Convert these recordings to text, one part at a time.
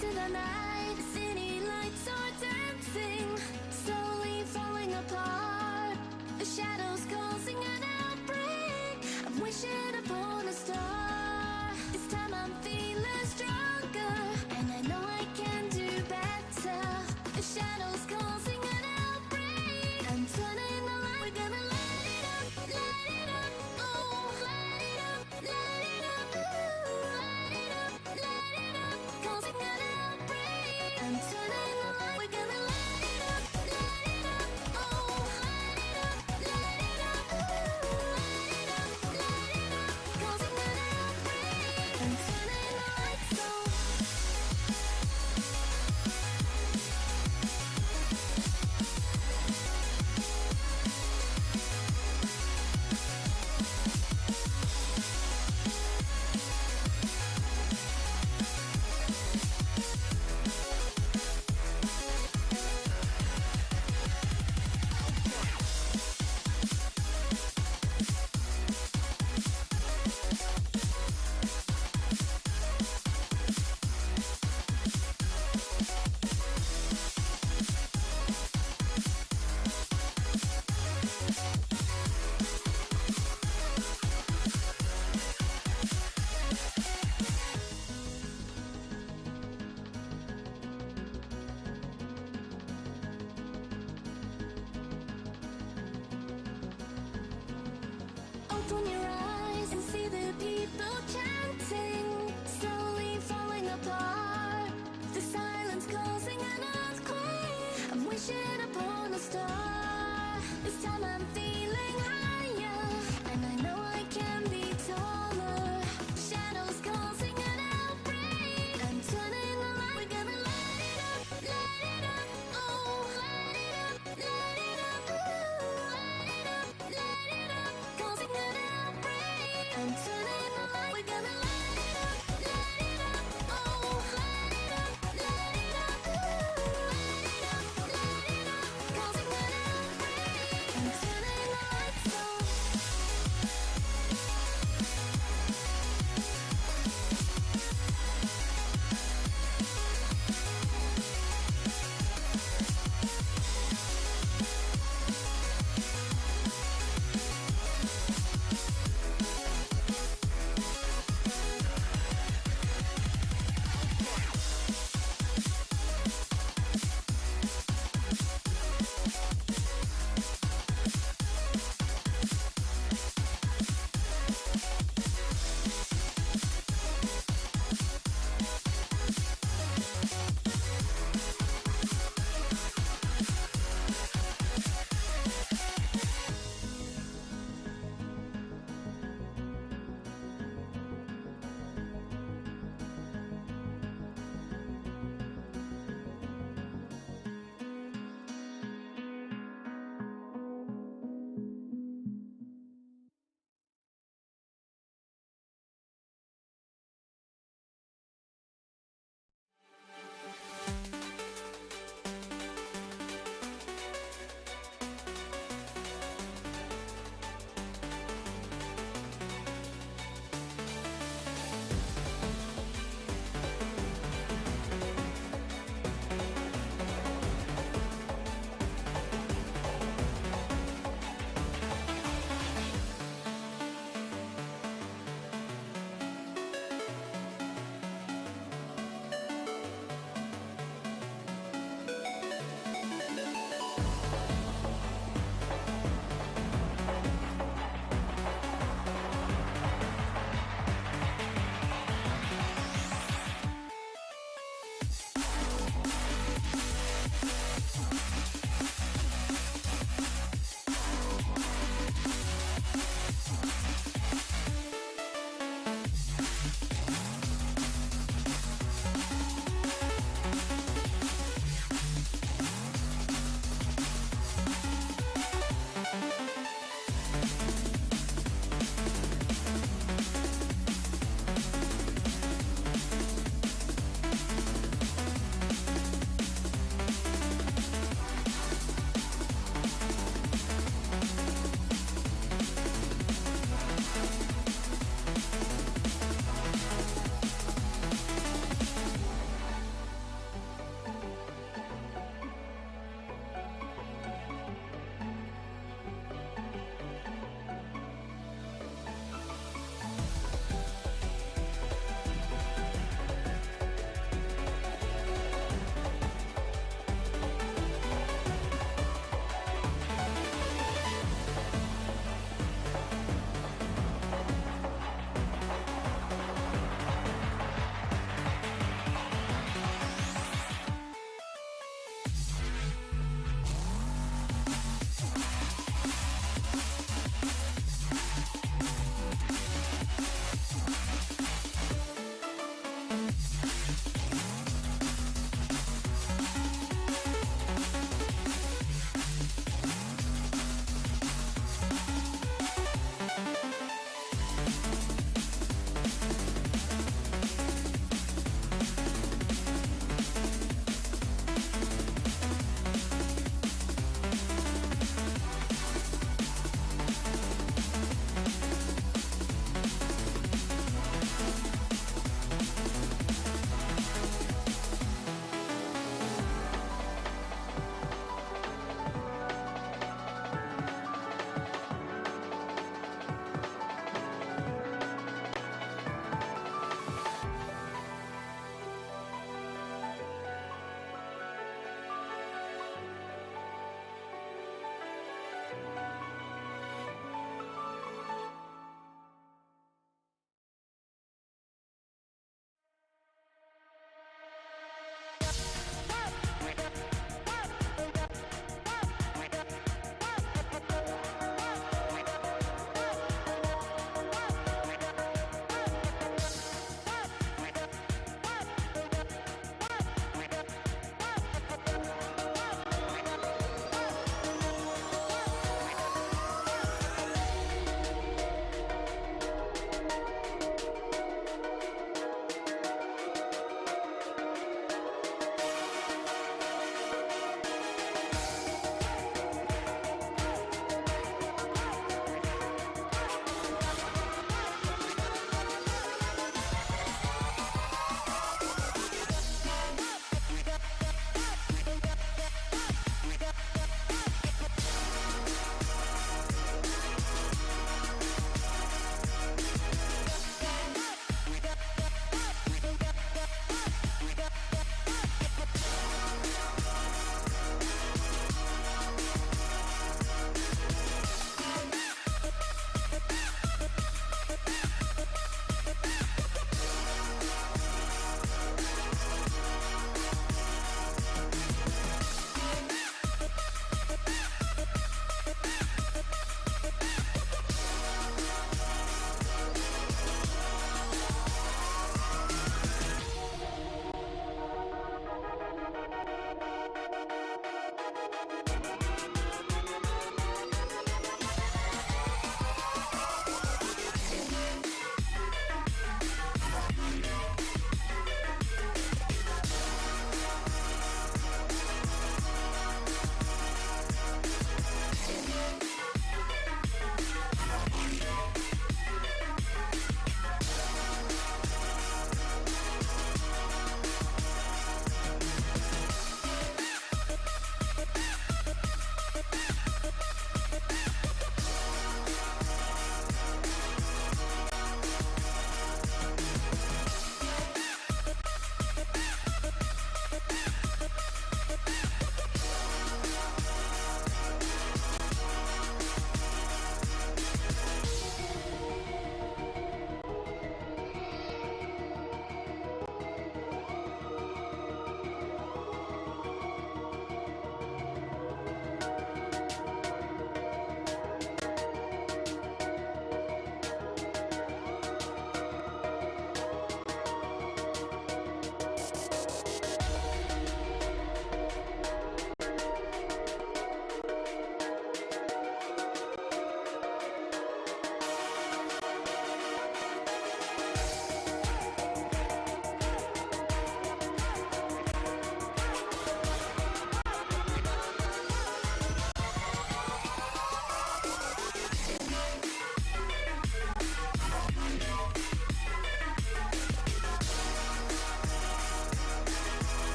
into the night, the city lights are dancing, slowly falling apart. The shadows causing an outbreak. I'm wishing upon a star. This time I'm feeling stronger, and I know I can do better. The shadows causing an outbreak. I'm turning the light. We're gonna light it up, oh, light it up, ooh, light it up, causing an outbreak. I'm turning the light. We're gonna light it up, oh, light it up, ooh, light it up,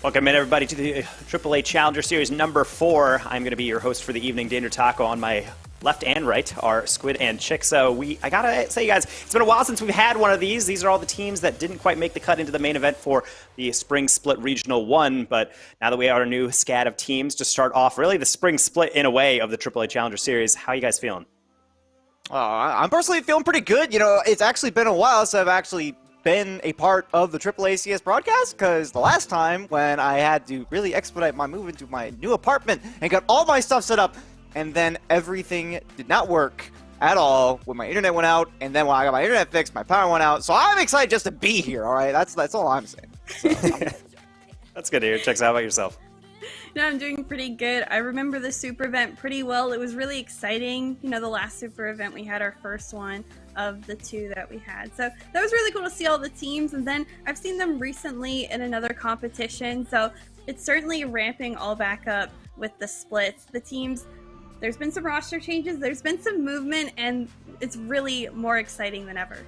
Welcome in, everybody, to the AAA Challenger Series number 4. I'm going to be your host for the evening. Danger Taco on my left and right are Squid and Chick. So I gotta say, you guys, it's been a while since we've had one of these. These are all the teams that didn't quite make the cut into the main event for the Spring Split Regional 1. But now that we have our new scat of teams to start off, really the Spring Split in a way of the AAA Challenger Series, how are you guys feeling? I'm personally feeling pretty good. You know, it's actually been a while since I've actually been a part of the AAACS broadcast, because the last time when I had to really expedite my move into my new apartment and got all my stuff set up, and then everything did not work at all when my internet went out, and then when I got my internet fixed, my power went out. So I'm excited just to be here, all right? That's all I'm saying. So, That's good to hear. Chicks, how about yourself? No, I'm doing pretty good. I remember the super event pretty well. It was really exciting. You know, the last super event, we had our first one of the 2 that we had. So that was really cool to see all the teams. And then I've seen them recently in another competition. So it's certainly ramping all back up with the splits. The teams, there's been some roster changes, there's been some movement, and it's really more exciting than ever.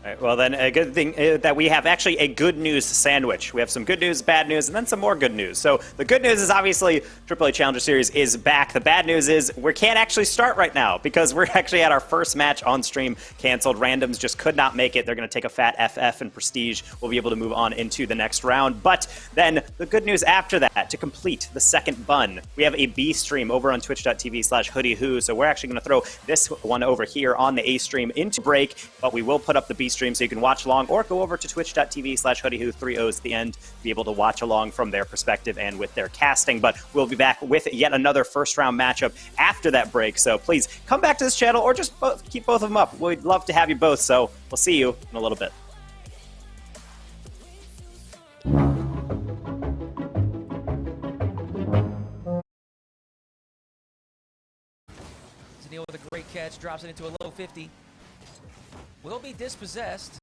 All right, well, then, a good thing that we have actually a good news sandwich. We have some good news, bad news, and then some more good news. So the good news is obviously AAA Challenger Series is back. The bad news is we can't actually start right now because we're actually at our first match on stream canceled. Randoms just could not make it. They're going to take a fat FF and Prestige. We'll be able to move on into the next round. But then the good news after that, to complete the second bun, we have a B stream over on twitch.tv/hoodiewho. So we're actually going to throw this one over here on the A stream into break, but we will put up the B stream so you can watch along, or go over to twitch.tv/hoodiewho, 3 O's at the end, be able to watch along from their perspective and with their casting. But we'll be back with yet another first round matchup after that break. So please come back to this channel or just keep both of them up. We'd love to have you both. So we'll see you in a little bit. Zanil with a great catch, drops it into a low 50. Will be dispossessed.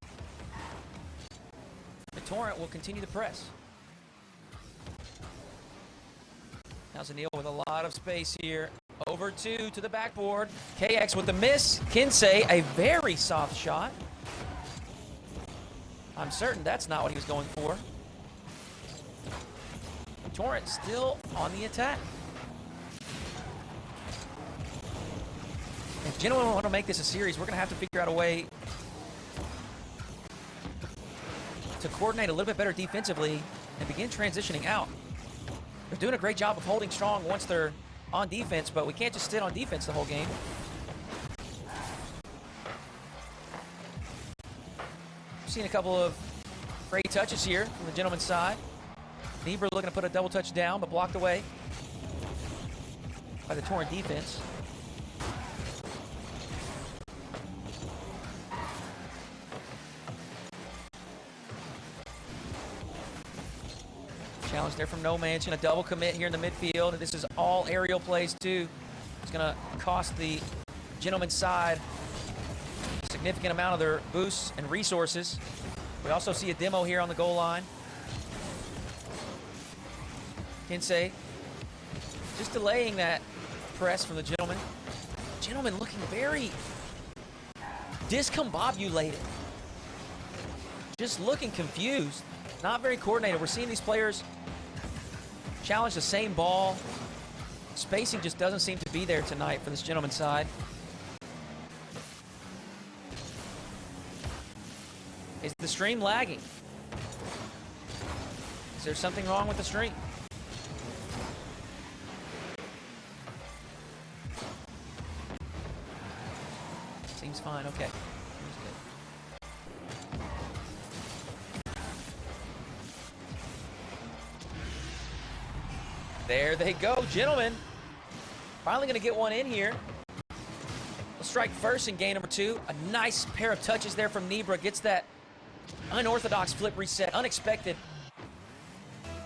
The Torrent will continue to press. Now Zanil with a lot of space here. Over 2 to the backboard. KX with the miss. Kinsey, a very soft shot. I'm certain that's not what he was going for. Torrent still on the attack. If gentlemen want to make this a series, we're going to have to figure out a way to coordinate a little bit better defensively and begin transitioning out. They're doing a great job of holding strong once they're on defense, but we can't just sit on defense the whole game. We've seen a couple of great touches here from the gentleman's side. Niebuhr looking to put a double touch down, but blocked away by the Torrent defense. Challenge there from No Mansion, a double commit here in the midfield. This is all aerial plays too. It's going to cost the gentleman's side a significant amount of their boosts and resources. We also see a demo here on the goal line. Kinsey just delaying that press from the gentleman. Gentleman looking very discombobulated. Just looking confused. Not very coordinated. We're seeing these players challenge the same ball. Spacing just doesn't seem to be there tonight for this gentleman's side. Is the stream lagging? Is there something wrong with the stream? Seems fine, okay. There they go, gentlemen. Finally going to get one in here. We'll strike first in game number 2. A nice pair of touches there from Niebuhr. Gets that unorthodox flip reset. Unexpected.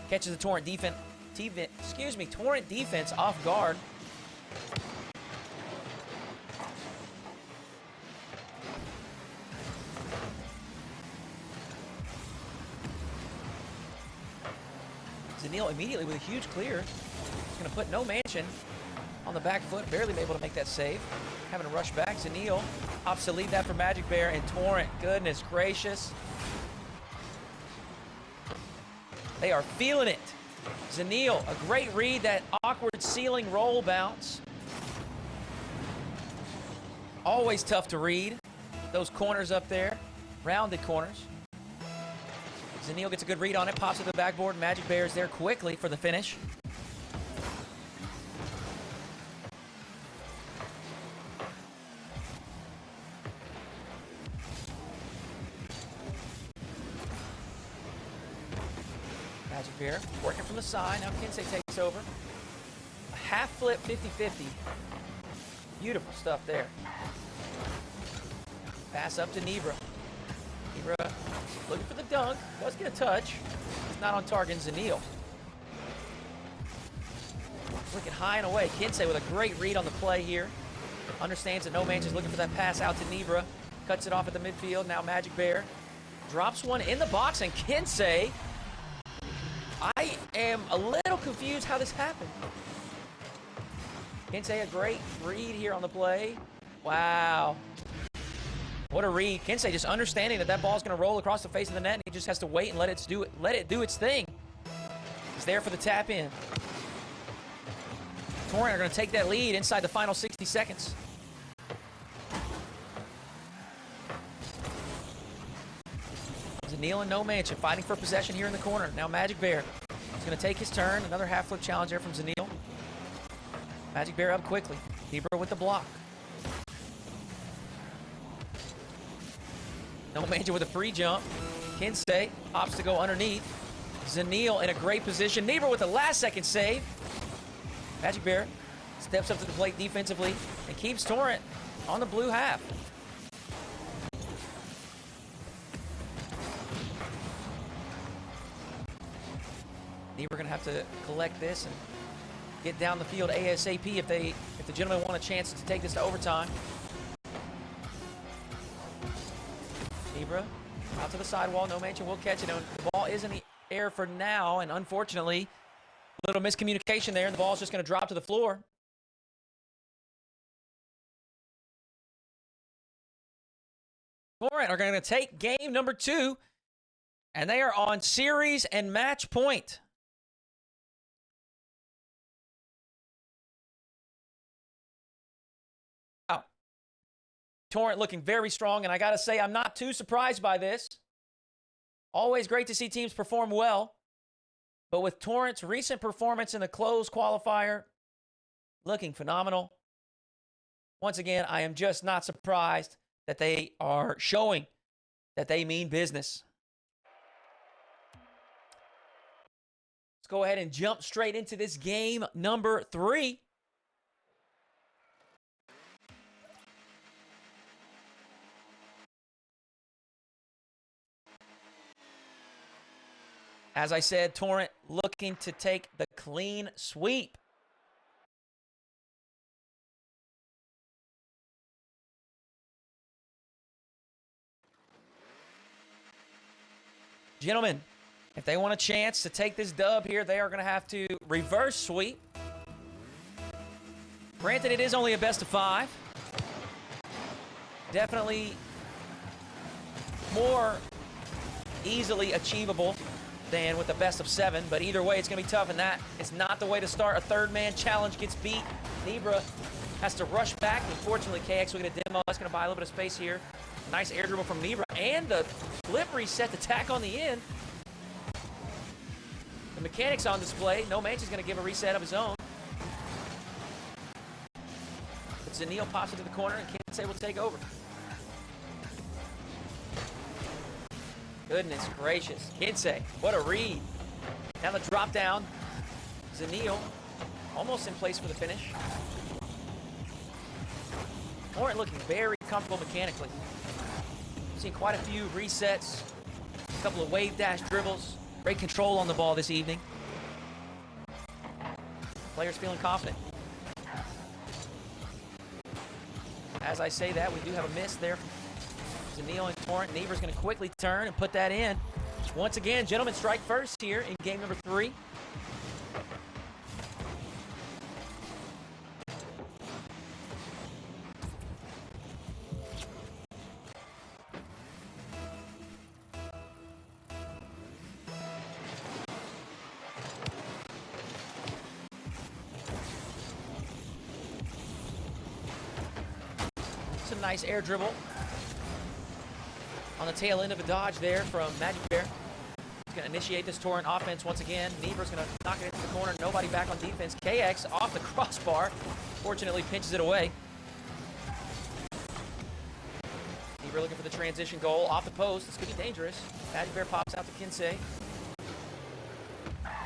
Catches the Torrent defense. Torrent defense off guard. Zanil immediately with a huge clear. He's going to put No Mansion on the back foot. Barely able to make that save. Having to rush back. Zanil opts to leave that for Magic Bear and Torrent. Goodness gracious. They are feeling it. Zanil, a great read, that awkward ceiling roll bounce. Always tough to read. Those corners up there, rounded corners. Zanil gets a good read on it, pops to the backboard. Magic Bear is there quickly for the finish. Magic Bear working from the side. Now Kinsey takes over. A half flip 50-50. Beautiful stuff there. Pass up to Nebra. Nebra looking for the dunk. Does get a touch. It's not on target. Zanil looking high and away. Kinsey with a great read on the play here. Understands that No Man's just looking for that pass out to Nebra. Cuts it off at the midfield. Now Magic Bear drops one in the box, and Kinsey, I am a little confused how this happened. Kinsey, a great read here on the play. Wow. What a read. Kinsey just understanding that that ball's going to roll across the face of the net, and he just has to wait and let it do its thing. He's there for the tap in. Torrent are going to take that lead inside the final 60 seconds. Zanil and No Mansion fighting for possession here in the corner. Now Magic Bear is going to take his turn. Another half flip challenge there from Zanil. Magic Bear up quickly. Nebra with the block. No Mansion with a free jump. Kinsey opts to go underneath. Zanil in a great position. Nebra with the last second save. Magic Bear steps up to the plate defensively and keeps Torrent on the blue half. Nebra going to have to collect this and get down the field ASAP if the gentlemen want a chance to take this to overtime. Nebra out to the sidewall. No Mansion will catch it. The ball is in the air for now, and unfortunately, a little miscommunication there, and the ball's just going to drop to the floor. Torrent are going to take game number 2, and they are on series and match point. Wow. Torrent looking very strong, and I got to say, I'm not too surprised by this. Always great to see teams perform well. But with Torrent's recent performance in the closed qualifier, looking phenomenal. Once again, I am just not surprised that they are showing that they mean business. Let's go ahead and jump straight into this game number 3. As I said, Torrent looking to take the clean sweep. Gentlemen, if they want a chance to take this dub here, they are going to have to reverse sweep. Granted, it is only a best of 5. Definitely more easily achievable than with the best of 7, but either way, it's going to be tough, and that is not the way to start. A third-man challenge gets beat. Nebra has to rush back. Unfortunately, KX will get a demo. That's going to buy a little bit of space here. Nice air dribble from Nebra, and the flip reset to tack on the end. The mechanics on display. No Manch is going to give a reset of his own. But Zanil pops into the corner, and Kinsey will take over. Goodness gracious. Kinsey, what a read. Now the drop down. Zanil almost in place for the finish. Torrent looking very comfortable mechanically. Seen quite a few resets, a couple of wave dash dribbles. Great control on the ball this evening. Players feeling confident. As I say that, we do have a miss there. Zanil and Torrent. Nebra's going to quickly turn and put that in. Once again, gentlemen strike first here in game number 3. nice air dribble on the tail end of a dodge there from Magic Bear. He's going to initiate this Torrent offense once again. Nebra's going to knock it into the corner. Nobody back on defense. KX off the crossbar. Fortunately, pinches it away. Nebra looking for the transition goal. Off the post. This could be dangerous. Magic Bear pops out to Kinsey.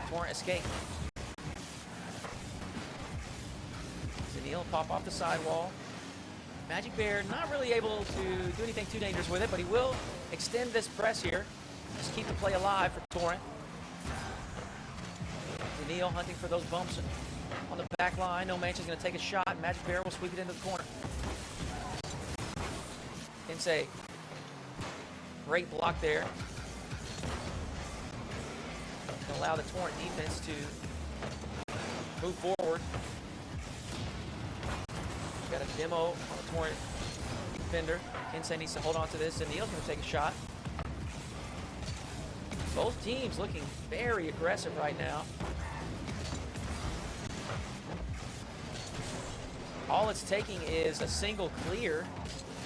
Torrent escape. Zanil pop off the sidewall. Magic Bear not really able to do anything too dangerous with it, but he will extend this press here. Just keep the play alive for Torrent. Zanil hunting for those bumps on the back line. No Manch is going to take a shot. Magic Bear will sweep it into the corner. Kinsey. Great block there. Gonna allow the Torrent defense to move forward. Got a demo on the Torrent defender. Kinsey needs to hold on to this, and Neil's going to take a shot. Both teams looking very aggressive right now. All it's taking is a single clear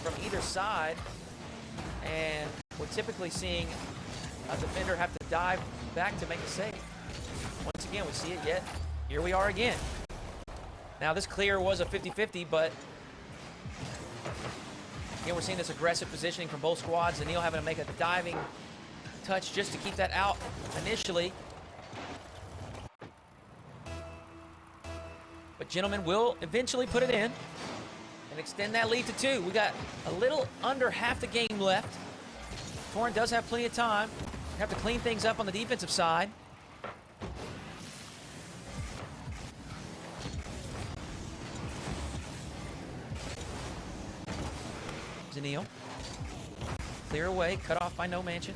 from either side, and we're typically seeing a defender have to dive back to make a save. Once again, we see it yet. Here we are again. Now, this clear was a 50-50, but again, we're seeing this aggressive positioning from both squads. And Neil having to make a diving touch just to keep that out initially. But Gentlemen will eventually put it in and extend that lead to 2. We got a little under half the game left. Torrent does have plenty of time. We have to clean things up on the defensive side. Zanil. Clear away, cut off by No Mansion.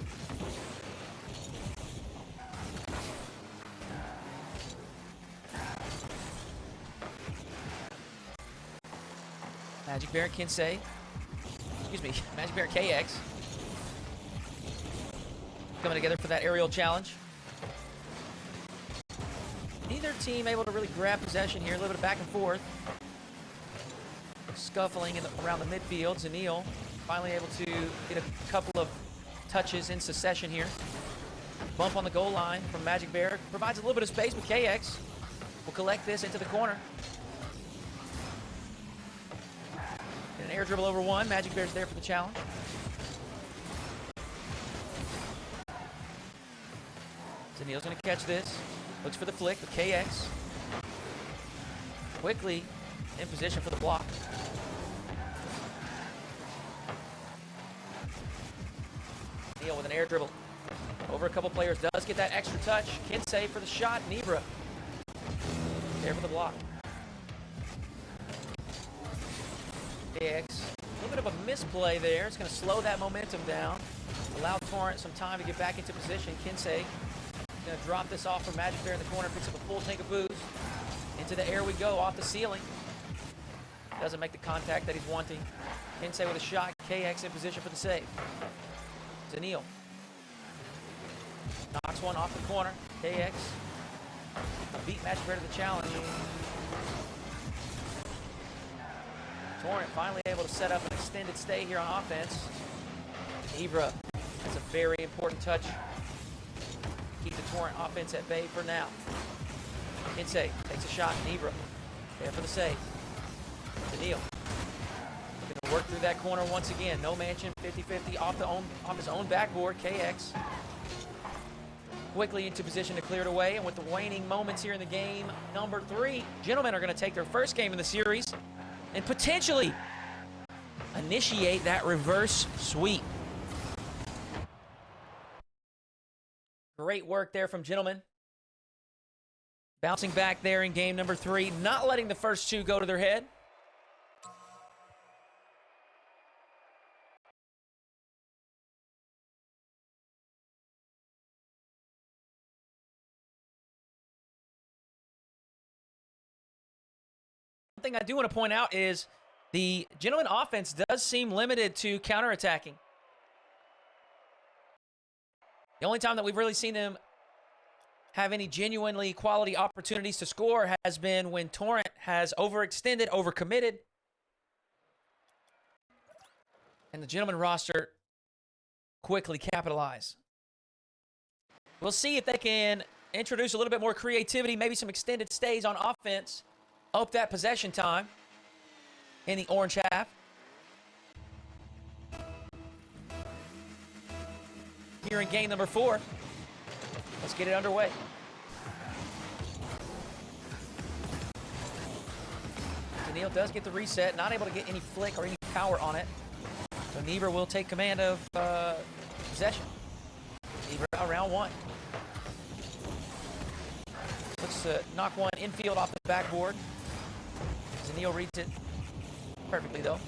Magic Bear Kinsey. Excuse me, Magic Bear KX. Coming together for that aerial challenge. Neither team able to really grab possession here. A little bit of back and forth. Scuffling around the midfield. Zanil finally able to get a couple of touches in succession here. Bump on the goal line from Magic Bear. Provides a little bit of space, but KX will collect this into the corner. And an air dribble over one. Magic Bear's there for the challenge. Zanil's going to catch this. Looks for the flick with KX. Quickly in position for the block. Neil with an air dribble. Over a couple players, does get that extra touch. Kinsey for the shot. Nebra there for the block. KX, a little bit of a misplay there. It's going to slow that momentum down. Allow Torrent some time to get back into position. Kinsey going to drop this off from Magic Bear in the corner. Picks up a full tank of boost. Into the air we go, off the ceiling. Doesn't make the contact that he's wanting. Kinsey with a shot. KX in position for the save. Zanil. Knocks one off the corner. KX. Beat Magic Bear to the challenge. Torrent finally able to set up an extended stay here on offense. Nebra. That's a very important touch. Keep the Torrent offense at bay for now. Kinsey takes a shot. Nebra there for the save. Zanil. Looking to work through that corner once again. No Mansion, 50-50 off his own backboard. KX quickly into position to clear it away. And with the waning moments here in the game, number 3, Gentlemen are going to take their first game in the series and potentially initiate that reverse sweep. Great work there from Gentlemen. Bouncing back there in game number 3, not letting the first 2 go to their head. One thing I do want to point out is the Gentlemen offense does seem limited to counterattacking. The only time that we've really seen them have any genuinely quality opportunities to score has been when Torrent has overextended, overcommitted. And the gentleman roster quickly capitalize. We'll see if they can introduce a little bit more creativity, maybe some extended stays on offense. Up that possession time in the orange half. Here in game number 4. Let's get it underway. Daniil does get the reset, not able to get any flick or any power on it. So Nebra will take command of possession. Nebra round 1. Looks to knock one infield off the backboard. Daniil reads it perfectly though.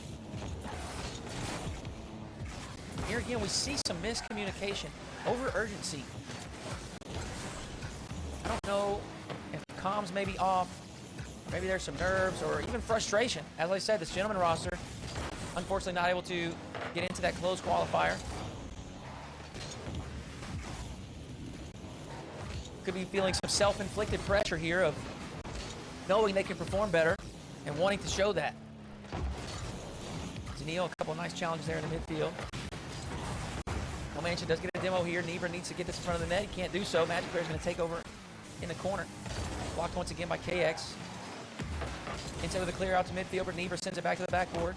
Here again, we see some miscommunication, over urgency. I don't know if comms may be off. Maybe there's some nerves or even frustration. As I said, this gentleman roster, unfortunately not able to get into that closed qualifier. Could be feeling some self-inflicted pressure here of knowing they can perform better and wanting to show that. Daniil, a couple of nice challenges there in the midfield. No Mansion does get a demo here. Nebra needs to get this in front of the net. He can't do so. Magic Bear is going to take over in the corner. Blocked once again by KX. Inside with a clear out to midfield, but Nebra sends it back to the backboard.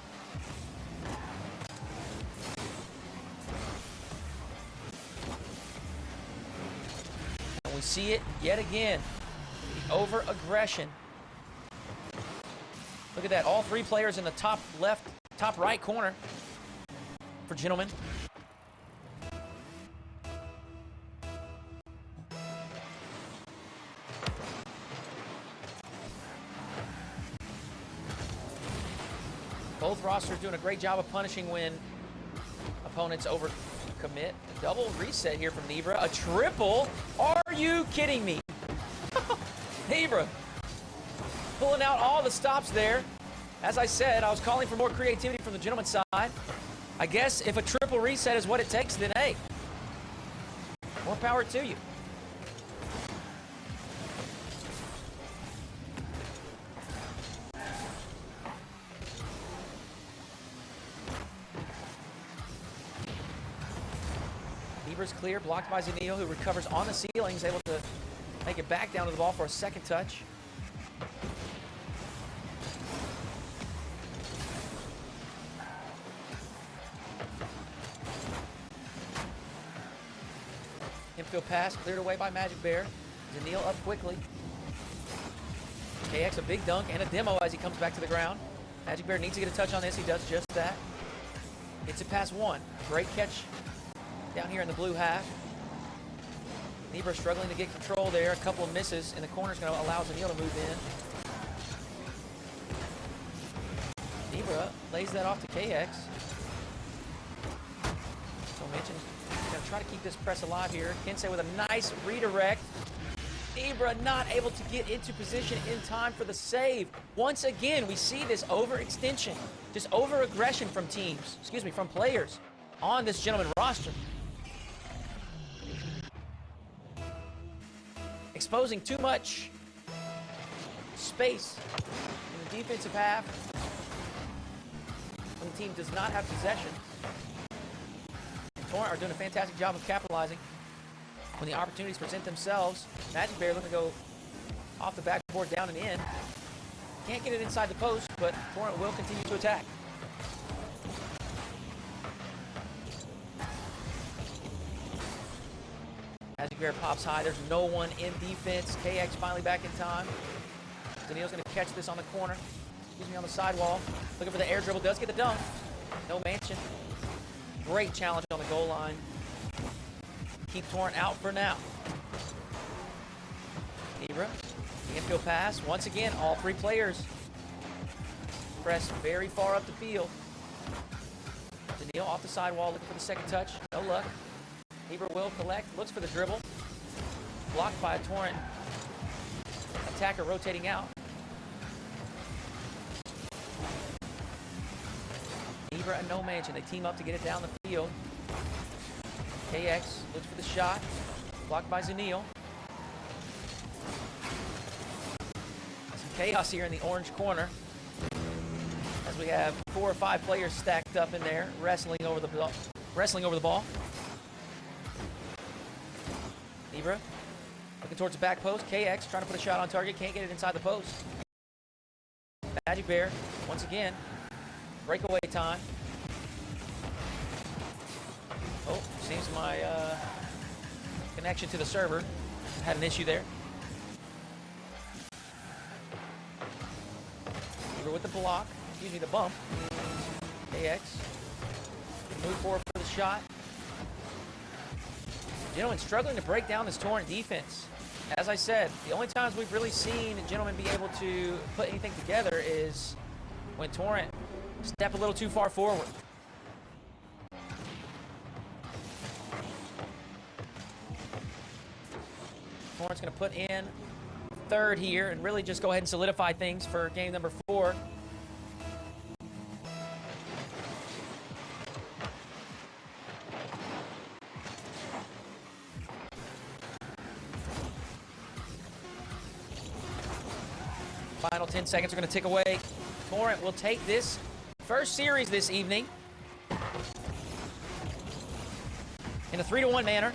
And we see it yet again. The over-aggression. Look at that. All 3 players in the top left, top right corner for Gentlemen. Both rosters doing a great job of punishing when opponents overcommit. A double reset here from Nebra. A triple? Are you kidding me? Nebra pulling out all the stops there. As I said, I was calling for more creativity from the gentleman's side. I guess if a triple reset is what it takes, then hey, more power to you. Nebra's clear, blocked by Daniil, who recovers on the ceiling, is able to make it back down to the ball for a second touch. Infield pass cleared away by Magic Bear. Daniil up quickly. KX a big dunk and a demo as he comes back to the ground. Magic Bear needs to get a touch on this. He does just that. Gets it past one. Great catch down here in the blue half. Nebra struggling to get control there. A couple of misses in the corner is going to allow Daniil to move in. Nebra lays that off to KX. So mentioned, going to try to keep this press alive here. Kensei with a nice redirect. Nebra not able to get into position in time for the save. Once again, we see this overextension, just over-aggression from teams, from players on this gentleman roster. Exposing too much space in the defensive half when the team does not have possession. Torrent are doing a fantastic job of capitalizing when the opportunities present themselves. Magic Bear looking to go off the backboard down and in. Can't get it inside the post, but Torrent will continue to attack. Magic Bear pops high. There's no one in defense. KX finally back in time. Daniil's going to catch this on the corner. On the sidewall. Looking for the air dribble. Does get the dunk. No Mansion. Great challenge on the goal line. Keep Torrent out for now. Nebra, the infield pass. Once again, all 3 players press very far up the field. Daniil off the sidewall, looking for the second touch. No luck. Nebra will collect, looks for the dribble. Blocked by a Torrent attacker rotating out. Nebra and No Mansion, they team up to get it down the field. KX looks for the shot. Blocked by Daniil. Some chaos here in the orange corner. As we have 4 or 5 players stacked up in there, wrestling over the ball. Libra looking towards the back post. KX trying to put a shot on target, can't get it inside the post. Magic Bear, once again, breakaway time. Oh, seems my connection to the server had an issue there. Libra with the block, excuse me, the bump. KX, move forward for the shot. Gentlemen struggling to break down this Torrent defense. As I said, the only times we've really seen Gentlemen be able to put anything together is when Torrent step a little too far forward. Torrent's going to put in third here and really just go ahead and solidify things for game number 4. Final 10 seconds are going to tick away. Torrent will take this first series this evening in a 3-1 manner.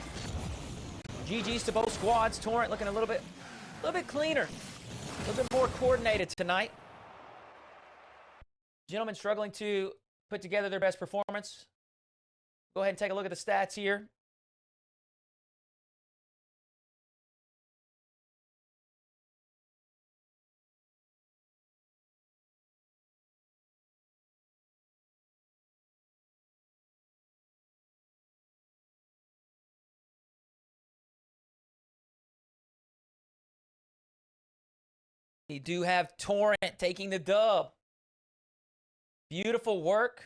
GG's to both squads. Torrent looking a little bit cleaner, a little bit more coordinated tonight. Gentlemen struggling to put together their best performance. Go ahead and take a look at the stats here. You do have Torrent taking the dub. Beautiful work.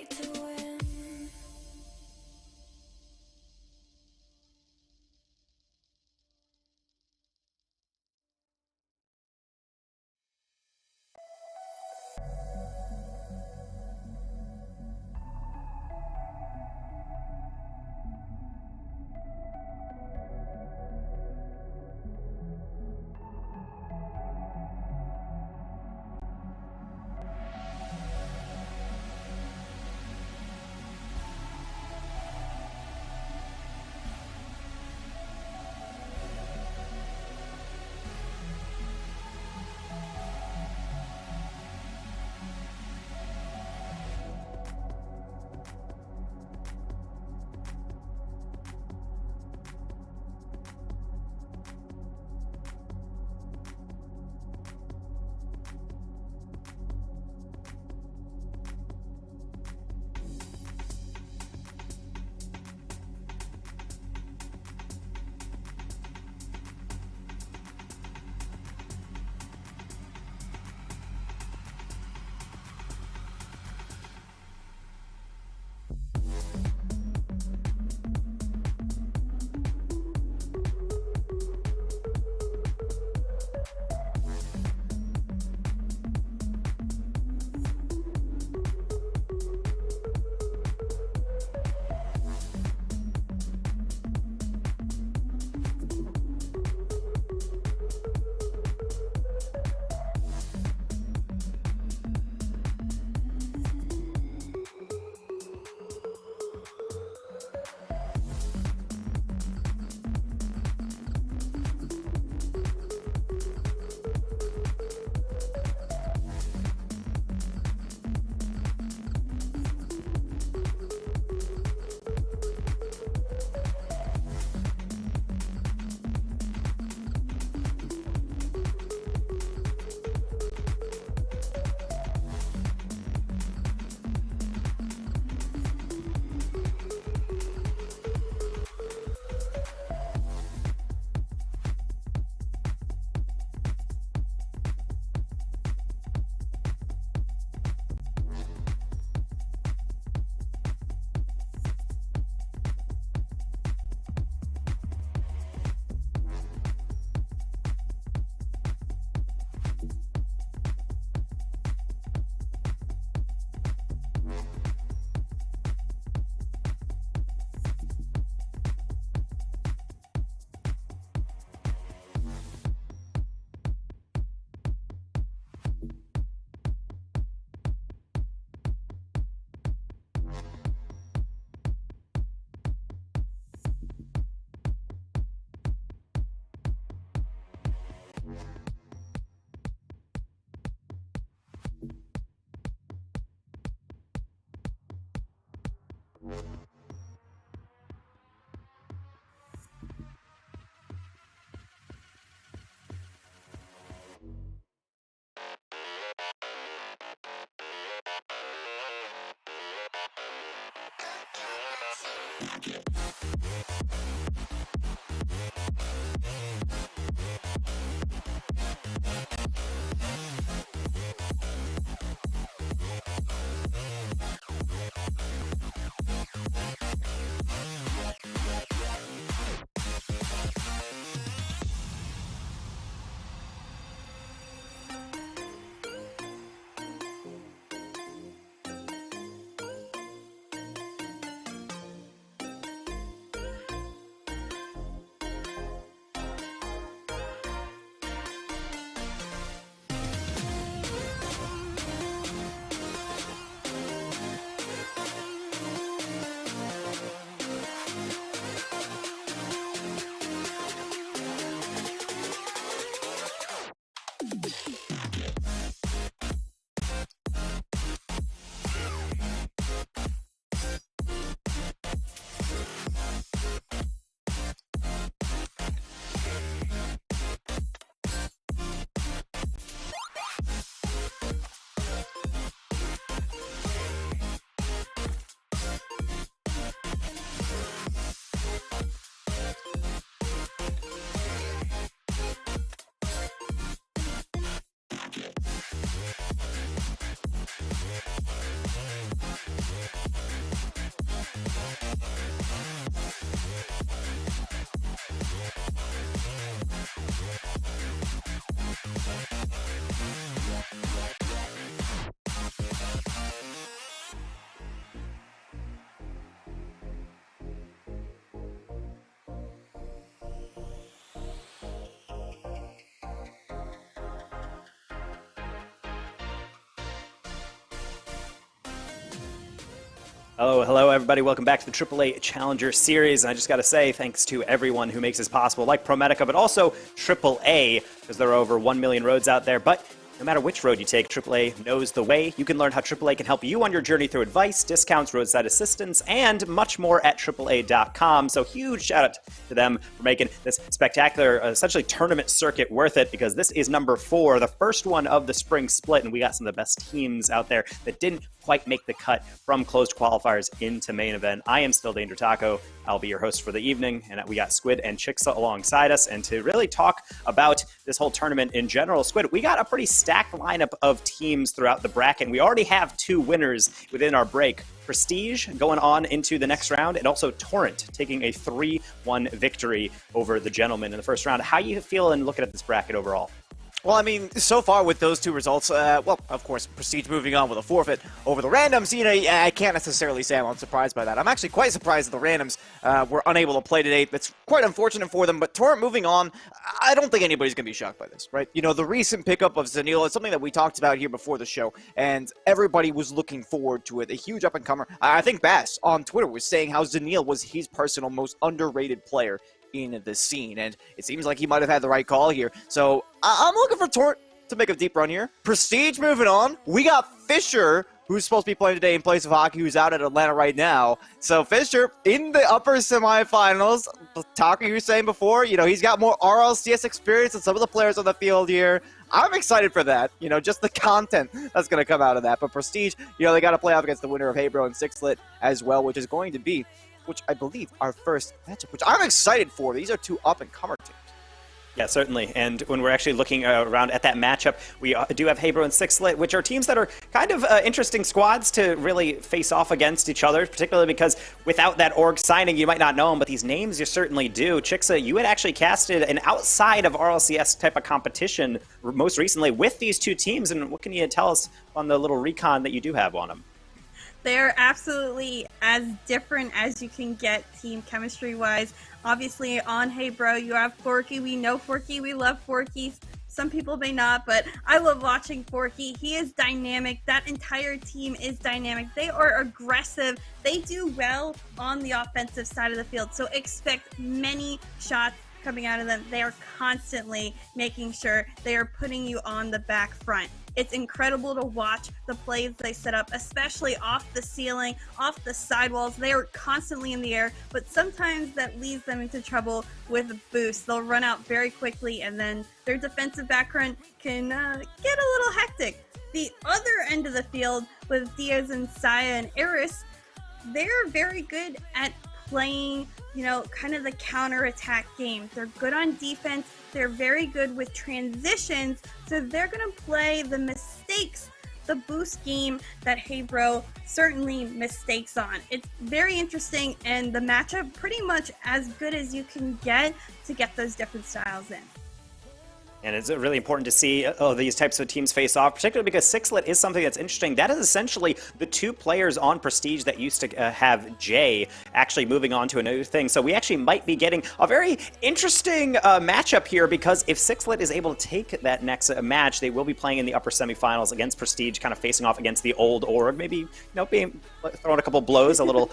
right to win. Hello, everybody. Welcome back to the AAA Challenger Series. And I just got to say thanks to everyone who makes this possible, like ProMedica, but also AAA, because there are over 1 million roads out there. But no matter which road you take, AAA knows the way. You can learn how AAA can help you on your journey through advice, discounts, roadside assistance, and much more at AAA.com. So huge shout out to them for making this spectacular, essentially tournament circuit worth it, because this is number 4, the first one of the spring split, and we got some of the best teams out there that didn't quite make the cut from closed qualifiers into main event. I am still Danger Taco. I'll be your host for the evening, and we got Squid and Chixa alongside us. And to really talk about this whole tournament in general, Squid, we got a pretty stacked lineup of teams throughout the bracket. And we already have 2 winners within our break. Prestige going on into the next round, and also Torrent taking a 3-1 victory over the Gentlemen in the first round. How you feeling looking at this bracket overall? Well, I mean, so far with those 2 results, well, of course, Prestige moving on with a forfeit over the Randoms, you know, I can't necessarily say I'm unsurprised by that. I'm actually quite surprised that the Randoms were unable to play today. That's quite unfortunate for them, but Torrent moving on, I don't think anybody's going to be shocked by this, right? You know, the recent pickup of Zanil is something that we talked about here before the show, and everybody was looking forward to it. A huge up-and-comer. I think Bass on Twitter was saying how Zanil was his personal most underrated player in the scene, and it seems like he might have had the right call here. So I'm looking for Torrent to make a deep run here. Prestige moving on. We got Fisher, who's supposed to be playing today in place of Hockey, who's out at Atlanta right now. So Fisher in the upper semifinals. Taka, you were saying before, you know, he's got more RLCS experience than some of the players on the field here. I'm excited for that, you know, just the content that's going to come out of that. But Prestige, you know, they got to play off against the winner of Hebro and Sixlet as well, which is going to be, which I believe our first matchup, which I'm excited for. These are 2 up-and-comer teams. Yeah, certainly. And when we're actually looking around at that matchup, we do have Hebro and Sixlet, which are teams that are kind of interesting squads to really face off against each other, particularly because without that org signing, you might not know them, but these names you certainly do. Chixa, you had actually casted an outside of RLCS type of competition most recently with these 2 teams, and what can you tell us on the little recon that you do have on them? They're absolutely as different as you can get team chemistry-wise. Obviously, on Hey Bro, you have Forky. We know Forky. We love Forky. Some people may not, but I love watching Forky. He is dynamic. That entire team is dynamic. They are aggressive. They do well on the offensive side of the field, so expect many shots coming out of them. They are constantly making sure they are putting you on the back front. It's incredible to watch the plays they set up, especially off the ceiling, off the sidewalls. They are constantly in the air, but sometimes that leads them into trouble with a boost. They'll run out very quickly, and then their defensive background can get a little hectic. The other end of the field with Diaz and Saya and Eris, they're very good at playing, you know, kind of the counter-attack game. They're good on defense. They're very good with transitions. So they're going to play the mistakes, the boost game that Hey Bro certainly mistakes on. It's very interesting, and the matchup pretty much as good as you can get to get those different styles in. And it's really important to see these types of teams face off, particularly because Sixlet is something that's interesting. That is essentially the 2 players on Prestige that used to have Jay actually moving on to another thing. So we actually might be getting a very interesting matchup here, because if Sixlet is able to take that next match, they will be playing in the upper semifinals against Prestige, kind of facing off against the old org, maybe, you know, being throwing a couple blows, a little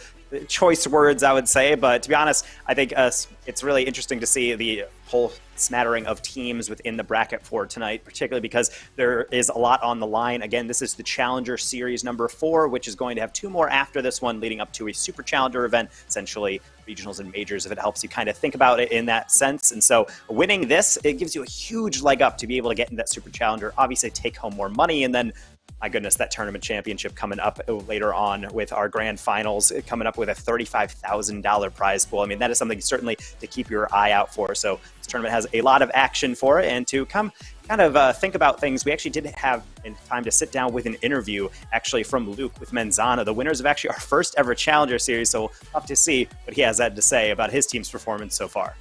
choice words, I would say. But to be honest, I think it's really interesting to see the whole smattering of teams within the bracket for tonight, particularly because there is a lot on the line. Again, this is the Challenger Series number 4, which is going to have 2 more after this one, leading up to a Super Challenger event, essentially regionals and majors, if it helps you kind of think about it in that sense. And so winning this, it gives you a huge leg up to be able to get into that Super Challenger, obviously take home more money, and then my goodness, that tournament championship coming up later on with our grand finals, coming up with a $35,000 prize pool. I mean, that is something certainly to keep your eye out for. So this tournament has a lot of action for it. And to come kind of think about things, we actually did have time to sit down with an interview actually from Luke with Menzana, the winners of actually our first ever Challenger Series. So we'll have to see what he has had to say about his team's performance so far.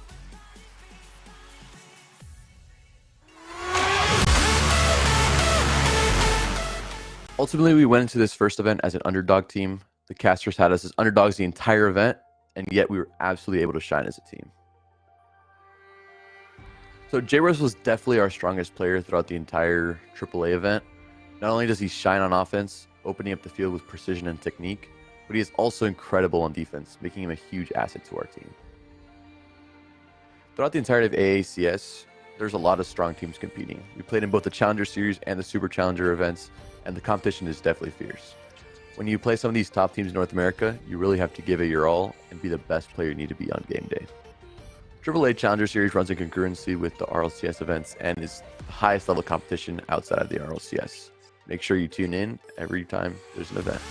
Ultimately, we went into this first event as an underdog team. The casters had us as underdogs the entire event, and yet we were absolutely able to shine as a team. So J-Rose was definitely our strongest player throughout the entire AAA event. Not only does he shine on offense, opening up the field with precision and technique, but he is also incredible on defense, making him a huge asset to our team. Throughout the entirety of AACS, there's a lot of strong teams competing. We played in both the Challenger Series and the Super Challenger events, and the competition is definitely fierce. When you play some of these top teams in North America, you really have to give it your all and be the best player you need to be on game day. AAA Challenger Series runs in concurrency with the RLCS events and is the highest level competition outside of the RLCS. Make sure you tune in every time there's an event.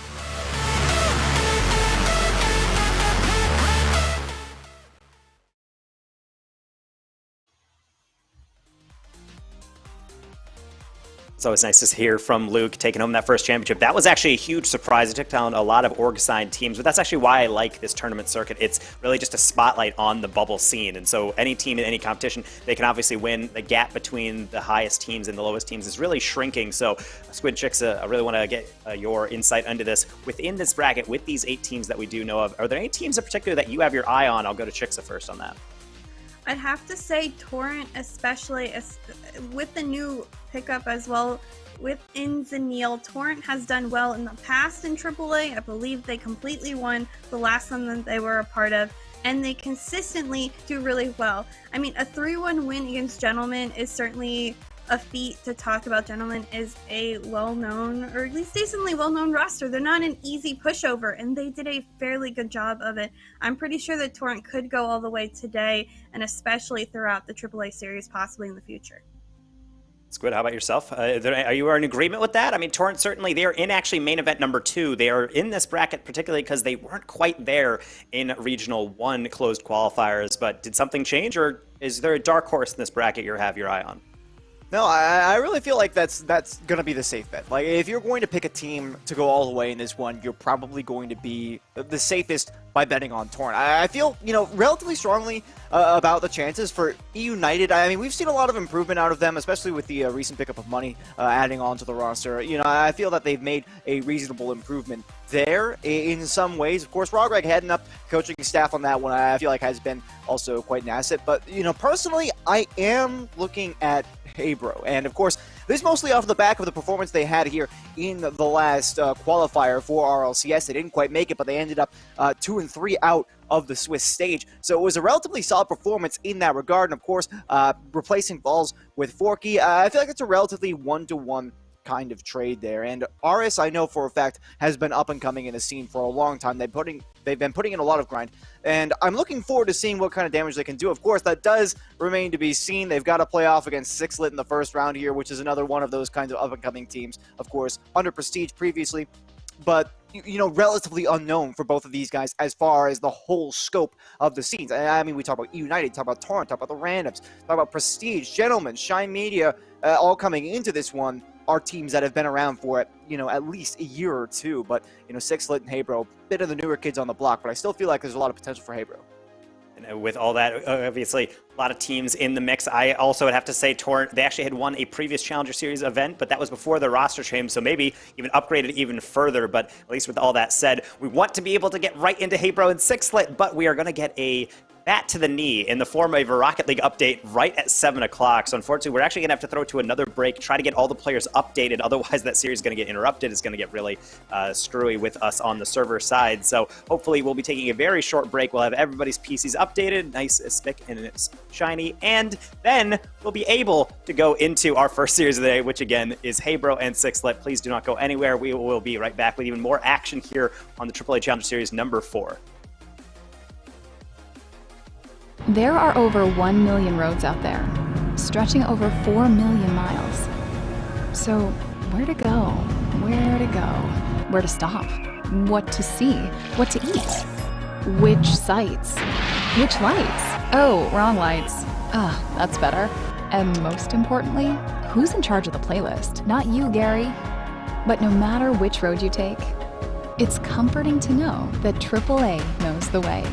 It's always nice to hear from Luke taking home that first championship. That was actually a huge surprise. It took down a lot of org-assigned teams, but that's actually why I like this tournament circuit. It's really just a spotlight on the bubble scene. And so any team in any competition, they can obviously win. The gap between the highest teams and the lowest teams is really shrinking. So Squid Chicks, I really want to get your insight into this. Within this bracket, with these 8 teams that we do know of, are there any teams in particular that you have your eye on? I'll go to Chicksa first on that. I'd have to say Torrent, especially with the new pickup as well within Zenil. Torrent has done well in the past in AAA. I believe they completely won the last one that they were a part of, and they consistently do really well. I mean, a 3-1 win against Gentlemen is certainly a feat to talk about. Gentlemen is a well-known, or at least decently well-known roster. They're not an easy pushover, and they did a fairly good job of it. I'm pretty sure that Torrent could go all the way today, and especially throughout the AAA series, possibly in the future. Squid, how about yourself? Are you in agreement with that? I mean, Torrent certainly, they are in actually main event number 2. They are in this bracket particularly because they weren't quite there in Regional 1 closed qualifiers, but did something change, or is there a dark horse in this bracket you have your eye on? No, I really feel like that's going to be the safe bet. Like, if you're going to pick a team to go all the way in this one, you're probably going to be the safest by betting on Torrent. I feel, relatively strongly about the chances for E United. I mean, we've seen a lot of improvement out of them, especially with the recent pickup of Money adding on to the roster. I feel that they've made a reasonable improvement there in some ways. Of course, Rogreg heading up coaching staff on that one, I feel like has been also quite an asset. But, personally, I am looking at Hebro. And, of course, this is mostly off the back of the performance they had here in the last qualifier for RLCS. They didn't quite make it, but they ended up 2 and 3 out of the Swiss stage. So it was a relatively solid performance in that regard. And, of course, replacing Balls with Forky, I feel like it's a relatively one-to-one kind of trade there. And RS, I know for a fact, has been up and coming in the scene for a long time. They've been putting in a lot of grind, and I'm looking forward to seeing what kind of damage they can do. Of course, that does remain to be seen. They've got to play off against Sixlit in the first round here, which is another one of those kinds of up-and-coming teams, of course, under Prestige previously, but relatively unknown for both of these guys as far as the whole scope of the scenes. I mean, we talk about United, talk about Torrent, talk about the Randoms, talk about Prestige, Gentlemen, Shine Media, all coming into this one are teams that have been around for it, at least a year or two. But, Sixlit and Hebro, bit of the newer kids on the block, but I still feel like there's a lot of potential for Hebro. And with all that, obviously, a lot of teams in the mix. I also would have to say Torrent, they actually had won a previous Challenger Series event, but that was before the roster change, so maybe even upgraded even further. But at least with all that said, we want to be able to get right into Hebro and Sixlit, but we are going to get a bat to the knee in the form of a Rocket League update right at 7 o'clock. So unfortunately, we're actually going to have to throw to another break, try to get all the players updated. Otherwise, that series is going to get interrupted. It's going to get really screwy with us on the server side. So hopefully, we'll be taking a very short break. We'll have everybody's PCs updated, nice, spick, and shiny. And then we'll be able to go into our first series of the day, which again is Hebro and Sixlit. Please do not go anywhere. We will be right back with even more action here on the AAA Challenger Series number 4. There are over 1 million roads out there, stretching over 4 million miles. So where to go? Where to go? Where to stop? What to see? What to eat? Which sights? Which lights? Oh, wrong lights. That's better. And most importantly, who's in charge of the playlist? Not you, Gary. But no matter which road you take, it's comforting to know that AAA knows the way.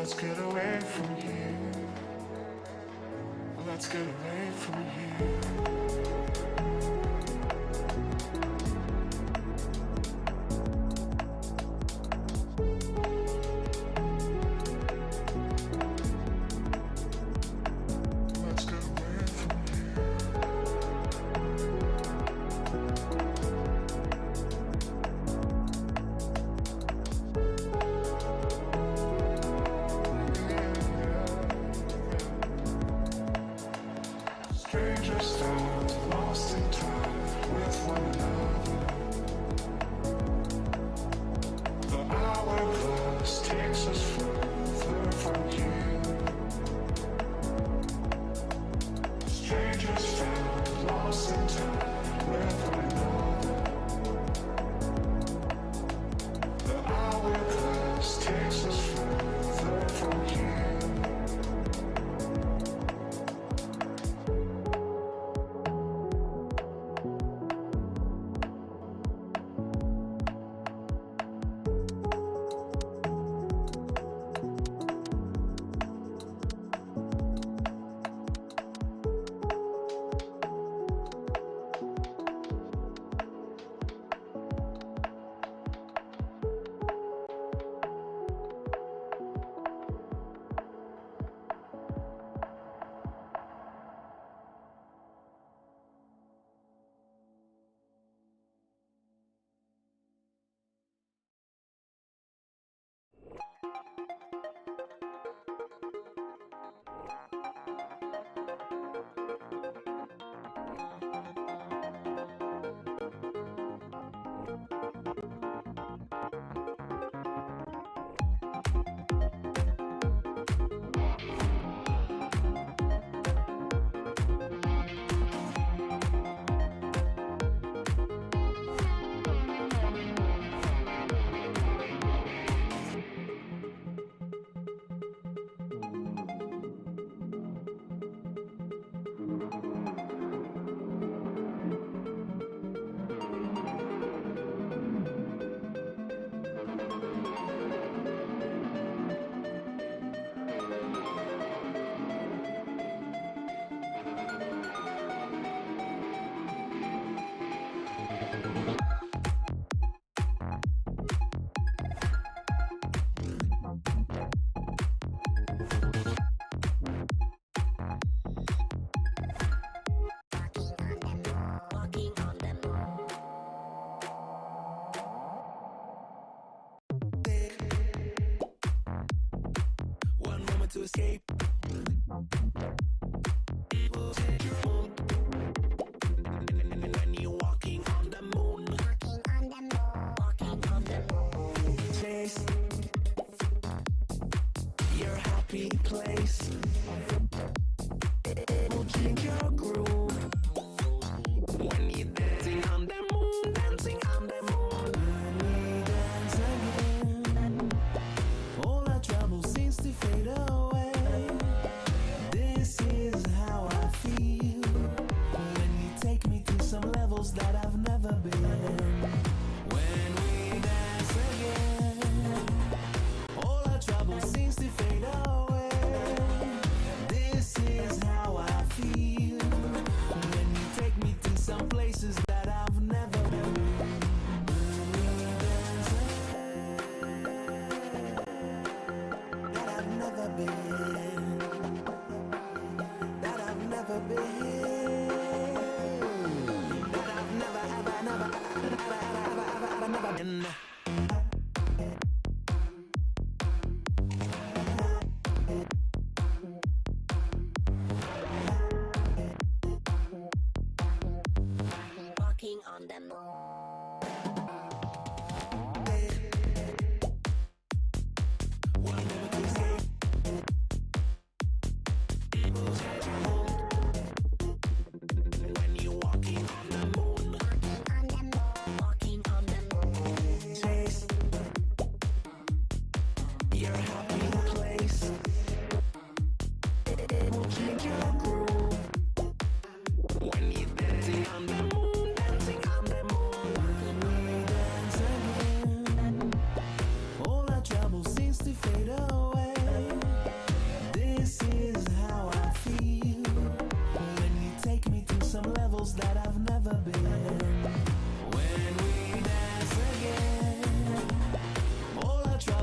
Let's get away from here. Let's get away from here. Let's get away from strangers stand lost in time with one another. The hourglass takes us further from here. Strangers stand lost in time with one another. The hourglass takes us further from here. To escape. People take your own. And when you're walking on the moon, walking on the moon, chase your happy place. It will change your groove when you're dancing on the moon, dancing on the moon. When we dance again, all our trouble seems to fade away. This is how I feel when you take me to some levels that I've never been. When we dance again, all our trouble seems to fade away. This is how I feel when you take me to some places that I've never been. When we dance again, that I've never been. That I've never been. That I've never, ever, never, ever, never been. Walking on the moon. One moment to escape. People take your hold. When you're walking on the moon, Walking on the moon. chase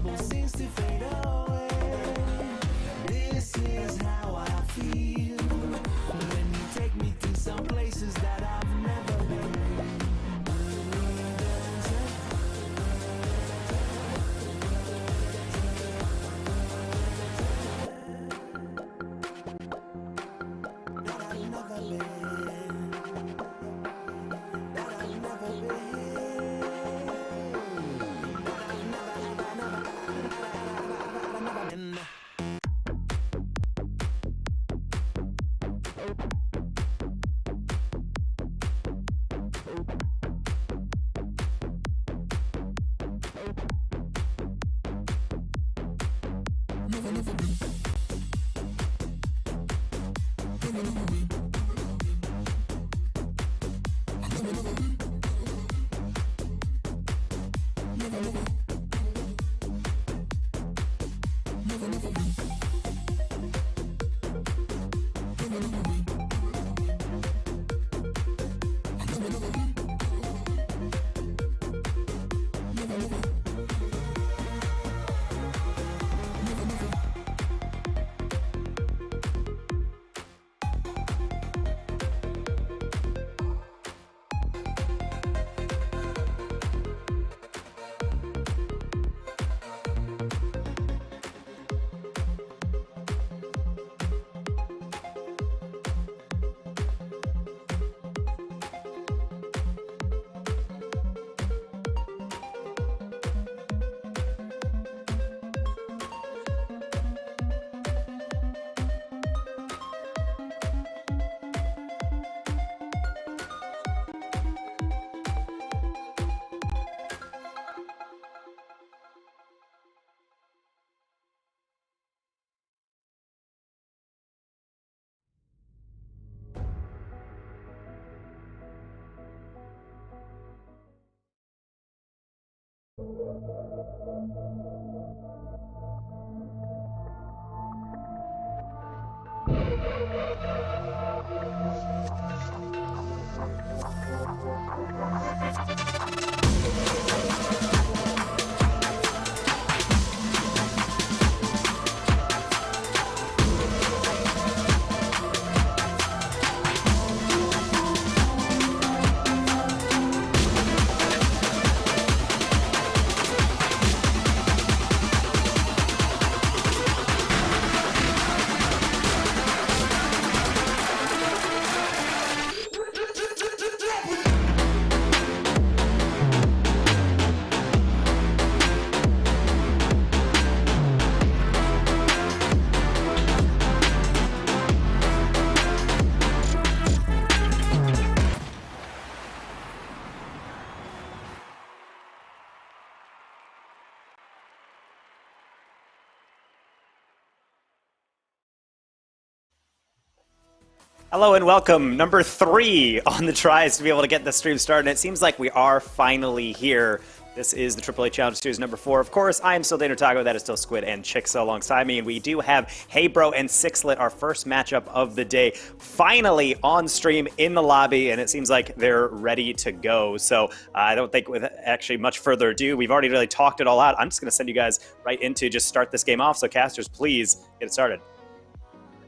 trouble seems to fade away. This is how I feel when you take me to some places that I've never been. Hello and welcome, number 3 on the tries to be able to get the stream started. It seems like we are finally here. This is the AAA Challenger Series number 4. Of course, I am still Dana Tago, that is still Squid and Chixa alongside me, and we do have Hey Bro and Sixlet, our first matchup of the day, finally on stream in the lobby, and it seems like they're ready to go. So I don't think with actually much further ado, we've already really talked it all out. I'm just going to send you guys right into just start this game off, so casters, please get it started.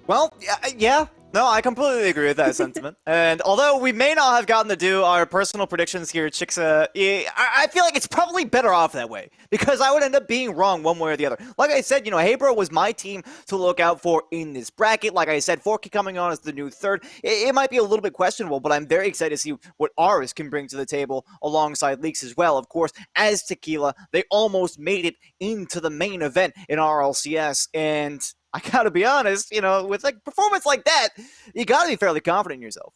Well, yeah. No, I completely agree with that sentiment. And although we may not have gotten to do our personal predictions here, Chixa, I feel like it's probably better off that way because I would end up being wrong one way or the other. Like I said, Hey Bro was my team to look out for in this bracket. Like I said, Forky coming on as the new third. It might be a little bit questionable, but I'm very excited to see what Aris can bring to the table alongside Leaks as well. Of course, as Tequila, they almost made it into the main event in RLCS, and I gotta be honest, with performance like that, you gotta be fairly confident in yourself.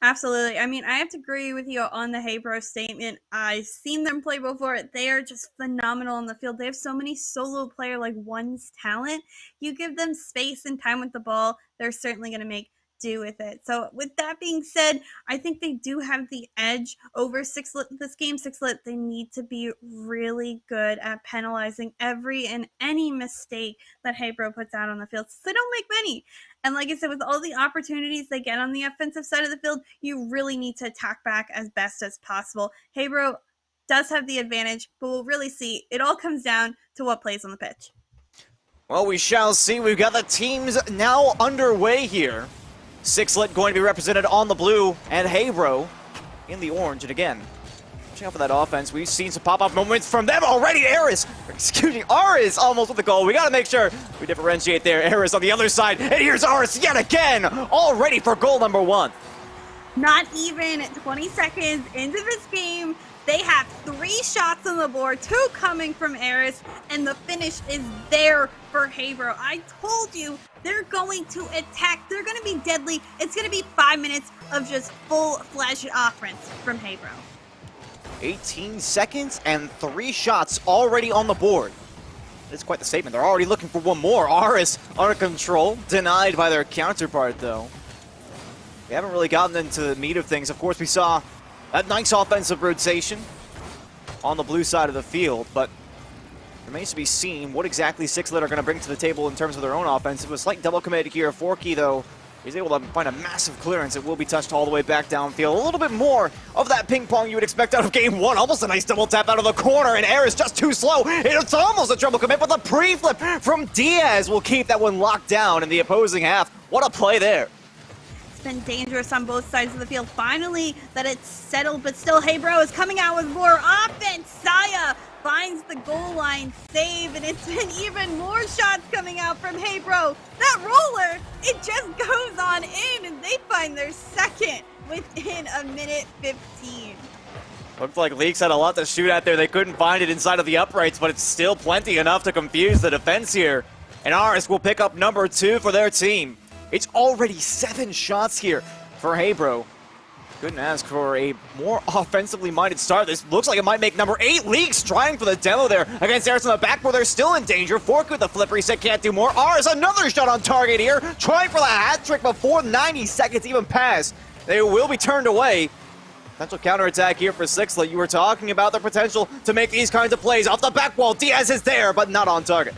Absolutely. I mean, I have to agree with you on the Hey Bro statement. I've seen them play before. They are just phenomenal in the field. They have so many solo player like one's talent. You give them space and time with the ball, they're certainly going to make do with it. So with that being said, I think they do have the edge over Sixlet this game. Sixlet, they need to be really good at penalizing every and any mistake that Hey Bro puts out on the field. So they don't make many. And like I said, with all the opportunities they get on the offensive side of the field, you really need to attack back as best as possible. Hey Bro, does have the advantage, but we'll really see. It all comes down to what plays on the pitch. Well, we shall see. We've got the teams now underway here. Sixlet going to be represented on the blue, and Hebro in the orange. And again, watching out for that offense. We've seen some pop-off moments from them already. Aris almost with the goal. We got to make sure we differentiate there. Aris on the other side, and here's Aris yet again, all ready for goal number 1. Not even 20 seconds into this game, they have 3 shots on the board, 2 coming from Aris, and the finish is there for Hebro. I told you, they're going to attack. They're going to be deadly. It's going to be 5 minutes of just full-fledged offense from Hebro. 18 seconds and 3 shots already on the board. That's quite the statement. They're already looking for one more. Aris under control, denied by their counterpart, though. We haven't really gotten into the meat of things. Of course, we saw that nice offensive rotation on the blue side of the field, but remains to be seen what exactly Sixlet are going to bring to the table in terms of their own offense. It was a slight double commit here. Forky, though, is able to find a massive clearance. It will be touched all the way back downfield. A little bit more of that ping pong you would expect out of game 1. Almost a nice double tap out of the corner, and Air is just too slow. It's almost a triple commit, but the pre-flip from Diaz will keep that one locked down in the opposing half. What a play there. It's been dangerous on both sides of the field. Finally, that it's settled, but still Hebro is coming out with more offense. Saya finds the goal line save, and it's been even more shots coming out from Hebro. That roller, it just goes on in, and they find their second within a minute 15. Looked like Leaks had a lot to shoot at there. They couldn't find it inside of the uprights, but it's still plenty enough to confuse the defense here. And Aris will pick up number 2 for their team. It's already 7 shots here for Hebro. Couldn't ask for a more offensively minded start. This looks like it might make number 8. Leaks trying for the demo there against Aris on the back where they're still in danger. Fork with the flip reset, can't do more. Aris, another shot on target here. Trying for the hat trick before 90 seconds even pass. They will be turned away. Potential counterattack here for Sixlet. You were talking about the potential to make these kinds of plays off the back wall. Diaz is there, but not on target.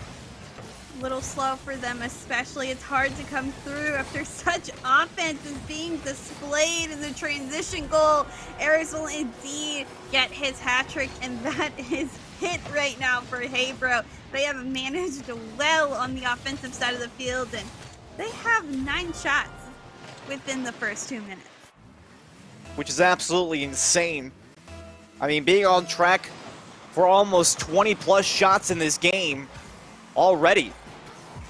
Little slow for them, especially. It's hard to come through after such offense is being displayed in the transition goal. Aris will indeed get his hat trick, and that is hit right now for Hebro. They have managed well on the offensive side of the field, and they have 9 shots within the first 2 minutes. Which is absolutely insane. I mean, being on track for almost 20 plus shots in this game already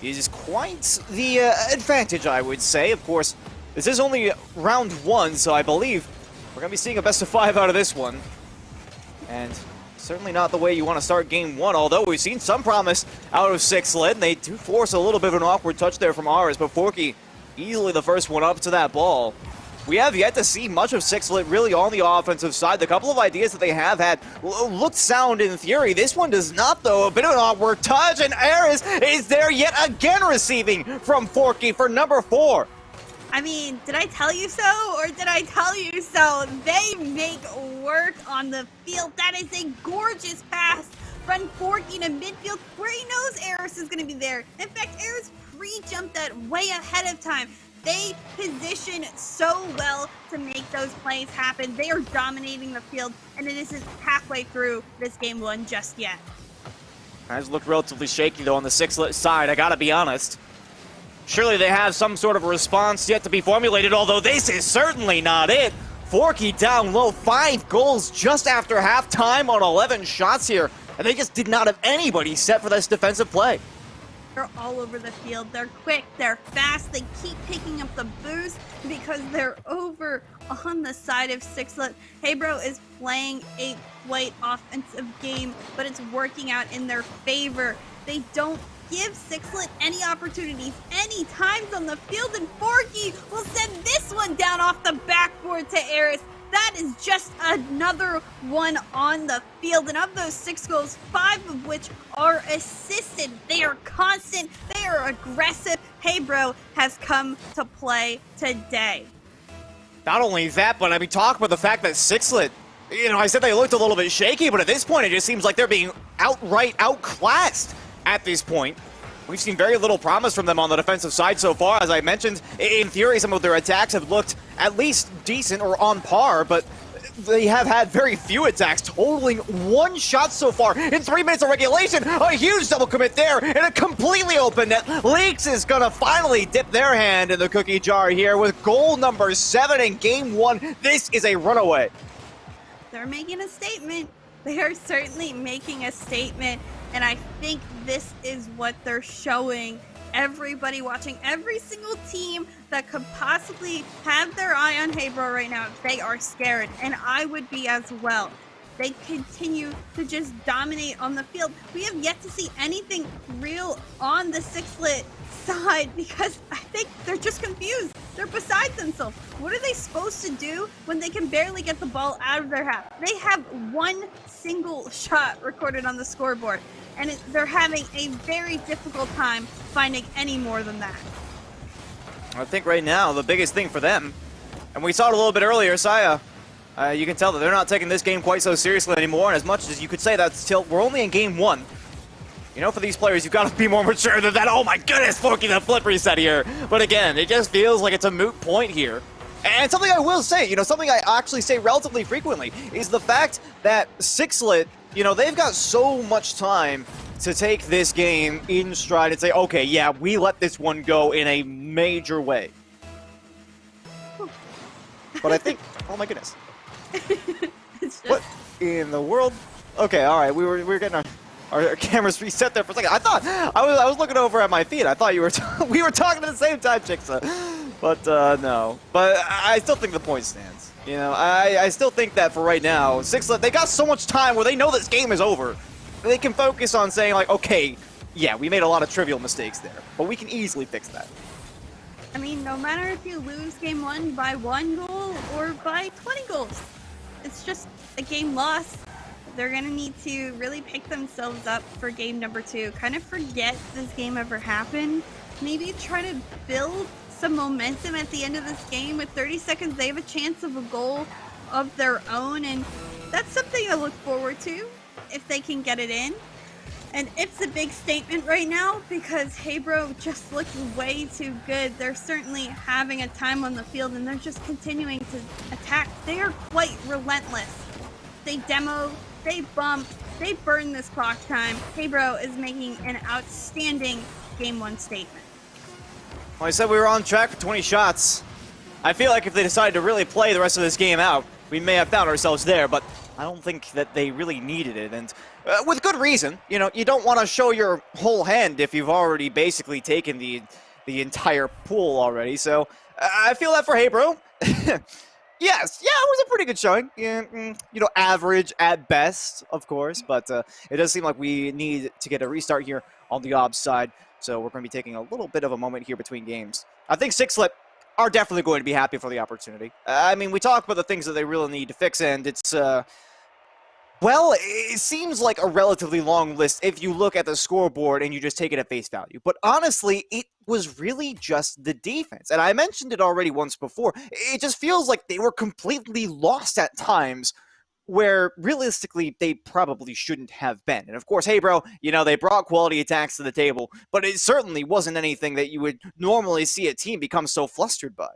is quite the advantage, I would say. Of course, this is only round 1, so I believe we're going to be seeing a best of 5 out of this one. And certainly not the way you want to start game 1, although we've seen some promise out of Sixlet, and they do force a little bit of an awkward touch there from Aris, but Forky easily the first one up to that ball. We have yet to see much of Sixlet really on the offensive side. The couple of ideas that they have had looked sound in theory. This one does not, though. A bit of an awkward touch, and Aris is there yet again receiving from Forky for number 4. I mean, did I tell you so, or did I tell you so? They make work on the field. That is a gorgeous pass from Forky to midfield, where he knows Aris is going to be there. In fact, Aris pre-jumped that way ahead of time. They position so well to make those plays happen. They are dominating the field, and it isn't halfway through this game 1 just yet. Eyes look relatively shaky, though, on the Sixlet side, I gotta be honest. Surely they have some sort of response yet to be formulated, although this is certainly not it. Forky down low, 5 goals just after halftime on 11 shots here, and they just did not have anybody set for this defensive play. They're all over the field. They're quick, they're fast, they keep picking up the boost because they're over on the side of Sixlet. Hebro is playing a quite offensive game, but it's working out in their favor. They don't give Sixlet any opportunities, any times on the field, and Forky will send this one down off the backboard to Aris. That is just another one on the field. And of those 6 goals, 5 of which are assisted. They are constant. They are aggressive. Hebro has come to play today. Not only that, but I mean, talk about the fact that Sixlet, you know, I said they looked a little bit shaky, but at this point, it just seems like they're being outright outclassed at this point. We've seen very little promise from them on the defensive side so far. As I mentioned, in theory, some of their attacks have looked at least decent or on par, but they have had very few attacks, totaling 1 shot so far in 3 minutes of regulation. A huge double commit there, and a completely open net. Leaks is gonna finally dip their hand in the cookie jar here with goal number 7 in game 1. This is a runaway. They're making a statement. They are certainly making a statement, and I think this is what they're showing everybody watching. Every single team that could possibly have their eye on Hebro right now, they are scared, and I would be as well. They continue to just dominate on the field. We have yet to see anything real on the Sixlet side because I think they're just confused. They're beside themselves. What are they supposed to do when they can barely get the ball out of their half? They have 1 single shot recorded on the scoreboard, and they're having a very difficult time finding any more than that. I think right now the biggest thing for them, and we saw it a little bit earlier, Saya, you can tell that they're not taking this game quite so seriously anymore, and as much as you could say that still, we're only in game 1. You know, for these players, you've got to be more mature than that. Oh my goodness, Forky, the flip reset here. But again, it just feels like it's a moot point here. And something I will say, you know, something I actually say relatively frequently, is the fact that Sixlet, you know, they've got so much time to take this game in stride and say, okay, yeah, we let this one go in a major way. But I think, oh my goodness. It's just... What in the world? Okay, all right, we were getting our cameras reset there for a second. I thought I was looking over at my feed. I thought you were we were talking at the same time, Chicksa. But no. But I still think the point stands. You know, I still think that for right now, Sixlet, they got so much time where they know this game is over. They can focus on saying like, okay, yeah, we made a lot of trivial mistakes there, but we can easily fix that. I mean, no matter if you lose game 1 by 1 goal or by 20 goals, it's just a game lost. They're going to need to really pick themselves up for game number 2. Kind of forget this game ever happened. Maybe try to build some momentum at the end of this game. With 30 seconds, they have a chance of a goal of their own, and that's something to look forward to if they can get it in. And it's a big statement right now because Hebro just looks way too good. They're certainly having a time on the field, and they're just continuing to attack. They are quite relentless. They demo, they bump, they burn this clock time. Hebro is making an outstanding game 1 statement. Well, I said we were on track for 20 shots. I feel like if they decided to really play the rest of this game out, we may have found ourselves there, but I don't think that they really needed it, and with good reason. You know, you don't want to show your whole hand if you've already basically taken the entire pool already, so I feel that for Hebro. Yes, yeah, it was a pretty good showing. Yeah, you know, average at best, of course, but it does seem like we need to get a restart here on the OBS side, so we're going to be taking a little bit of a moment here between games. I think Sixlet are definitely going to be happy for the opportunity. I mean, we talk about the things that they really need to fix, and it's, well, it seems like a relatively long list if you look at the scoreboard and you just take it at face value. But honestly, it was really just the defense. And I mentioned it already once before. It just feels like they were completely lost at times where realistically they probably shouldn't have been. And of course, hey bro, you know, they brought quality attacks to the table, but it certainly wasn't anything that you would normally see a team become so flustered by.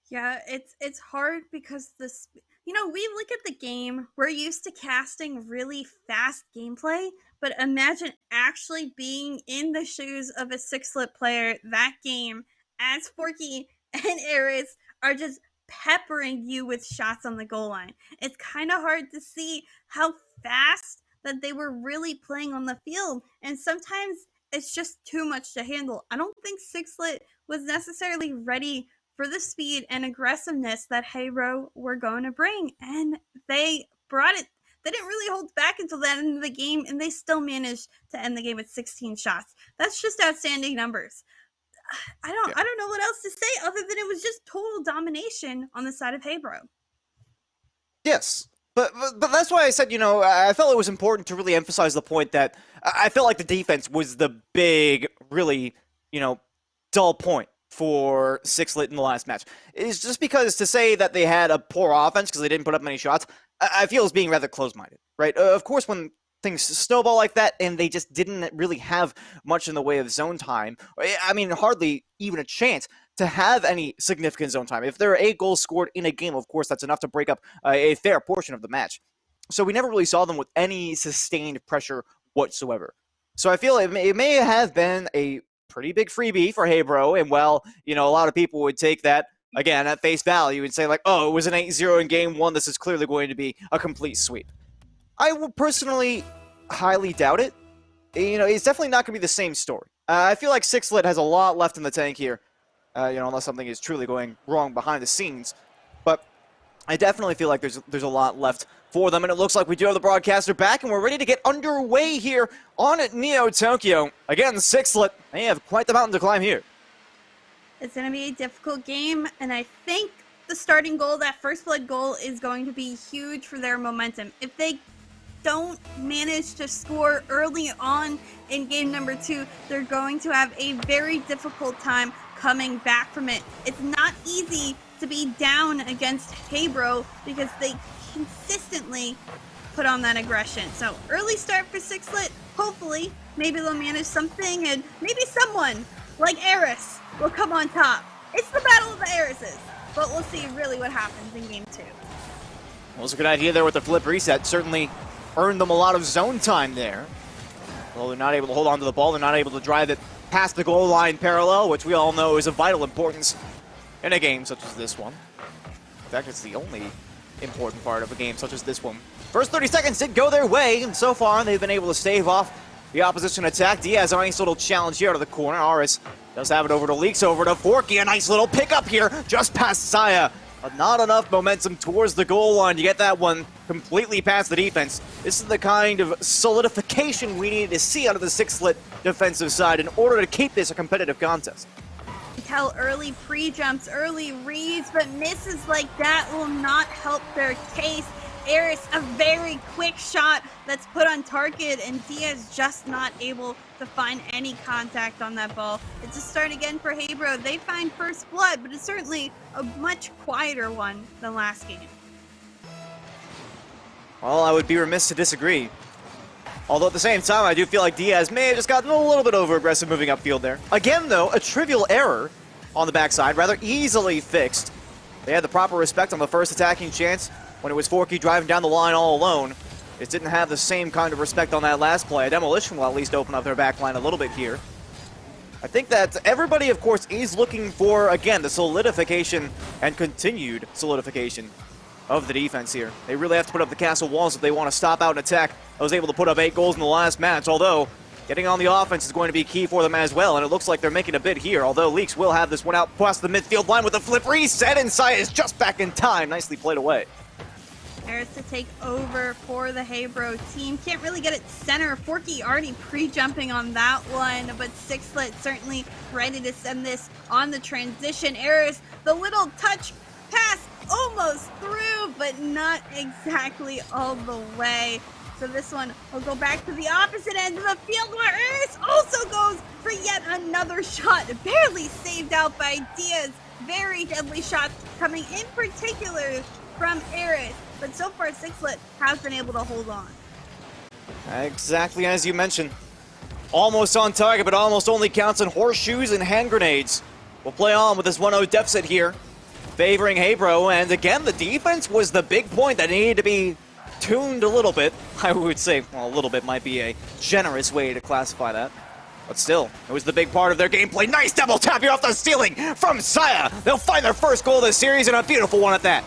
Yeah, it's hard because this, you know, we look at the game, we're used to casting really fast gameplay, but imagine actually being in the shoes of a Sixlet player that game as Forky and Aris are just peppering you with shots on the goal line. It's kind of hard to see how fast that they were really playing on the field, and sometimes it's just too much to handle. I don't think Sixlet was necessarily ready for the speed and aggressiveness that Hebro were going to bring, and they brought it. They didn't really hold back until the end of the game, and they still managed to end the game with 16 shots. That's just outstanding numbers. I don't know what else to say other than it was just total domination on the side of Hebro. Yes, but that's why I said, you know, I felt it was important to really emphasize the point that I felt like the defense was the big, really, you know, dull point for Sixlet in the last match. It's just because to say that they had a poor offense because they didn't put up many shots, I feel is being rather close-minded, right? Of course, when things snowball like that and they just didn't really have much in the way of zone time, I mean, hardly even a chance, to have any significant zone time. If there are 8 goals scored in a game, of course, that's enough to break up a fair portion of the match. So we never really saw them with any sustained pressure whatsoever. So I feel it may have been a pretty big freebie for Hey Bro, and well, you know, a lot of people would take that, again, at face value and say like, oh, it was an 8-0 in game 1, this is clearly going to be a complete sweep. I would personally highly doubt it. You know, it's definitely not going to be the same story. I feel like Sixlet has a lot left in the tank here, you know, unless something is truly going wrong behind the scenes. But I definitely feel like there's a lot left for them, and it looks like we do have the broadcaster back, and we're ready to get underway here on Neo Tokyo. Again, Sixlet, they have quite the mountain to climb here. It's going to be a difficult game, and I think the starting goal, that first blood goal, is going to be huge for their momentum. If they don't manage to score early on in game number 2, they're going to have a very difficult time coming back from it. It's not easy to be down against Hey Bro because they consistently put on that aggression. So early start for Sixlet. Hopefully, maybe they'll manage something, and maybe someone like Eris will come on top. It's the battle of the Erises, but we'll see really what happens in game 2. Well, it's a good idea there with the flip reset. Certainly earned them a lot of zone time there. Well, they're not able to hold on to the ball. They're not able to drive it past the goal line parallel, which we all know is of vital importance in a game such as this one. In fact, it's the only important part of a game such as this one. First 30 seconds did go their way, and so far they've been able to stave off the opposition attack. Diaz, a nice little challenge here out of the corner. Aris does have it over to Leaks, over to Forky. A nice little pickup here just past Saya. But not enough momentum towards the goal line to get that one completely past the defense. This is the kind of solidification we need to see out of the Sixlet defensive side in order to keep this a competitive contest. Tell early pre-jumps, early reads, but misses like that will not help their case. Eris, a very quick shot that's put on target, and Diaz just not able to find any contact on that ball. It's a start again for Hey Bro. They find first blood, but it's certainly a much quieter one than last game. Well, I would be remiss to disagree. Although at the same time, I do feel like Diaz may have just gotten a little bit over-aggressive moving upfield there. Again, though, a trivial error on the backside, rather easily fixed. They had the proper respect on the first attacking chance when it was Forky driving down the line all alone. It didn't have the same kind of respect on that last play. Demolition will at least open up their back line a little bit here. I think that everybody, of course, is looking for, again, the solidification and continued solidification of the defense here. They really have to put up the castle walls if they want to stop out an attack. I was able to put up 8 goals in the last match, although getting on the offense is going to be key for them as well, and it looks like they're making a bid here, although Leaks will have this one out past the midfield line with a flip reset, and Saya is just back in time. Nicely played away. Eris to take over for the Hey Bro team. Can't really get it center. Forky already pre-jumping on that one, but Sixlet certainly ready to send this on the transition. Eris, the little touch pass almost through, but not exactly all the way. So this one will go back to the opposite end of the field where Eris also goes for yet another shot. Barely saved out by Diaz. Very deadly shots coming in particular from Eris. But so far, Sixlet has been able to hold on. Exactly as you mentioned. Almost on target, but almost only counts on horseshoes and hand grenades. We'll play on with this 1-0 deficit here, favoring Hey Bro. And again, the defense was the big point that needed to be tuned a little bit. I would say, well, a little bit might be a generous way to classify that. But still, it was the big part of their gameplay. Nice double tap here off the ceiling from Saya. They'll find their first goal of the series, and a beautiful one at that.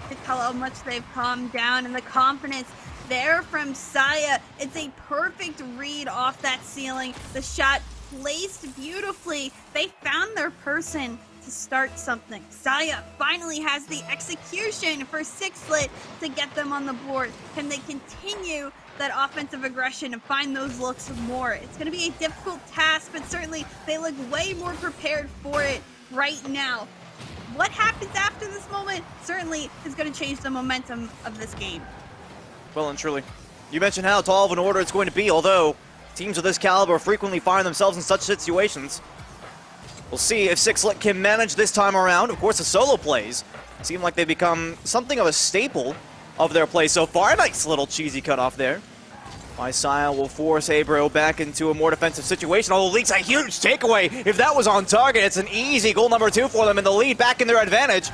To tell how much they've calmed down, and the confidence there from Saya. It's a perfect read off that ceiling. The shot placed beautifully. They found their person to start something. Saya finally has the execution for Sixlet to get them on the board. Can they continue that offensive aggression and find those looks more? It's going to be a difficult task, but certainly they look way more prepared for it right now. What happens after this moment certainly is going to change the momentum of this game. Well and truly. You mentioned how tall of an order it's going to be, although teams of this caliber frequently find themselves in such situations. We'll see if Sixlet can manage this time around. Of course, the solo plays seem like they've become something of a staple of their play so far. A nice little cheesy cutoff there. Saya will force Akrew back into a more defensive situation. Although Leaks a huge takeaway. If that was on target, it's an easy goal number 2 for them in the lead, back in their advantage.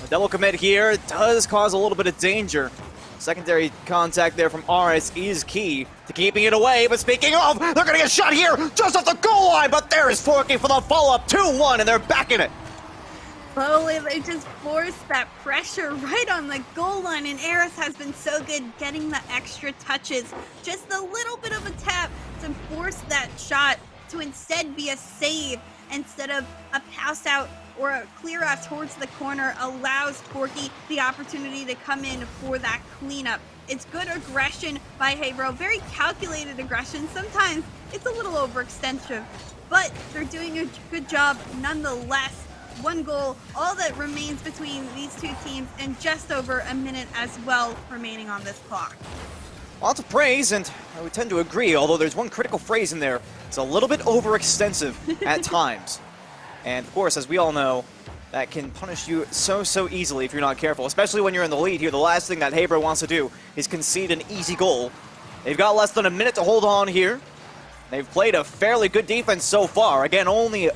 A double commit here does cause a little bit of danger. Secondary contact there from RS is key to keeping it away. But speaking of, they're going to get shot here just off the goal line. But there is Forky for the follow-up, 2-1, and they're back in it. Slowly, they just force that pressure right on the goal line, and Eris has been so good getting the extra touches. Just a little bit of a tap to force that shot to instead be a save instead of a pass out or a clear out towards the corner allows Forky the opportunity to come in for that cleanup. It's good aggression by Akrew, very calculated aggression. Sometimes it's a little overextensive, but they're doing a good job nonetheless. 1 goal, all that remains between these two teams, and just over a minute as well remaining on this clock. Lots of praise, and I would tend to agree, although there's one critical phrase in there. It's a little bit overextensive at times. And of course, as we all know, that can punish you so easily if you're not careful, especially when you're in the lead here. The last thing that Akrew wants to do is concede an easy goal. They've got less than a minute to hold on here. They've played a fairly good defense so far. Again, only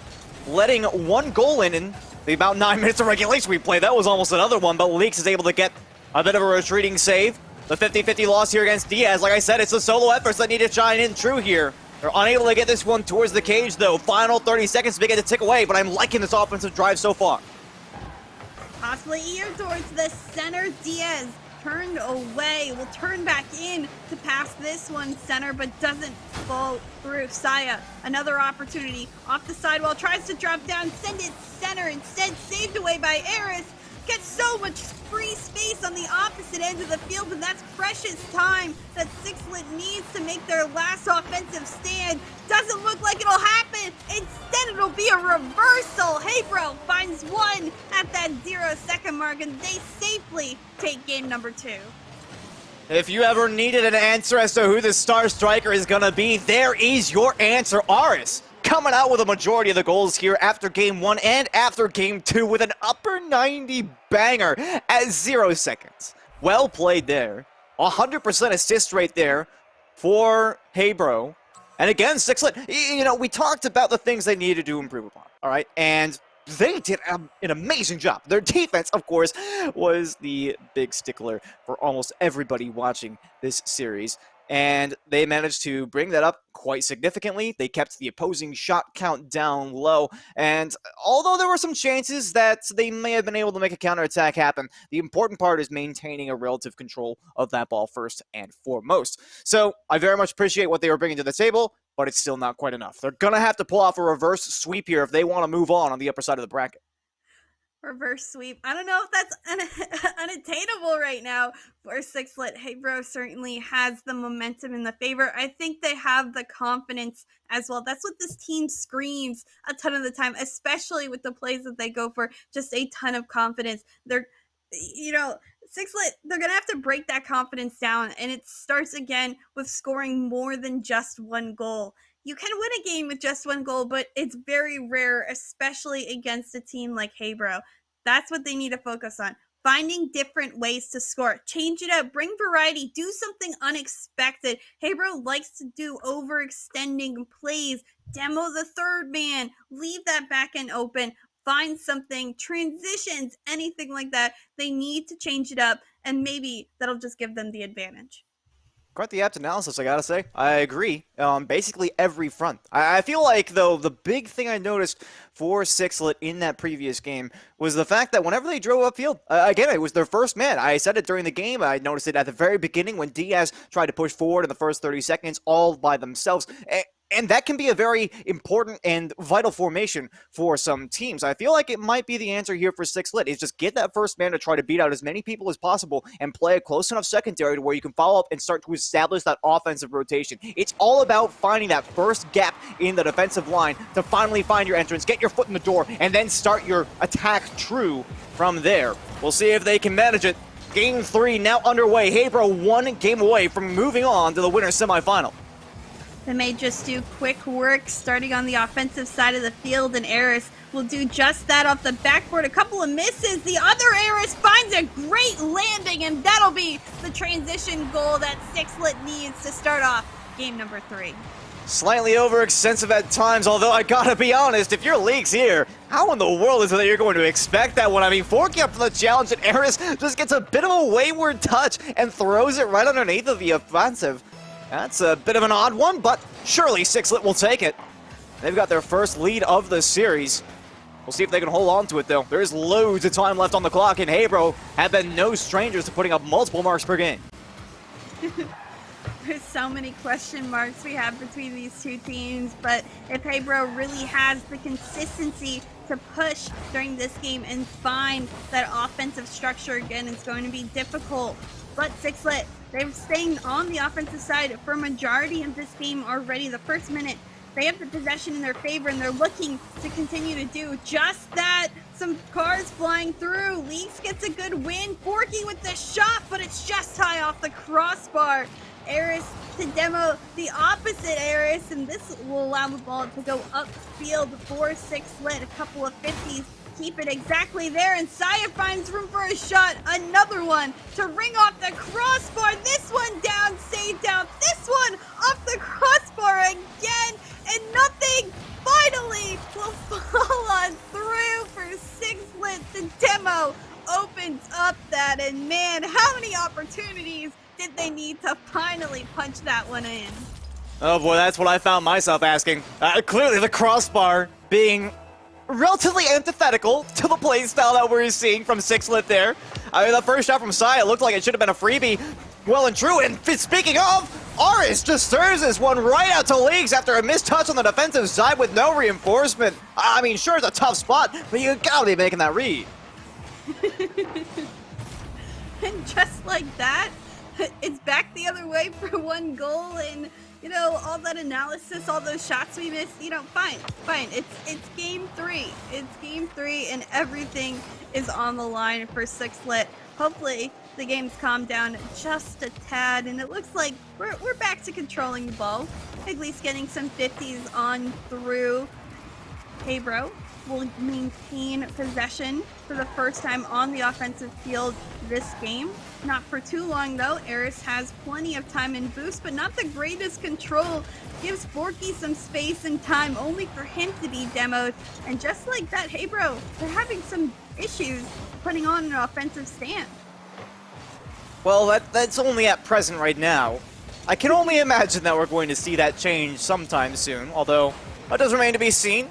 letting 1 goal in the about 9 minutes of regulation we played. That was almost another one, but Leaks is able to get a bit of a retreating save. The 50-50 loss here against Diaz. Like I said, it's the solo efforts that need to shine in true here. They're unable to get this one towards the cage, though. Final 30 seconds to begin to tick away, but I'm liking this offensive drive so far. Possibly ear towards the center. Diaz turned away, will turn back in to pass this one center, but doesn't fall through. Saya, another opportunity off the sidewall, tries to drop down, send it center, instead saved away by Eris. Gets so much free space on the opposite end of the field, and that's precious time that Sixlet needs to make their last offensive stand. Doesn't look like it'll happen. Instead, it'll be a reversal. Akrew finds 1 at that 0-second mark, and they safely take game number 2. If you ever needed an answer as to who the star striker is going to be, there is your answer. Aris coming out with a majority of the goals here after game 1 and after game 2 with an upper 90 banger at 0 seconds. Well played there. 100% assist rate there for Akrew. And again, Sixlet, you know, we talked about the things they needed to improve upon, all right? And they did an amazing job. Their defense, of course, was the big stickler for almost everybody watching this series. And they managed to bring that up quite significantly. They kept the opposing shot count down low. And although there were some chances that they may have been able to make a counterattack happen, the important part is maintaining a relative control of that ball first and foremost. So I very much appreciate what they were bringing to the table, but it's still not quite enough. They're going to have to pull off a reverse sweep here if they want to move on the upper side of the bracket. Reverse sweep. I don't know if that's unattainable right now for Sixlet. Akrew certainly has the momentum in the favor. I think they have the confidence as well. That's what this team screams a ton of the time, especially with the plays that they go for. Just a ton of confidence. They're, you know, Sixlet, they're going to have to break that confidence down, and it starts again with scoring more than just 1 goal. You can win a game with just 1 goal, but it's very rare, especially against a team like Akrew. That's what they need to focus on. Finding different ways to score. Change it up. Bring variety. Do something unexpected. Akrew likes to do overextending plays. Demo the third man. Leave that back end open. Find something. Transitions. Anything like that. They need to change it up, and maybe that'll just give them the advantage. Quite the apt analysis, I gotta say. I agree. Basically every front. I feel like, though, the big thing I noticed for Sixlet in that previous game was the fact that whenever they drove upfield, again, it was their first man. I said it during the game. I noticed it at the very beginning when Diaz tried to push forward in the first 30 seconds all by themselves. And that can be a very important and vital formation for some teams. I feel like it might be the answer here for Sixlet, is just get that first man to try to beat out as many people as possible and play a close enough secondary to where you can follow up and start to establish that offensive rotation. It's all about finding that first gap in the defensive line to finally find your entrance, get your foot in the door, and then start your attack true from there. We'll see if they can manage it. Game 3 now underway. Akrew 1 game away from moving on to the winner's semifinal. They may just do quick work starting on the offensive side of the field, and Eris will do just that off the backboard. A couple of misses. The other Eris finds a great landing, and that'll be the transition goal that Sixlet needs to start off game number 3. Slightly overextensive at times, although I gotta be honest, if you're Leaks here, how in the world is it that you're going to expect that one? I mean, forking up for the challenge, and Eris just gets a bit of a wayward touch and throws it right underneath of the offensive. That's a bit of an odd one, but surely Sixlet will take it. They've got their first lead of the series. We'll see if they can hold on to it, though. There's loads of time left on the clock, and Hebro have been no strangers to putting up multiple marks per game. There's so many question marks we have between these two teams, but if Hebro really has the consistency to push during this game and find that offensive structure again, it's going to be difficult. But Sixlet, they're staying on the offensive side for a majority of this game already. The first minute, they have the possession in their favor, and they're looking to continue to do just that. Some cars flying through. Leaks gets a good win. Forky with the shot, but it's just high off the crossbar. Eris to demo the opposite Eris, and this will allow the ball to go upfield for Sixlet. A couple of 50s keep it exactly there, and Saya finds room for a shot. Another one to ring off the crossbar. This one down, saved down. This one off the crossbar again, and nothing finally will fall on through for Sixlet. The demo opens up that, and man, how many opportunities did they need to finally punch that one in? Oh boy, that's what I found myself asking. Clearly the crossbar being relatively antithetical to the playstyle that we're seeing from Sixlet there. I mean, the first shot from Saya looked like it should have been a freebie. Well and true, and speaking of, Aris just serves this one right out to Leaks after a missed touch on the defensive side with no reinforcement. I mean, sure, it's a tough spot, but you gotta be making that read. And just like that, it's back the other way for one goal, and you know, all that analysis, all those shots we missed, you know, fine. It's game 3. It's game 3, and everything is on the line for Sixlet. Hopefully the game's calmed down just a tad, and it looks like we're back to controlling the ball. Higley's getting some 50s on through. Hebro will maintain possession for the first time on the offensive field this game. Not for too long though. Eris has plenty of time and boost, but not the greatest control. Gives Forky some space and time only for him to be demoed. And just like that, Hebro, they're having some issues putting on an offensive stand. Well, that's only at present right now. I can only imagine that we're going to see that change sometime soon, although that does remain to be seen.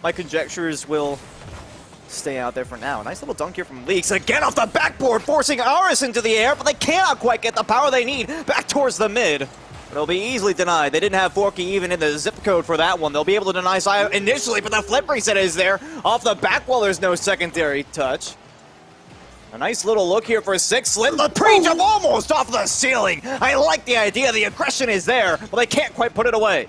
My conjectures will stay out there for now. Nice little dunk here from Leaks. Again off the backboard, forcing Aris into the air, but they cannot quite get the power they need back towards the mid. But it'll be easily denied. They didn't have Forky even in the zip code for that one. They'll be able to deny Saya initially, but the flip reset is there. Off the back wall, there's no secondary touch. A nice little look here for Sixlet. The pre-jump almost off the ceiling. I like the idea. The aggression is there, but they can't quite put it away.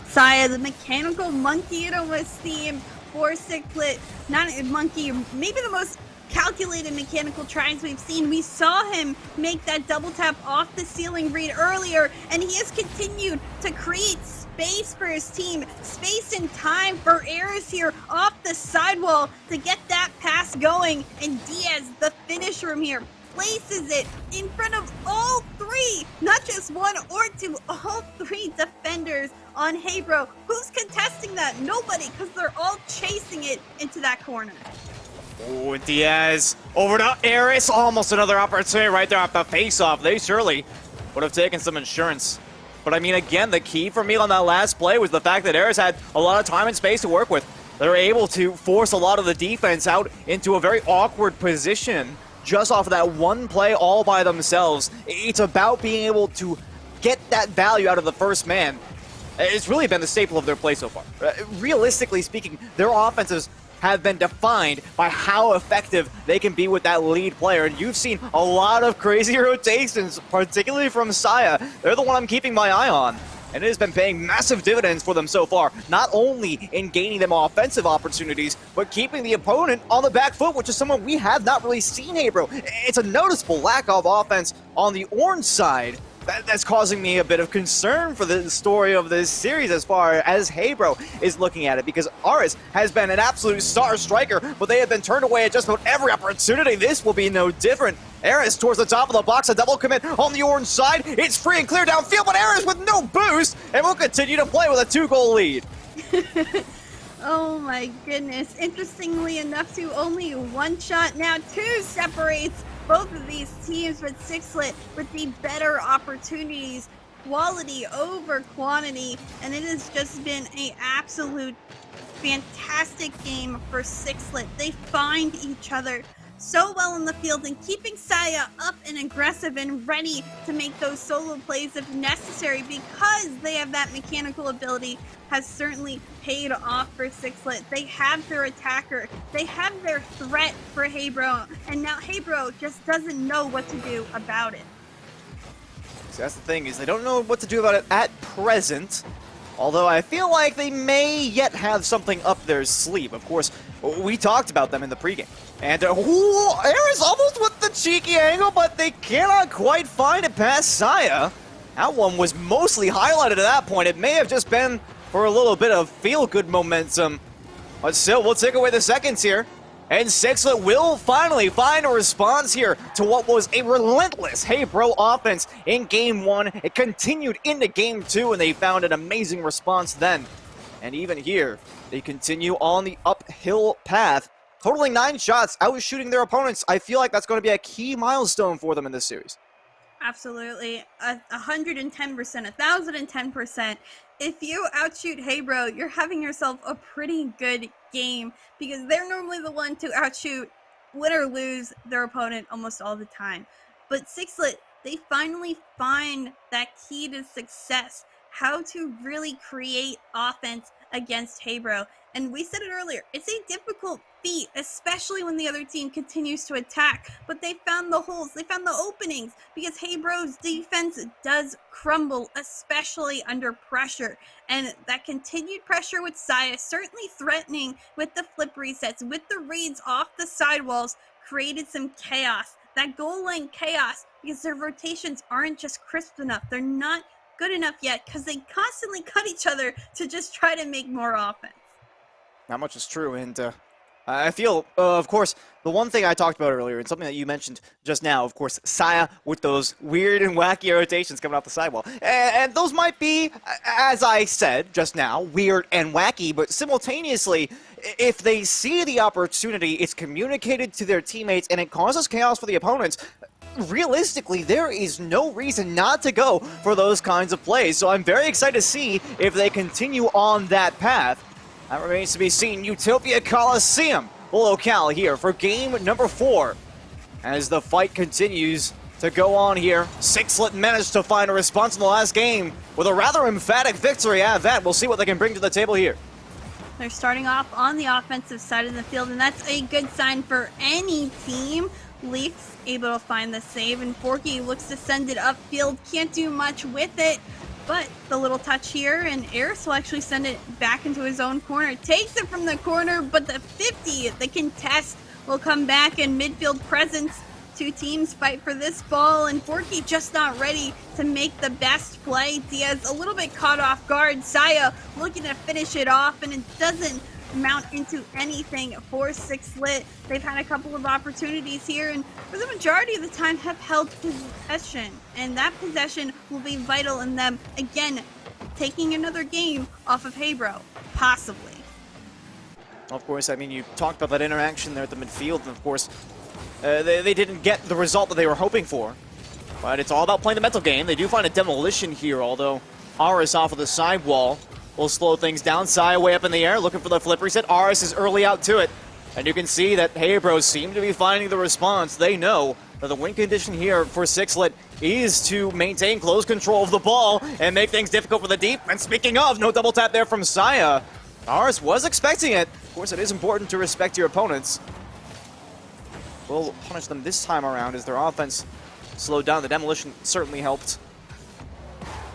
Saya, the mechanical monkey, it almost seemed, for Sixlet. Not a monkey, maybe the most calculated mechanical tries we've seen. We saw him make that double tap off the ceiling read earlier, and he has continued to create space for his team, space and time for Eris here off the sidewall to get that pass going, and Diaz, the finish room here, places it in front of all 3, not just 1 or 2, all 3 defenders on Hebro. Who's contesting that? Nobody, because they're all chasing it into that corner. Oh, Diaz over to Eris. Almost another opportunity right there off the face-off. They surely would have taken some insurance. But I mean, again, the key for me on that last play was the fact that Eris had a lot of time and space to work with. They were able to force a lot of the defense out into a very awkward position just off of that one play all by themselves. It's about being able to get that value out of the first man. It's really been the staple of their play so far. Realistically speaking, their offenses have been defined by how effective they can be with that lead player. And you've seen a lot of crazy rotations, particularly from Saya. They're the one I'm keeping my eye on. And it has been paying massive dividends for them so far, not only in gaining them offensive opportunities, but keeping the opponent on the back foot, which is someone we have not really seen, Hebro. It's a noticeable lack of offense on the orange side that's causing me a bit of concern for the story of this series as far as Hebro is looking at it, because Aris has been an absolute star striker, but they have been turned away at just about every opportunity. This will be no different. Aris towards the top of the box, a double commit on the orange side. It's free and clear downfield, but Aris with no boost, and will continue to play with a 2-goal lead. Oh my goodness. Interestingly enough, to only one shot, now two separates both of these teams, but Sixlet with the better opportunities, quality over quantity, and it has just been an absolute fantastic game for Sixlet. They find each other so well in the field, and keeping Saya up and aggressive and ready to make those solo plays if necessary, because they have that mechanical ability, has certainly paid off for Sixlet. They have their attacker, they have their threat for Hebro, and now Hebro just doesn't know what to do about it. So that's the thing, is they don't know what to do about it at present. Although I feel like they may yet have something up their sleeve. Of course, we talked about them in the pregame. And Aris almost with the cheeky angle, but they cannot quite find it past Saya. That one was mostly highlighted at that point. It may have just been for a little bit of feel-good momentum. But still, we'll take away the seconds here. And Sixlet will finally find a response here to what was a relentless Hebro offense in Game 1. It continued into Game 2, and they found an amazing response then. And even here, they continue on the uphill path, totaling 9 shots, outshooting their opponents. I feel like that's going to be a key milestone for them in this series. Absolutely. 110%, 1,010%. If you outshoot Hebro, you're having yourself a pretty good game, because they're normally the one to outshoot, win or lose, their opponent almost all the time. But Sixlet, they finally find that key to success, how to really create offense against Hebro. And we said it earlier, it's a difficult feat, especially when the other team continues to attack. But they found the holes, they found the openings, because Hebro's defense does crumble, especially under pressure. And that continued pressure with Saya, certainly threatening with the flip resets, with the reads off the sidewalls, created some chaos. That goal line chaos, because their rotations aren't just crisp enough. They're not good enough yet, because they constantly cut each other to just try to make more offense. Not much is true, and I feel, of course, the one thing I talked about earlier, and something that you mentioned just now, of course, Saya with those weird and wacky rotations coming off the sidewall. And those might be, as I said just now, weird and wacky, but simultaneously, if they see the opportunity, it's communicated to their teammates, and it causes chaos for the opponents. Realistically, there is no reason not to go for those kinds of plays, so I'm very excited to see if they continue on that path. That remains to be seen. Utopia Coliseum, locale here for game number 4. As the fight continues to go on here, Sixlet managed to find a response in the last game with a rather emphatic victory at that. We'll see what they can bring to the table here. They're starting off on the offensive side of the field, and that's a good sign for any team. Leafs able to find the save, and Forky looks to send it upfield. Can't do much with it. But the little touch here, and Eris will actually send it back into his own corner. Takes it from the corner, but the 50, the contest, will come back in midfield presence. Two teams fight for this ball, and Forky just not ready to make the best play. Diaz a little bit caught off guard. Saya looking to finish it off, and it doesn't mount into anything for Sixlet. They've had a couple of opportunities here, and for the majority of the time have held possession, and that possession will be vital in them, again, taking another game off of Hebro, possibly. Of course, I mean, you talked about that interaction there at the midfield, and of course, they didn't get the result that they were hoping for. But it's all about playing the mental game. They do find a demolition here, although Aris off of the sidewall will slow things down. Saya way up in the air, looking for the flip reset. Aris is early out to it. And you can see that Hebro seem to be finding the response. They know that the win condition here for Sixlet is to maintain close control of the ball and make things difficult for the deep. And speaking of, no double tap there from Saya. Aris was expecting it. Of course, it is important to respect your opponents. Will punish them this time around as their offense slowed down. The demolition certainly helped.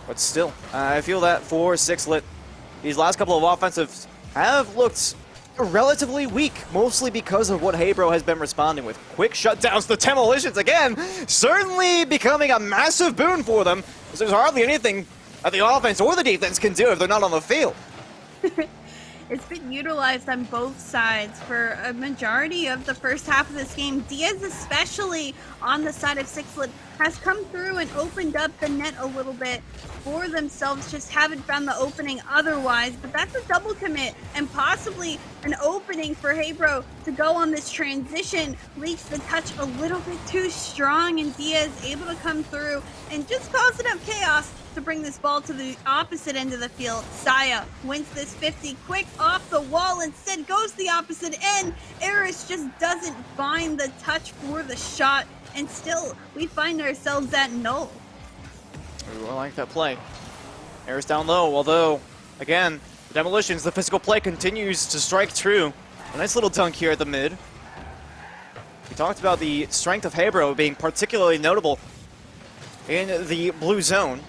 But still, I feel that for Sixlet, these last couple of offensives have looked relatively weak, mostly because of what Hebro has been responding with. Quick shutdowns, the demolitions again, certainly becoming a massive boon for them, because there's hardly anything that the offense or the defense can do if they're not on the field. It's been utilized on both sides for a majority of the first half of this game. Diaz, especially on the side of Sixlet, has come through and opened up the net a little bit for themselves. Just haven't found the opening otherwise, but that's a double commit and possibly an opening for Hebro to go on this transition. Leaks the touch a little bit too strong, and Diaz able to come through and just cause enough chaos to bring this ball to the opposite end of the field. Saya wins this 50 quick off the wall, instead goes the opposite end. Eris just doesn't find the touch for the shot, and still we find ourselves at null. Ooh, I like that play. Eris down low, although, again, the demolitions, the physical play continues to strike true. A nice little dunk here at the mid. We talked about the strength of Hebro being particularly notable in the blue zone.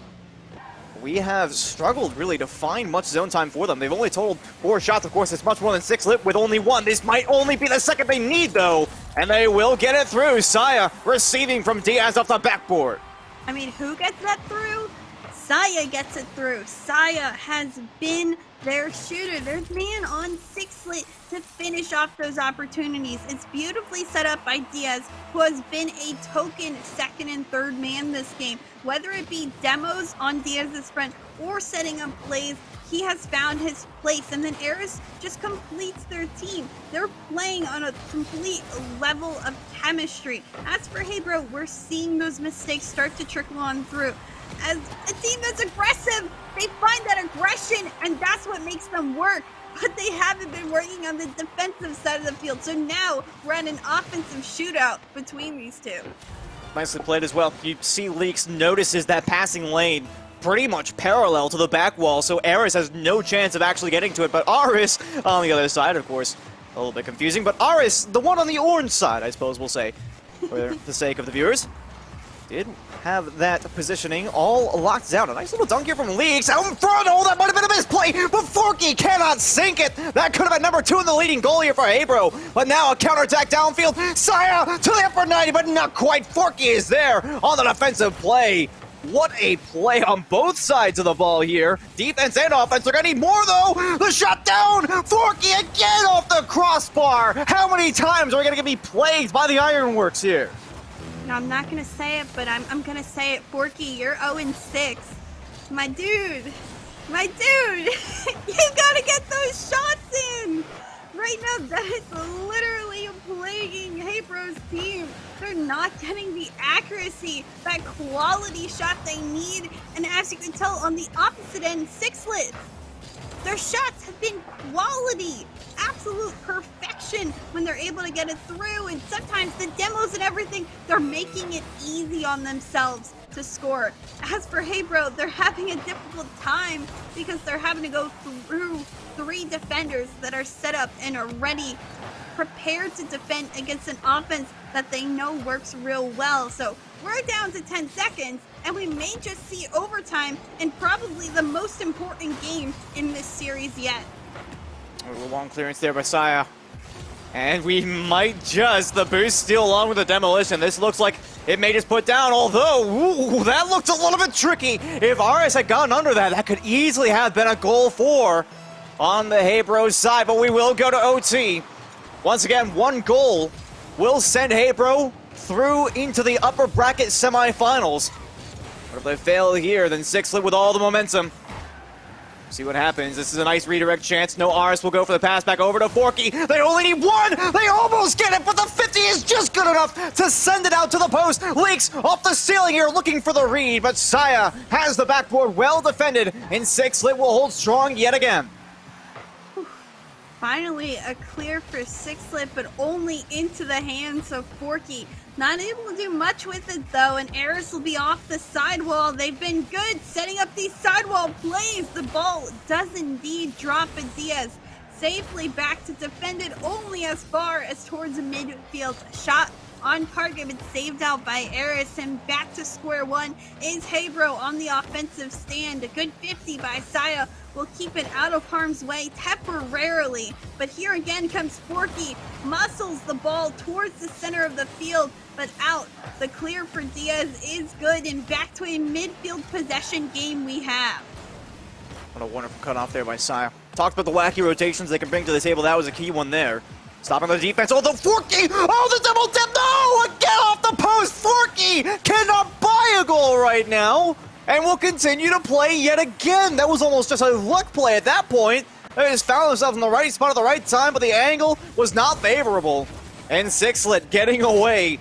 We have struggled really to find much zone time for them. They've only totaled 4 shots, of course. It's much more than Sixlet with only 1. This might only be the second they need, though. And they will get it through. Saya receiving from Diaz off the backboard. I mean, who gets that through? Saya gets it through. Saya has been their shooter, their man on Sixlet to finish off those opportunities. It's beautifully set up by Diaz, who has been a token second and third man this game. Whether it be demos on Diaz's front or setting up plays, he has found his place, and then Eris just completes their team. They're playing on a complete level of chemistry. As for Hebro, we're seeing those mistakes start to trickle on through. As a team that's aggressive, they find that aggression, and that's what makes them work. But they haven't been working on the defensive side of the field, so now we're at an offensive shootout between these two. Nicely played as well. You see Leaks notices that passing lane pretty much parallel to the back wall, so Eris has no chance of actually getting to it, but Aris on the other side, of course, a little bit confusing, but Aris, the one on the orange side, I suppose we'll say, for the sake of the viewers, did have that positioning all locked down. A nice little dunk here from Leaks out in front. Oh, that might have been a misplay, but Forky cannot sink it. That could have been number 2 in the leading goal here for Hebro, but now a counterattack downfield. Saya to the upper 90, but not quite. Forky is there on the defensive play. What a play on both sides of the ball here. Defense and offense. They're gonna need more, though. The shot down. Forky again off the crossbar. How many times are we gonna be plagued by the Ironworks here? Now, I'm not going to say it, but I'm going to say it. Forky, you're 0-6. My dude. My dude. You got to get those shots in. Right now, that is literally plaguing Hebro's team. They're not getting the accuracy, that quality shot they need. And as you can tell on the opposite end, Sixlet, their shots have been quality. Absolute perfection when they're able to get it through, and sometimes the demos and everything, they're making it easy on themselves to score. As for Hebro, they're having a difficult time because they're having to go through 3 defenders that are set up and are ready, prepared to defend against an offense that they know works real well. So we're down to 10 seconds, and we may just see overtime in probably the most important game in this series yet. A long clearance there by Saya. And we might just, the boost steal along with the demolition. This looks like it may just put down, although, ooh, that looked a little bit tricky. If Aris had gotten under that, that could easily have been a goal 4 on the Hebro side, but we will go to OT. Once again, 1 goal will send Hebro through into the upper bracket semifinals. But if they fail here, then Sixlet with all the momentum. See what happens. This is a nice redirect chance. No Aris will go for the pass back over to Forky. They only need 1. They almost get it, but the 50 is just good enough to send it out to the post. Leaks off the ceiling here looking for the read, but Saya has the backboard well defended, and Sixlet will hold strong yet again. Finally, a clear for Sixlet, but only into the hands of Forky. Not able to do much with it, though, and Eris will be off the sidewall. They've been good setting up these sidewall plays. The ball does indeed drop, but Diaz safely back to defend it only as far as towards the midfield. Shot on target, but saved out by Eris, and back to square one is Hebro on the offensive stand. A good 50 by Saya will keep it out of harm's way temporarily, but here again comes Forky, muscles the ball towards the center of the field, but out. The clear for Diaz is good, and back to a midfield possession game we have. What a wonderful cutoff there by Saya. Talked about the wacky rotations they can bring to the table. That was a key one there. Stopping the defense. Oh, the Forky! Oh, the double tap! No! Again off the post! Forky cannot buy a goal right now, and will continue to play yet again. That was almost just a luck play at that point. They just found themselves in the right spot at the right time, but the angle was not favorable. And Sixlet getting away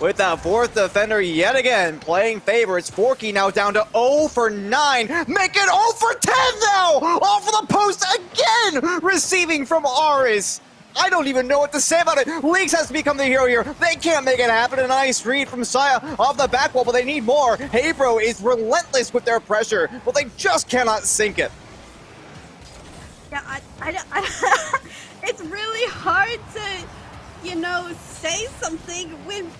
with that fourth defender yet again, playing favorites. Forky now down to 0 for 9, make it 0 for 10 now! Off of the post again! Receiving from Aris. I don't even know what to say about it. Leaks has to become the hero here. They can't make it happen. A nice read from Saya off the back wall, but they need more. Hebro is relentless with their pressure, but they just cannot sink it. Yeah, it's really hard to, say something when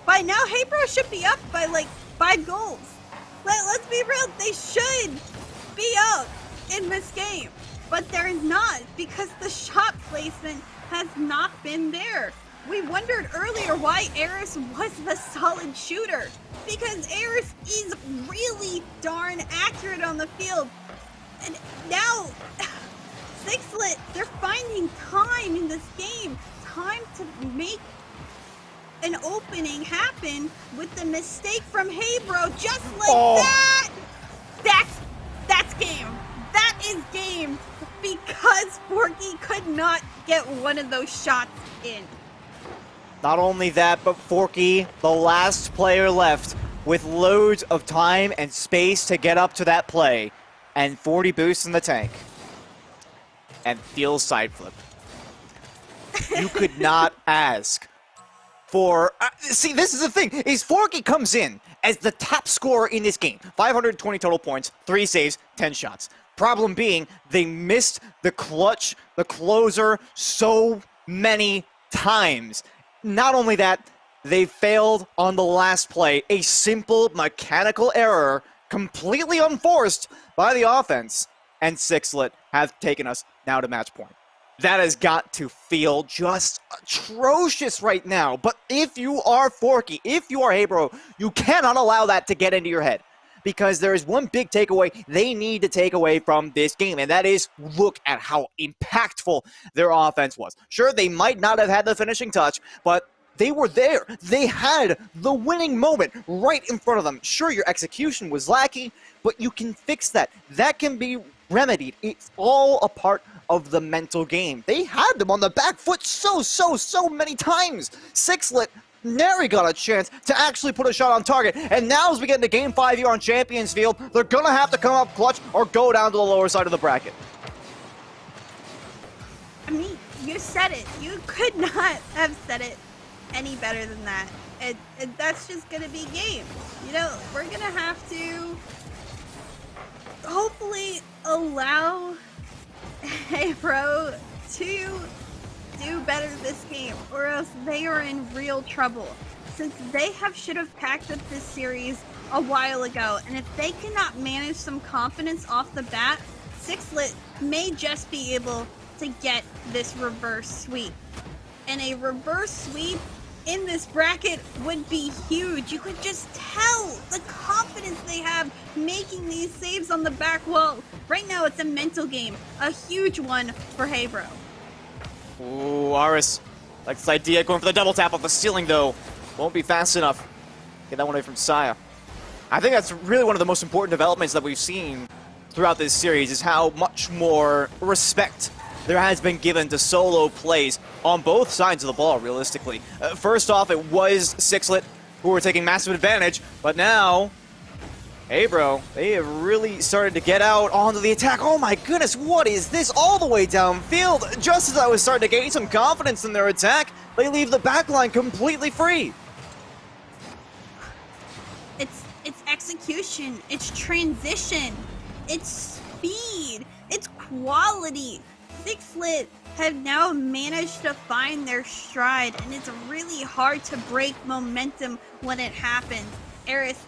by now Hebro should be up by like 5 goals. Let's be real, they should be up in this game, but they're not because the shot placement has not been there. We wondered earlier why Eris was the solid shooter, because Eris is really darn accurate on the field. And now, Sixlet, they're finding time in this game, time to make an opening happen with the mistake from Hebro, just like that. That's game. That is game, because Forky could not get one of those shots in. Not only that, but Forky, the last player left with loads of time and space to get up to that play, and 40 boosts in the tank. And Feels side flip. You could not ask for... see, this is the thing, is Forky comes in as the top scorer in this game. 520 total points, 3 saves, 10 shots. Problem being, they missed the clutch, the closer, so many times. Not only that, they failed on the last play. A simple mechanical error, completely unforced by the offense. And Sixlet have taken us now to match point. That has got to feel just atrocious right now. But if you are Forky, if you are Hebro, you cannot allow that to get into your head. Because there is one big takeaway they need to take away from this game, and that is look at how impactful their offense was. Sure, they might not have had the finishing touch, but they were there. They had the winning moment right in front of them. Sure, your execution was lacking, but you can fix that. That can be remedied. It's all a part of the mental game. They had them on the back foot so many times. Sixlet nary got a chance to actually put a shot on target. And now as we get into Game 5 here on Champions Field, they're going to have to come up clutch or go down to the lower side of the bracket. I mean, you said it. You could not have said it any better than that. And that's just going to be game. We're going to have to hopefully allow Hebro to do better this game, or else they are in real trouble, since they should have packed up this series a while ago. And if they cannot manage some confidence off the bat, Sixlet may just be able to get this reverse sweep. And a reverse sweep in this bracket would be huge. You could just tell the confidence they have making these saves on the back wall. Right now it's a mental game, a huge one for Hebro. Ooh, Aris likes this idea, going for the double tap off the ceiling though. Won't be fast enough. Get that one away from Saya. I think that's really one of the most important developments that we've seen throughout this series, is how much more respect there has been given to solo plays on both sides of the ball, realistically. First off, it was Sixlet who were taking massive advantage, but now Hebro, they have really started to get out onto the attack. Oh my goodness, what is this? All the way downfield. Just as I was starting to gain some confidence in their attack, they leave the backline completely free. It's execution, it's transition, it's speed, it's quality. Sixlet have now managed to find their stride, and it's really hard to break momentum when it happens. Eris,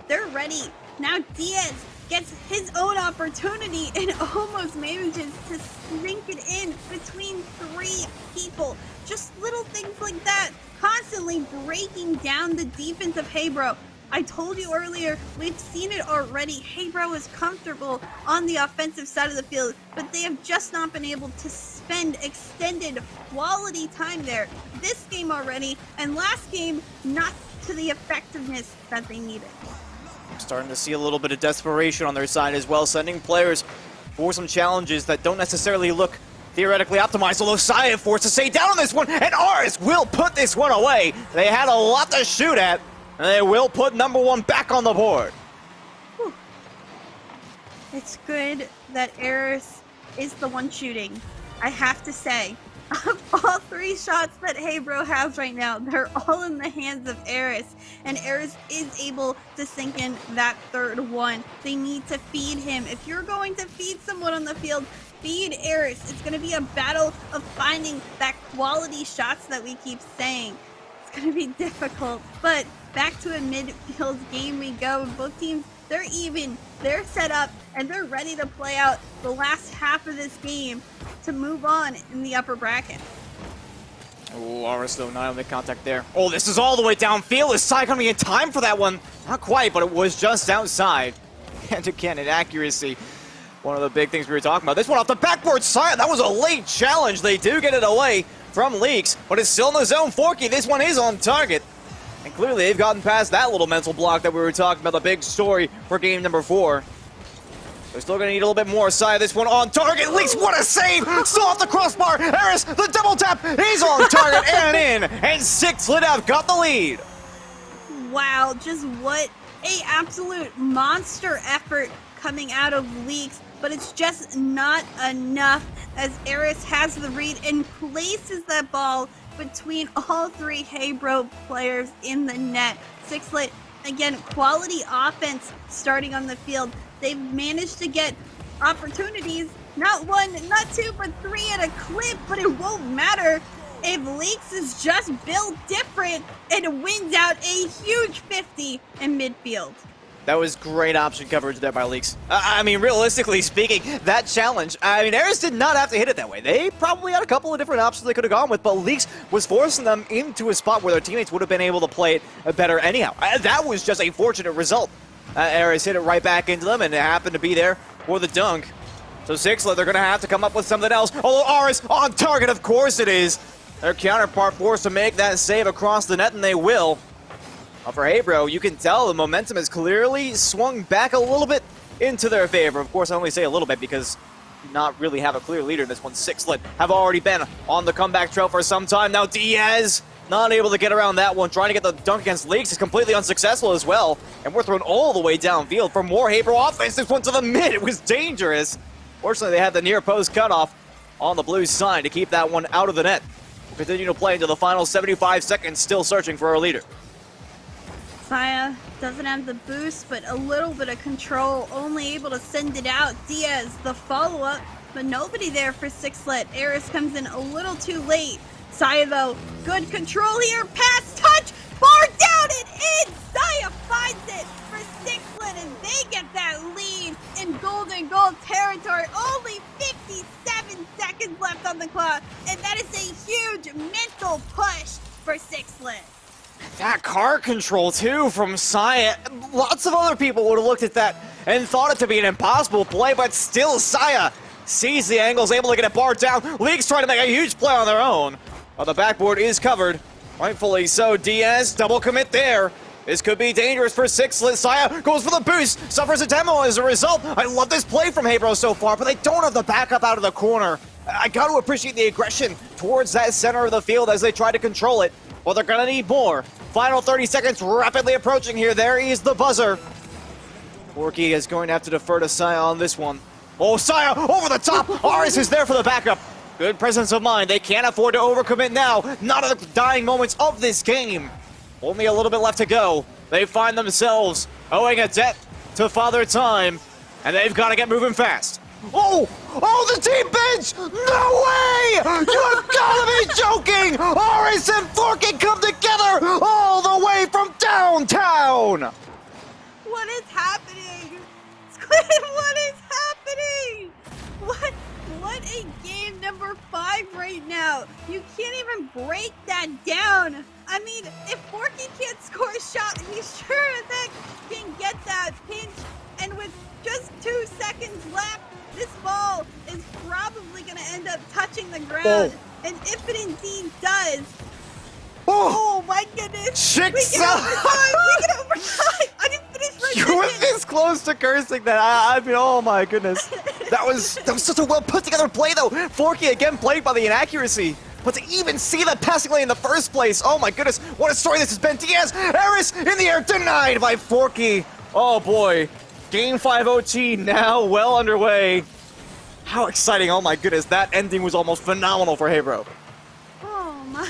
they're ready. Now Diaz gets his own opportunity and almost manages to sneak it in between 3 people. Just little things like that, constantly breaking down the defense of Hebro. I told you earlier, we've seen it already. Hebro is comfortable on the offensive side of the field, but they have just not been able to spend extended quality time there. This game already, and last game, not to the effectiveness that they needed. Starting to see a little bit of desperation on their side as well, sending players for some challenges that don't necessarily look theoretically optimized, although Saya forced to stay down on this one, and Aris will put this one away. They had a lot to shoot at, and they will put number 1 back on the board. Whew. It's good that Eris is the one shooting. I have to say, of all 3 shots that Hebro has right now, they're all in the hands of Eris, and Eris is able to sink in that 3rd one. They need to feed him. If you're going to feed someone on the field, feed Eris. It's going to be a battle of finding that quality shots that we keep saying. It's going to be difficult, but back to a midfield game we go. Both teams, they're even, they're set up, and they're ready to play out the last half of this game to move on in the upper bracket. Oh, Aris though, not on the contact there. Oh, this is all the way downfield. Is Sai coming in time for that one? Not quite, but it was just outside. And again, inaccuracy. One of the big things we were talking about. This one off the backboard side. That was a late challenge. They do get it away from Leaks, but it's still in the zone. Forky, this one is on target. And clearly they've gotten past that little mental block that we were talking about, the big story for game number 4. They're still going to need a little bit more. Side this one on target. Leaks, what a save! Still off the crossbar. Harris, the double tap. He's on target and in. And Sixlet have got the lead. Wow, just what a absolute monster effort coming out of Leaks. But it's just not enough as Eris has the read and places that ball between all 3 Hebro players in the net. Sixlet, again, quality offense starting on the field. They've managed to get opportunities, not 1, not 2, but 3 at a clip, but it won't matter if Leaks is just built different and wins out a huge 50 in midfield. That was great option coverage there by Leaks. I mean, realistically speaking, that challenge, I mean, Eris did not have to hit it that way. They probably had a couple of different options they could have gone with, but Leaks was forcing them into a spot where their teammates would have been able to play it better anyhow. That was just a fortunate result. Eris hit it right back into them, and it happened to be there for the dunk. So Sixlet, they're going to have to come up with something else. Although Aris on target, of course it is. Their counterpart forced to make that save across the net, and they will. For Hebro, you can tell the momentum has clearly swung back a little bit into their favor. Of course, I only say a little bit because do not really have a clear leader in this one. Sixlet have already been on the comeback trail for some time now. Diaz not able to get around that one. Trying to get the dunk against Leaks is completely unsuccessful as well. And we're thrown all the way downfield for more Hebro offense. This one to the mid. It was dangerous. Fortunately, they had the near post cutoff on the blue side to keep that one out of the net. We'll continue to play into the final 75 seconds, still searching for our leader. Saya doesn't have the boost, but a little bit of control, only able to send it out. Diaz, the follow-up, but nobody there for Sixlet. Eris comes in a little too late. Saya, though, good control here. Pass, touch, bar down and in. Saya finds it for Sixlet, and they get that lead in golden goal territory. Only 57 seconds left on the clock, and that is a huge mental push for Sixlet. That car control, too, from Saya. Lots of other people would have looked at that and thought it to be an impossible play, but still Saya sees the angles, able to get it barred down. League's trying to make a huge play on their own. The backboard is covered, rightfully so. Diaz, double commit there. This could be dangerous for Sixlet. Saya goes for the boost, suffers a demo as a result. I love this play from Hebro so far, but they don't have the backup out of the corner. I got to appreciate the aggression towards that center of the field as they try to control it. Well, they're going to need more. Final 30 seconds rapidly approaching here. There is the buzzer. Forky is going to have to defer to Saya on this one. Oh, Saya over the top. Aris is there for the backup. Good presence of mind. They can't afford to overcommit now. Not at the dying moments of this game. Only a little bit left to go. They find themselves owing a debt to Father Time, and they've got to get moving fast. Oh! Oh, the team bench! No way! You have gotta be joking! Aris and Forky come together all the way from downtown! What is happening? Squid, what is happening? What a game number 5 right now. You can't even break that down. I mean, if Forky can't score a shot, he sure as heck can get that pinch. And with just 2 seconds left, this ball is probably going to end up touching the ground. And if it indeed does, oh my goodness. We Chicks can overtime. I didn't finish my You were sentence. this close to cursing that. I mean, oh my goodness. That was such a well put together play though. Forky again played by the inaccuracy. But to even see that passing lane in the first place, oh my goodness, what a story this has been. Diaz, Aris in the air, denied by Forky. Oh boy, Game 5 OT now well underway. How exciting, oh my goodness, that ending was almost phenomenal for Hebro. Oh my.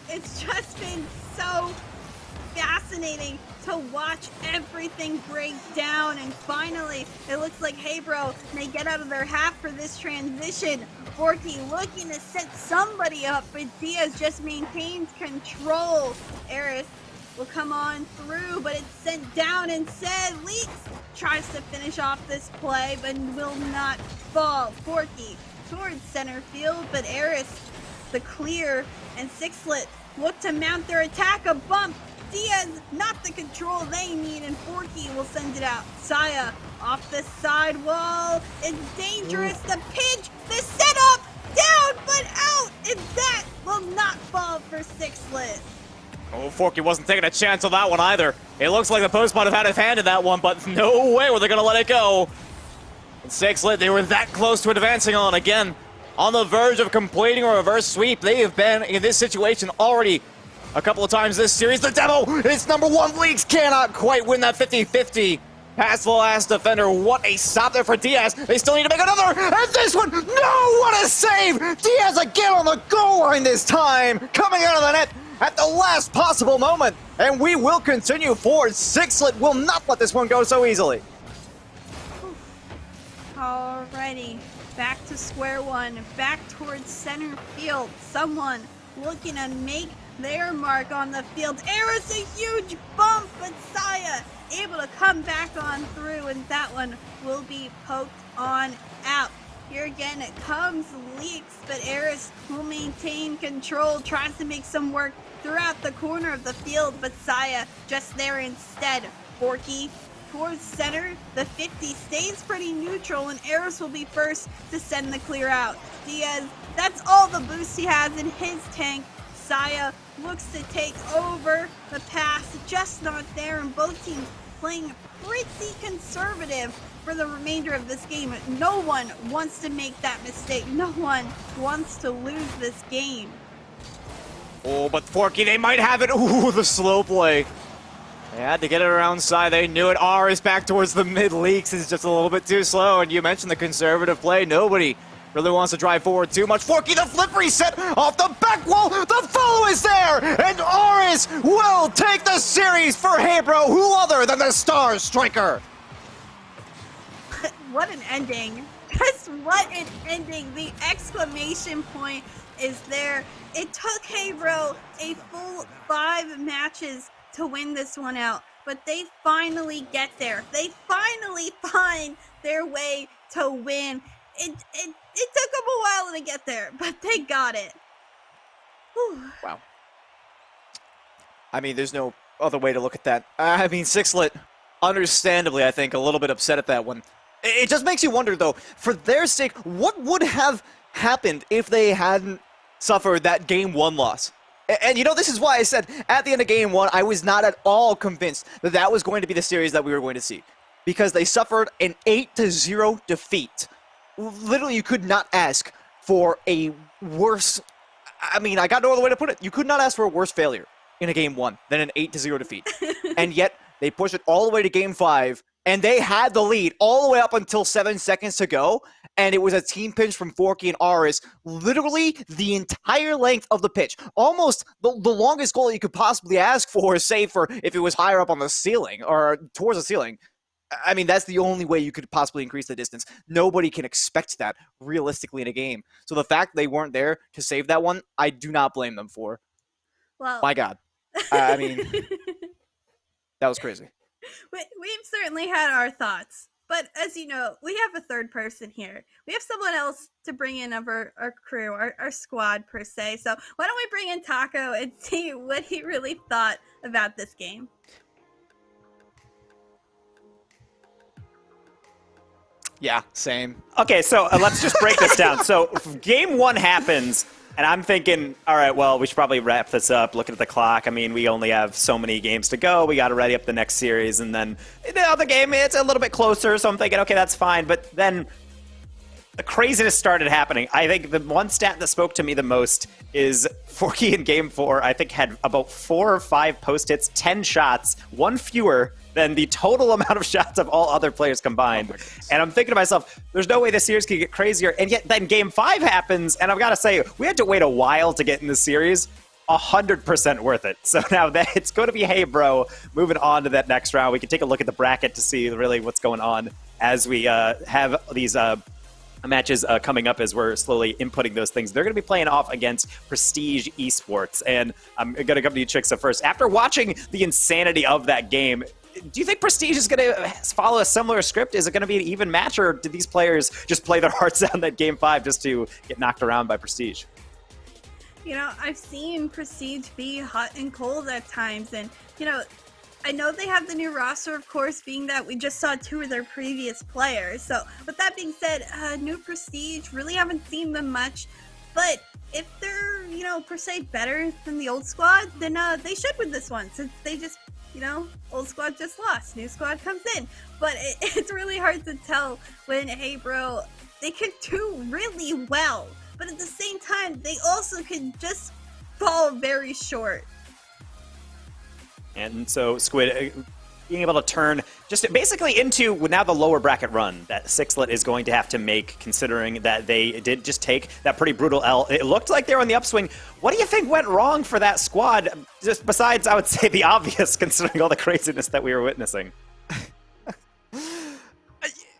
It's just been so fascinating to watch everything break down, and finally it looks like Hebro may get out of their half for this transition. Forky looking to set somebody up, but Diaz just maintains control. Aris will come on through, but it's sent down instead. Leaks tries to finish off this play, but will not fall. Forky towards center field, but Aris the clear, and Sixlet look to mount their attack. A bump. Diaz not the control they need, and Forky will send it out. Saya off the side wall. It's dangerous. The pitch, the setup, down but out, and that will not fall for Sixlet. Oh, Forky wasn't taking a chance on that one either. It looks like the post might have had his hand in that one, but no way were they gonna let it go. And Sixlet, they were that close to advancing on again. On the verge of completing a reverse sweep. They have been in this situation already a couple of times this series. The demo, it's number 1. Leaks cannot quite win that 50-50. Past the last defender. What a stop there for Diaz. They still need to make another. And this one, no, what a save. Diaz again on the goal line this time. Coming out of the net at the last possible moment. And we will continue forward. Sixlet will not let this one go so easily. Alrighty, back to square one, back towards center field. Someone looking to make their mark on the field. Aris, a huge bump, but Saya able to come back on through, and that one will be poked on out. Here again it comes Leaks, but Aris will maintain control, tries to make some work throughout the corner of the field, but Saya just there instead. Forky towards center, the 50 stays pretty neutral, and Aris will be first to send the clear out. Diaz, that's all the boost he has in his tank. Saya looks to take over the pass, just not there, and both teams playing pretty conservative for the remainder of this game. No one wants to make that mistake. No one wants to lose this game. Oh, but Forky, they might have it. Ooh, the slow play. They had to get it around side. They knew it. R is back towards the mid. Leaks is just a little bit too slow. And you mentioned the conservative play. Nobody really wants to drive forward too much. Forky, the flip reset off the back wall. The follow is there. And Aris will take the series for Hebro. Who other than the star striker? What an ending. Just what an ending. The exclamation point is there. It took Hebro a full 5 matches to win this one out, but they finally get there. They finally find their way to win. It took them a while to get there, but they got it. Whew. Wow. I mean, there's no other way to look at that. I mean, Sixlet, understandably, I think, a little bit upset at that one. It just makes you wonder, though, for their sake, what would have happened if they hadn't suffered that Game 1 loss? And you know, this is why I said at the end of Game 1, I was not at all convinced that that was going to be the series that we were going to see. Because they suffered an 8-0 defeat. Literally, you could not ask for a worse... I mean, I got no other way to put it. You could not ask for a worse failure in a Game 1 than an 8-0 defeat. And yet, they pushed it all the way to Game 5, and they had the lead all the way up until 7 seconds to go, and it was a team pinch from Forky and Aris, literally the entire length of the pitch. Almost the longest goal you could possibly ask for, save for if it was higher up on the ceiling, or towards the ceiling. I mean, that's the only way you could possibly increase the distance. Nobody can expect that realistically in a game. So the fact they weren't there to save that one, I do not blame them for. Well, My God. I mean, that was crazy. We've certainly had our thoughts, but as you know, we have a third person here. We have someone else to bring in of our crew, our squad per se. So why don't we bring in Taco and see what he really thought about this game? Yeah, same. Okay, so let's just break this down. So game one happens, and I'm thinking, all right, well, we should probably wrap this up, looking at the clock. I mean, we only have so many games to go. We got to ready up the next series, and then the other game, it's a little bit closer, so I'm thinking, okay, that's fine. But then the craziness started happening. I think the one stat that spoke to me the most is Forky in game 4, I think, had about 4 or 5 post-hits, 10 shots, one fewer than the total amount of shots of all other players combined. And I'm thinking to myself, there's no way this series could get crazier. And yet then game 5 happens, and I've got to say, we had to wait a while to get in this series. 100% worth it. So now that it's going to be Hey Bro moving on to that next round. We can take a look at the bracket to see really what's going on as we have these matches coming up as we're slowly inputting those things. They're going to be playing off against Prestige Esports. And I'm going to come to you, Chicksa, first. After watching the insanity of that game, do you think Prestige is going to follow a similar script? Is it going to be an even match, or did these players just play their hearts out in that game 5 just to get knocked around by Prestige? You know, I've seen Prestige be hot and cold at times, and, you know, I know they have the new roster, of course, being that we just saw 2 of their previous players. So, with that being said, new Prestige, really haven't seen them much, but if they're, you know, per se better than the old squad, then they should win this one, since they just, you know, old squad just lost, new squad comes in. But it's really hard to tell when, hey bro, they could do really well, but at the same time, they also could just fall very short. And so Squid being able to turn just basically into now the lower bracket run that Sixlet is going to have to make, considering that they did just take that pretty brutal L. It looked like they were on the upswing. What do you think went wrong for that squad? Just besides, I would say, the obvious, considering all the craziness that we were witnessing.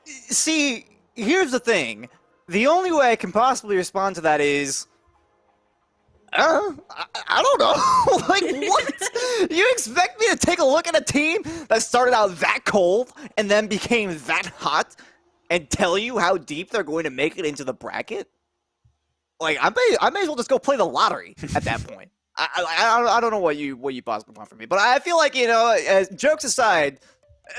See, here's the thing. The only way I can possibly respond to that is, I don't know. Like, what? You expect me to take a look at a team that started out that cold and then became that hot and tell you how deep they're going to make it into the bracket? Like, I may as well just go play the lottery at that point. I don't know what you possibly want from me, but I feel like, you know, jokes aside,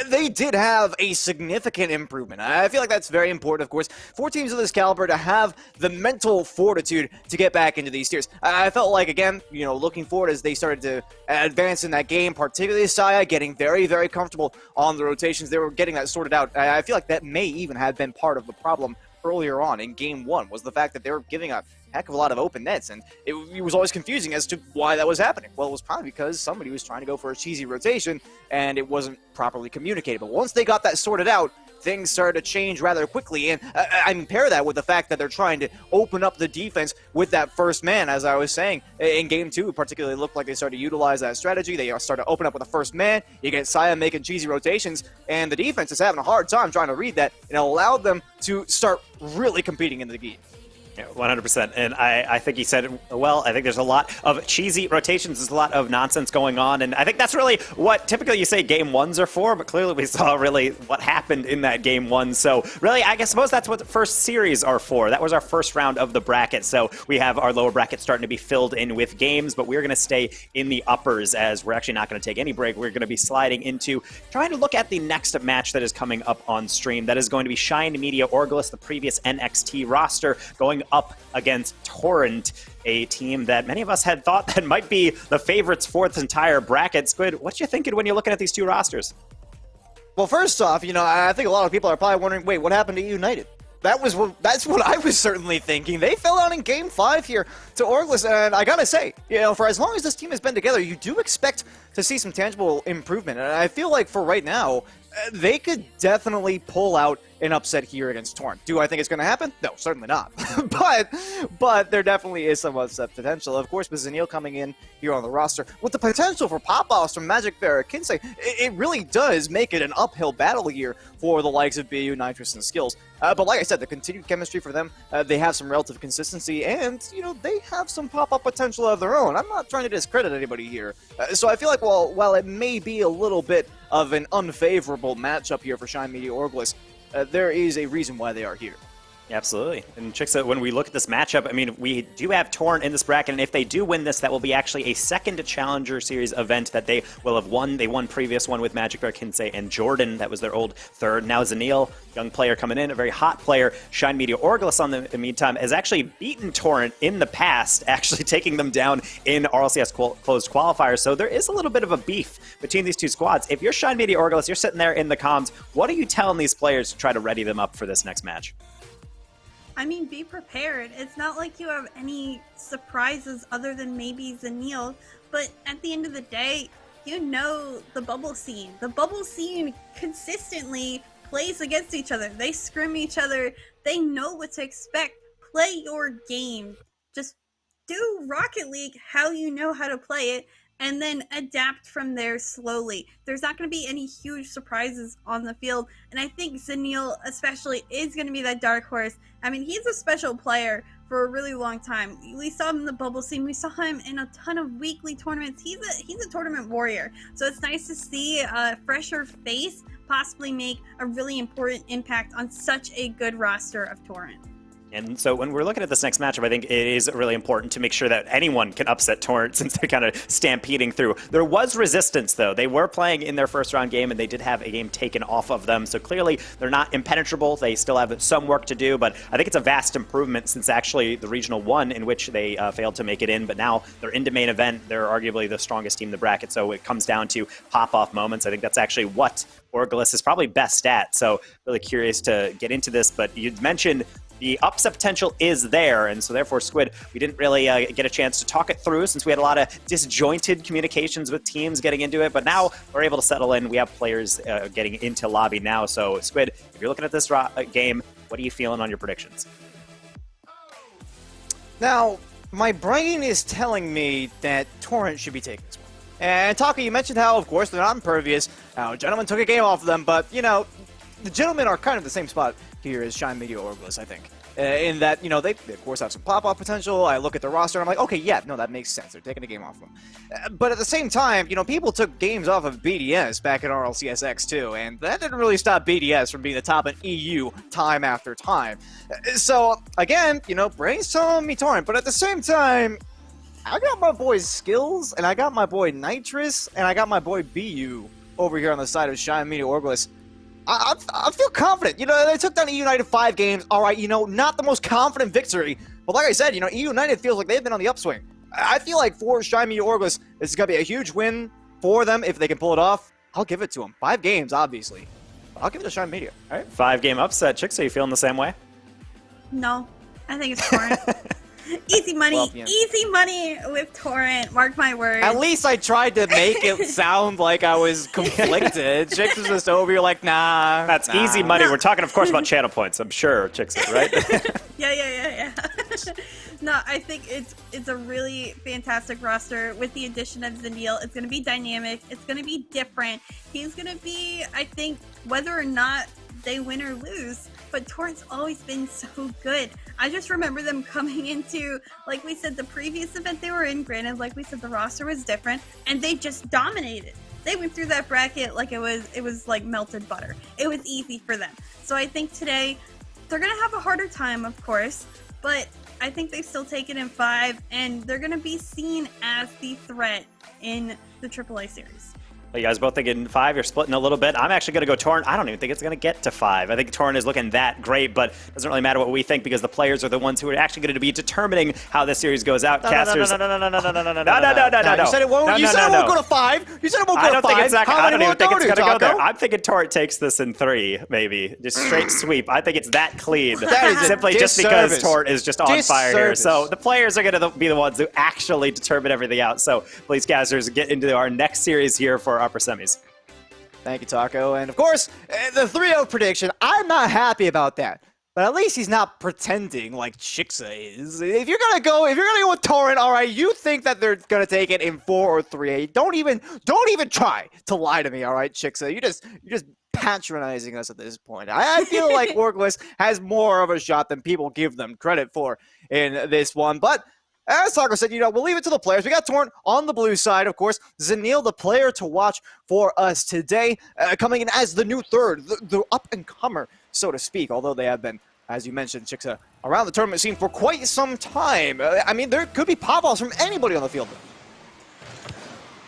they did have a significant improvement. I feel like that's very important, of course, for teams of this caliber to have the mental fortitude to get back into these tiers. I felt like, again, you know, looking forward as they started to advance in that game, particularly Saya getting very, very comfortable on the rotations. They were getting that sorted out. I feel like that may even have been part of the problem earlier on in game 1, was the fact that they were giving a heck of a lot of open nets, and it was always confusing as to why that was happening. Well, it was probably because somebody was trying to go for a cheesy rotation, and it wasn't properly communicated. But once they got that sorted out, things started to change rather quickly, and I mean, pair that with the fact that they're trying to open up the defense with that first man, as I was saying. In game 2, it particularly looked like they started to utilize that strategy. They started to open up with a first man. You get Saya making cheesy rotations, and the defense is having a hard time trying to read that, and it allowed them to start really competing in the game. Yeah, 100%. And I think he said it well. I think there's a lot of cheesy rotations. There's a lot of nonsense going on. And I think that's really what typically you say game 1s are for. But clearly we saw really what happened in that game 1. So really, I suppose that's what the first series are for. That was our first round of the bracket. So we have our lower bracket starting to be filled in with games. But we're going to stay in the uppers, as we're actually not going to take any break. We're going to be sliding into trying to look at the next match that is coming up on stream. That is going to be Shine Media Orgulus, the previous NXT roster, going up against Torrent, a team that many of us had thought that might be the favorites for this entire bracket. Squid, what you thinking when you're looking at these two rosters? Well, first off, you know, I think a lot of people are probably wondering, wait, what happened to United? That's what I was certainly thinking. They fell out in game 5 here to Orgulus, and I gotta say, you know, for as long as this team has been together, you do expect to see some tangible improvement. And I feel like for right now, they could definitely pull out an upset here against Torrent. Do I think it's going to happen? No, certainly not. but there definitely is some upset potential. Of course, with Zanil coming in here on the roster, with the potential for pop-offs from Magic Vera Kinsei, it really does make it an uphill battle here for the likes of BU, Nitrous, and Skills. But like I said, the continued chemistry for them, they have some relative consistency, and, you know, they have some pop-up potential of their own. I'm not trying to discredit anybody here. So I feel like, while it may be a little bit of an unfavorable matchup here for Shine Media Orglis, there is a reason why they are here. Absolutely. And Chicksa, when we look at this matchup, I mean, we do have Torrent in this bracket, and if they do win this, that will be actually a second Challenger Series event that they will have won. They won previous one with Magic Bear Kinsei and Jordan. That was their old third. Now Zanil, young player coming in, a very hot player. Shine Media Orglis, on the meantime, has actually beaten Torrent in the past, actually taking them down in RLCS closed qualifiers. So there is a little bit of a beef between these two squads. If you're Shine Media Orglis, you're sitting there in the comms, what are you telling these players to try to ready them up for this next match? I mean, be prepared. It's not like you have any surprises other than maybe Zanil, but at the end of the day, you know the bubble scene. The bubble scene consistently plays against each other. They scrim each other. They know what to expect. Play your game. Just do Rocket League how you know how to play it, and then adapt from there slowly. There's not going to be any huge surprises on the field, and I think Zanil especially is going to be that dark horse. I mean, he's a special player for a really long time. We saw him in the bubble scene. We saw him in a ton of weekly tournaments. He's a tournament warrior. So it's nice to see a fresher face possibly make a really important impact on such a good roster of Torrent. And so when we're looking at this next matchup, I think it is really important to make sure that anyone can upset Torrent since they're kind of stampeding through. There was resistance, though. They were playing in their first round game, and they did have a game taken off of them. So clearly, they're not impenetrable. They still have some work to do, but I think it's a vast improvement since actually the Regional 1 in which they failed to make it in, but now they're into main event. They're arguably the strongest team in the bracket, so it comes down to pop-off moments. I think that's actually what Orglis is probably best at. So really curious to get into this, but you mentioned the upset potential is there, and so therefore, Squid, we didn't really get a chance to talk it through since we had a lot of disjointed communications with teams getting into it, but now we're able to settle in. We have players getting into lobby now, so Squid, if you're looking at this game, what are you feeling on your predictions? Now, my brain is telling me that Torrent should be taking this one. And Taka, you mentioned how, of course, they're not impervious, how Gentlemen took a game off of them, but, you know, the Gentlemen are kind of the same spot here as Shine Media Orglis, I think. In that, you know, they of course have some pop-off potential. I look at the roster and I'm like, okay, yeah, no, that makes sense. They're taking a game off of them. But at the same time, you know, people took games off of BDS back in RLCS X2, and that didn't really stop BDS from being the top in EU time after time. So, again, you know, brain's telling me Torrent, but at the same time, I got my boy Skills, and I got my boy Nitrous, and I got my boy BU over here on the side of Shine Media Orglis. I feel confident. You know, they took down EU United 5 games. All right, you know, not the most confident victory. But like I said, you know, EU United feels like they've been on the upswing. I feel like for Shine Media Orglis, this is going to be a huge win for them if they can pull it off. I'll give it to them. 5 games, obviously. But I'll give it to Shine Media. All right, 5-game upset. Chicks, are you feeling the same way? No, I think it's Torrent. Easy money, Well, yeah. Easy money with Torrent. Mark my words. At least I tried to make it sound like I was conflicted. Chicks was just over here like, nah. That's easy money. We're talking, of course, about channel points. I'm sure, Chicks, right? Yeah. No, I think it's a really fantastic roster with the addition of Zanil. It's going to be dynamic. It's going to be different. He's going to be, I think, whether or not they win or lose, but Torrent's always been so good. I just remember them coming into, like we said, the previous event they were in. Granted, like we said, the roster was different, and they just dominated. They went through that bracket like it was like melted butter. It was easy for them. So I think today they're gonna have a harder time, of course, but I think they still take it in 5, and they're gonna be seen as the threat in the AAA series. You guys both thinking 5. You're splitting a little bit. I'm actually going to go Torrent. I don't even think it's going to get to 5. I think Torrent is looking that great, but it doesn't really matter what we think because the players are the ones who are actually going to be determining how this series goes out. Casters. No. You said it won't. You said it won't go to 5. You said it won't go to 5. I don't think it's that. I don't even think it's going to go there. Taco? I'm thinking Torrent takes this in 3, maybe just straight sweep. I think it's that clean. That is a simply just because disservice. Torrent is just on fire here. Disservice. So the players are going to be the ones who actually determine everything out. So please, casters, get into our next series here for upper semis. Thank you, Taco. And of course, the 3-0 prediction, I'm not happy about that. But at least he's not pretending like Chixa is. If you're gonna go with Torrent, all right, you think that they're gonna take it in 4 or 3-8. Don't even try to lie to me, all right, Chixa. You're just patronizing us at this point. I feel like Orgless has more of a shot than people give them credit for in this one. But as Taco said, we'll leave it to the players. We got Torrent on the blue side, of course. Zanil, the player to watch for us today, coming in as the new third, the up-and-comer, so to speak, although they have been, as you mentioned, Chixa, around the tournament scene for quite some time. I mean, there could be pop-offs from anybody on the field.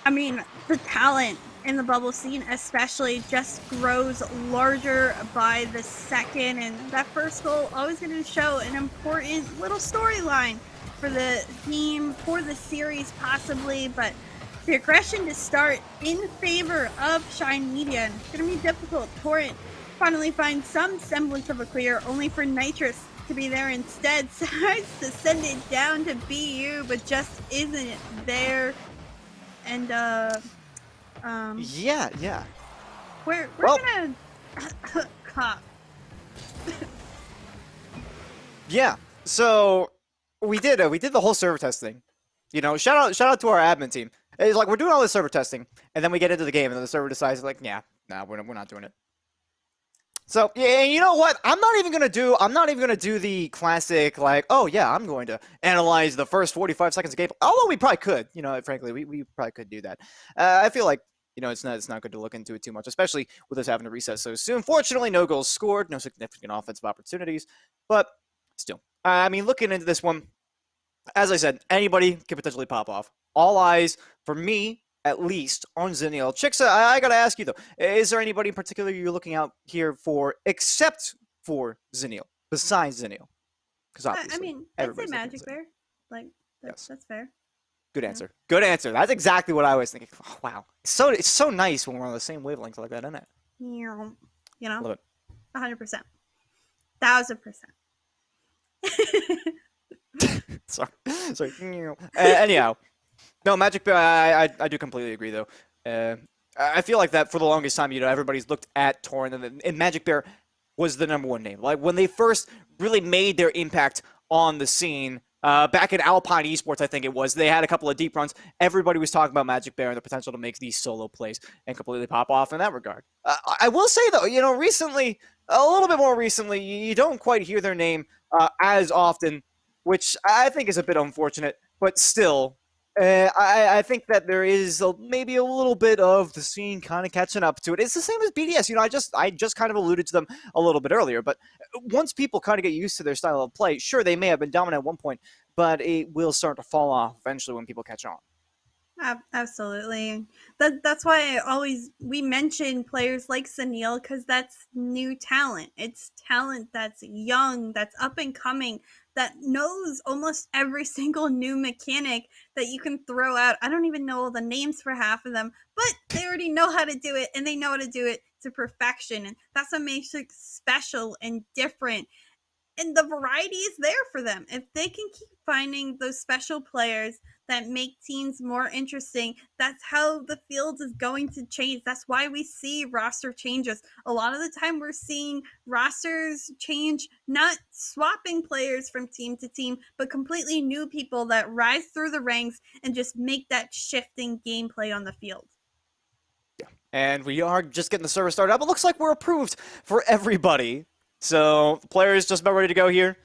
I mean, the talent in the bubble scene especially just grows larger by the second, and that first goal always going to show an important little storyline for the team, for the series possibly, but the aggression to start in favor of Shine Media, and it's going to be difficult. Torrent finally finds some semblance of a clear, only for Nitrous to be there instead. Tries to send it down to BU, but just isn't there. And yeah. We're Well, gonna cop. Yeah. So we did the whole server testing. Shout out to our admin team. It's like we're doing all this server testing, and then we get into the game, and then the server decides like, we're not doing it. So yeah, you know what? I'm not even gonna do the classic like, oh yeah, I'm going to analyze the first 45 seconds of gameplay. Although we probably could, frankly, we probably could do that. I feel like it's not good to look into it too much, especially with us having to reset so soon. Fortunately, no goals scored, no significant offensive opportunities, but still, I mean, looking into this one, as I said, anybody could potentially pop off. All eyes, for me, at least, on Zanil. Chixa, I gotta ask you, though, is there anybody in particular you're looking out here for, except for Zanil, besides Zanil? Because obviously, I mean, I'd say Magic Bear. Like, that's fair. Good answer. Good answer. That's exactly what I was thinking. Oh, wow. It's so nice when we're on the same wavelength like that, isn't it? Love it. 100%. 1000%. Sorry. Anyhow, no, Magic Bear, I do completely agree, though. I feel like that for the longest time, everybody's looked at Torrent, and Magic Bear was the #1 name. Like, when they first really made their impact on the scene, back in Alpine Esports, I think it was, they had a couple of deep runs. Everybody was talking about Magic Bear and the potential to make these solo plays and completely pop off in that regard. I will say, though, recently, a little bit more recently, you don't quite hear their name as often, which I think is a bit unfortunate, but still, I think that there is maybe a little bit of the scene kind of catching up to it. It's the same as BDS. I just kind of alluded to them a little bit earlier, but once people kind of get used to their style of play, sure, they may have been dominant at one point, but it will start to fall off eventually when people catch on. Absolutely. That's why we mention players like Sunil, because that's new talent. It's talent that's young, that's up and coming, that knows almost every single new mechanic that you can throw out. I don't even know all the names for half of them, but they already know how to do it, and they know how to do it to perfection. And that's what makes it special and different. And the variety is there for them. If they can keep finding those special players that make teams more interesting, that's how the field is going to change. That's why we see roster changes. A lot of the time we're seeing rosters change, not swapping players from team to team, but completely new people that rise through the ranks and just make that shifting gameplay on the field. Yeah, and we are just getting the server started up. It looks like we're approved for everybody. So, the players just about ready to go here.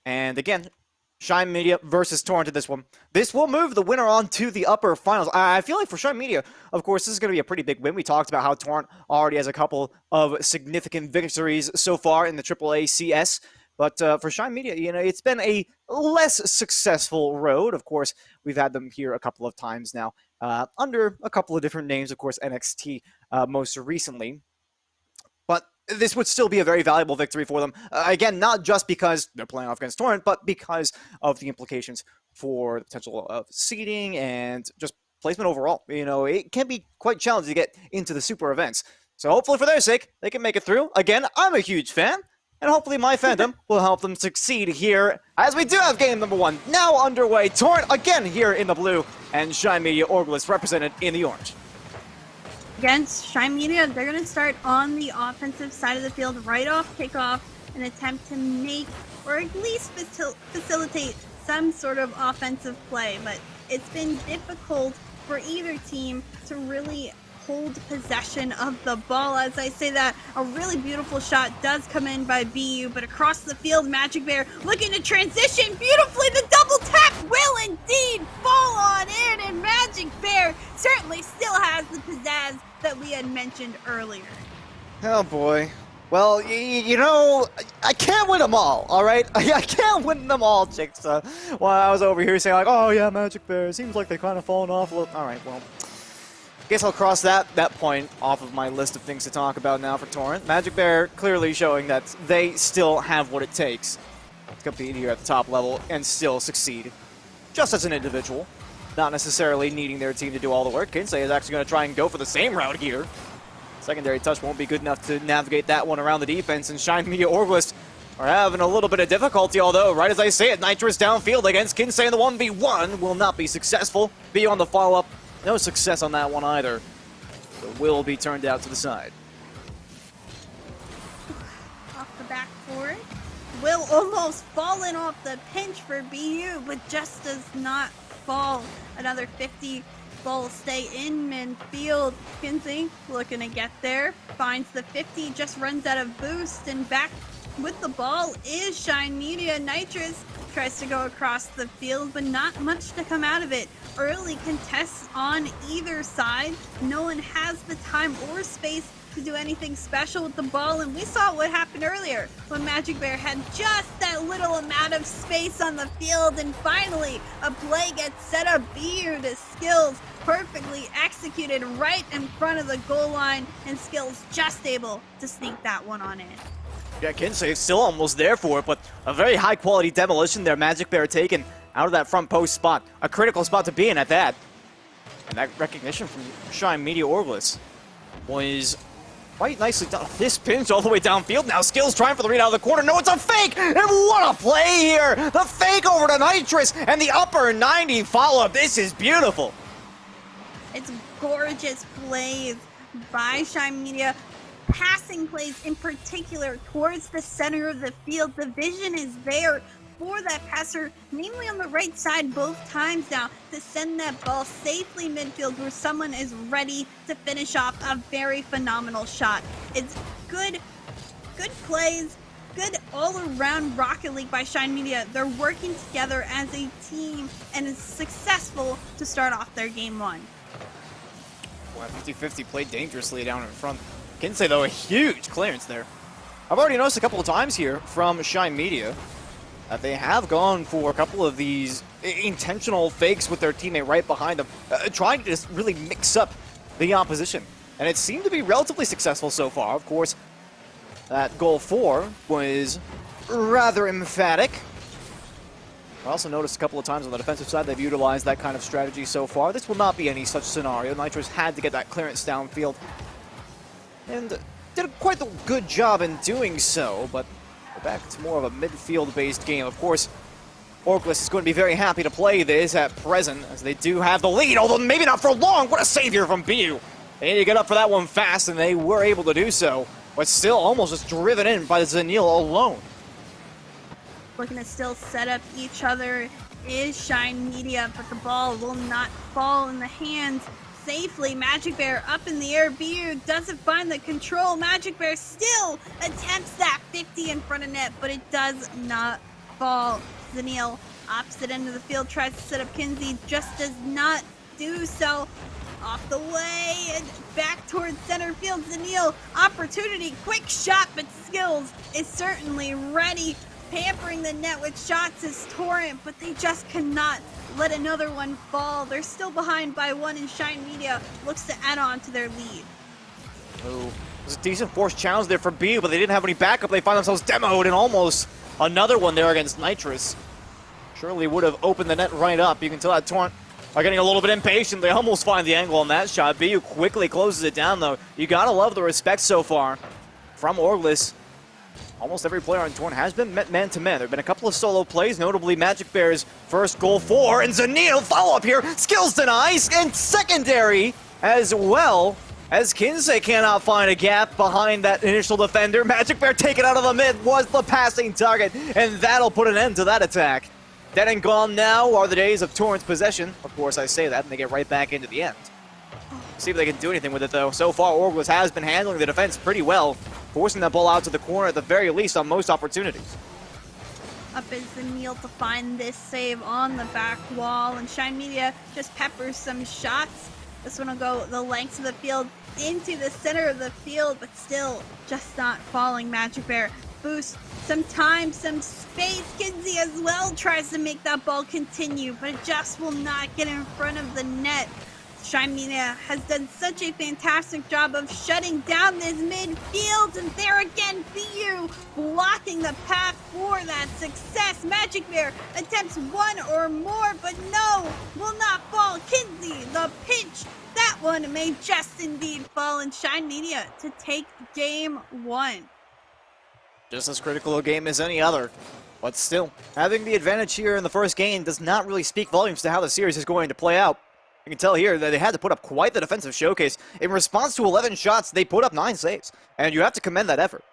And again, Shine Media versus Torrent in this one. This will move the winner on to the upper finals. I feel like for Shine Media, of course, this is going to be a pretty big win. We talked about how Torrent already has a couple of significant victories so far in the AAACS. But for Shine Media, it's been a less successful road. Of course, we've had them here a couple of times now under a couple of different names. Of course, NXT most recently. But this would still be a very valuable victory for them. Again, not just because they're playing off against Torrent, but because of the implications for the potential of seeding and just placement overall. It can be quite challenging to get into the super events. So hopefully for their sake, they can make it through. Again, I'm a huge fan, and hopefully my fandom will help them succeed here, as we do have game #1 now underway. Torrent again here in the blue, and Shine Media Orgless represented in the orange. against Shine Media, they're going to start on the offensive side of the field right off kickoff and attempt to make or at least facilitate some sort of offensive play. But it's been difficult for either team to really hold possession of the ball. As I say that, a really beautiful shot does come in by BU, but across the field, Magic Bear looking to transition beautifully. The double tap will indeed fall on in, and Magic Bear certainly still has the pizzazz that we had mentioned earlier. Oh boy. Well, you know, I can't win them all right? I can't win them all, chicks. While I was over here saying like, oh yeah, Magic Bear, seems like they're kind of falling off a little. Alright, well, guess I'll cross that point off of my list of things to talk about now for Torrent. Magic Bear clearly showing that they still have what it takes to compete here at the top level and still succeed, just as an individual, not necessarily needing their team to do all the work. Kinsey is actually going to try and go for the same route here. Secondary touch won't be good enough to navigate that one around the defense, and Shine Media Orglist are having a little bit of difficulty, although, right as I say it, Nitrous downfield against Kinsey in the 1v1 will not be successful. Be on the follow-up, no success on that one either. So will be turned out to the side. Off the back for it. Will almost fallen off the pinch for BU, but just does not fall. Another 50. Ball stay in midfield. Kinsey looking to get there. Finds the 50, just runs out of boost, and back with the ball is Shine Media. Nitrous tries to go across the field, but not much to come out of it. Early contests on either side. No one has the time or space to do anything special with the ball, and we saw what happened earlier when Magic Bear had just that little amount of space on the field, and finally a play gets set up. BU to Skills, perfectly executed right in front of the goal line, and Skills just able to sneak that one on in. Yeah, Kinsey still almost there for it, but a very high quality demolition there. Magic Bear taken out of that front post spot. A critical spot to be in at that. And that recognition from Shine Media Orgless was quite nicely done. This pinch all the way downfield now. Skills trying for the read out of the corner. No, it's a fake! And what a play here! The fake over to Nitrous and the upper 90 follow-up. This is beautiful. It's gorgeous plays by Shine Media. Passing plays in particular towards the center of the field. The vision is there for that passer, namely on the right side both times now, to send that ball safely midfield where someone is ready to finish off a very phenomenal shot. It's good plays, good all-around Rocket League by Shine Media. They're working together as a team and is successful to start off their game one. Boy, 50-50 played dangerously down in front. Kinsey, though, a huge clearance there. I've already noticed a couple of times here from Shine Media that they have gone for a couple of these intentional fakes with their teammate right behind them, trying to just really mix up the opposition. And it seemed to be relatively successful so far. Of course, that goal 4 was rather emphatic. I also noticed a couple of times on the defensive side they've utilized that kind of strategy so far. This will not be any such scenario. Nitrous had to get that clearance downfield, and did quite a good job in doing so, but we're back to more of a midfield-based game. Of course, Orgless is going to be very happy to play this at present, as they do have the lead, although maybe not for long. What a save here from BU. They need to get up for that one fast, and they were able to do so, but still almost just driven in by Zanil alone. Looking to still set up each other is Shine Media, but the ball will not fall in the hands safely. Magic Bear up in the air. BU doesn't find the control. Magic Bear still attempts that 50 in front of net, but it does not fall. Zanil, opposite end of the field, tries to set up Kinsey, just does not do so. Off the way and back towards center field. Zanil, opportunity, quick shot, but Skills is certainly ready. Pampering the net with shots is Torrent, but they just cannot let another one fall. They're still behind by 1, and Shine Media looks to add on to their lead. Oh, it was a decent forced challenge there for BU, but they didn't have any backup. They find themselves demoed, and almost another one there against Nitrous. Surely would have opened the net right up. You can tell that Torrent are getting a little bit impatient. They almost find the angle on that shot. BU quickly closes it down, though. You gotta love the respect so far from Orgless. Almost every player on Torrent has been met man-to-man. There have been a couple of solo plays, notably Magic Bear's first goal 4, and Zanil follow-up here. Skills denies, and secondary as well. as Kinsey cannot find a gap behind that initial defender. Magic Bear taken out of the mid was the passing target, and that'll put an end to that attack. Dead and gone now are the days of Torrent's possession. Of course, I say that, and they get right back into the end. See if they can do anything with it, though. So far, Orglis has been handling the defense pretty well, forcing that ball out to the corner at the very least on most opportunities. Up is Zanil to find this save on the back wall, and Shine Media just peppers some shots. This one will go the length of the field into the center of the field, but still just not falling. Magic Bear boost some time, some space. Kinsey as well tries to make that ball continue, but it just will not get in front of the net. Shine Media has done such a fantastic job of shutting down this midfield, and there again, BU blocking the path for that success. Magic Bear attempts one or more, but no, will not fall. Kinsey, the pinch, that one may just indeed fall, and Shine Media to take game one. Just as critical a game as any other. But still, having the advantage here in the first game does not really speak volumes to how the series is going to play out. You can tell here that they had to put up quite the defensive showcase. In response to 11 shots, they put up 9 saves. And you have to commend that effort.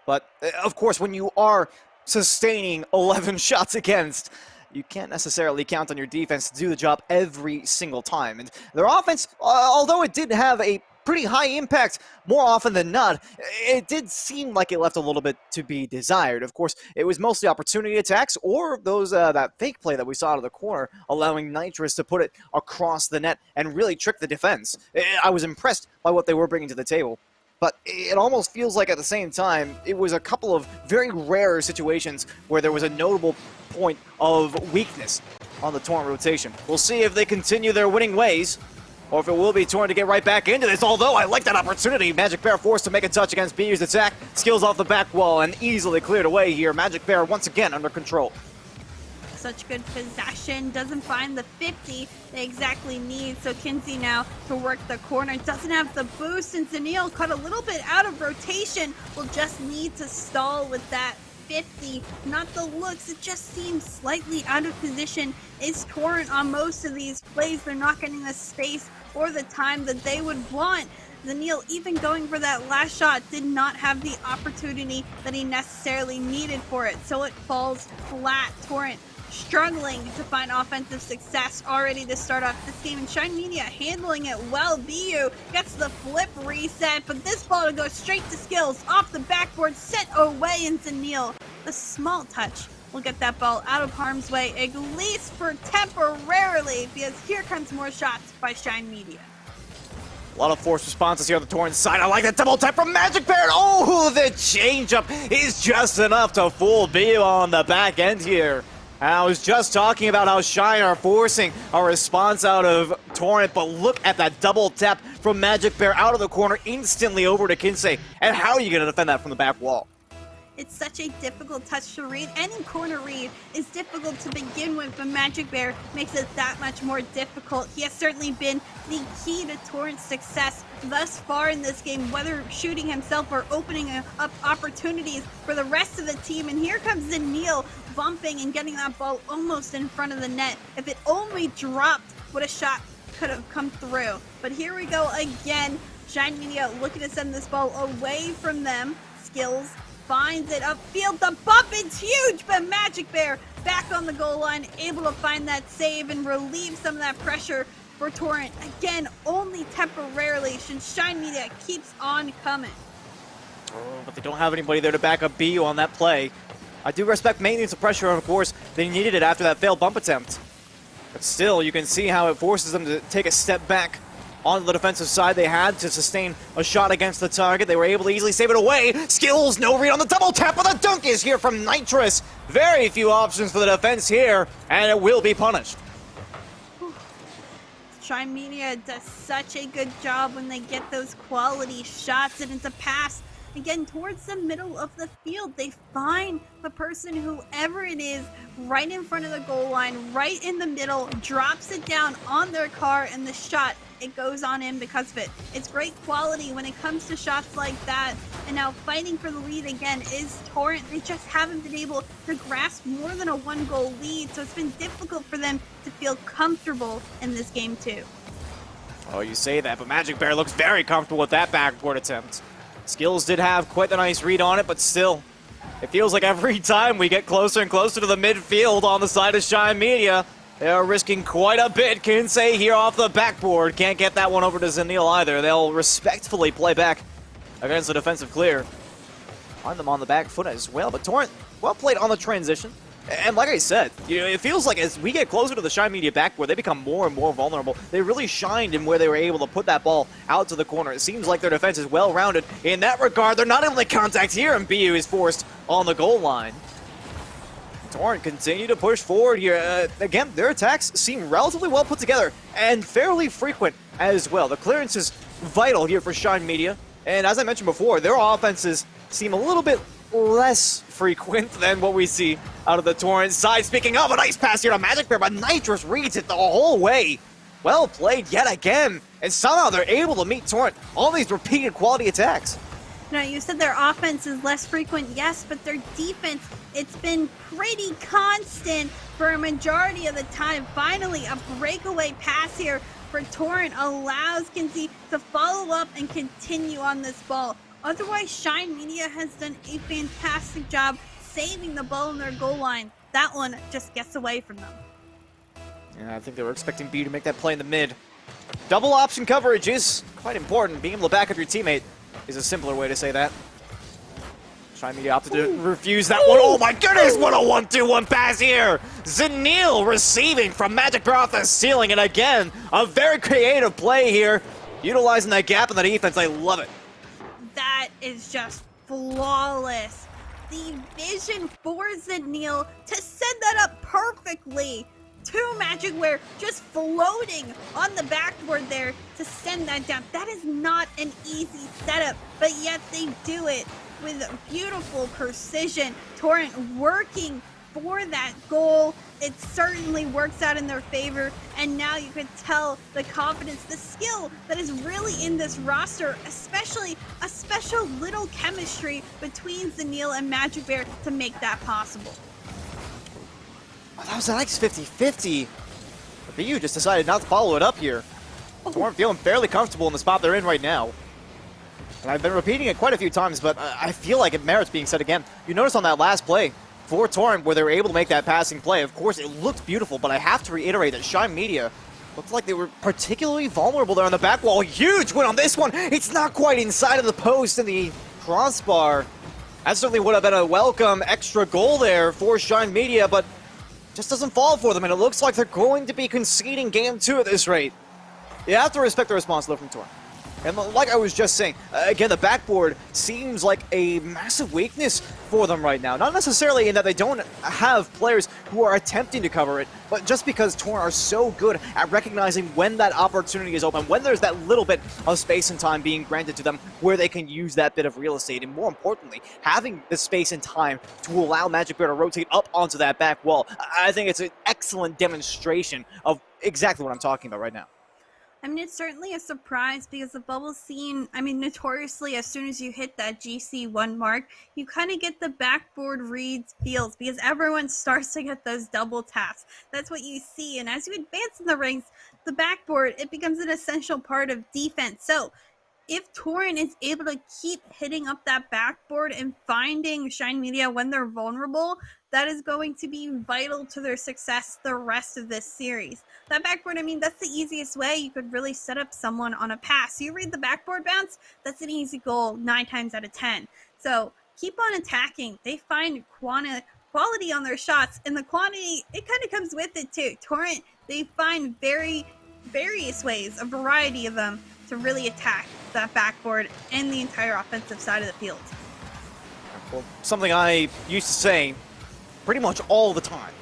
But, of course, when you are sustaining 11 shots against, you can't necessarily count on your defense to do the job every single time. And their offense, although it did have a pretty high impact more often than not, it did seem like it left a little bit to be desired. Of course, it was mostly opportunity attacks or those that fake play that we saw out of the corner, allowing Nitrous to put it across the net and really trick the defense. I was impressed by what they were bringing to the table. But it almost feels like at the same time, it was a couple of very rare situations where there was a notable point of weakness on the Torrent rotation. We'll see if they continue their winning ways, or if it will be Torrent to get right back into this, although I like that opportunity. Magic Bear forced to make a touch against BU's attack. Skills off the back wall and easily cleared away here. Magic Bear once again under control. Such good possession, doesn't find the 50 they exactly need, so Kinsey now to work the corner, doesn't have the boost, and Zanil caught a little bit out of rotation, will just need to stall with that 50. Not the looks, it just seems slightly out of position. Is Torrent on most of these plays, they're not getting the space or the time that they would want. Zanil, even going for that last shot, did not have the opportunity that he necessarily needed for it, so it falls flat. Torrent struggling to find offensive success already to start off this game, and Shine Media handling it well. BU gets the flip reset, but this ball to go straight to Skills, off the backboard, sent away, and Zanil, the small touch, will get that ball out of harm's way, at least for temporarily, because here comes more shots by Shine Media. A lot of forced responses here on the Torrent side. I like that double tap from Magic Bear. Oh, the changeup is just enough to fool BU on the back end here. I was just talking about how Shine are forcing a response out of Torrent, but look at that double tap from Magic Bear out of the corner, instantly over to Kinsey. And how are you going to defend that from the back wall? It's such a difficult touch to read. Any corner read is difficult to begin with, but Magic Bear makes it that much more difficult. He has certainly been the key to Torrent's success thus far in this game, whether shooting himself or opening up opportunities for the rest of the team. And here comes Zanil bumping and getting that ball almost in front of the net. If it only dropped, what a shot could have come through. But here we go again. Shine Media looking to send this ball away from them. Skills finds it upfield. The bump is huge, but Magic Bear back on the goal line, able to find that save and relieve some of that pressure for Torrent. Again, only temporarily, since Shine Media keeps on coming. Oh, but they don't have anybody there to back up BU on that play. I do respect maintenance of pressure, and of course, they needed it after that failed bump attempt. But still, you can see how it forces them to take a step back on the defensive side. They had to sustain a shot against the target. They were able to easily save it away. Skills, no read on the double tap, but the dunk is here from Nitrous. Very few options for the defense here, and it will be punished. Shine Media does such a good job when they get those quality shots, and it's a pass again towards the middle of the field. They find the person, whoever it is, right in front of the goal line, right in the middle, drops it down on their car, and the shot, it goes on in because of it. It's great quality when it comes to shots like that. And now fighting for the lead again is Torrent. They just haven't been able to grasp more than a 1-goal lead, so it's been difficult for them to feel comfortable in this game too. Oh, you say that, but Magic Bear looks very comfortable with that backboard attempt. Skills did have quite the nice read on it, but still, it feels like every time we get closer and closer to the midfield on the side of Shine Media, they are risking quite a bit. Kinsei here off the backboard. Can't get that one over to Zenil either. They'll respectfully play back against the defensive clear. Find them on the back foot as well, but Torrent, well played on the transition. And like I said, it feels like as we get closer to the Shine Media backboard, they become more and more vulnerable. They really shined in where they were able to put that ball out to the corner. It seems like their defense is well-rounded in that regard. They're not able to contact here, and BU is forced on the goal line. Torrent continue to push forward here. Again, their attacks seem relatively well put together and fairly frequent as well. The clearance is vital here for Shine Media. And as I mentioned before, their offenses seem a little bit less frequent than what we see out of the Torrent side. Speaking of, a nice pass here to Magic Bear, but Nitrous reads it the whole way. Well played yet again. And somehow they're able to meet Torrent on these repeated quality attacks. Now, you said their offense is less frequent, yes, but their defense, it's been pretty constant for a majority of the time. Finally, a breakaway pass here for Torrent allows Kinsey to follow up and continue on this ball. Otherwise, Shine Media has done a fantastic job saving the ball in their goal line. That one just gets away from them. Yeah, I think they were expecting B to make that play in the mid. Double option coverage is quite important. Being able to back up your teammate is a simpler way to say that. Shine Media opted to refuse that one. Oh my goodness, what a 1-2-1 pass here! Zenil receiving from Magic Bear off the ceiling, and again, a very creative play here. Utilizing that gap in the defense, I love it. That is just flawless. The vision for Zenil to set that up perfectly to Magic Bear, just floating on the backboard there to send that down. That is not an easy setup, but yet they do it with beautiful precision. Torrent working for that goal. It certainly works out in their favor, and now you could tell the confidence, the skill that is really in this roster, especially a special little chemistry between Zenil and Magic Bear to make that possible. Oh, that was a nice 50-50. But BU just decided not to follow it up here. Torrent feeling fairly comfortable in the spot they're in right now. And I've been repeating it quite a few times, but I feel like it merits being said again. You notice on that last play for Torrent where they were able to make that passing play, of course it looked beautiful, but I have to reiterate that Shine Media looked like they were particularly vulnerable there on the back wall. Huge win on this one. It's not quite inside of the post and the crossbar. That certainly would have been a welcome extra goal there for Shine Media, but just doesn't fall for them, and it looks like they're going to be conceding game 2 at this rate. You have to respect the response though from Torrent. And like I was just saying, again, the backboard seems like a massive weakness for them right now. Not necessarily in that they don't have players who are attempting to cover it, but just because Torrent are so good at recognizing when that opportunity is open, when there's that little bit of space and time being granted to them where they can use that bit of real estate, and more importantly, having the space and time to allow Magic Bear to rotate up onto that back wall. I think it's an excellent demonstration of exactly what I'm talking about right now. I mean, it's certainly a surprise because the bubble scene, I mean, notoriously, as soon as you hit that GC1 mark, you kind of get the backboard reads feels because everyone starts to get those double taps. That's what you see. And as you advance in the ranks, the backboard, it becomes an essential part of defense. So if Torrent is able to keep hitting up that backboard and finding Shine Media when they're vulnerable, that is going to be vital to their success the rest of this series. That backboard, I mean, that's the easiest way you could really set up someone on a pass. You read the backboard bounce, that's an easy goal 9 times out of 10. So keep on attacking. They find quality on their shots, and the quantity, it kind of comes with it too. Torrent, they find various ways, a variety of them, to really attack that backboard and the entire offensive side of the field. Well, something I used to say pretty much all the time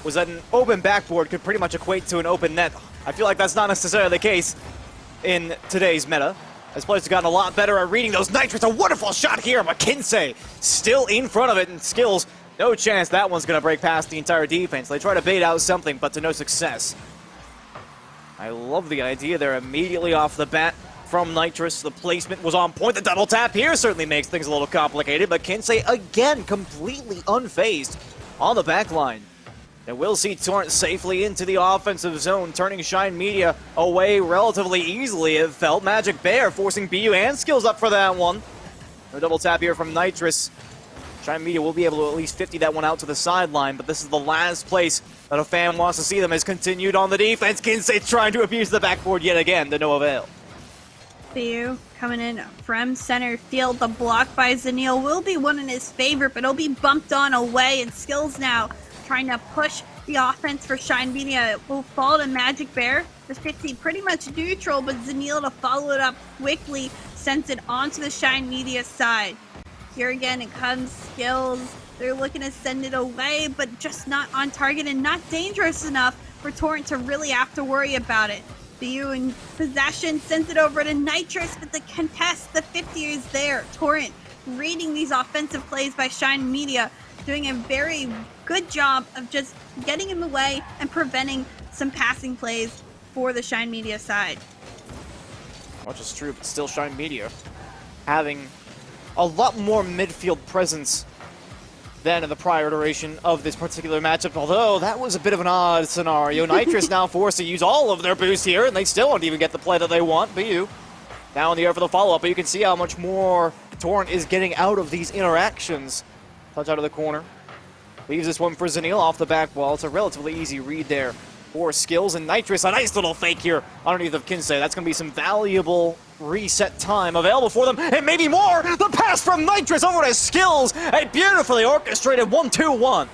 was that an open backboard could pretty much equate to an open net. I feel like that's not necessarily the case in today's meta, as players have gotten a lot better at reading those nitrates. A wonderful shot here, but Kinsei still in front of it, and Skills, no chance that one's going to break past the entire defense. They try to bait out something, but to no success. I love the idea there immediately off the bat from Nitrous. The placement was on point. The double tap here certainly makes things a little complicated, but Kinsei again completely unfazed on the back line. And we'll see Torrent safely into the offensive zone, turning Shine Media away relatively easily, it felt. Magic Bear forcing BU and Skills up for that one. A double tap here from Nitrous. Shine Media will be able to at least 50 that one out to the sideline, but this is the last place that a fan wants to see them, has continued on the defense. Kinsey trying to abuse the backboard yet again to no avail. BU coming in from center field. The block by Zanil will be one in his favor, but it'll be bumped on away, and Skills now trying to push the offense for Shine Media. It will fall to Magic Bear. The 50 pretty much neutral, but Zanil to follow it up quickly sends it onto the Shine Media side. Here again it comes Skills. They're looking to send it away, but just not on target and not dangerous enough for Torrent to really have to worry about it. BU in possession sends it over to Nitrous, but the contest, the 50 is there. Torrent reading these offensive plays by Shine Media, doing a very good job of just getting in the way and preventing some passing plays for the Shine Media side. Which is true, but still Shine Media having a lot more midfield presence than in the prior iteration of this particular matchup, although that was a bit of an odd scenario. Nitrous now forced to use all of their boost here, and they still don't even get the play that they want. BU now in the air for the follow-up, but you can see how much more Torrent is getting out of these interactions. Touch out of the corner. Leaves this one for Zanil off the back wall. It's a relatively easy read there for Skills, and Nitrous, a nice little fake here underneath of Kinsey. That's going to be some valuable reset time available for them, and maybe more. The pass from Nitrous over to Skills. A beautifully orchestrated 1-2-1.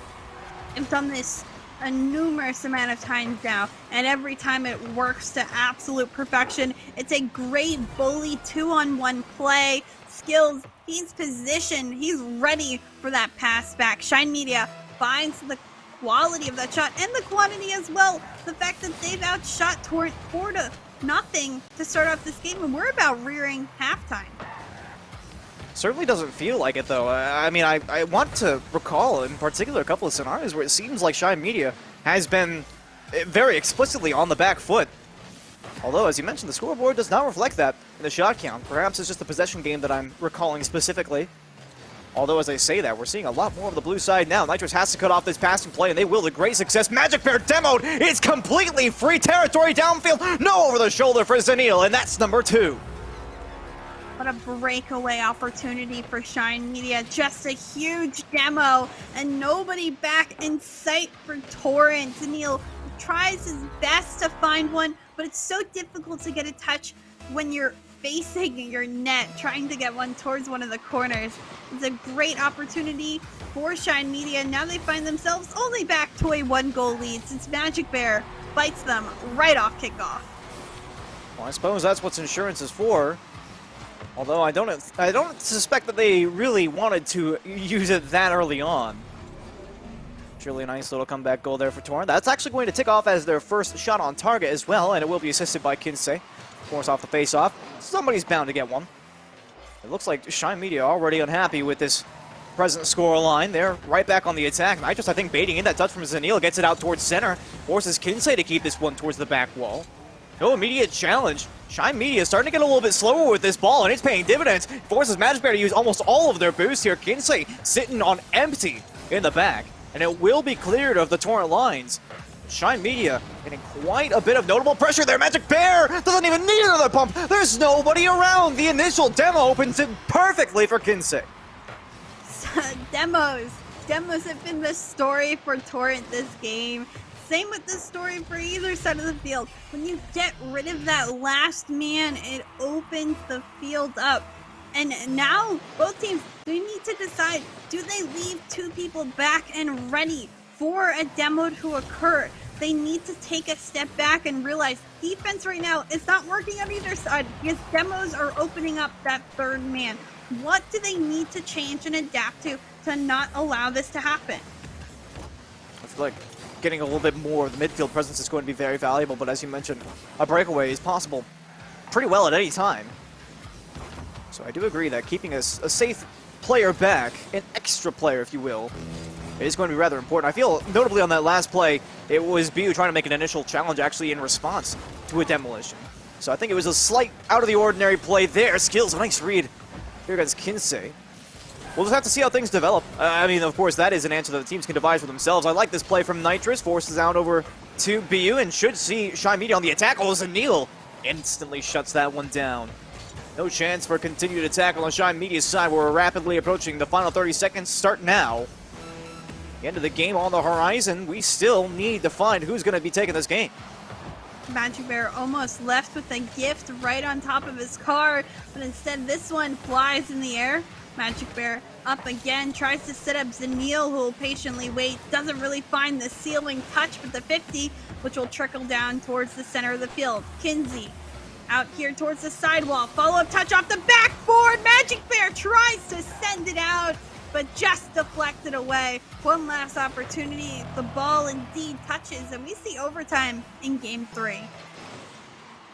I've done this a numerous amount of times now, and every time it works to absolute perfection. It's a great bully 2-on-1 play. Skills, he's positioned, he's ready for that pass back. Shine Media finds the quality of that shot and the quantity as well. The fact that they've outshot Torrent 4-0 to start off this game, and we're about rearing halftime. Certainly doesn't feel like it, though. I mean, I want to recall in particular a couple of scenarios where it seems like Shine Media has been very explicitly on the back foot. Although, as you mentioned, the scoreboard does not reflect that in the shot count. Perhaps it's just the possession game that I'm recalling specifically. Although, as I say that, we're seeing a lot more of the blue side now. Nitrous has to cut off this passing play, and they will to great success. Magic Bear demoed. It's completely free territory downfield. No over the shoulder for Zanil, and that's number 2. What a breakaway opportunity for Shine Media. Just a huge demo, and nobody back in sight for Torrent. Zanil tries his best to find one, but it's so difficult to get a touch when you're facing your net, trying to get one towards one of the corners. It's a great opportunity for Shine Media. Now they find themselves only back to a 1-goal lead since Magic Bear bites them right off kickoff. Well, I suppose that's what insurance is for. Although I don't suspect that they really wanted to use it that early on. It's really a nice little comeback goal there for Torrent. That's actually going to tick off as their first shot on target as well, and it will be assisted by Kinsey. Force off the face-off. Somebody's bound to get one. It looks like Shine Media already unhappy with this present score line. They're right back on the attack. Nitrous, I think, baiting in that touch from Zanil, gets it out towards center. Forces Kinsey to keep this one towards the back wall. No immediate challenge. Shine Media starting to get a little bit slower with this ball, and it's paying dividends. Forces Magic Bear to use almost all of their boost here. Kinsey sitting on empty in the back, and it will be cleared of the Torrent lines. Shine Media getting quite a bit of notable pressure there. Magic Bear doesn't even need another pump. There's nobody around. The initial demo opens it perfectly for Kinsey. Demos have been the story for Torrent this game. Same with the story for either side of the field. When you get rid of that last man, it opens the field up. And now both teams, they need to decide, do they leave 2 people back and ready for a demo to occur? They need to take a step back and realize defense right now is not working on either side because demos are opening up that 3rd man. What do they need to change and adapt to not allow this to happen? I feel like getting a little bit more of the midfield presence is going to be very valuable, but as you mentioned, a breakaway is possible pretty well at any time. So I do agree that keeping a safe player back, an extra player if you will, is going to be rather important. I feel notably on that last play, it was BU trying to make an initial challenge actually in response to a demolition. So I think it was a slight out of the ordinary play there. Skills, nice read here against Kinsey. we'll just have to see how things develop. I mean, of course, that is an answer that the teams can devise for themselves. I like this play from Nitrous, forces out over to BU, and should see Shy Media on the attack. Oh, Zanil instantly shuts that one down. No chance for continued attack on the Shy Media's side. We're rapidly approaching the final 30 seconds. Start now. The end of the game on the horizon. We still need to find who's going to be taking this game. Magic Bear almost left with a gift right on top of his car, but instead this one flies in the air. Magic Bear up again, tries to set up Zanil, who will patiently wait, doesn't really find the ceiling touch with the 50, which will trickle down towards the center of the field. Kinsey out here towards the sidewall, follow-up touch off the backboard. Magic Bear tries to send it out, but just deflected away. One last opportunity, the ball indeed touches, and we see overtime in Game 3.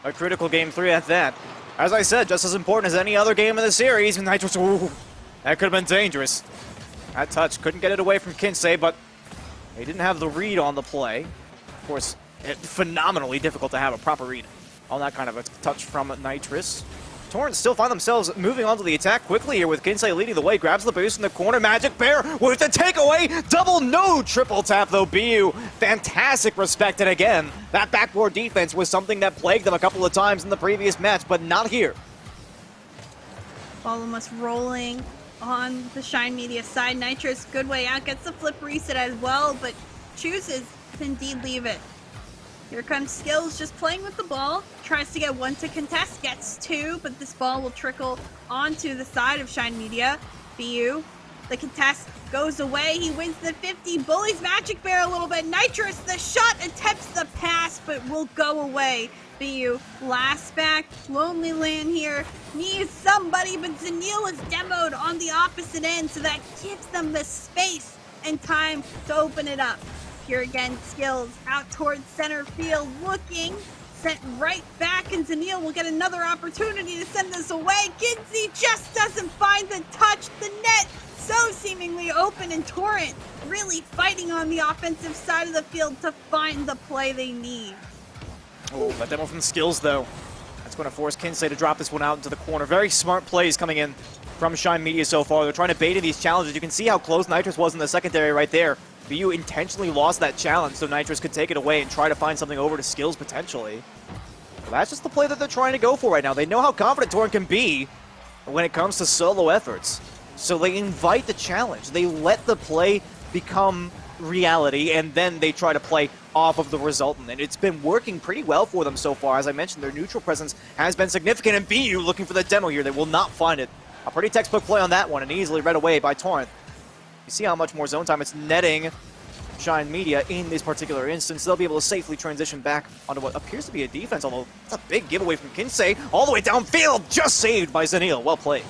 A critical Game 3 at that. As I said, just as important as any other game in the series. And Nitrous, ooh, that could have been dangerous. That touch, couldn't get it away from Kinsey, but they didn't have the read on the play. Of course, phenomenally difficult to have a proper read on that kind of a touch from Nitrous. Torrents still find themselves moving onto the attack quickly here with Kinsey leading the way, grabs the boost in the corner. Magic Bear with the takeaway, double no triple tap though. BU, fantastic respect, and again, that backboard defense was something that plagued them a couple of times in the previous match, but not here. Ball almost rolling on the Shine Media side. Nitrous, good way out, gets the flip reset as well, but chooses to indeed leave it. Here comes Skills, just playing with the ball. Tries to get one to contest, gets two, but this ball will trickle onto the side of Shine Media. BU, the contest goes away. He wins the 50, bullies Magic Bear a little bit. Nitrous, the shot attempts the pass, but will go away. BU, last back, Lonely Land here. Needs somebody, but Zanil is demoed on the opposite end, so that gives them the space and time to open it up. Here again, Skills out towards center field, looking, sent right back, and Zanil will get another opportunity to send this away. Kinsey just doesn't find the touch. The net so seemingly open, and Torrent really fighting on the offensive side of the field to find the play they need. Oh, that demo from Skills though. That's going to force Kinsey to drop this one out into the corner. Very smart plays coming in from Shine Media so far. They're trying to bait in these challenges. You can see how close Nitrous was in the secondary right there. BU intentionally lost that challenge so Nitrous could take it away and try to find something over to Skills potentially. But that's just the play that they're trying to go for right now. They know how confident Torrent can be when it comes to solo efforts. So they invite the challenge. They let the play become reality, and then they try to play off of the resultant. And it's been working pretty well for them so far. As I mentioned, their neutral presence has been significant, and BU looking for the demo here. They will not find it. A pretty textbook play on that one, and easily read away by Torrent. You see how much more zone time it's netting Shine Media in this particular instance. They'll be able to safely transition back onto what appears to be a defense, although it's a big giveaway from Kinsey. All the way downfield, just saved by Zanil. Well played.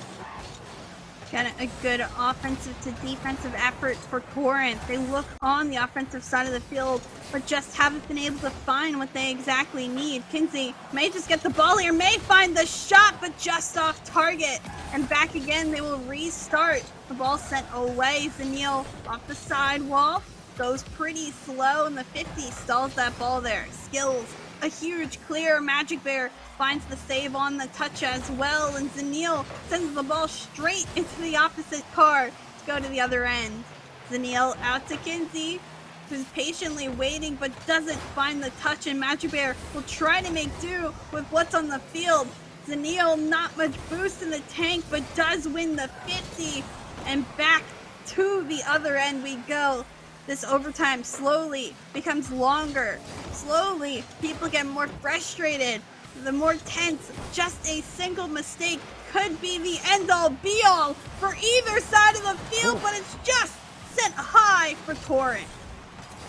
Got a good offensive to defensive effort for Torrent. They look on the offensive side of the field, but just haven't been able to find what they exactly need. Kinsey may just get the ball here, may find the shot, but just off target. And back again, they will restart. The ball sent away. Zanil off the sidewall, goes pretty slow, and the 50 stalls that ball there. Skills, a huge clear. Magic Bear finds the save on the touch as well, and Zanil sends the ball straight into the opposite car to go to the other end. Zanil out to Kinsey, who's patiently waiting but doesn't find the touch, and Magic Bear will try to make do with what's on the field. Zanil, not much boost in the tank, but does win the 50, and back to the other end we go. This overtime slowly becomes longer. Slowly, people get more frustrated. The more tense, just a single mistake could be the end-all, be-all for either side of the field, but it's just sent high for Torrent.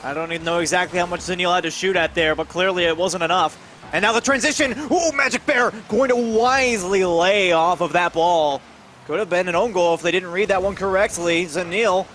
I don't even know exactly how much Zanil had to shoot at there, but clearly it wasn't enough. And now the transition. Ooh, Magic Bear going to wisely lay off of that ball. Could have been an own goal if they didn't read that one correctly. Zanil,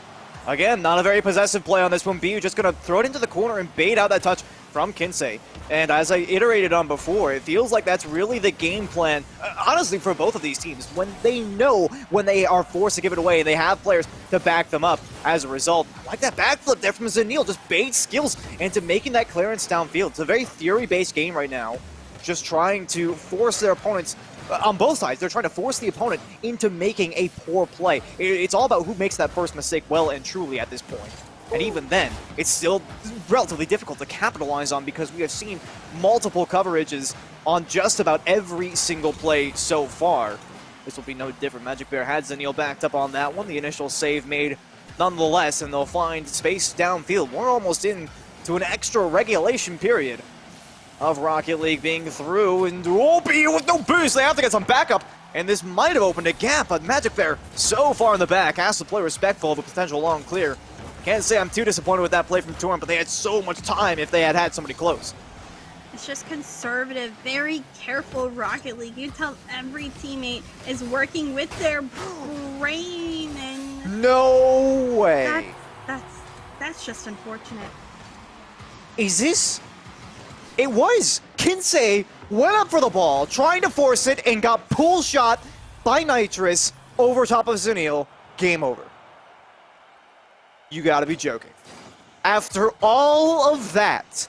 again, not a very possessive play on this one. BU just going to throw it into the corner and bait out that touch from Kinsey. And as I iterated on before, it feels like that's really the game plan, honestly, for both of these teams. When they know when they are forced to give it away, and they have players to back them up as a result. Like that backflip there from Zanil, just baits Skills into making that clearance downfield. It's a very theory-based game right now, just trying to force their opponents on both sides. They're trying to force the opponent into making a poor play. It's all about who makes that first mistake well and truly at this point. And even then, it's still relatively difficult to capitalize on because we have seen multiple coverages on just about every single play so far. This will be no different. Magic Bear had Zanil backed up on that one. The initial save made nonetheless, and they'll find space downfield. We're almost into an extra regulation period of Rocket League being through, and BU with no boost. They have to get some backup, and this might have opened a gap, but Magic Bear so far in the back has to play respectful of a potential long clear. Can't say I'm too disappointed with that play from Torrent, but they had so much time if they had had somebody close. It's just conservative, very careful Rocket League. You tell every teammate is working with their brain, and no way. That's just unfortunate. Is this? It was. Kinsey went up for the ball, trying to force it, and got pull shot by Nitrous over top of Zanil. Game over. You gotta be joking. After all of that,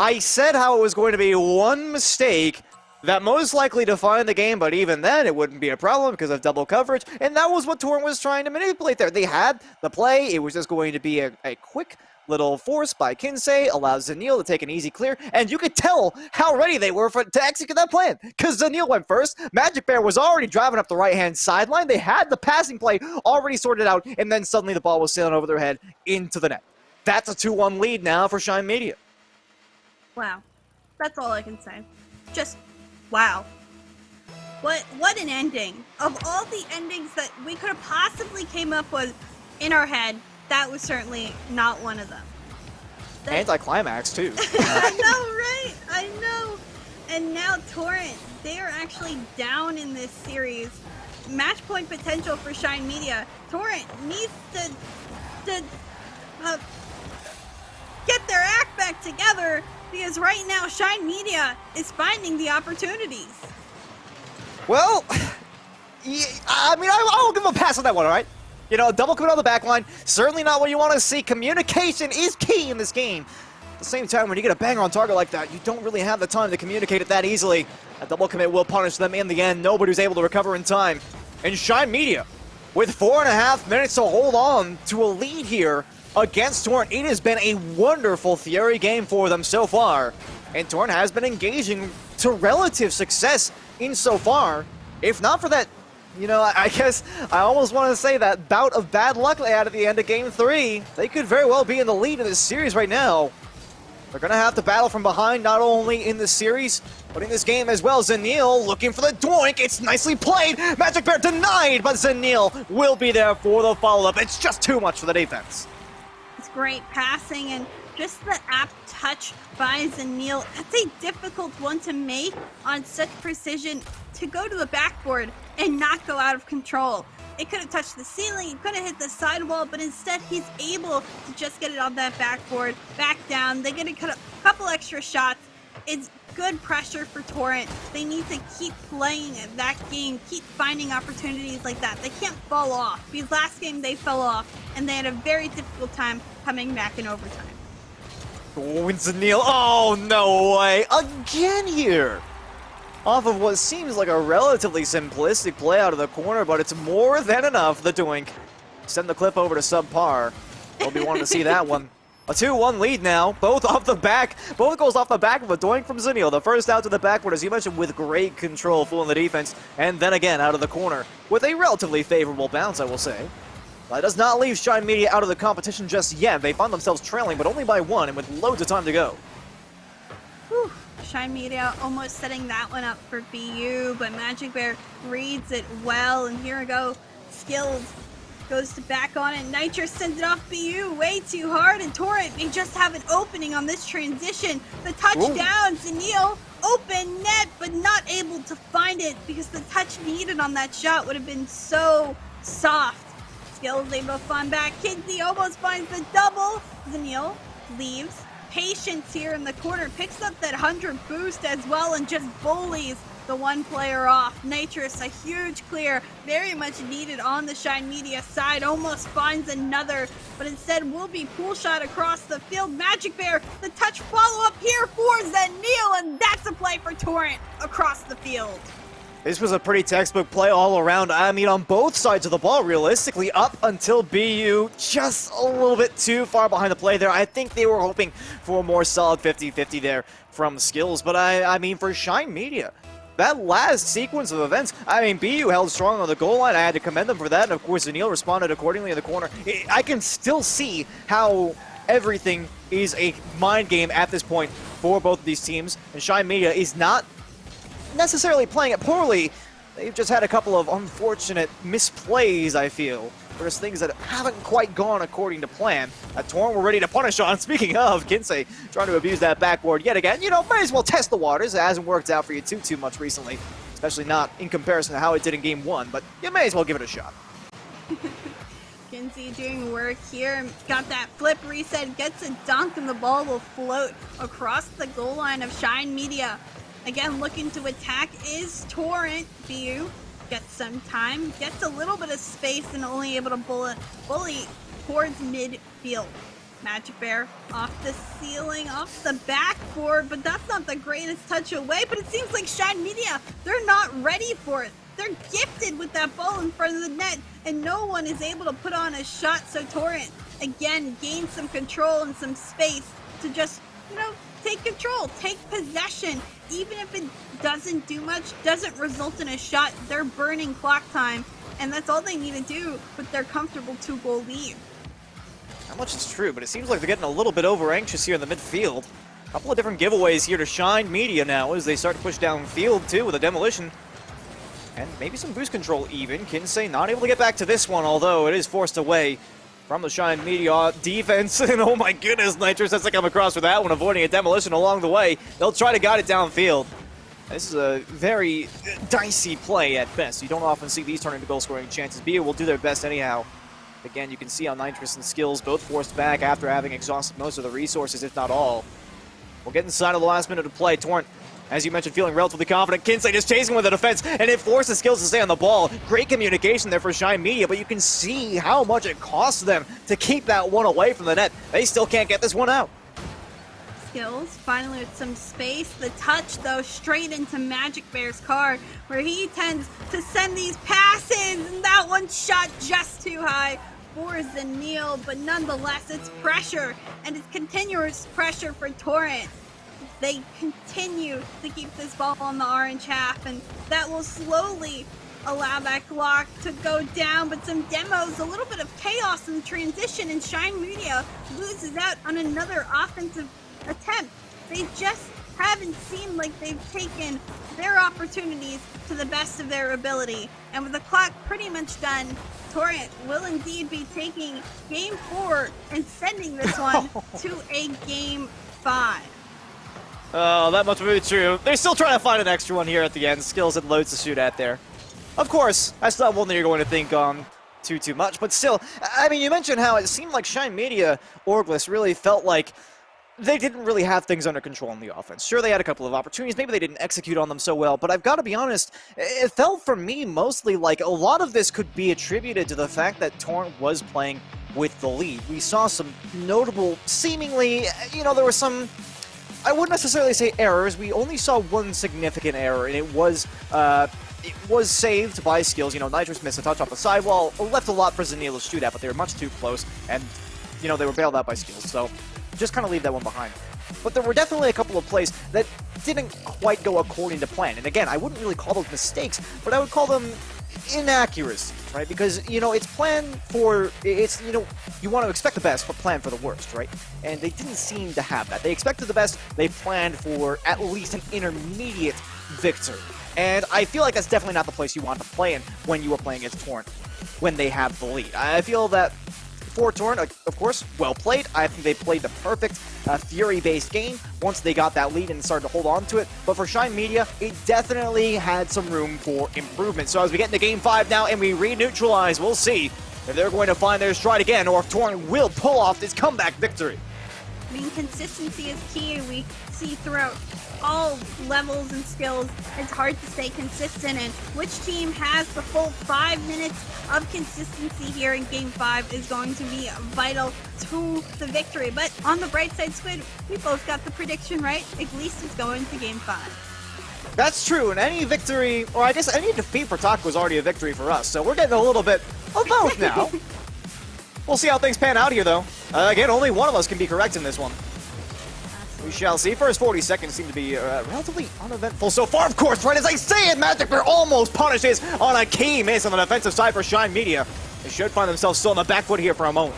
I said how it was going to be one mistake that most likely defined the game, but even then it wouldn't be a problem because of double coverage, and that was what Torrent was trying to manipulate there. They had the play, it was just going to be a quick little force by Kinsey, allows Zanil to take an easy clear, and you could tell how ready they were to execute that plan, because Zanil went first, Magic Bear was already driving up the right-hand sideline, they had the passing play already sorted out, and then suddenly the ball was sailing over their head into the net. That's a 2-1 lead now for Shine Media. Wow. That's all I can say. Just wow. What an ending. Of all the endings that we could have possibly came up with in our head, that was certainly not one of them. Anticlimax, too. I know, right? I know. And now Torrent, they are actually down in this series. Match point potential for Shine Media. Torrent needs to get their act back together, because right now Shine Media is finding the opportunities. Well, yeah, I mean, I will give them a pass on that one, all right? You know, double commit on the back line, certainly not what you want to see. Communication is key in this game. At the same time, when you get a banger on target like that, you don't really have the time to communicate it that easily. A double commit will punish them in the end. Nobody was able to recover in time. And Shine Media, with 4.5 minutes to hold on to a lead here against Torrent, it has been a wonderful Theory game for them so far. And Torrent has been engaging to relative success insofar. If not for that, you know, I guess I almost want to say that bout of bad luck they had at the end of Game 3. They could very well be in the lead in this series right now. They're going to have to battle from behind, not only in this series, but in this game as well. Zanil looking for the doink. It's nicely played. Magic Bear denied, but Zanil will be there for the follow-up. It's just too much for the defense. It's great passing and just the apt touch by Zanil. That's a difficult one to make on such precision, to go to the backboard and not go out of control. It could have touched the ceiling, it could have hit the sidewall, but instead he's able to just get it on that backboard, back down. They get a couple extra shots. It's good pressure for Torrent. They need to keep playing that game, keep finding opportunities like that. They can't fall off, because last game they fell off, and they had a very difficult time coming back in overtime. Zanil, oh no way, again here! Off of what seems like a relatively simplistic play out of the corner, but it's more than enough. The doink. Send the clip over to subpar. We'll be wanting to see that one. A 2-1 lead now, both off the back. Both goals off the back of a doink from Zanil. The first out to the backward, as you mentioned, with great control, fooling the defense. And then again, out of the corner, with a relatively favorable bounce, I will say. That does not leave Shine Media out of the competition just yet. They find themselves trailing, but only by 1, and with loads of time to go. Whew. Shine Media almost setting that one up for BU, but Magic Bear reads it well, and here we go. Skills goes to back on it. Nitrous sends it off BU way too hard, and Torrent may just have an opening on this transition. The touchdown, Zanil, open net, but not able to find it because the touch needed on that shot would have been so soft. Skills able to find back. Kinsey almost finds the double. Zanil leaves. Patience here in the corner, picks up that 100 boost as well and just bullies the one player off. Nitrous, a huge clear, very much needed on the Shine Media side, almost finds another, but instead will be pool shot across the field. Magic Bear, the touch follow up here for Zanil, and that's a play for Torrent across the field. This was a pretty textbook play all around. I mean, on both sides of the ball, realistically, up until BU just a little bit too far behind the play there. I think they were hoping for a more solid 50-50 there from Skills. But I mean, for Shine Media, that last sequence of events, I mean, BU held strong on the goal line. I had to commend them for that. And of course, Zanil responded accordingly in the corner. I can still see how everything is a mind game at this point for both of these teams. And Shine Media is not necessarily playing it poorly. They've just had a couple of unfortunate misplays, I feel. There's things that haven't quite gone according to plan. Torrent we're ready to punish on. Speaking of, Kinsey trying to abuse that backboard yet again. You know, may as well test the waters. It hasn't worked out for you too much recently, especially not in comparison to how it did in Game 1, but you may as well give it a shot. Kinsey doing work here, got that flip reset, gets a dunk, and the ball will float across the goal line of Shine Media. Again, looking to attack is Torrent. BU gets some time, gets a little bit of space, and only able to bully towards midfield. Magic Bear off the ceiling, off the backboard, but that's not the greatest touch away. But it seems like Shine Media, they're not ready for it. They're gifted with that ball in front of the net, and no one is able to put on a shot. So Torrent, again, gains some control and some space to just, take control, take possession. Even if it doesn't do much, doesn't result in a shot, they're burning clock time, and that's all they need to do with their comfortable 2-goal lead. Not much is true, but it seems like they're getting a little bit over-anxious here in the midfield. A couple of different giveaways here to Shine Media now as they start to push downfield, too, with a demolition. And maybe some boost control even. Kinsey not able to get back to this one, although it is forced away from the Shine Media defense. And oh my goodness, Nitrous has to come across with that one, avoiding a demolition along the way. They'll try to guide it downfield. This is a very dicey play at best. You don't often see these turn into goal-scoring chances. BU will do their best anyhow. Again, you can see how Nitrous and Skills both forced back after having exhausted most of the resources, if not all. We'll get inside of the last minute of play. Torrent, as you mentioned, feeling relatively confident. Kinsey just chasing with the defense, and it forces Skills to stay on the ball. Great communication there for Shine Media, but you can see how much it costs them to keep that one away from the net. They still can't get this one out. Skills finally with some space. The touch, though, straight into Magic Bear's car, where he tends to send these passes, and that one shot just too high for Zanil, but nonetheless, it's pressure, and it's continuous pressure for Torrent. They continue to keep this ball on the orange half, and that will slowly allow that clock to go down. But some demos, a little bit of chaos in transition, and Shine Media loses out on another offensive attempt. They just haven't seemed like they've taken their opportunities to the best of their ability. And with the clock pretty much done, Torrent will indeed be taking Game 4 and sending this one to a Game 5. Oh, that much would be true. They're still trying to find an extra one here at the end. Skills and loads to shoot at there. Of course, that's not one that you're going to think on too much, but still, I mean, you mentioned how it seemed like Shine Media Orglis really felt like they didn't really have things under control on the offense. Sure, they had a couple of opportunities. Maybe they didn't execute on them so well, but I've got to be honest, it felt for me mostly like a lot of this could be attributed to the fact that Torrent was playing with the lead. We saw some notable, seemingly, there were some, I wouldn't necessarily say errors. We only saw one significant error, and it was saved by Skills. Nitrous missed a touch off the sidewall, left a lot for Zanil to shoot at, but they were much too close, and, they were bailed out by Skills, so just kind of leave that one behind. But there were definitely a couple of plays that didn't quite go according to plan. And again, I wouldn't really call those mistakes, but I would call them inaccuracies, right? Because, it's planned for, you want to expect the best, but plan for the worst, right? And they didn't seem to have that. They expected the best, they planned for at least an intermediate victory. And I feel like that's definitely not the place you want to play in when you are playing against Torrent, when they have the lead. I feel that for Torrent, of course, well played. I think they played the perfect Fury-based game once they got that lead and started to hold on to it. But for Shine Media, it definitely had some room for improvement. So as we get into Game 5 now and we re-neutralize, we'll see if they're going to find their stride again or if Torrent will pull off this comeback victory. I mean, consistency is key. We see throughout all levels and skills, it's hard to stay consistent, and which team has the full 5 minutes of consistency here in Game 5 is going to be vital to the victory. But on the bright side, Squid, we both got the prediction right. At least it's going to Game 5. That's true, and any victory, or I guess any defeat for Taco was already a victory for us, so we're getting a little bit of both now. We'll see how things pan out here, though. Again, only one of us can be correct in this one. We shall see. First 40 seconds seem to be relatively uneventful so far, of course. Right as I say it, Magic Bear almost punishes on a key miss on the defensive side for Shine Media. They should find themselves still on the back foot here for a moment.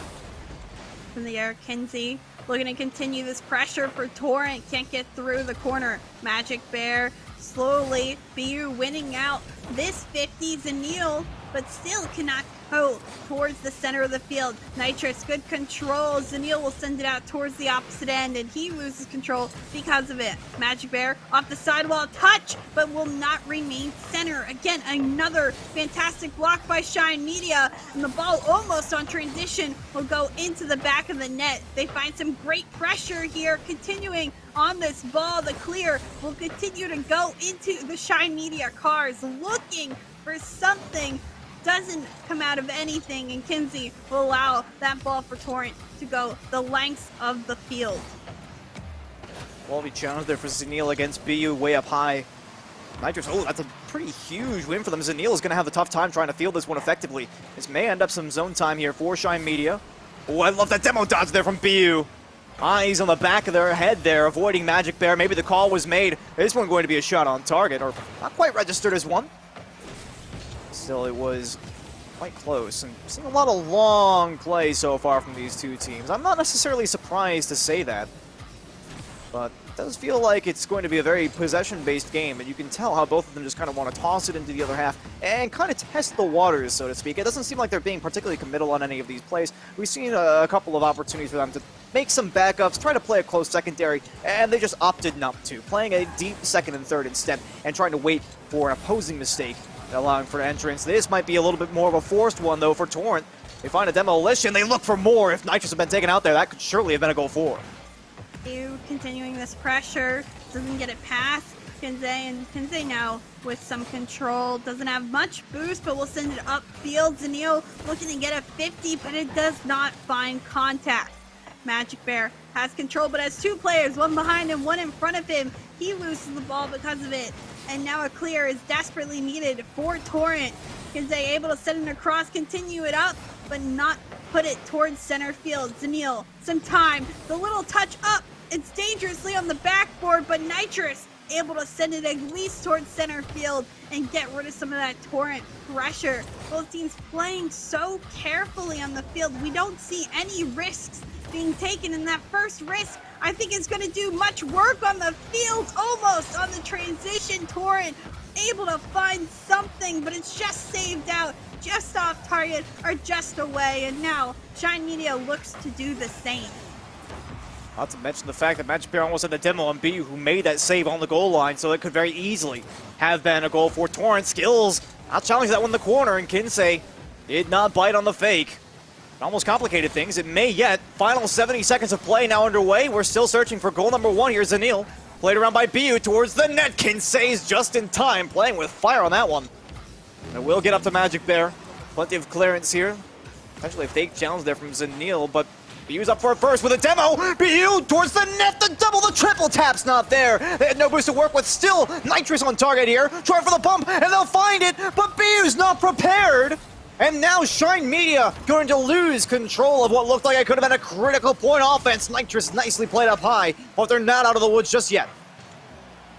From the air, Kinsey looking to continue this pressure for Torrent. Can't get through the corner. Magic Bear slowly, BU winning out this 50. Zanil, but still cannot go towards the center of the field. Nitrous, good control. Zanil will send it out towards the opposite end, and he loses control because of it. Magic Bear off the sidewall, touch, but will not remain center. Again, another fantastic block by Shine Media, and the ball almost on transition will go into the back of the net. They find some great pressure here, continuing on this ball. The clear will continue to go into the Shine Media cars, looking for something. Doesn't come out of anything, and Kinsey will allow that ball for Torrent to go the lengths of the field. Quality challenge there for Zanil against BU way up high. Nitrous, oh, that's a pretty huge win for them. Zanil is going to have a tough time trying to field this one effectively. This may end up some zone time here for Shine Media. Oh, I love that demo dodge there from BU. Eyes on the back of their head there, avoiding Magic Bear. Maybe the call was made. This one going to be a shot on target, or not quite registered as one. Still, it was quite close, and seeing a lot of long play so far from these two teams. I'm not necessarily surprised to say that, but it does feel like it's going to be a very possession-based game, and you can tell how both of them just kind of want to toss it into the other half and kind of test the waters, so to speak. It doesn't seem like they're being particularly committal on any of these plays. We've seen a couple of opportunities for them to make some backups, try to play a close secondary, and they just opted not to, playing a deep second and third instead, and trying to wait for an opposing mistake, allowing for entrance. This might be a little bit more of a forced one, though, for Torrent. They find a demolition. They look for more. If Nitrous had been taken out there, that could surely have been a goal for. You continuing this pressure, doesn't get it past Kinsey, and Kinsey now with some control. Doesn't have much boost, but will send it upfield. Zanil looking to get a 50, but it does not find contact. Magic Bear has control, but has two players, one behind him, one in front of him. He loses the ball because of it, and now a clear is desperately needed for Torrent. Kinsey able to send it across, continue it up, but not put it towards center field. Zanil, some time, the little touch up. It's dangerously on the backboard, but Nitrous able to send it at least towards center field and get rid of some of that Torrent pressure. Both teams playing so carefully on the field. We don't see any risks being taken in that first risk. I think it's going to do much work on the field, almost on the transition. Torrent able to find something, but it's just saved out, just off target or just away, and now Shine Media looks to do the same. Not to mention the fact that Magic Bear almost had the demo on BU, who made that save on the goal line, so it could very easily have been a goal for Torrent. Skills, I'll challenge that one in the corner, and Kinsey did not bite on the fake. It almost complicated things. It may yet. Final 70 seconds of play now underway. We're still searching for goal number one here. Zanil played around by BU towards the net. Kinsey's just in time, playing with fire on that one. And it will get up to Magic Bear. Plenty of clearance here. Actually a fake challenge there from Zanil, but BU's up for it first with a demo. BU towards the net, the double, the triple tap's not there. They had no boost to work with. Still Nitrous on target here. Try for the bump, and they'll find it, but BU's not prepared. And now Shine Media going to lose control of what looked like it could have been a critical point offense. Nitrous nicely played up high, but they're not out of the woods just yet.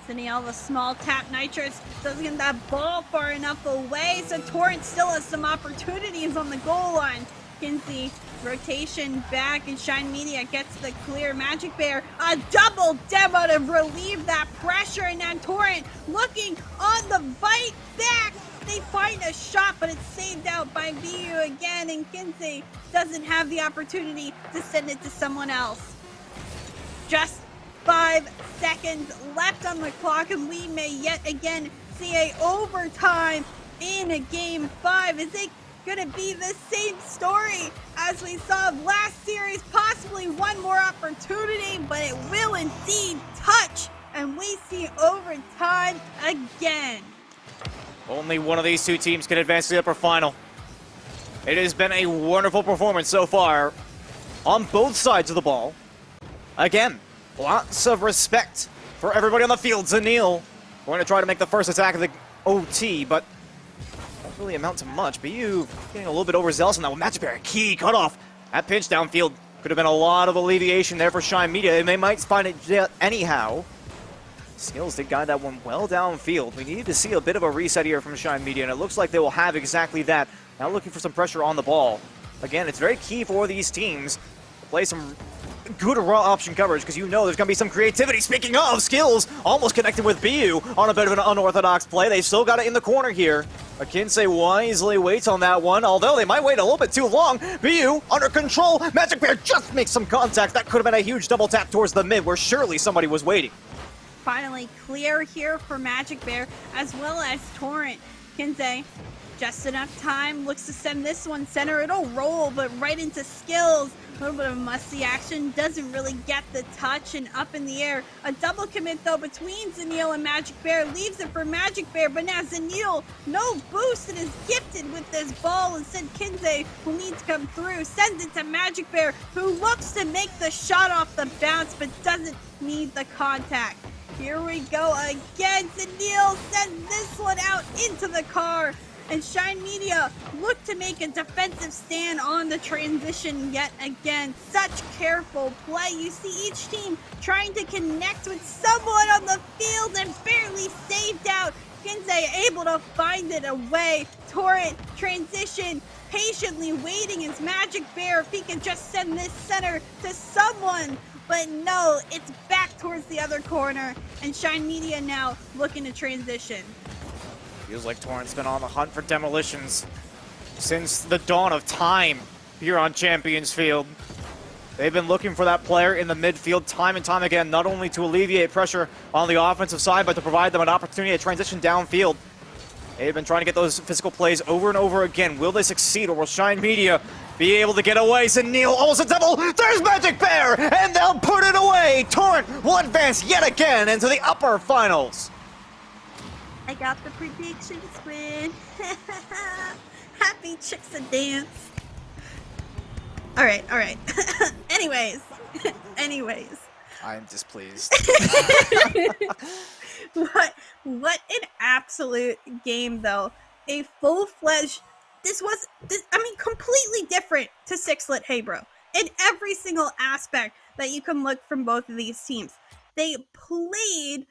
Zanil, the small tap. Nitrous doesn't get that ball far enough away, so Torrent still has some opportunities on the goal line. Kinsey, rotation back, and Shine Media gets the clear. Magic Bear, a double demo to relieve that pressure, and now Torrent looking on the bite back. They find a shot, but it's saved out by BU again, and Kinsey doesn't have the opportunity to send it to someone else. Just 5 seconds left on the clock, and we may yet again see a overtime in a game 5. Is it gonna be the same story as we saw last series? Possibly one more opportunity, but it will indeed touch, and we see overtime again. Only one of these two teams can advance to the upper final. It has been a wonderful performance so far on both sides of the ball. Again, lots of respect for everybody on the field. Zanil Going to try to make the first attack of the OT, but won't really amount to much. BU getting a little bit overzealous on that one. Matchberry, key cutoff. That pinch downfield could have been a lot of alleviation there for Shine Media, and they might find it anyhow. Skills did guide that one well downfield. We needed to see a bit of a reset here from Shine Media, and it looks like they will have exactly that. Now looking for some pressure on the ball. Again, it's very key for these teams to play some good raw option coverage, because you know there's going to be some creativity. Speaking of, Skills almost connected with BU on a bit of an unorthodox play. They've still got it in the corner here. Akinsei wisely waits on that one, although they might wait a little bit too long. BU under control. Magic Bear just makes some contact. That could have been a huge double tap towards the mid, where surely somebody was waiting. Finally clear here for Magic Bear, as well as Torrent. Kinsey, just enough time, looks to send this one center. It'll roll, but right into Skills. A little bit of musty action, doesn't really get the touch, and up in the air. A double commit though between Zanil and Magic Bear, leaves it for Magic Bear, but now Zanil, no boost, and is gifted with this ball. Instead, Kinsey, who needs to come through, sends it to Magic Bear, who looks to make the shot off the bounce, but doesn't need the contact. Here we go again. Zanil sends this one out into the car. And Shine Media look to make a defensive stand on the transition yet again. Such careful play. You see each team trying to connect with someone on the field and barely saved out. Kinsey able to find it away. Torrent transition, patiently waiting as Magic Bear, if he can just send this center to someone. But no, it's back towards the other corner. And Shine Media now looking to transition. Feels like Torrent's been on the hunt for demolitions since the dawn of time here on Champions Field. They've been looking for that player in the midfield time and time again, not only to alleviate pressure on the offensive side, but to provide them an opportunity to transition downfield. They've been trying to get those physical plays over and over again. Will they succeed, or will Shine Media be able to get away? Zanil, almost a double. There's Magic Bear, and they'll put it away. Torrent will advance yet again into the upper finals. I got the predictions win. Happy chicks a dance. All right. Anyways. I am displeased. What an absolute game, though. A full-fledged. Completely different to Sixlet Hebro in every single aspect that you can look from both of these teams. They played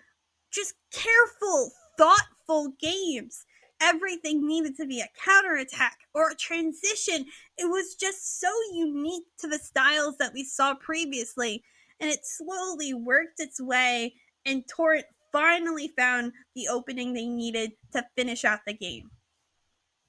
just careful, thoughtful games. Everything needed to be a counterattack or a transition. It was just so unique to the styles that we saw previously, and it slowly worked its way, and Torrent finally found the opening they needed to finish out the game.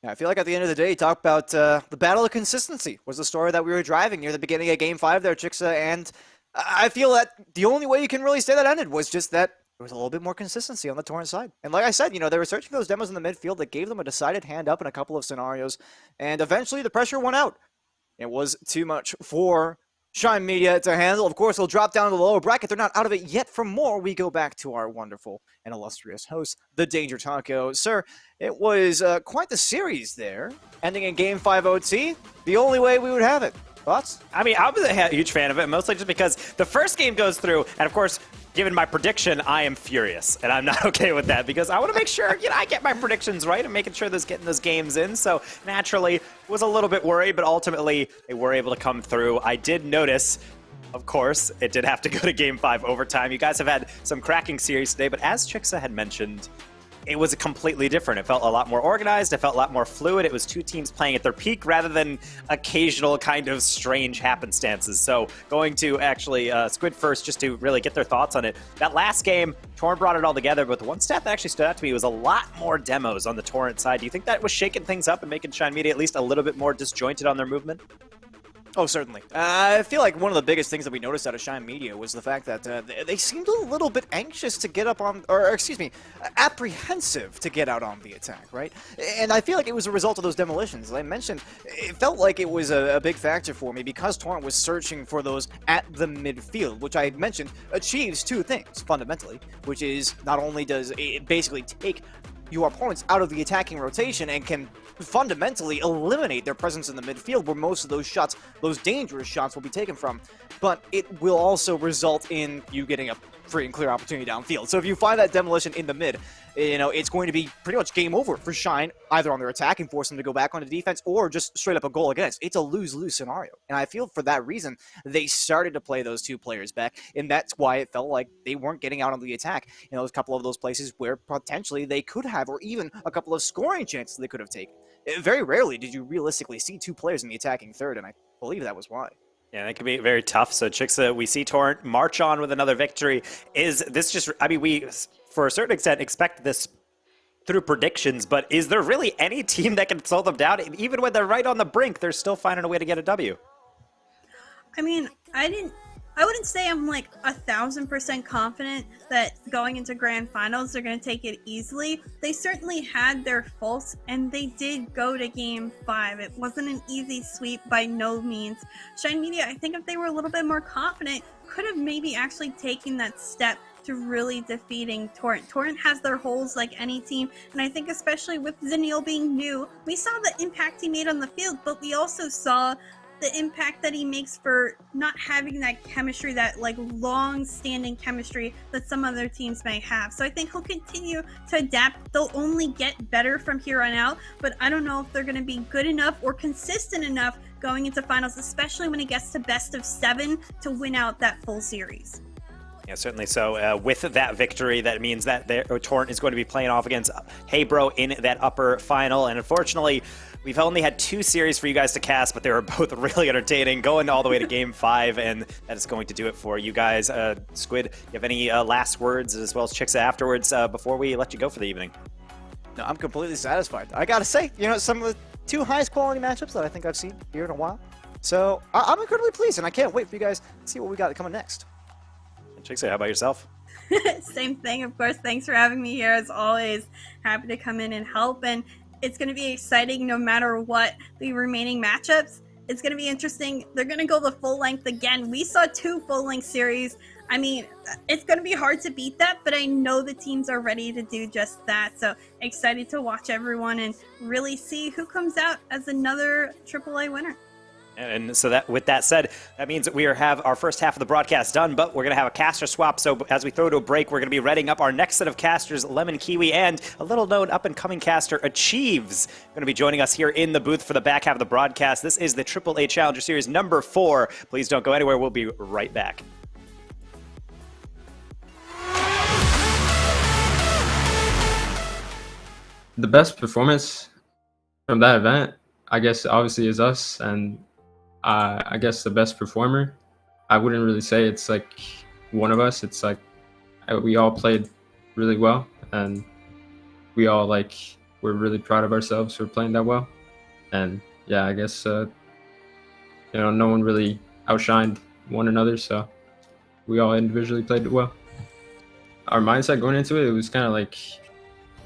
Yeah, I feel like at the end of the day, talk about the battle of consistency was the story that we were driving near the beginning of Game 5 there, Chixa, and I feel that the only way you can really say that ended was just that there was a little bit more consistency on the Torrent side. And like I said, they were searching for those demos in the midfield that gave them a decided hand up in a couple of scenarios, and eventually the pressure went out. It was too much for Shine Media to handle. Of course, they'll drop down to the lower bracket. They're not out of it yet. For more, we go back to our wonderful and illustrious host, the Danger Taco. Sir, it was quite the series there, ending in Game 5 OT. The only way we would have it. Thoughts? I was a huge fan of it, mostly just because the first game goes through, and of course, given my prediction, I am furious, and I'm not okay with that because I want to make sure I get my predictions right and making sure getting those games in. So naturally, was a little bit worried, but ultimately they were able to come through. I did notice, of course, it did have to go to Game 5 overtime. You guys have had some cracking series today, but as Chixa had mentioned, it was completely different. It felt a lot more organized. It felt a lot more fluid. It was two teams playing at their peak rather than occasional kind of strange happenstances. So going to actually Squid first just to really get their thoughts on it. That last game, Torrent brought it all together, but the one stat that actually stood out to me was a lot more demos on the Torrent side. Do you think that was shaking things up and making Shine Media at least a little bit more disjointed on their movement? Oh, certainly. I feel like one of the biggest things that we noticed out of Shine Media was the fact that they seemed a little bit anxious to get up on, or excuse me, apprehensive to get out on the attack, right? And I feel like it was a result of those demolitions. As I mentioned, it felt like it was a big factor for me because Torrent was searching for those at the midfield, which I mentioned achieves two things, fundamentally, which is not only does it basically take your opponents out of the attacking rotation and can fundamentally eliminate their presence in the midfield where most of those shots, those dangerous shots, will be taken from, but it will also result in you getting a free and clear opportunity downfield. So if you find that demolition in the mid, it's going to be pretty much game over for Shine, either on their attack and force them to go back onto defense, or just straight up a goal against. It's a lose-lose scenario. And I feel for that reason, they started to play those two players back, and that's why it felt like they weren't getting out on the attack. A couple of those places where potentially they could have, or even a couple of scoring chances they could have taken. Very rarely did you realistically see two players in the attacking third, and I believe that was why. Yeah, that can be very tough. So, Chixa, we see Torrent march on with another victory. Is this just, I mean, we, for a certain extent, expect this through predictions, but is there really any team that can slow them down? Even when they're right on the brink, they're still finding a way to get a W. I mean, I wouldn't say I'm like 1,000% confident that going into grand finals they're going to take it easily. They certainly had their faults, and they did go to game 5. It wasn't an easy sweep by no means. Shine Media, I think if they were a little bit more confident, could have maybe actually taken that step to really defeating Torrent. Torrent has their holes like any team, and I think especially with Zenil being new, we saw the impact he made on the field, but we also saw the impact that he makes for not having that chemistry, that like long-standing chemistry that some other teams may have. So I think he'll continue to adapt. They'll only get better from here on out, but I don't know if they're going to be good enough or consistent enough going into finals, especially when it gets to best of 7 to win out that full series. Yeah, certainly so. With that victory, that means that Torrent is going to be playing off against Heybro in that upper final. And unfortunately, we've only had 2 series for you guys to cast, but they were both really entertaining, going all the way to Game 5, and that is going to do it for you guys. Squid, you have any last words, as well as Chixa afterwards, before we let you go for the evening? No, I'm completely satisfied. I gotta say, some of the 2 highest quality matchups that I think I've seen here in a while. So I'm incredibly pleased, and I can't wait for you guys to see what we got coming next. Chixa, how about yourself? Same thing, of course. Thanks for having me here, as always. Happy to come in and help, and it's going to be exciting no matter what the remaining matchups. It's going to be interesting. They're going to go the full length again. We saw 2 full length series. I mean, it's going to be hard to beat that, but I know the teams are ready to do just that. So excited to watch everyone and really see who comes out as another AAA winner. And so that, with that said, that means that we have our first half of the broadcast done, but we're going to have a caster swap. So as we throw to a break, we're going to be readying up our next set of casters, Lemon Kiwi, and a little-known up-and-coming caster, Achieves, going to be joining us here in the booth for the back half of the broadcast. This is the AAA Challenger Series number 4. Please don't go anywhere. We'll be right back. The best performance from that event, I guess, obviously is us, and I guess the best performer, I wouldn't really say it's like one of us. It's like we all played really well, and we all we're really proud of ourselves for playing that well. And yeah, I guess no one really outshined one another, so we all individually played well. Our mindset going into it was kind of like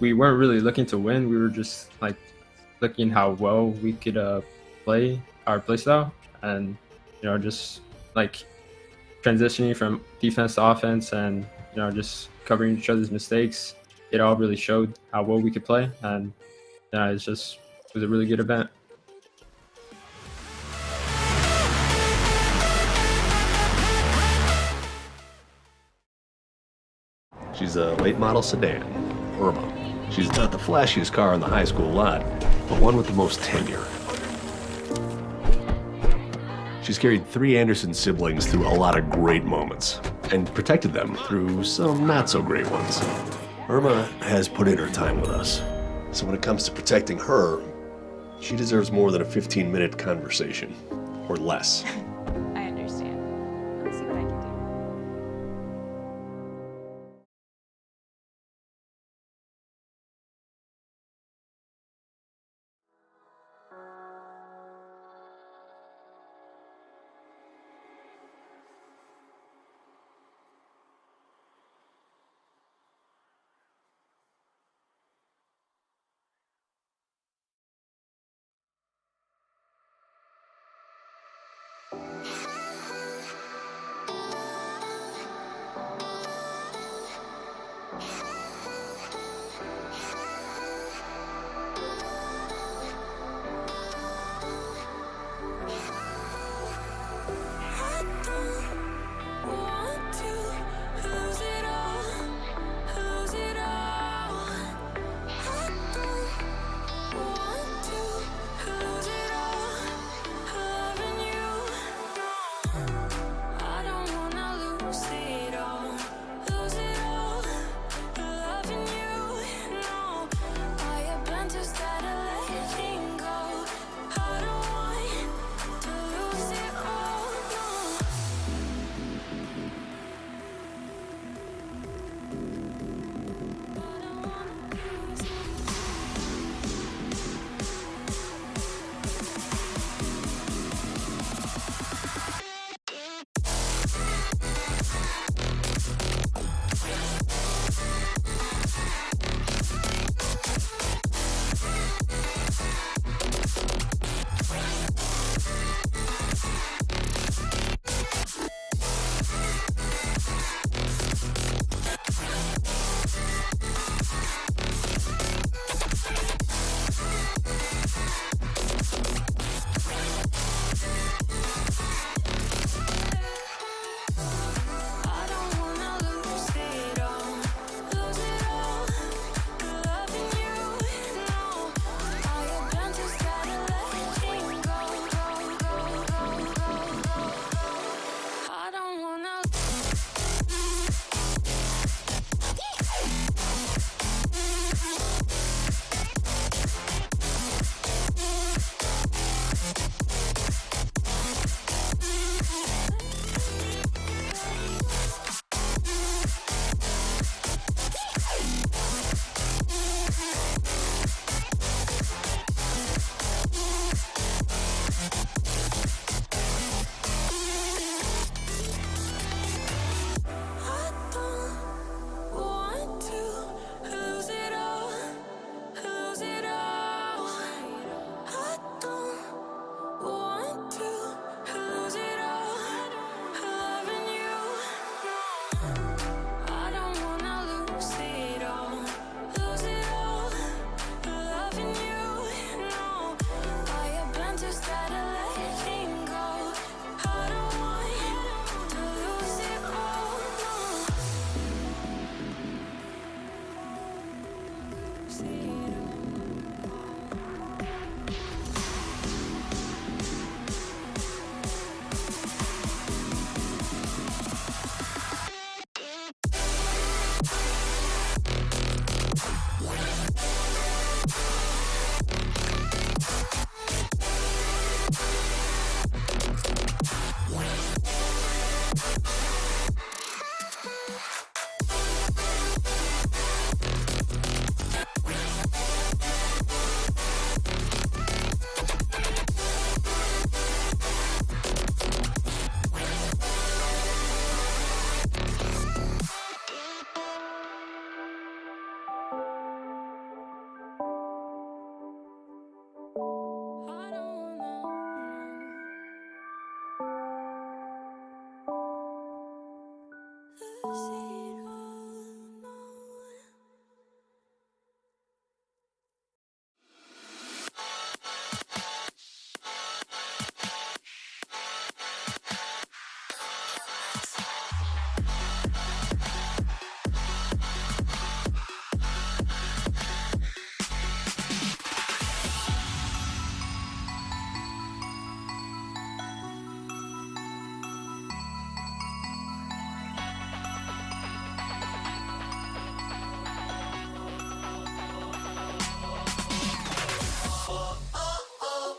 we weren't really looking to win. We were just looking how well we could play our playstyle, and just transitioning from defense to offense, and just covering each other's mistakes. It all really showed how well we could play, and it was a really good event. She's a late model sedan, Irma. She's not the flashiest car on the high school lot, but one with the most tenure. She's carried 3 Anderson siblings through a lot of great moments, and protected them through some not so great ones. Irma has put in her time with us, so when it comes to protecting her, she deserves more than a 15-minute conversation, or less. I understand. I'll see what I can do.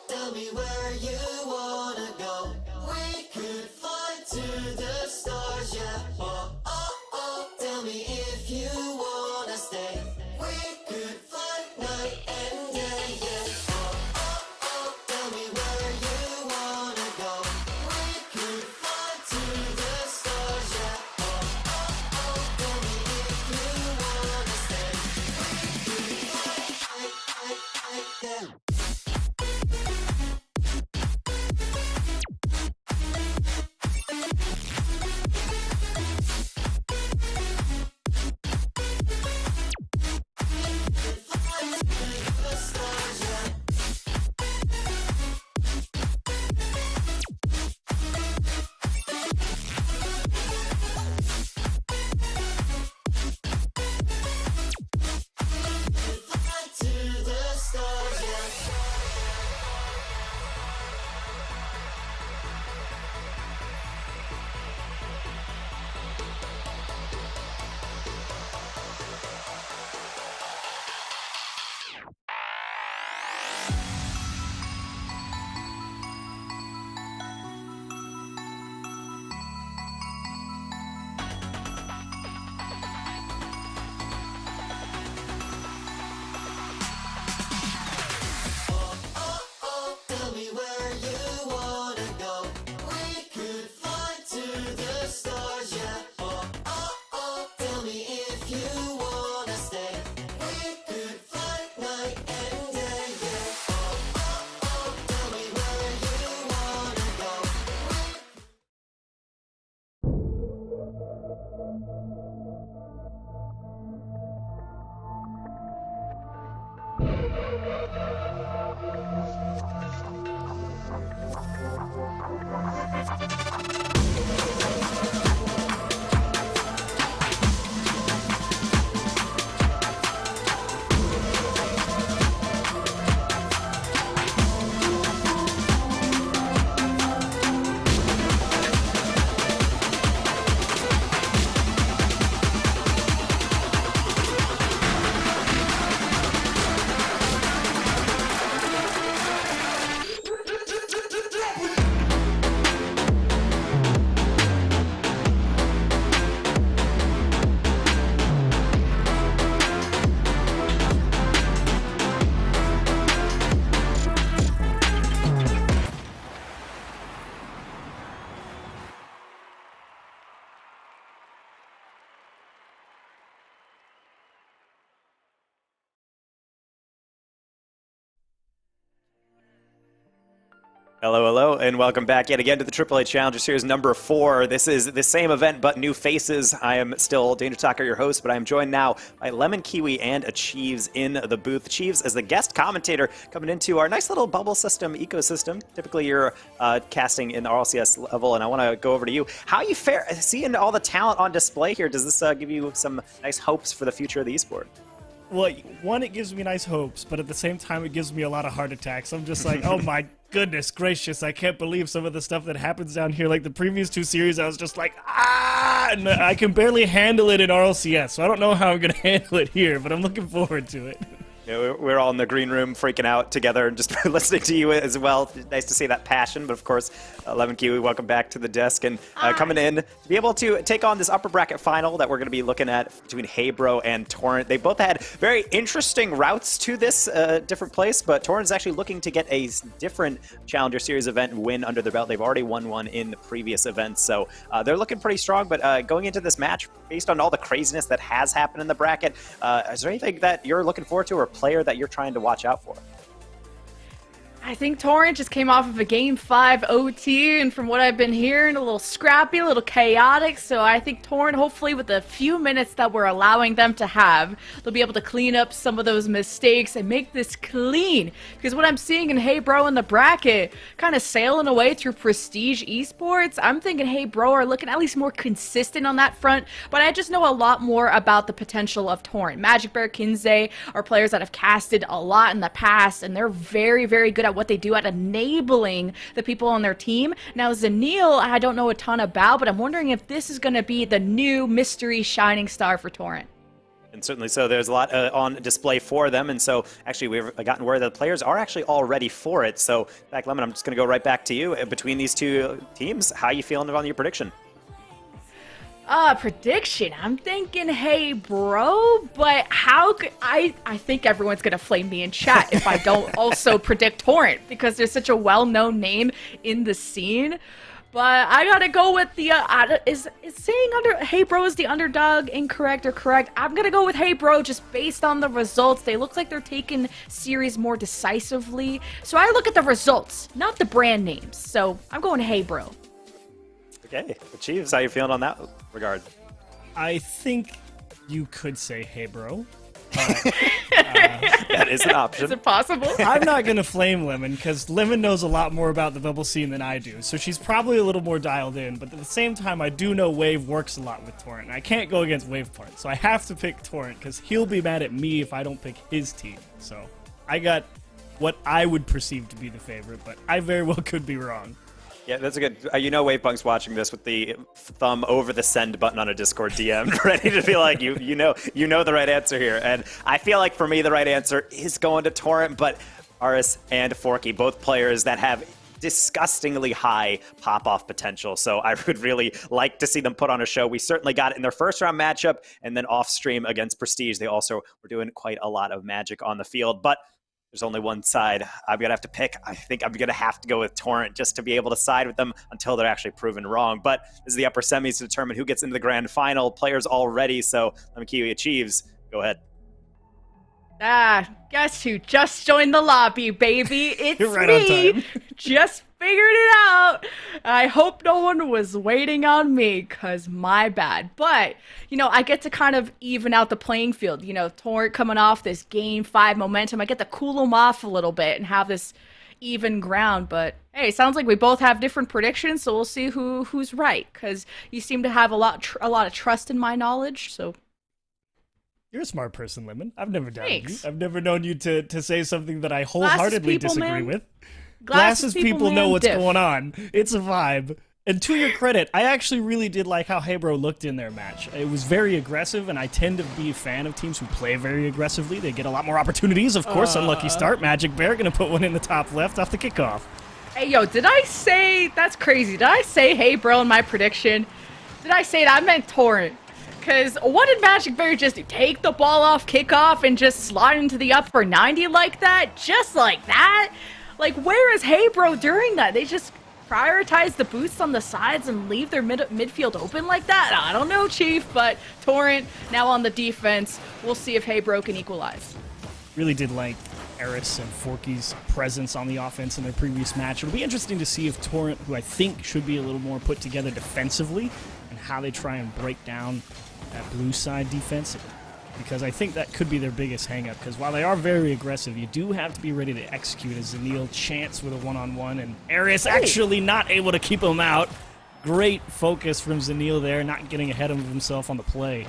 Tell me where you wanna go. We could fly to the stars, yeah. Tell me if you wanna stay. We could fly night and day, yeah. Tell me where you wanna go. We could fly to the stars, yeah. Tell me if you wanna stay. We could fly, yeah. Tell me where you wanna go. We could fly to the stars, yeah. Tell me if you wanna stay. We could fly night and day, yeah. Tell me where you wanna go. Hello, hello, and welcome back yet again to the AAA Challenger Series number 4. This is the same event, but new faces. I am still Danger Talker, your host, but I am joined now by Lemon Kiwi and Achieves in the booth. Achieves as the guest commentator coming into our nice little bubble system ecosystem. Typically, you're casting in the RLCS level, and I want to go over to you. How you fare seeing all the talent on display here? Does this give you some nice hopes for the future of the esport? Well, one, it gives me nice hopes, but at the same time, it gives me a lot of heart attacks. I'm just like, oh my goodness gracious, I can't believe some of the stuff that happens down here. Like the previous 2 series, I was just like, and I can barely handle it in RLCS, so I don't know how I'm going to handle it here, but I'm looking forward to it. Yeah, we're all in the green room freaking out together and just listening to you as well. Nice to see that passion. But of course, Lemon Kiwi, welcome back to the desk and coming in to be able to take on this upper bracket final that we're going to be looking at between Haybro and Torrent. They both had very interesting routes to this different place, but Torrent is actually looking to get a different Challenger Series event win under their belt. They've already won one in the previous events, so they're looking pretty strong. But going into this match, based on all the craziness that has happened in the bracket, is there anything that you're looking forward to or player that you're trying to watch out for? I think Torrent just came off of a Game 5 OT, and from what I've been hearing, a little scrappy, a little chaotic, so I think Torrent, hopefully with the few minutes that we're allowing them to have, they'll be able to clean up some of those mistakes and make this clean. Because what I'm seeing in Hey Bro in the bracket, kind of sailing away through Prestige Esports, I'm thinking Hey Bro are looking at least more consistent on that front, but I just know a lot more about the potential of Torrent. Magic Bear, Kinsey are players that have casted a lot in the past, and they're very, very good at what they do at enabling the people on their team. Now, Zanil, I don't know a ton about, but I'm wondering if this is going to be the new mystery shining star for Torrent. And certainly so. There's a lot on display for them, and so actually we've gotten word that the players are actually all ready for it. So, in fact, Lemon, I'm just going to go right back to you. Between these two teams, how are you feeling on your prediction? Prediction. I'm thinking, Hey Bro, but how could I think everyone's gonna flame me in chat if I don't also predict Torrent, because there's such a well-known name in the scene. But I gotta go with the is saying Hey Bro is the underdog incorrect or correct? I'm gonna go with Hey Bro just based on the results. They look like they're taking series more decisively. So I look at the results, not the brand names. So I'm going Hey Bro. Okay, Chiefs, how you feeling on that regard? I think you could say Hey Bro. But, that is an option. Is it possible? I'm not going to flame Lemon, because Lemon knows a lot more about the bubble scene than I do, so she's probably a little more dialed in, but at the same time, I do know Wave works a lot with Torrent, and I can't go against Wave part, so I have to pick Torrent, because he'll be mad at me if I don't pick his team. So I got what I would perceive to be the favorite, but I very well could be wrong. Yeah, that's a good. You know, Wavepunk's watching this with the thumb over the send button on a Discord DM, ready to be like, you know the right answer here. And I feel like for me, the right answer is going to Torrent, but Aris and Forky, both players that have disgustingly high pop-off potential. So I would really like to see them put on a show. We certainly got it in their first round matchup, and then off stream against Prestige, they also were doing quite a lot of magic on the field. But there's only one side I'm going to have to pick. I think I'm going to have to go with Torrent just to be able to side with them until they're actually proven wrong. But this is the upper semis to determine who gets into the grand final. Players all ready, so let me cue you, Chiefs. Go ahead. Guess who just joined the lobby, baby? It's You're right me. on time. Just figured it out. I hope no one was waiting on me, because my bad. But, I get to kind of even out the playing field. Torrent coming off this Game 5 momentum. I get to cool them off a little bit and have this even ground. But, hey, it sounds like we both have different predictions, so we'll see who's right, because you seem to have a lot of trust in my knowledge, so... You're a smart person, Lemon. I've never doubted you. Thanks. I've never known you to say something that I wholeheartedly people, disagree man. with. Glasses people know man, what's diff. going on. It's a vibe. And to your credit, I actually really did like how Hey Bro looked in their match. It was very aggressive, and I tend to be a fan of teams who play very aggressively. They get a lot more opportunities. Of course, unlucky start. Magic Bear going to put one in the top left off the kickoff. Hey, yo, did I say... That's crazy. Did I say Hey Bro in my prediction? Did I say that? I meant Torrent. Because what did Magic Bear just do? Take the ball off kickoff and just slide into the upper 90 like that? Just like that? Like, where is Hey Bro during that? They just prioritize the boosts on the sides and leave their midfield open like that? I don't know, Chief, but Torrent now on the defense. We'll see if Hey Bro can equalize. Really did like Eris and Forky's presence on the offense in their previous match. It'll be interesting to see if Torrent, who I think should be a little more put together defensively, and how they try and break down that blue side defense, because I think that could be their biggest hang-up, because while they are very aggressive, you do have to be ready to execute, as Zanil chance with a one-on-one, and Eris actually not able to keep him out. Great focus from Zanil there, not getting ahead of himself on the play.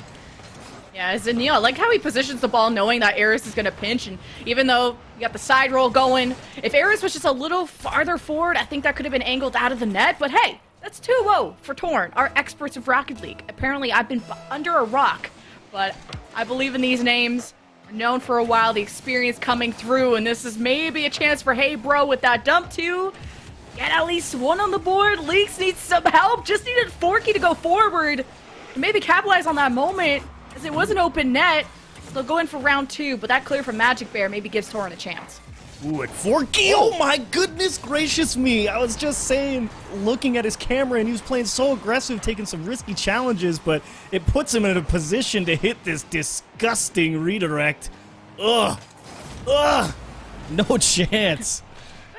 Yeah, Zanil, I like how he positions the ball knowing that Eris is going to pinch, and even though you got the side roll going, if Eris was just a little farther forward, I think that could have been angled out of the net, but hey, that's 2-0 for Torrent, our experts of Rocket League. Apparently, I've been under a rock, but I believe in these names. We're known for a while, the experience coming through, and this is maybe a chance for Hey Bro with that dump to get at least one on the board. Leaks needs some help, just needed Forky to go forward and maybe capitalize on that moment, as it was an open net. They'll go in for round 2, but that clear from Magic Bear maybe gives Torrent a chance. Ooh, and Forky! Oh my goodness gracious me! I was just saying, looking at his camera, and he was playing so aggressive, taking some risky challenges, but it puts him in a position to hit this disgusting redirect. Ugh! Ugh! No chance.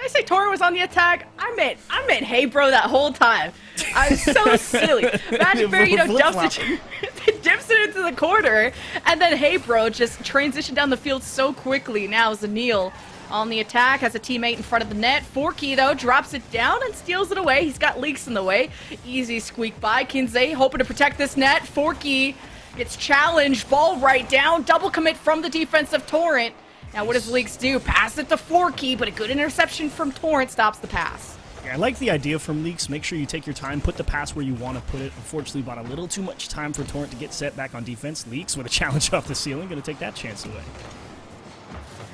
I say Torrent was on the attack, I meant Hey Bro that whole time. I'm so silly. Magic Bear, dips it into the corner, and then Hey Bro just transitioned down the field so quickly. Now Zanil on the attack, has a teammate in front of the net. Forky, though, drops it down and steals it away. He's got Leaks in the way. Easy squeak by. Kinsey hoping to protect this net. Forky gets challenged. Ball right down. Double commit from the defensive Torrent. Now, what does Leaks do? Pass it to Forky, but a good interception from Torrent stops the pass. Yeah, I like the idea from Leaks. Make sure you take your time, put the pass where you want to put it. Unfortunately, bought a little too much time for Torrent to get set back on defense. Leaks with a challenge off the ceiling, going to take that chance away.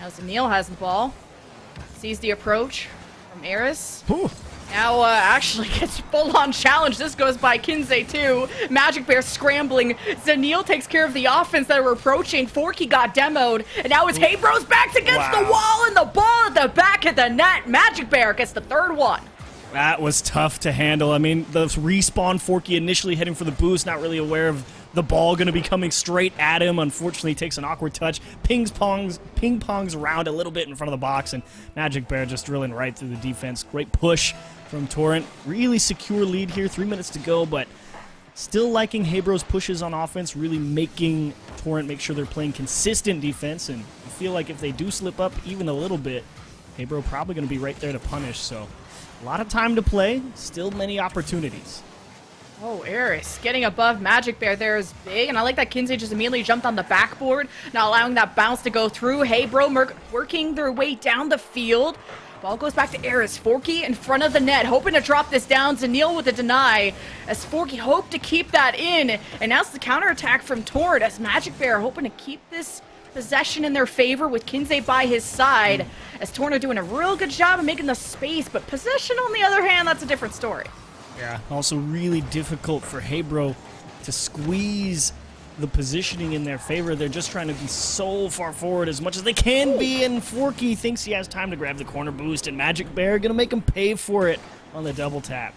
Now Zanil has the ball. Sees the approach from Eris. Ooh. Now actually gets full-on challenge. This goes by Kinsey too. Magic Bear scrambling. Zanil takes care of the offense that are approaching. Forky got demoed. And now it's Hey Bro's back against the wall and the ball at the back of the net. Magic Bear gets the third one. That was tough to handle. I mean, the respawn Forky initially heading for the boost, not really aware of the ball going to be coming straight at him. Unfortunately, takes an awkward touch. Ping-pongs around a little bit in front of the box, and Magic Bear just drilling right through the defense. Great push from Torrent. Really secure lead here. 3 minutes to go, but still liking Hey Bro's pushes on offense, really making Torrent make sure they're playing consistent defense, and I feel like if they do slip up even a little bit, Hey Bro probably going to be right there to punish, so a lot of time to play, still many opportunities. Oh, Eris getting above Magic Bear there is big, and I like that Kinsey just immediately jumped on the backboard, not allowing that bounce to go through. Hey Bro working their way down the field. Ball goes back to Eris. Forky in front of the net, hoping to drop this down. Zanil with a deny, as Forky hoped to keep that in, and now it's the counterattack from Torrent, as Magic Bear hoping to keep this possession in their favor with Kinsey by his side, as Torrent are doing a real good job of making the space, but possession on the other hand, that's a different story. Yeah, also really difficult for Hey Bro to squeeze the positioning in their favor. They're just trying to be so far forward as much as they can be, and Forky thinks he has time to grab the corner boost, and Magic Bear gonna make him pay for it on the double tap.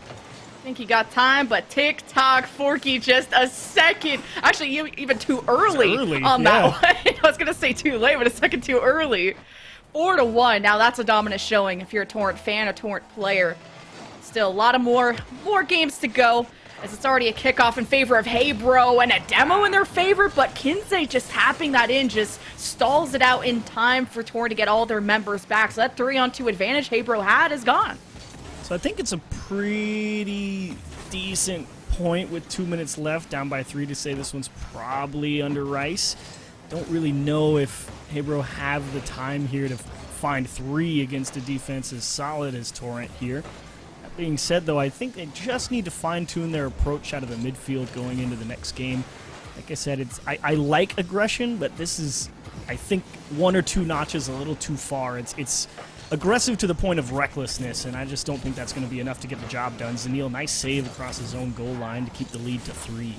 I think he got time, but tick-tock, Forky just a second. Actually, even too early on that one. I was gonna say too late, but a second too early. 4-1. Now that's a dominant showing if you're a Torrent fan, a Torrent player. Still a lot of more games to go, as it's already a kickoff in favor of Hey Bro and a demo in their favor, but Kinsey just tapping that in just stalls it out in time for Torrent to get all their members back. So that 3-on-2 advantage Hey Bro had is gone. So I think it's a pretty decent point with 2 minutes left, down by 3, to say this one's probably under Rice. Don't really know if Hey Bro have the time here to find 3 against a defense as solid as Torrent here. Being said, though, I think they just need to fine-tune their approach out of the midfield going into the next game. Like I said, I like aggression, but this is, I think, 1 or 2 notches a little too far. It's aggressive to the point of recklessness, and I just don't think that's going to be enough to get the job done. Zanil, nice save across his own goal line to keep the lead to 3.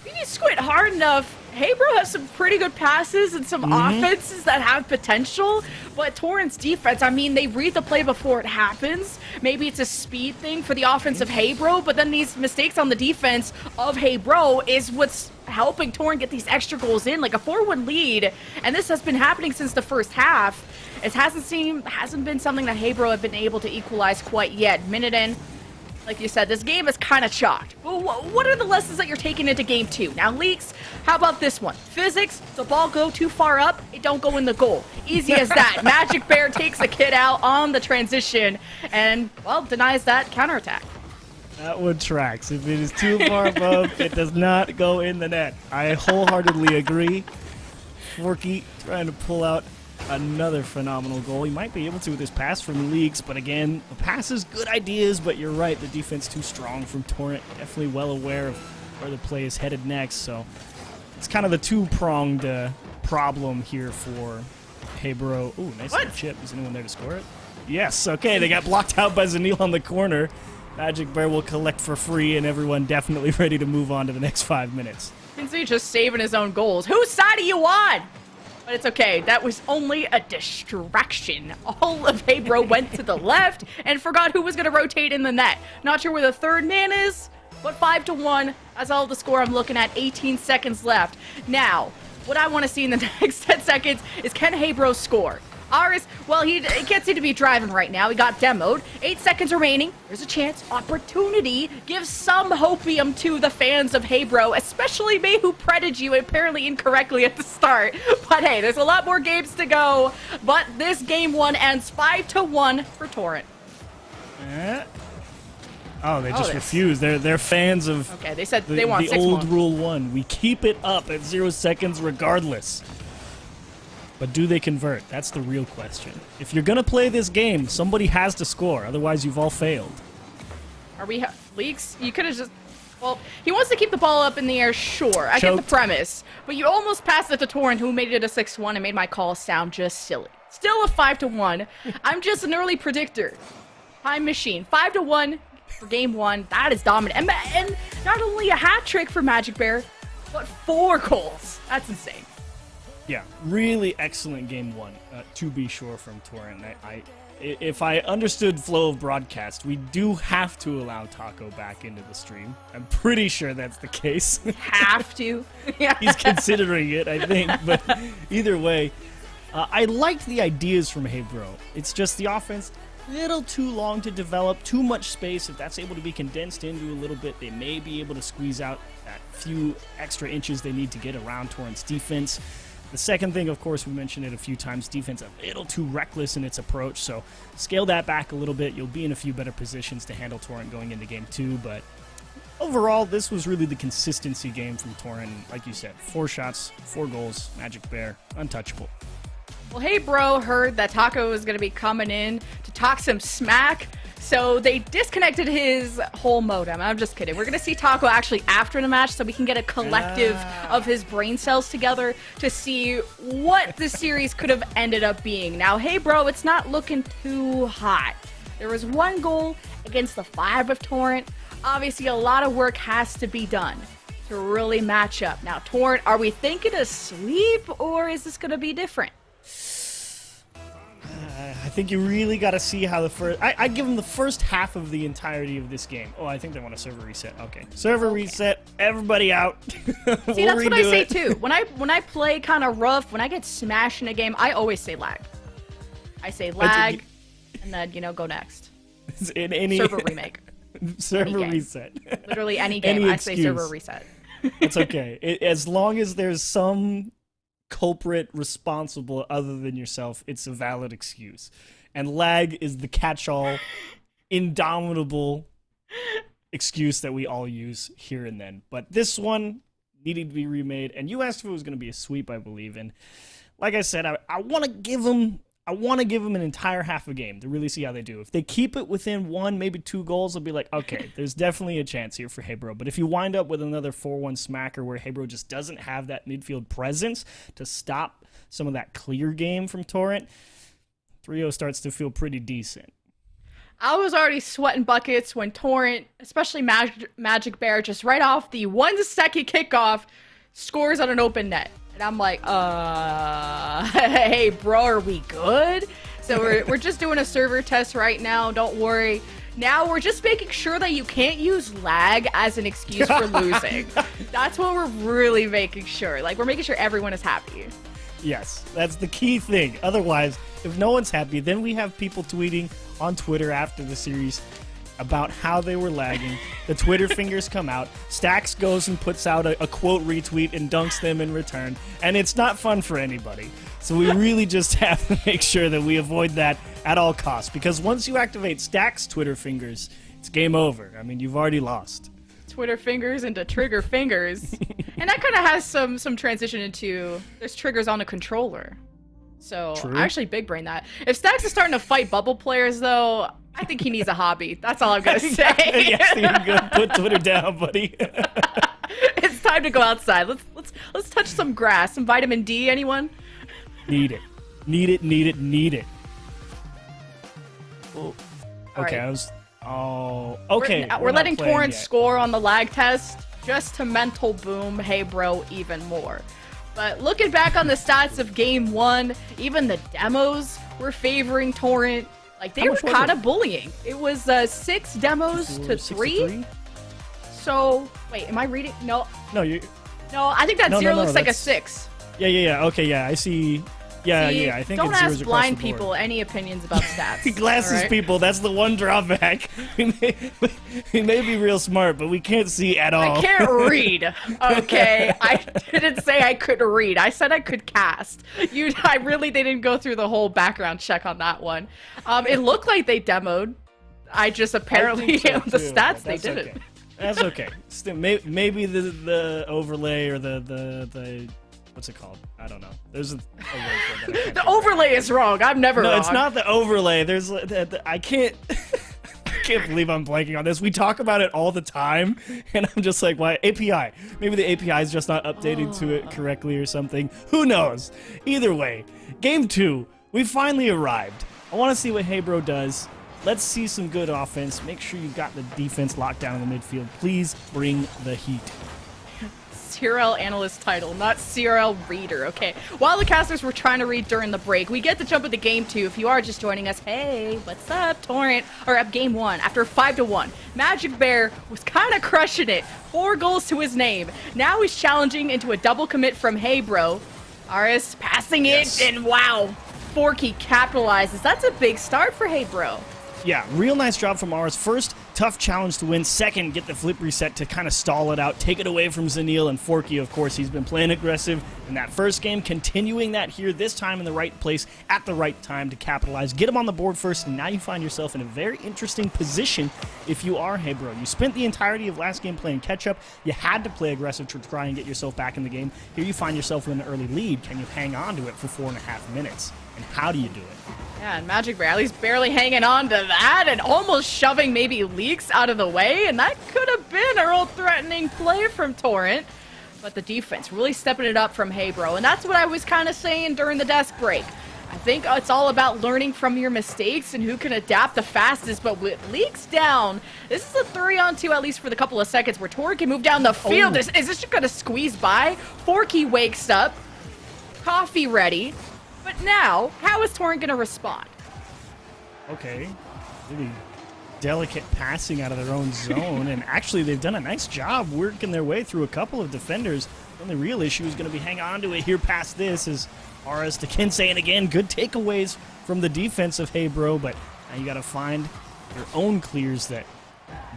If you squint hard enough, Hey Bro has some pretty good passes and some offenses that have potential, but Torrent's defense, I mean, they read the play before it happens. Maybe it's a speed thing for the offense of Hey Bro, but then these mistakes on the defense of Hey Bro is what's helping Torrent get these extra goals in, like a 4-1 lead, and this has been happening since the first half. It hasn't been something that Hey Bro have been able to equalize quite yet. Minute in. Like you said, this game is kind of chalked. Well, what are the lessons that you're taking into game 2? Now, Leaks, how about this one? Physics, the ball go too far up, it don't go in the goal. Easy as that. Magic Bear takes the kid out on the transition and, well, denies that counterattack. That one tracks. If it is too far above, it does not go in the net. I wholeheartedly agree. Forky trying to pull out another phenomenal goal. He might be able to with his pass from Leaks, but again, the pass is good ideas, but you're right, the defense too strong from Torrent. Definitely well aware of where the play is headed next, so it's kind of the two-pronged problem here for Hey Bro. Ooh, nice little chip. Is anyone there to score it? Yes, okay, they got blocked out by Zanil on the corner. Magic Bear will collect for free, and everyone definitely ready to move on to the next 5 minutes. Kinsey just saving his own goals. Whose side are you on? But it's okay. That was only a distraction. All of Hey Bro went to the left and forgot who was going to rotate in the net. Not sure where the third man is, but 5-1. That's all the score I'm looking at. 18 seconds left. Now, what I want to see in the next 10 seconds is, can Hey Bro score? Ours, well, he can't seem to be driving right now. He got demoed. 8 seconds remaining. There's a chance. Opportunity. Give some hopium to the fans of Hey Bro, especially me who predded you apparently incorrectly at the start. But hey, there's a lot more games to go. But this game 1 ends 5-1 for Torrent. Oh, they just refuse. They're fans of. Okay, they said they want the 6 old more. rule 1. We keep it up at 0 seconds regardless. But do they convert? That's the real question. If you're gonna play this game, somebody has to score. Otherwise, you've all failed. Are we Leaks? You could have just. Well, he wants to keep the ball up in the air, sure. I get the premise. But you almost passed it to Torrent, who made it a 6-1 and made my call sound just silly. Still a 5-1. I'm just an early predictor. Time machine. 5-1 for game 1. That is dominant. And not only a hat trick for Magic Bear, but 4 goals. That's insane. Yeah, really excellent game 1, to be sure, from Torrent. If I understood flow of broadcast, we do have to allow Taco back into the stream. I'm pretty sure that's the case. Have to? Yeah. He's considering it, I think. But either way, I liked the ideas from Hey Bro. It's just the offense, a little too long to develop, too much space. If that's able to be condensed into a little bit, they may be able to squeeze out that few extra inches they need to get around Torrent's defense. The second thing, of course, we mentioned it a few times, defense a little too reckless in its approach, so scale that back a little bit. You'll be in a few better positions to handle Torrent going into game 2, but overall, this was really the consistency game from Torrent. Like you said, 4 shots, 4 goals, Magic Bear, untouchable. Well, Hey Bro heard that Taco was going to be coming in to talk some smack, so they disconnected his whole modem. I'm just kidding. We're going to see Taco actually after the match so we can get a collective of his brain cells together to see what the series could have ended up being. Now, Hey Bro, it's not looking too hot. There was 1 goal against the 5 of Torrent. Obviously, a lot of work has to be done to really match up. Now, Torrent, are we thinking a sweep, or is this going to be different? I think you really got to see how the first... I give them the first half of the entirety of this game. Oh, I think they want a server reset. Okay. Server reset. Everybody out. See, that's what I say, too. When I play kind of rough, when I get smashed in a game, I always say lag. I say lag, and then, go next. In any... Server remake. Server reset. Literally any game, I say server reset. It's okay. As long as there's some culprit responsible other than yourself, it's a valid excuse. And lag is the catch-all, indomitable excuse that we all use here and then. But this one needed to be remade, and you asked if it was going to be a sweep, I believe. And like I said, I want to give them an entire half a game to really see how they do. If they keep it within 1, maybe 2 goals, I'll be like, okay, there's definitely a chance here for Hey Bro. But if you wind up with another 4-1 smacker where Hey Bro just doesn't have that midfield presence to stop some of that clear game from Torrent, 3-0 starts to feel pretty decent. I was already sweating buckets when Torrent, especially Magic Bear, just right off the 1-second kickoff, scores on an open net. And I'm like, hey, bro, are we good? So we're just doing a server test right now. Don't worry. Now we're just making sure that you can't use lag as an excuse for losing. That's what we're really making sure. Like, we're making sure everyone is happy. Yes, that's the key thing. Otherwise, if no one's happy, then we have people tweeting on Twitter after the series about how they were lagging. The Twitter fingers come out. Stax goes and puts out a quote retweet and dunks them in return. And it's not fun for anybody. So we really just have to make sure that we avoid that at all costs. Because once you activate Stax Twitter fingers, it's game over. I mean, you've already lost. Twitter fingers into trigger fingers. And that kind of has some transition into, there's triggers on a controller. So True. I actually big brain that. If Stax is starting to fight bubble players, though, I think he needs a hobby. That's all I'm gonna say. Yes, you can go put Twitter down, buddy. It's time to go outside. Let's touch some grass. Some vitamin D. Anyone? Need it. Need it. Need it. Need it. All Okay, right. I was. Oh, okay. We're not letting playing Torrent yet. score on the lag test just to mental boom Hey Bro even more. But looking back on the stats of game 1, even the demos were favoring Torrent. Like, they How were much was kind it? of bullying. It was 6 demos to 3. So, wait, am I reading? No, No, you. I think that No, 0 no, looks like a that's- 6. Yeah. Okay, yeah. I see. Yeah, See, yeah, I think don't it's zeros ask across blind the board. people any opinions about stats. Glasses alright? people, that's the one drawback. We may be real smart, but we can't see at all. I can't read. Okay, I didn't say I could read. I said I could cast. I really didn't go through the whole background check on that one. It looked like they demoed. I just apparently so the too, stats but they that's didn't. okay. That's okay. Still, maybe the overlay or the what's it called? I don't know. There's a word for it. That I can't The think of. overlay is wrong. I'm never No, wrong. it's not the overlay. There's I can't. I can't believe I'm blanking on this. We talk about it all the time, and I'm just like, why? API. Maybe the API is just not updating to it correctly or something. Who knows? Either way, game 2, we finally arrived. I want to see what Heybro does. Let's see some good offense. Make sure you've got the defense locked down in the midfield. Please bring the heat. CRL analyst title, not CRL reader, okay? While the casters were trying to read during the break, we get to jump into game 2. If you are just joining us, hey, what's up, Torrent? Or up game 1, after 5-1. Magic Bear was kind of crushing it. 4 goals to his name. Now he's challenging into a double commit from Heybro. Aris passing it, and wow, Forky capitalizes. That's a big start for Heybro. Yeah, real nice job from ours. First, tough challenge to win. Second, get the flip reset to kind of stall it out, take it away from Zanil and Forky. Of course, he's been playing aggressive in that first game, continuing that here, this time in the right place, at the right time to capitalize. Get him on the board first, and now you find yourself in a very interesting position if you are Heybro. You spent the entirety of last game playing catch-up. You had to play aggressive to try and get yourself back in the game. Here you find yourself with an early lead. Can you hang on to it for 4.5 minutes? And how do you do it? Yeah, and Magic Bear at least barely hanging on to that and almost shoving maybe Leaks out of the way, and that could have been a real threatening play from Torrent. But the defense really stepping it up from Heybro, and that's what I was kind of saying during the desk break. I think it's all about learning from your mistakes and who can adapt the fastest, but with Leaks down, this is a 3-on-2 at least for the couple of seconds where Torrent can move down the field. Is this just going to squeeze by? Forky wakes up, coffee ready. But now, how is Torrent going to respond? Okay. Really delicate passing out of their own zone, and actually they've done a nice job working their way through a couple of defenders. The only real issue is going to be hang on to it here past this as Aras to Kinsey, and again, good takeaways from the defense of Heybro, but now you got to find your own clears that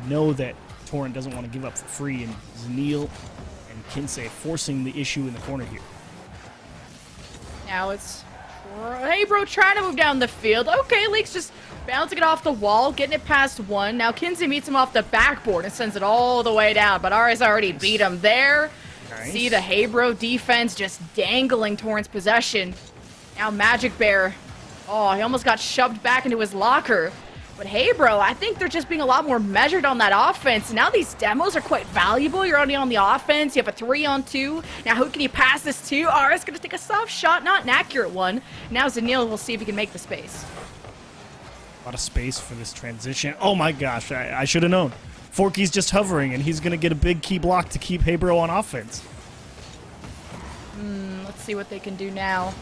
know that Torrent doesn't want to give up for free, and Zanil and Kinsey forcing the issue in the corner here. Now it's Heybro trying to move down the field. Okay, Leaks just bouncing it off the wall, getting it past one. Now Kinsey meets him off the backboard and sends it all the way down, but Aras already beat him there. Nice. See the Heybro defense just dangling Torrent's possession. Now Magic Bear, oh, he almost got shoved back into his locker. But Heybro, I think they're just being a lot more measured on that offense. Now these demos are quite valuable. You're already on the offense. You have a 3-on-2. Now who can you pass this to? Aras going to take a soft shot, not an accurate one. Now Zanil will see if he can make the space. A lot of space for this transition. Oh my gosh, I should have known. Forky's just hovering, and he's going to get a big key block to keep Heybro on offense. Let's see what they can do now.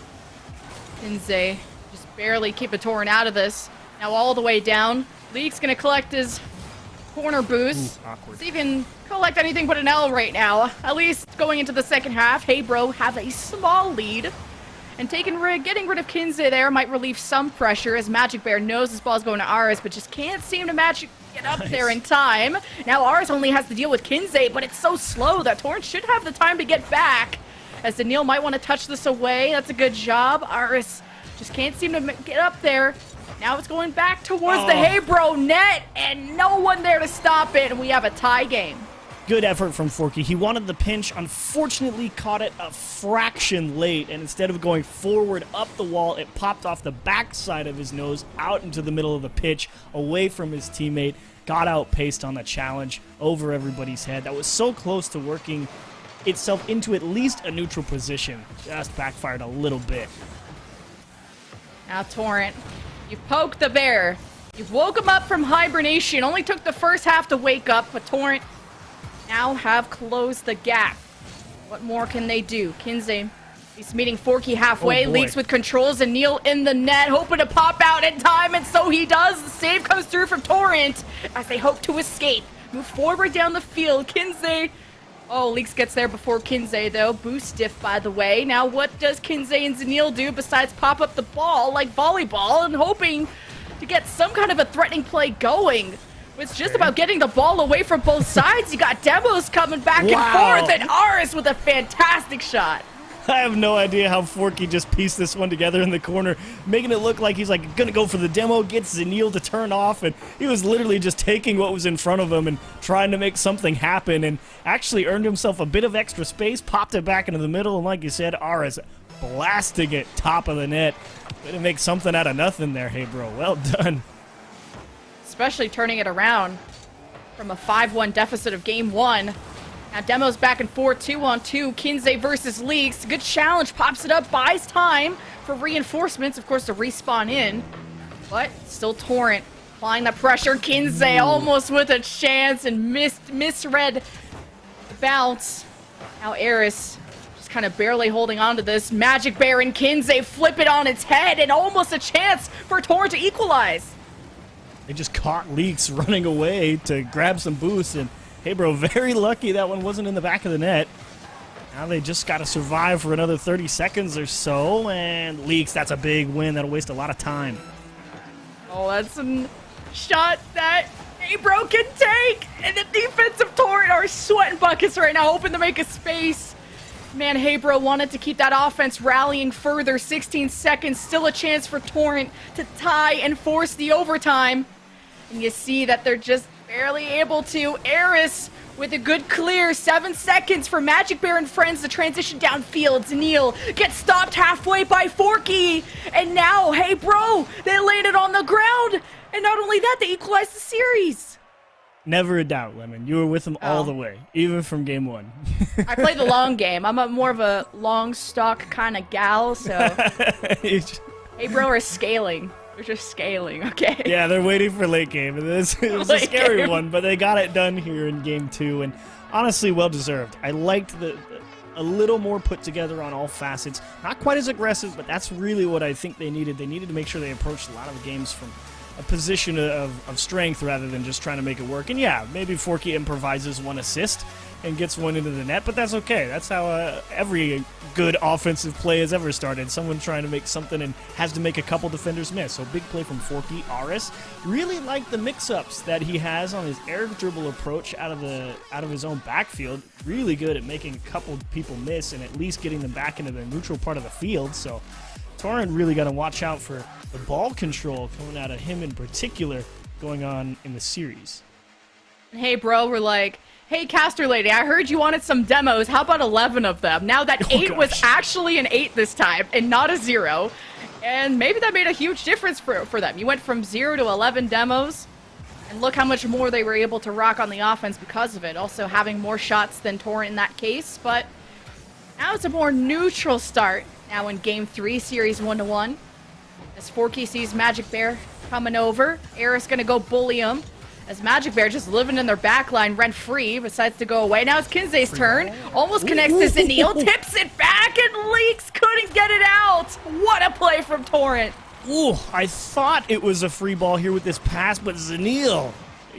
Kinsey just barely keep a Torrent out of this. Now all the way down. Leak's going to collect his corner boost. Ooh, awkward. See if he can collect anything but an L right now. At least going into the second half, Heybro have a small lead. And getting rid of Kinsey there might relieve some pressure as Magic Bear knows this ball's going to Aras, but just can't seem to get up there in time. Now Aras only has to deal with Kinsey, but it's so slow that Torrent should have the time to get back. As Zanil might want to touch this away. That's a good job. Aras just can't seem to get up there. Now it's going back towards the Heybro net, and no one there to stop it, and we have a tie game. Good effort from Forky. He wanted the pinch, unfortunately caught it a fraction late, and instead of going forward up the wall, it popped off the backside of his nose out into the middle of the pitch, away from his teammate, got outpaced on the challenge over everybody's head. That was so close to working itself into at least a neutral position. Just backfired a little bit. Now Torrent, you've poked the bear. You've woke him up from hibernation. Only took the first half to wake up, but Torrent now have closed the gap. What more can they do? Kinsey, he's meeting Forky halfway. Leaks with controls and Neil in the net, hoping to pop out in time, and so he does. The save comes through from Torrent as they hope to escape. Move forward down the field. Kinsey, Oh, Leaks gets there before Kinsey, though. Boost diff, by the way. Now, what does Kinsey and Zanil do besides pop up the ball like volleyball and hoping to get some kind of a threatening play going? It's just about getting the ball away from both sides. You got Demos coming back and forth, and Aris with a fantastic shot. I have no idea how Forky just pieced this one together in the corner, making it look like he's like gonna go for the demo, gets Zanil to turn off, and he was literally just taking what was in front of him and trying to make something happen, and actually earned himself a bit of extra space, popped it back into the middle, and like you said, Aris blasting it top of the net. Way to make something out of nothing there, hey bro. Well done. Especially turning it around from a 5-1 deficit of game 1. Now Demo's back and forth, 2-on-2, Kinsey versus Leaks. Good challenge, pops it up, buys time for reinforcements, of course, to respawn in. But still Torrent applying the pressure. Kinsey almost with a chance and misread the bounce. Now Eris just kind of barely holding on to this. Magic Bear and Kinsey flip it on its head and almost a chance for Torrent to equalize. They just caught Leaks running away to grab some boosts, and hey, bro, very lucky that one wasn't in the back of the net. Now they just got to survive for another 30 seconds or so, and Leaks, that's a big win. That'll waste a lot of time. Oh, that's a shot that hey, bro can take, and the defensive Torrent are sweating buckets right now, hoping to make a space. Man, Hebro wanted to keep that offense rallying further. 16 seconds, still a chance for Torrent to tie and force the overtime. And you see that they're just barely able to. Eris with a good clear. 7 seconds for Magic Bear and friends to transition downfield. Zanil gets stopped halfway by Forky. And now, hey bro, they laid it on the ground. And not only that, they equalized the series. Never a doubt, Lemon. You were with them all the way, even from game 1. I play the long game. I'm more of a long stock kind of gal, so hey bro are scaling. They're just scaling, okay? Yeah, they're waiting for late game. It was a scary one, but they got it done here in game 2, and honestly, well deserved. I liked a little more put together on all facets. Not quite as aggressive, but that's really what I think they needed. They needed to make sure they approached a lot of the games from a position of strength rather than just trying to make it work. And yeah, maybe Forky improvises one assist and gets one into the net, but that's okay. That's how every good offensive play has ever started. Someone trying to make something and has to make a couple defenders miss. So big play from Forky. Aris really like the mix-ups that he has on his air dribble approach out of his own backfield. Really good at making a couple people miss and at least getting them back into the neutral part of the field. So Torrent really got to watch out for the ball control coming out of him in particular going on in the series. Hey bro, we're like, hey Caster Lady, I heard you wanted some demos. How about 11 of them? Now that 8 was actually an 8 this time and not a 0. And maybe that made a huge difference for them. You went from 0 to 11 demos. And look how much more they were able to rock on the offense because of it. Also having more shots than Torrent in that case. But now it's a more neutral start. Now in Game 3, Series 1-1. As Forky sees Magic Bear coming over. Eris gonna go bully him. As Magic Bear just living in their backline rent-free, decides to go away. Now it's Kinsey's turn. Almost connects to Zanil, tips it back, and Leaks couldn't get it out. What a play from Torrent. Ooh, I thought it was a free ball here with this pass, but Zanil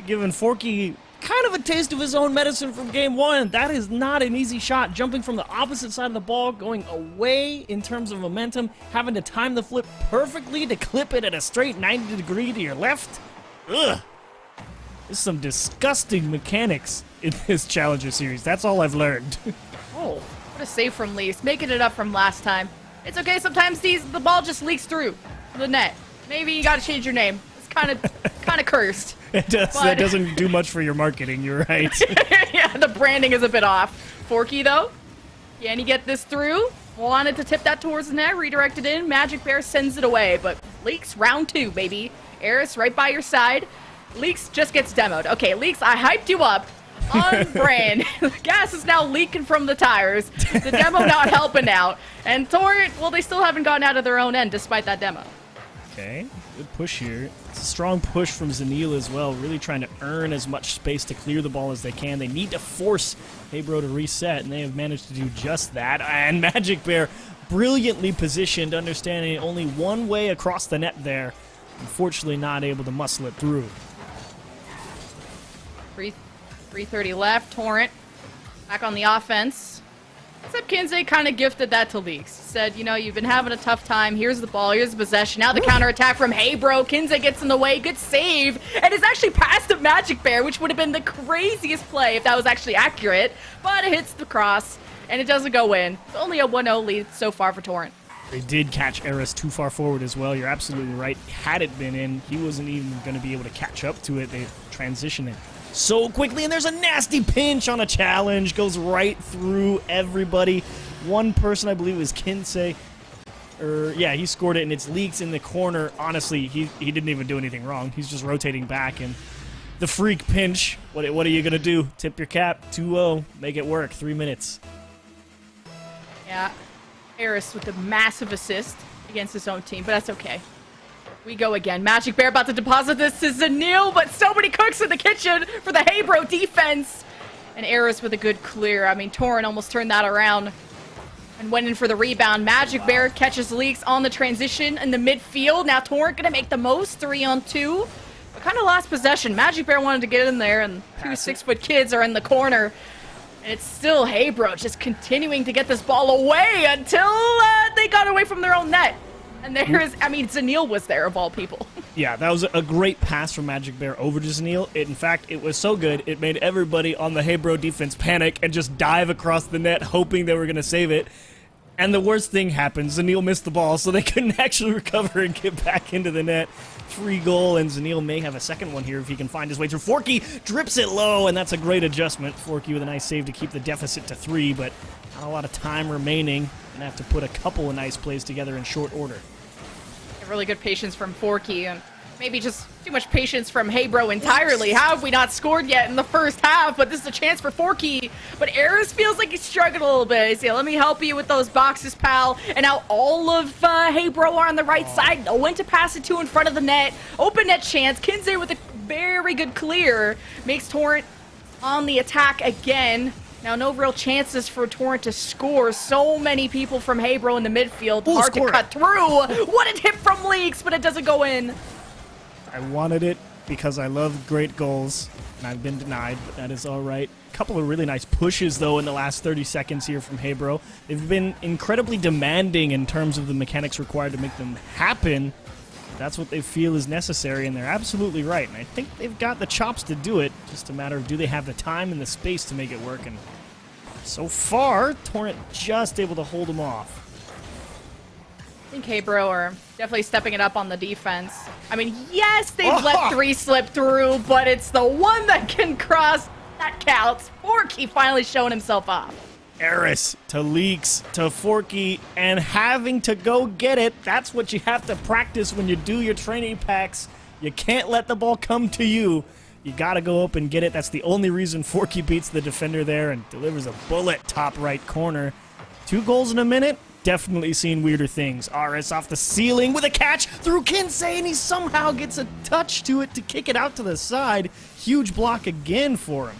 giving Forky kind of a taste of his own medicine from game 1. That is not an easy shot. Jumping from the opposite side of the ball, going away in terms of momentum, having to time the flip perfectly to clip it at a straight 90 degree to your left. Ugh. There's some disgusting mechanics in this Challenger Series. That's all I've learned. Oh, what a save from Leaks. Making it up from last time. It's okay, sometimes the ball just leaks through the net. Maybe you gotta change your name. It's kind of cursed. It does. But That doesn't do much for your marketing, you're right. yeah, the branding is a bit off. Forky, though, can he get this through? Wanted to tip that towards the net, redirected in. Magic Bear sends it away, but Leaks round 2, baby. Eris right by your side. Leaks just gets demoed. Okay, Leaks, I hyped you up. On brand. Gas is now leaking from the tires. The demo not helping out. And Torrent, well, they still haven't gotten out of their own end despite that demo. Okay, good push here. It's a strong push from Zanil as well, really trying to earn as much space to clear the ball as they can. They need to force Hebro to reset, and they have managed to do just that. And Magic Bear brilliantly positioned, understanding only one way across the net there. Unfortunately not able to muscle it through. 3:30 left. Torrent Back on the offense. Except Kinsey kind of gifted that to Leaks. Said, you know, you've been having a tough time. Here's the ball. Here's the possession. Now the counterattack from Hey Bro. Kinsey gets in the way. Good save. And is actually past the Magic Bear, which would have been the craziest play if that was actually accurate. But it hits the cross, and it doesn't go in. It's only a 1-0 lead so far for Torrent. They did catch Eris too far forward as well. You're absolutely right. Had it been in, he wasn't even going to be able to catch up to it. They transitioned it so quickly, and there's a nasty pinch on a challenge. Goes right through everybody. One person, I believe, was Kinsey. Yeah, he scored it, and it's Leaks in the corner. Honestly, he didn't even do anything wrong. He's just rotating back, and the freak pinch. What are you going to do? Tip your cap. 2-0. Make it work. 3 minutes. Yeah. Eris with a massive assist against his own team, but that's okay. We go again. Magic Bear about to deposit this to Zanil, but so many cooks in the kitchen for the Hey Bro defense. And Eris with a good clear. I mean, Torrent almost turned that around and went in for the rebound. Magic Bear catches Leaks on the transition in the midfield. Now Torrent gonna make the most, 3-on-2. But kind of lost possession. Magic Bear wanted to get in there, and two 6-foot kids are in the corner. And it's still Hey Bro just continuing to get this ball away until they got away from their own net. And there's, I mean, Zanil was there of all people. Yeah, that was a great pass from Magic Bear over to Zanil. In fact, it was so good, it made everybody on the Hey Bro defense panic and just dive across the net, hoping they were going to save it. And the worst thing happened. Zanil missed the ball, so they couldn't actually recover and get back into the net. Free goal, and Zanil may have a second one here if he can find his way through. Forky drips it low, and that's a great adjustment. Forky with a nice save to keep the deficit to 3, but not a lot of time remaining. Gonna have to put a couple of nice plays together in short order. Really good patience from Forky, and maybe just too much patience from Hey Bro entirely. How have we not scored yet in the first half? But this is a chance for Forky. But Eris feels like he's struggling a little bit. He's like, let me help you with those boxes, pal. And now all of Hey Bro are on the right side. No one to pass it to in front of the net. Open net chance. Kinsey with a very good clear. Makes Torrent on the attack again. Now, no real chances for Torrent to score. So many people from Hey Bro in the midfield. Ooh, hard to cut through. What a hit from Leaks, but it doesn't go in. I wanted it because I love great goals, and I've been denied, but that is all right. A couple of really nice pushes, though, in the last 30 seconds here from Hey Bro. They've been incredibly demanding in terms of the mechanics required to make them happen. That's what they feel is necessary, and they're absolutely right. And I think they've got the chops to do it. Just a matter of do they have the time and the space to make it work. And so far, Torrent just able to hold them off. I think Hey Bro are definitely stepping it up on the defense. I mean, yes, they've let 3 slip through, but it's the one that can cross. That counts. Forky finally showing himself off. Eris to Leaks to Forky, and having to go get it. That's what you have to practice when you do your training packs. You can't let the ball come to you. You got to go up and get it. That's the only reason Forky beats the defender there and delivers a bullet top right corner. 2 goals in a minute. Definitely seen weirder things. RS off the ceiling with a catch through Kinsey, and he somehow gets a touch to it to kick it out to the side. Huge block again for him.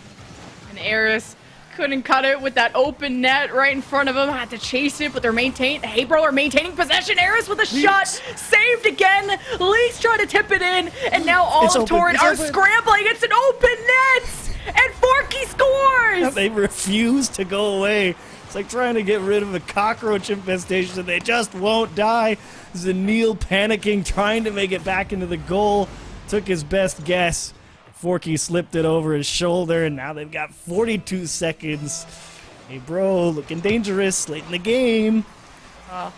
And Eris couldn't cut it with that open net right in front of him. Had to chase it, but they're Hey Bro are maintaining possession. Eris with a shot. Saved again. Leaks trying to tip it in. And now all of Torrent are scrambling. It's an open net. And Forky scores. They refuse to go away. It's like trying to get rid of a cockroach infestation, and they just won't die. Zanil panicking, trying to make it back into the goal. Took his best guess. Forky slipped it over his shoulder, and now they've got 42 seconds. Hey Bro, looking dangerous late in the game. What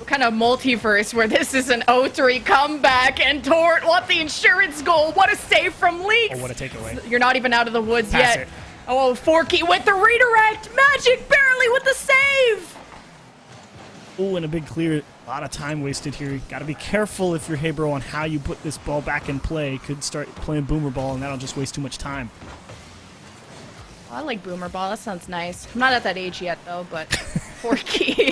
kind of multiverse where this is an 0-3 comeback and Torrent want the insurance goal? What a save from Leaks. Oh, what a takeaway. You're not even out of the woods Pass yet. it. Oh, Forky with the redirect. Magic barely with the save. Oh, and a big clear. A lot of time wasted here. Got to be careful if you're Hey Bro on how you put this ball back in play. Could start playing boomer ball, and that'll just waste too much time. I like boomer ball. That sounds nice. I'm not at that age yet, though, but Forky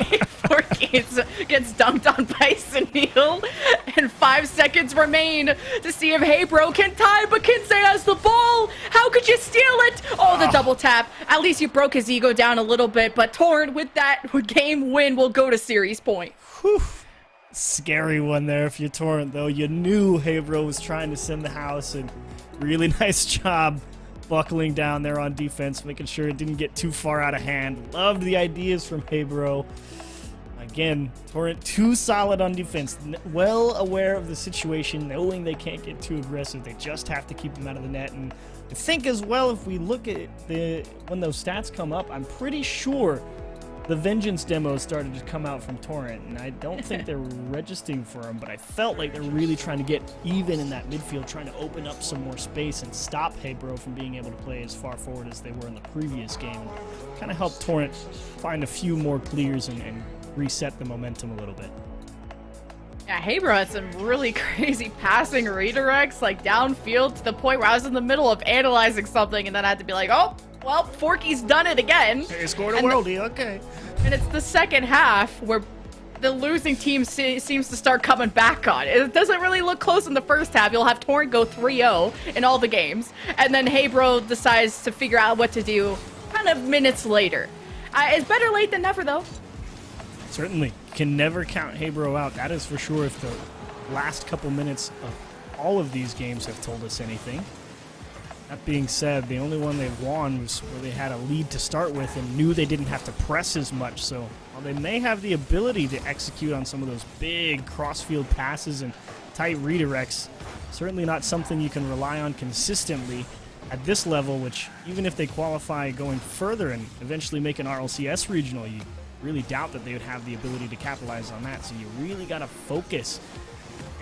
gets dunked on by Zanil, and 5 seconds remain to see if Hey Bro can tie, but Kinsey has the ball. How could you steal it? Oh, the double tap. At least you broke his ego down a little bit, but Torrent with that game win will go to series point. Whew. Scary one there if you're Torrent, though. You knew Hey Bro was trying to send the house, and really nice job buckling down there on defense, making sure it didn't get too far out of hand. Loved the ideas from Hebro. Again, Torrent too solid on defense. Well aware of the situation, knowing they can't get too aggressive. They just have to keep them out of the net. And I think as well, if we look at when those stats come up, I'm pretty sure the Vengeance demos started to come out from Torrent, and I don't think they're registering for them, but I felt like they're really trying to get even in that midfield, trying to open up some more space and stop Hebro from being able to play as far forward as they were in the previous game, and kind of help Torrent find a few more clears and reset the momentum a little bit. Yeah, Hebro had some really crazy passing redirects, like downfield, to the point where I was in the middle of analyzing something, and then I had to be like, oh, well, Forky's done it again. He scored a worldie, okay. And it's the second half where the losing team seems to start coming back on. It doesn't really look close in the first half. You'll have Torrent go 3-0 in all the games, and then Hebro decides to figure out what to do kind of minutes later. It's better late than never, though. Certainly. Can never count Hebro out. That is for sure if the last couple minutes of all of these games have told us anything. That being said, the only one they won was where they had a lead to start with and knew they didn't have to press as much. So while they may have the ability to execute on some of those big crossfield passes and tight redirects, certainly not something you can rely on consistently at this level, which even if they qualify going further and eventually make an RLCS regional, you really doubt that they would have the ability to capitalize on that. So you really got to focus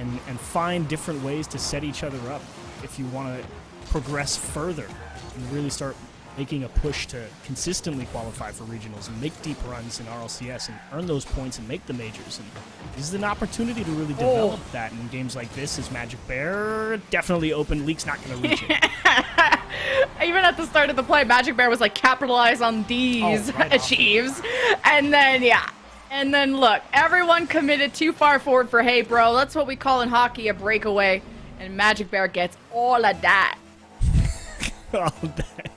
and find different ways to set each other up if you want to progress further and really start making a push to consistently qualify for regionals and make deep runs in RLCS and earn those points and make the majors. And this is an opportunity to really develop that in games like this. Is Magic Bear definitely open? Leak's not going to reach it. Even at the start of the play, Magic Bear was like, capitalize on these achieves. And then, yeah. And then, look, everyone committed too far forward for Hebro. That's what we call in hockey a breakaway. And Magic Bear gets all of that. All of that.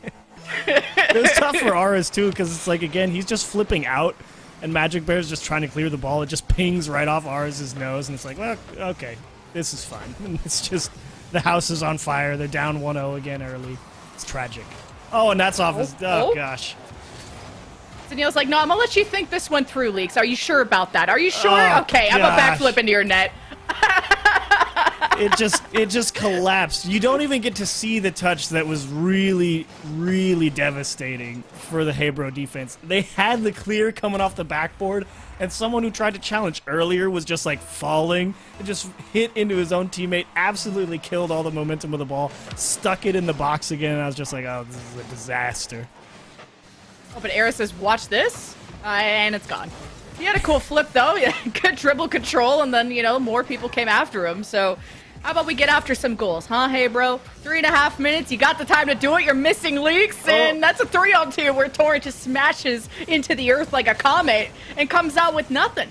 It was tough for Aris, too, because it's like, again, he's just flipping out, and Magic Bear's just trying to clear the ball. It just pings right off Aris' nose, and it's like, well, okay, this is fine. And it's just, the house is on fire. They're down 1-0 again early. It's tragic. Oh, and that's off his... Oh, gosh. Daniel's like, no, I'm going to let you think this one through, Leaks. Are you sure about that? Are you sure? Okay, I'm a backflip into your net. It just collapsed. You don't even get to see the touch that was really, really devastating for the Hebro defense. They had the clear coming off the backboard, and someone who tried to challenge earlier was just like falling and just hit into his own teammate, absolutely killed all the momentum of the ball, stuck it in the box again, and I was just like, oh, this is a disaster. Oh, but Era says, watch this, and it's gone. He had a cool flip, though. Yeah, good dribble control, and then, you know, more people came after him. So how about we get after some goals, huh, Hebro? 3.5 minutes. You got the time to do it. You're missing Leaks, and that's a 3-on-2 where Torrent just smashes into the earth like a comet and comes out with nothing.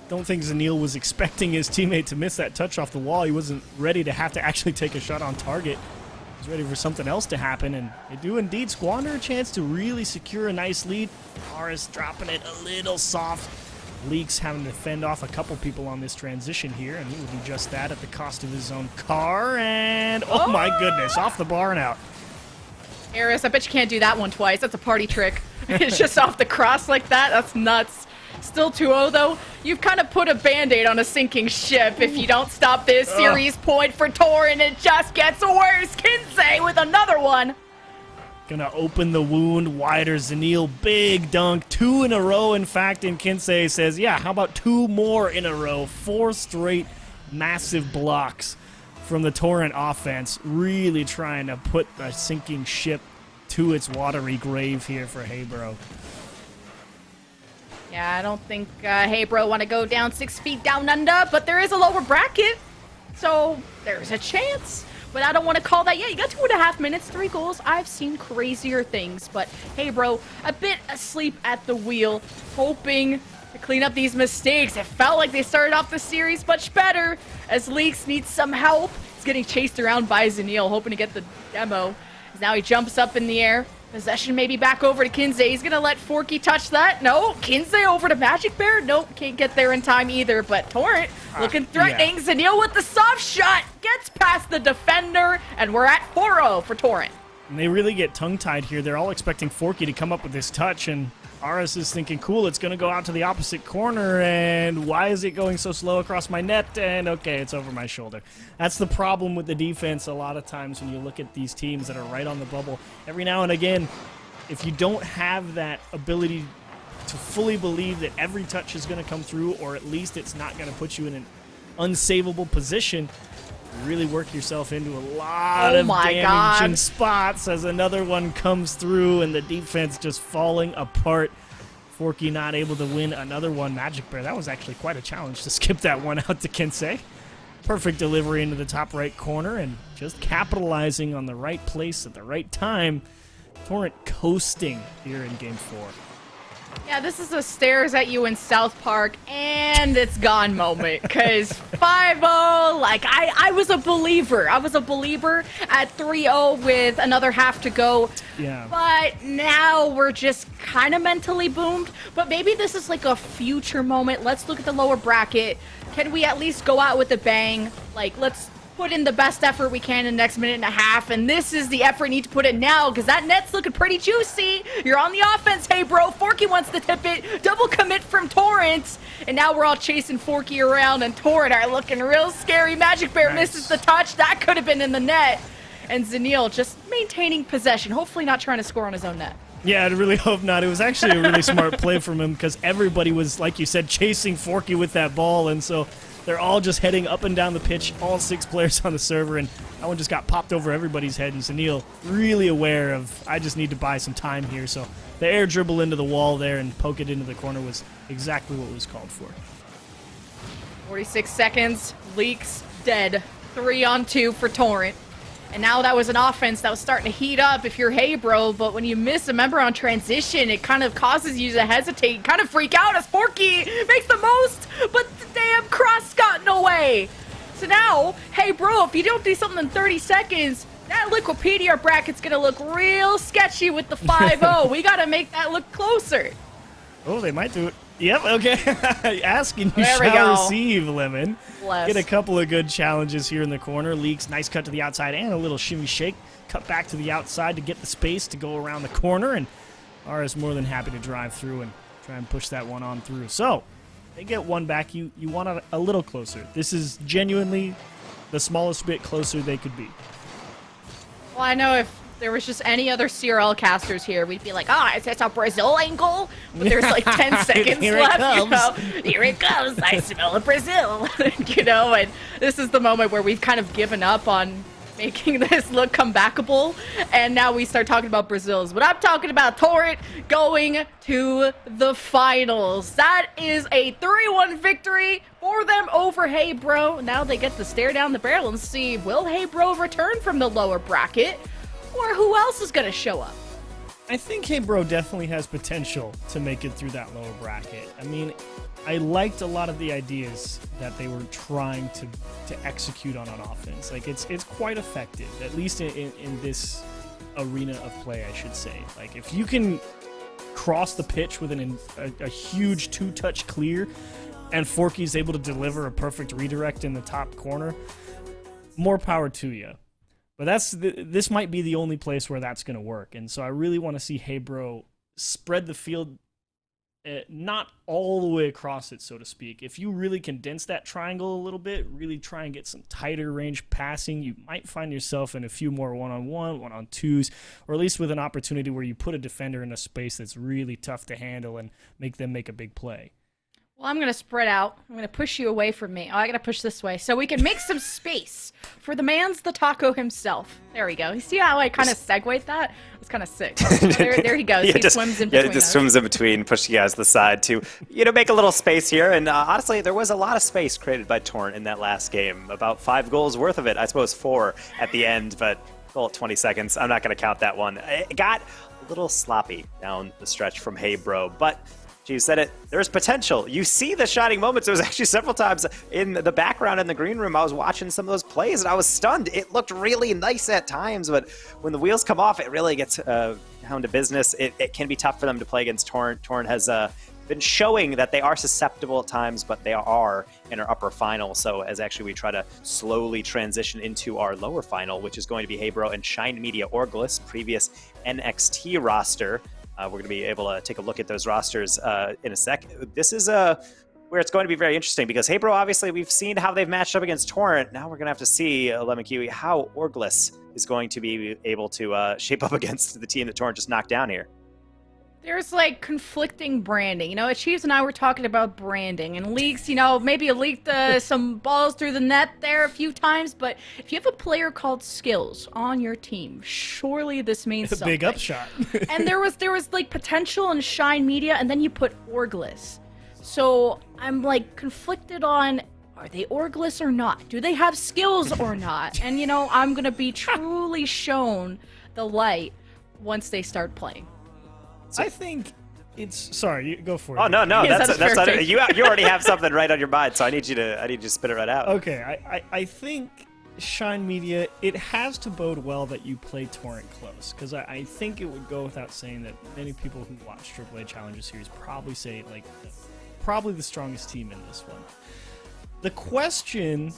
Don't think Zanil was expecting his teammate to miss that touch off the wall. He wasn't ready to have to actually take a shot on target. He's ready for something else to happen, and they do indeed squander a chance to really secure a nice lead. Aris dropping it a little soft. Leaks having to fend off a couple people on this transition here, and he will do just that at the cost of his own car, and oh my goodness, off the bar and out. Eris, I bet you can't do that one twice. That's a party trick. It's just off the cross like that. That's nuts. Still 2-0, though. You've kind of put a Band-Aid on a sinking ship. If you don't stop this series point for Torrent, it just gets worse. Kinsey with another one. Gonna open the wound wider. Zanil, big dunk. 2 in a row, in fact, and Kinsey says, yeah, how about 2 more in a row? 4 straight massive blocks from the Torrent offense. Really trying to put the sinking ship to its watery grave here for Hebro. Yeah, I don't think Hebro want to go down 6 feet down under, but there is a lower bracket, so there's a chance. But I don't want to call that yet. You got 2.5 minutes, 3 goals. I've seen crazier things, but Hebro a bit asleep at the wheel, hoping to clean up these mistakes. It felt like they started off the series much better, as Leaks needs some help. He's getting chased around by Zanil, hoping to get the demo. Now he jumps up in the air. Possession maybe back over to Kinsey. He's going to let Forky touch that. No. Kinsey over to Magic Bear. Nope. Can't get there in time either. But Torrent looking threatening. Zanil with the soft shot. Gets past the defender. And we're at 4-0 for Torrent. And they really get tongue-tied here. They're all expecting Forky to come up with this touch, and RS is thinking, cool, it's going to go out to the opposite corner, and why is it going so slow across my net? And okay, it's over my shoulder. That's the problem with the defense a lot of times when you look at these teams that are right on the bubble. Every now and again, if you don't have that ability to fully believe that every touch is going to come through, or at least it's not going to put you in an unsavable position, you really work yourself into a lot of damaging spots as another one comes through and the defense just falling apart. Forky not able to win another one. Magic Bear, that was actually quite a challenge to skip that one out to Kensei. Perfect delivery into the top right corner and just capitalizing on the right place at the right time. Torrent coasting here in Game 4. Yeah, this is a stares at you in South Park and it's gone moment, because 5-0, like, I was a believer. I was a believer at 3-0 with another half to go. Yeah. But now we're just kind of mentally boomed. But maybe this is like a future moment. Let's look at the lower bracket. Can we at least go out with a bang? Like, let's put in the best effort we can in the next minute and a half, and this is the effort you need to put in now, because that net's looking pretty juicy. You're on the offense, hey bro. Forky wants to tip it. Double commit from Torrent, and now we're all chasing Forky around, and Torrent are looking real scary. Magic Bear misses the touch. That could have been in the net. And Zanil just maintaining possession, hopefully not trying to score on his own net. Yeah, I really hope not. It was actually a really smart play from him, because everybody was, like you said, chasing Forky with that ball, and so they're all just heading up and down the pitch, all 6 players on the server, and that one just got popped over everybody's head, and Zanil really aware of, I just need to buy some time here, so the air dribble into the wall there and poke it into the corner was exactly what was called for. 46 seconds, Leaks dead, 3-on-2 for Torrent. And now that was an offense that was starting to heat up if you're hey bro, but when you miss a member on transition, it kind of causes you to hesitate, kind of freak out as Forky makes the most, but the damn cross got in the way. So now, hey bro, if you don't do something in 30 seconds, that Liquipedia bracket's gonna look real sketchy with the 5-0. We gotta make that look closer. Oh, they might do it. Yep, okay. Asking you There we shall go. receive, Lemon. Bless. Get a couple of good challenges here in the corner. Leaks, nice cut to the outside and a little shimmy shake. Cut back to the outside to get the space to go around the corner, and RS more than happy to drive through and try and push that one on through. So, they get one back. You want it a little closer. This is genuinely the smallest bit closer they could be. Well, I know if there was just any other CRL casters here, we'd be like, is this a Brazil angle? But there's like 10 seconds Here it left, comes. you know. Here it comes. I smell a Brazil. You know, and this is the moment where we've kind of given up on making this look comebackable, and now we start talking about Brazils. But I'm talking about Torrent going to the finals. That is a 3-1 victory for them over Hey Bro. Now they get to stare down the barrel and see, will Hey Bro return from the lower bracket? Or who else is going to show up? I think Hey Bro definitely has potential to make it through that lower bracket. I mean, I liked a lot of the ideas that they were trying to execute on offense. Like, it's quite effective, at least in this arena of play, I should say. Like, if you can cross the pitch with a huge 2-touch clear, and Forky's able to deliver a perfect redirect in the top corner, more power to you. But this might be the only place where that's going to work. And so I really want to see Hey Bro spread the field, not all the way across it, so to speak. If you really condense that triangle a little bit, really try and get some tighter range passing, you might find yourself in a few more one-on-one, one-on-twos, or at least with an opportunity where you put a defender in a space that's really tough to handle and make them make a big play. Well, I'm going to spread out. I'm going to push you away from me. Oh, I got to push this way so we can make some space for the man's the taco himself. There we go. You see how I kind of segued that? It's kind of sick. There he goes. He swims in between us. Swims in between, pushing you guys to the side to, make a little space here. And honestly, there was a lot of space created by Torrent in that last game. About 5 goals worth of it. I suppose 4 at the end, but goal at 20 seconds. I'm not going to count that one. It got a little sloppy down the stretch from Hey Bro, but you said it, there's potential. You see the shining moments. It was actually several times in the background in the green room. I was watching some of those plays and I was stunned. It looked really nice at times, but when the wheels come off, it really gets down to business. It can be tough for them to play against Torrent. Torrent has been showing that they are susceptible at times, but they are in our upper final. So as actually we try to slowly transition into our lower final, which is going to be Haybro and Shine Media Orglis, previous NXT roster. We're going to be able to take a look at those rosters in a sec. This is where it's going to be very interesting because Haybro, obviously, we've seen how they've matched up against Torrent. Now we're going to have to see, Lemon Kiwi, how Orglis is going to be able to shape up against the team that Torrent just knocked down here. There's like conflicting branding. You know, Achieves and I were talking about branding and leaks, you know, maybe you leaked some balls through the net there a few times, but if you have a player called Skills on your team, surely this means It's a something. big upshot. And there was like potential in Shine Media, and then you put Orglis. So I'm like conflicted on, are they Orglis or not? Do they have skills or not? And you know, I'm gonna be truly shown the light once they start playing. I think it's sorry. Go for it. Oh no, Yes, that's not, perfect. you already have something right on your mind, so I need you to spit it right out. Okay, I think Shine Media, it has to bode well that you play Torrent close, because I think it would go without saying that many people who watch AAA Challenger Series probably say like probably the strongest team in this one. The question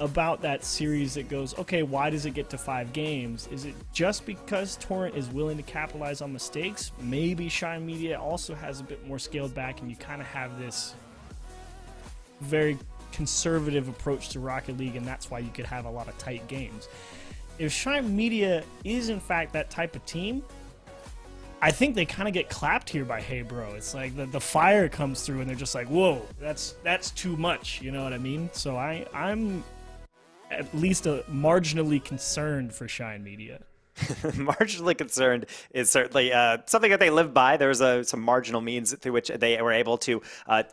about that series that goes, okay, why does it get to 5 games? Is it just because Torrent is willing to capitalize on mistakes? Maybe Shine Media also has a bit more scaled back and you kind of have this very conservative approach to Rocket League, and that's why you could have a lot of tight games. If Shine Media is in fact that type of team, I think they kind of get clapped here by Hey Bro. It's like the fire comes through and they're just like, whoa, that's too much, you know what I mean? So I'm at least marginally concerned for Shine Media. Marginally concerned is certainly something that they live by. There's some marginal means through which they were able to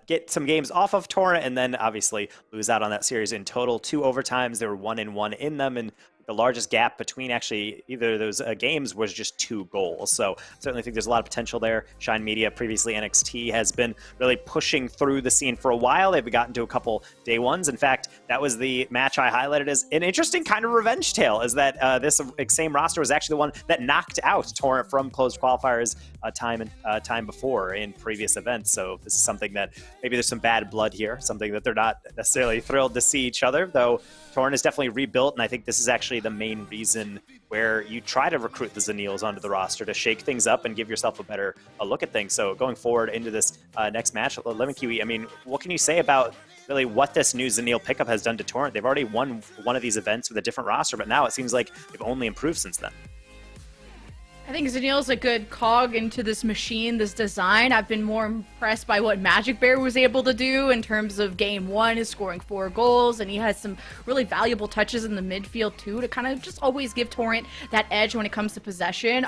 get some games off of Torrent and then obviously lose out on that series in total. 2 overtimes, they were 1-1 in them, and the largest gap between actually either of those games was just 2 goals. So certainly think there's a lot of potential there. Shine Media, previously NXT, has been really pushing through the scene for a while. They've gotten to a couple day ones. In fact, that was the match I highlighted as an interesting kind of revenge tale, is that this same roster was actually the one that knocked out Torrent from closed qualifiers time before in previous events. So this is something that maybe there's some bad blood here, something that they're not necessarily thrilled to see each other, though Torrent is definitely rebuilt, and I think this is actually the main reason where you try to recruit the Zanils onto the roster to shake things up and give yourself a better look at things. So going forward into this next match, Lemon Kiwi, I mean, what can you say about really what this new Zanil pickup has done to Torrent? They've already won one of these events with a different roster, but now it seems like they've only improved since then. I think Zanil's a good cog into this machine, this design. I've been more impressed by what Magic Bear was able to do in terms of game 1, is scoring 4 goals, and he has some really valuable touches in the midfield too to kind of just always give Torrent that edge when it comes to possession.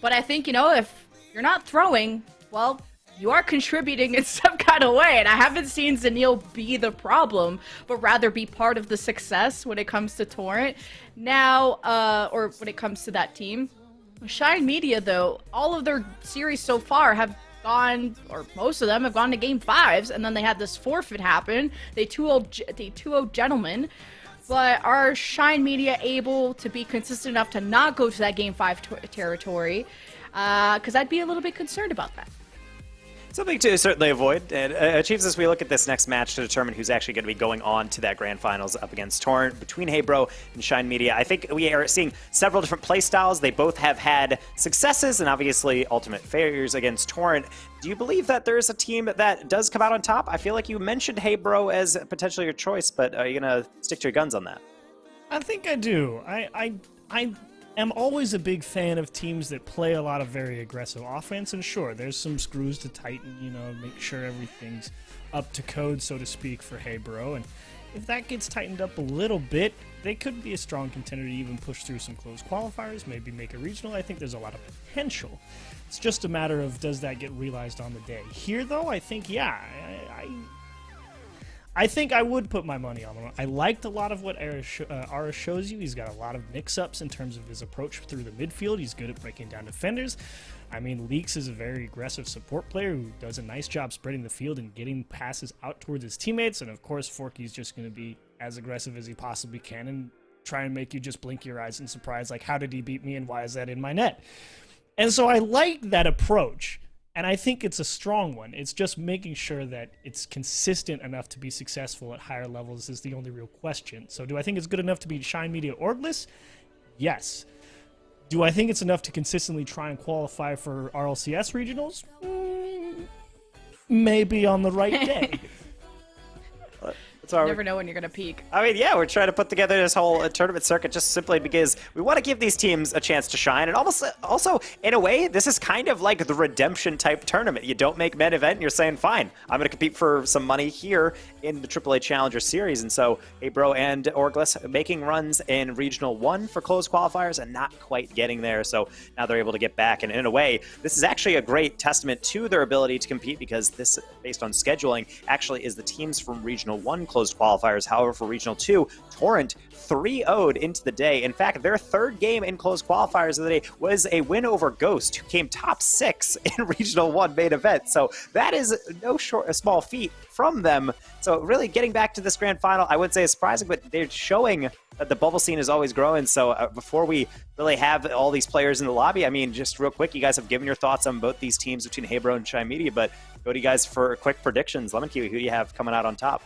But I think, you know, if you're not throwing, well, you are contributing in some kind of way, and I haven't seen Zanil be the problem, but rather be part of the success when it comes to Torrent now, or when it comes to that team. Shine Media, though, all of their series so far have gone, or most of them have gone to game 5s, and then they had this forfeit happen. They 2-0 Gentlemen, but are Shine Media able to be consistent enough to not go to that game 5 territory? Because I'd be a little bit concerned about that. Something to certainly avoid. And Achieves, as we look at this next match to determine who's actually going to be going on to that grand finals up against Torrent between Haybro and Shine Media. I think we are seeing several different play styles. They both have had successes and obviously ultimate failures against Torrent. Do you believe that there is a team that does come out on top? I feel like you mentioned Haybro as potentially your choice, but are you going to stick to your guns on that? I think I do. I am always a big fan of teams that play a lot of very aggressive offense, and sure, there's some screws to tighten, you know, make sure everything's up to code, so to speak, for Hey Bro, and if that gets tightened up a little bit, they could be a strong contender to even push through some closed qualifiers, maybe make a regional. I think there's a lot of potential. It's just a matter of, does that get realized on the day? Here, though, I think, yeah, I think I would put my money on him. I liked a lot of what Ara shows you. He's got a lot of mix-ups in terms of his approach through the midfield. He's good at breaking down defenders. I mean, Leaks is a very aggressive support player who does a nice job spreading the field and getting passes out towards his teammates. And, of course, Forky's just going to be as aggressive as he possibly can and try and make you just blink your eyes in surprise, like, how did he beat me and why is that in my net? And so I like that approach. And I think it's a strong one. It's just making sure that it's consistent enough to be successful at higher levels is the only real question. So do I think it's good enough to beat Shine Media Orgless? Yes. Do I think it's enough to consistently try and qualify for RLCS regionals? Maybe on the right day. You never know when you're going to peak. I mean, yeah, we're trying to put together this whole tournament circuit just simply because we want to give these teams a chance to shine. And almost, also, in a way, this is kind of like the redemption type tournament. You don't make main event, and you're saying, fine, I'm going to compete for some money here in the AAA Challenger Series. And so, Abro and Orgless making runs in Regional 1 for closed qualifiers and not quite getting there. So now they're able to get back. And in a way, this is actually a great testament to their ability to compete because this, based on scheduling, actually is the teams from Regional 1 closed qualifiers. However, for Regional 2, Torrent 3-0'd into the day. In fact, their third game in closed qualifiers of the day was a win over Ghost, who came top 6 in Regional 1 main event. So that is a small feat from them. So really getting back to this grand final, I wouldn't say is surprising, but they're showing that the bubble scene is always growing. So before we really have all these players in the lobby, I mean, just real quick, you guys have given your thoughts on both these teams between Hebro and Shine Media, but go to you guys for quick predictions. Lemon Kiwi, who do you have coming out on top?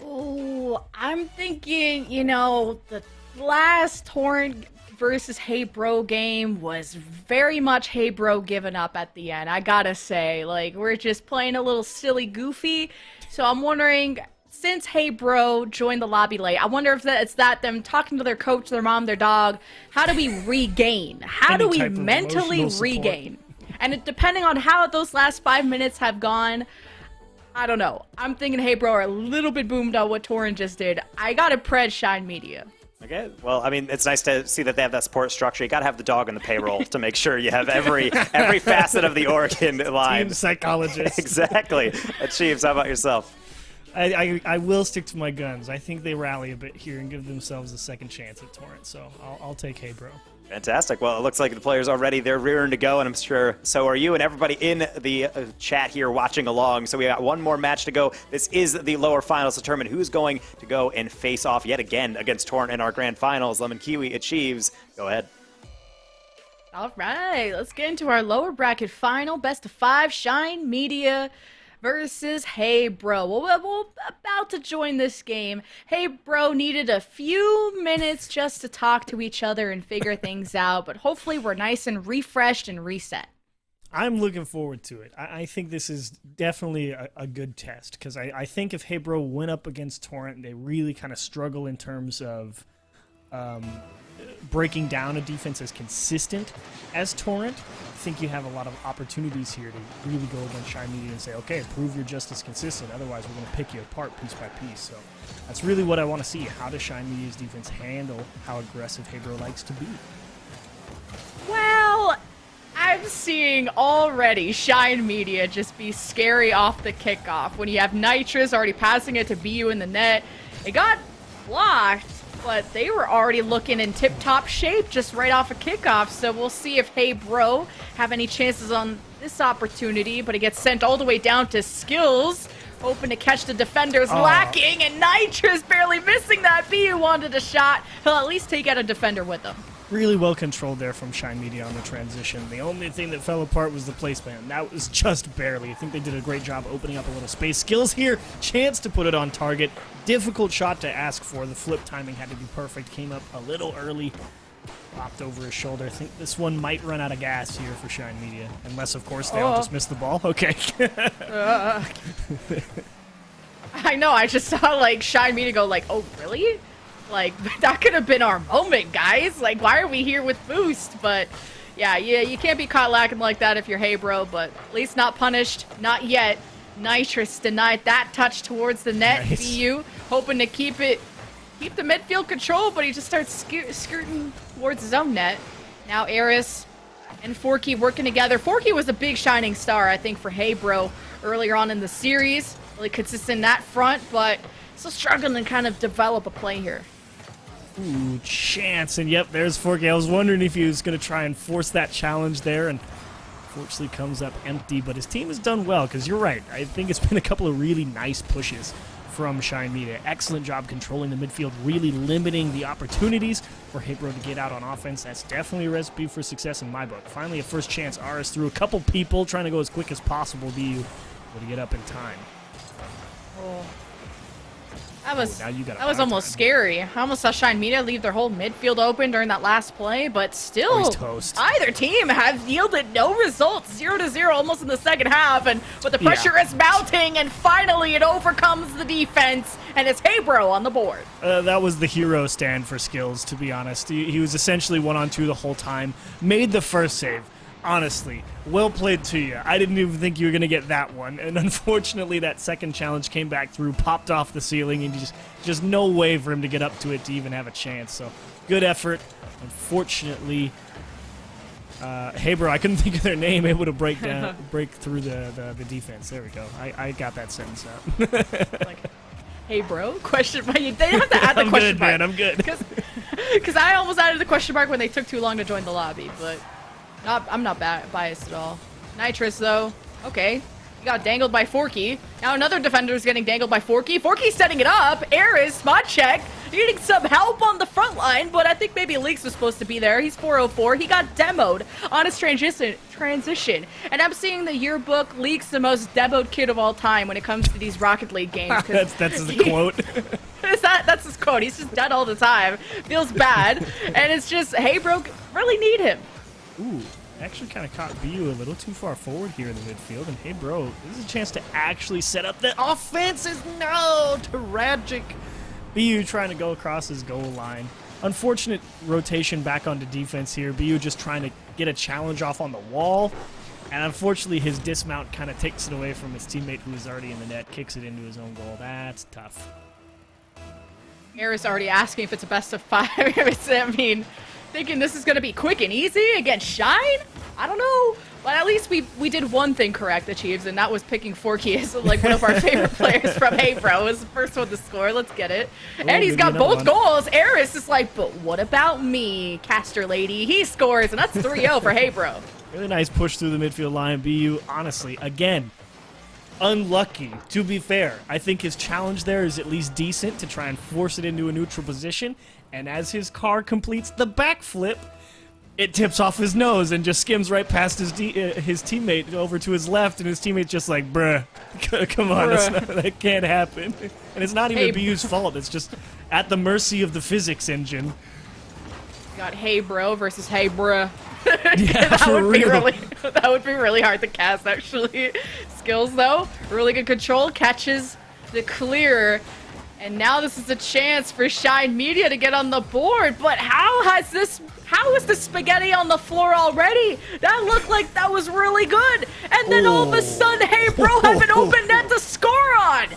Oh, I'm thinking, you know, the last Torrent versus Hey Bro game was very much Hey Bro giving up at the end. I gotta say, like, we're just playing a little silly goofy. So I'm wondering, since Hey Bro joined the lobby late, I wonder if it's that them talking to their coach, their mom, their dog. How do we regain? How do we mentally regain? And depending on how those last 5 minutes have gone, I don't know. I'm thinking Hey Bro are a little bit boomed on what Torrent just did. I gotta pred Shine Media. Okay, well, I mean, it's nice to see that they have that support structure. You got to have the dog on the payroll to make sure you have every facet of the Oregon line. Team psychologist. Exactly. Chiefs, how about yourself? I will stick to my guns. I think they rally a bit here and give themselves a second chance at Torrent, so I'll take Hey Bro. Fantastic. Well, it looks like the players are ready. They're rearing to go, and I'm sure so are you and everybody in the chat here watching along. So we got one more match to go. This is the lower finals to determine who's going to go and face off yet again against Torrent in our grand finals. Lemon Kiwi achieves. Go ahead. All right, let's get into our lower bracket final. Best of 5, Shine Media versus Hey Bro. Well, we're about to join this game. Hey Bro needed a few minutes just to talk to each other and figure things out, but hopefully we're nice and refreshed and reset. I'm looking forward to it. I think this is definitely a good test, because I think if Hey Bro went up against Torrent, they really kind of struggle in terms of breaking down a defense as consistent as Torrent. I think you have a lot of opportunities here to really go against Shine Media and say, okay, prove you're just as consistent. Otherwise, we're going to pick you apart piece by piece. So that's really what I want to see. How does Shine Media's defense handle how aggressive Hey Bro likes to be? Well, I'm seeing already Shine Media just be scary off the kickoff. When you have Nitrous already passing it to BU in the net, it got blocked, but they were already looking in tip-top shape just right off a kickoff. So we'll see if Hey Bro have any chances on this opportunity, but it gets sent all the way down to Skills, hoping to catch the defenders lacking, and Nitrous barely missing that. BU wanted a shot. He'll at least take out a defender with him. Really well controlled there from Shine Media on the transition. The only thing that fell apart was the placement. That was just barely. I think they did a great job opening up a little space. Skills here, chance to put it on target. Difficult shot to ask for. The flip timing had to be perfect. Came up a little early. Popped over his shoulder. I think this one might run out of gas here for Shine Media. Unless, of course, they all just missed the ball. Okay. I know, I just saw, like, Shine Media go, like, oh, really? Like, that could have been our moment, guys. Like, why are we here with Boost? But, yeah, you can't be caught lacking like that if you're Hey Bro, but at least not punished. Not yet. Nitrous denied that touch towards the net. Nice. BU hoping to keep the midfield control, but he just starts skirting towards his own net. Now Eris and Forky working together. Forky was a big shining star, I think, for Hey Bro earlier on in the series. Really consistent in that front, but still struggling to kind of develop a play here. Ooh, chance. And yep, there's Forky. I was wondering if he was going to try and force that challenge there, and unfortunately comes up empty. But his team has done well, because you're right. I think it's been a couple of really nice pushes from Shine Media. Excellent job controlling the midfield, really limiting the opportunities for Hebro to get out on offense. That's definitely a recipe for success in my book. Finally, a first chance. RS through a couple people, trying to go as quick as possible. BU able to get up in time. Oh. That was, now you got that was almost scary. I almost saw Shine Media leave their whole midfield open during that last play, but still, he's toast. Either team have yielded no results. 0-0 almost in the second half, but the pressure is mounting, and finally it overcomes the defense, and it's Hebro on the board. That was the hero stand for Skills, to be honest. He was essentially 1-on-2 the whole time. Made the first save. Honestly, well played to you. I didn't even think you were going to get that one. And unfortunately, that second challenge came back through, popped off the ceiling, and just no way for him to get up to it to even have a chance. So, good effort. Unfortunately, Hebro, I couldn't think of their name, able to break through the defense. There we go. I got that sentence out. Like, hey, bro? Question mark. They have to add the I'm question good, mark. man. I'm good. Because I almost added the question mark when they took too long to join the lobby, but I'm not biased at all. Nitrous, though. Okay. He got dangled by Forky. Now another defender is getting dangled by Forky. Forky's setting it up. Aris, Smashgg, needing some help on the front line, but I think maybe Leaks was supposed to be there. He's 404. He got demoed on his transition. And I'm seeing the yearbook Leaks the most demoed kid of all time when it comes to these Rocket League games. That's his quote. That's his quote. He's just dead all the time. Feels bad. And it's just, hey, bro, really need him. Ooh, actually kind of caught BU a little too far forward here in the midfield. And hey, bro, this is a chance to actually set up the offense. Tragic. BU trying to go across his goal line. Unfortunate rotation back onto defense here. BU just trying to get a challenge off on the wall. And unfortunately, his dismount kind of takes it away from his teammate who is already in the net, kicks it into his own goal. That's tough. Aris already asking if it's a best of 5. I mean, thinking this is going to be quick and easy against Shine? I don't know. But at least we did one thing correct, the Chiefs, and that was picking Forky as like one of our favorite players from Hey Bro. Was the first one to score. Let's get it. And he's got both goals. Aris is like, but what about me, caster lady? He scores, and that's 3-0 for Hey Bro. Really nice push through the midfield line. BU, honestly, again, unlucky, to be fair. I think his challenge there is at least decent to try and force it into a neutral position. And as his car completes the backflip, it tips off his nose and just skims right past his teammate over to his left, and his teammate's just like, bruh, come on, that can't happen. And it's not even BU's fault. It's just at the mercy of the physics engine. Got Hey Bro versus Hey Bruh. Yeah, that would be really hard to cast, actually. Skills, though, really good control, catches the clear. And now this is a chance for Shine Media to get on the board. But how is the spaghetti on the floor already? That looked like that was really good. And then all of a sudden, Hey Bro have an open net to score on.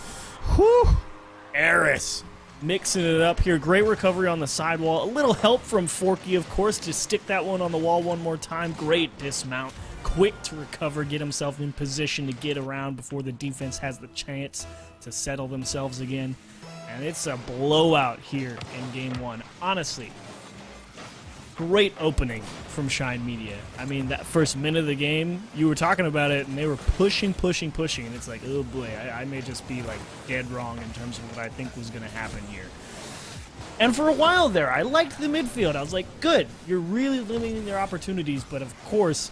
Whew. Aris mixing it up here. Great recovery on the sidewall. A little help from Forky, of course, to stick that one on the wall one more time. Great dismount. Quick to recover, get himself in position to get around before the defense has the chance to settle themselves again. And it's a blowout here in Game 1. Honestly, great opening from Shine Media. I mean, that first minute of the game, you were talking about it, and they were pushing, and it's like, oh boy, I may just be like dead wrong in terms of what I think was going to happen here. And for a while there, I liked the midfield. I was like, good, you're really limiting their opportunities, but of course,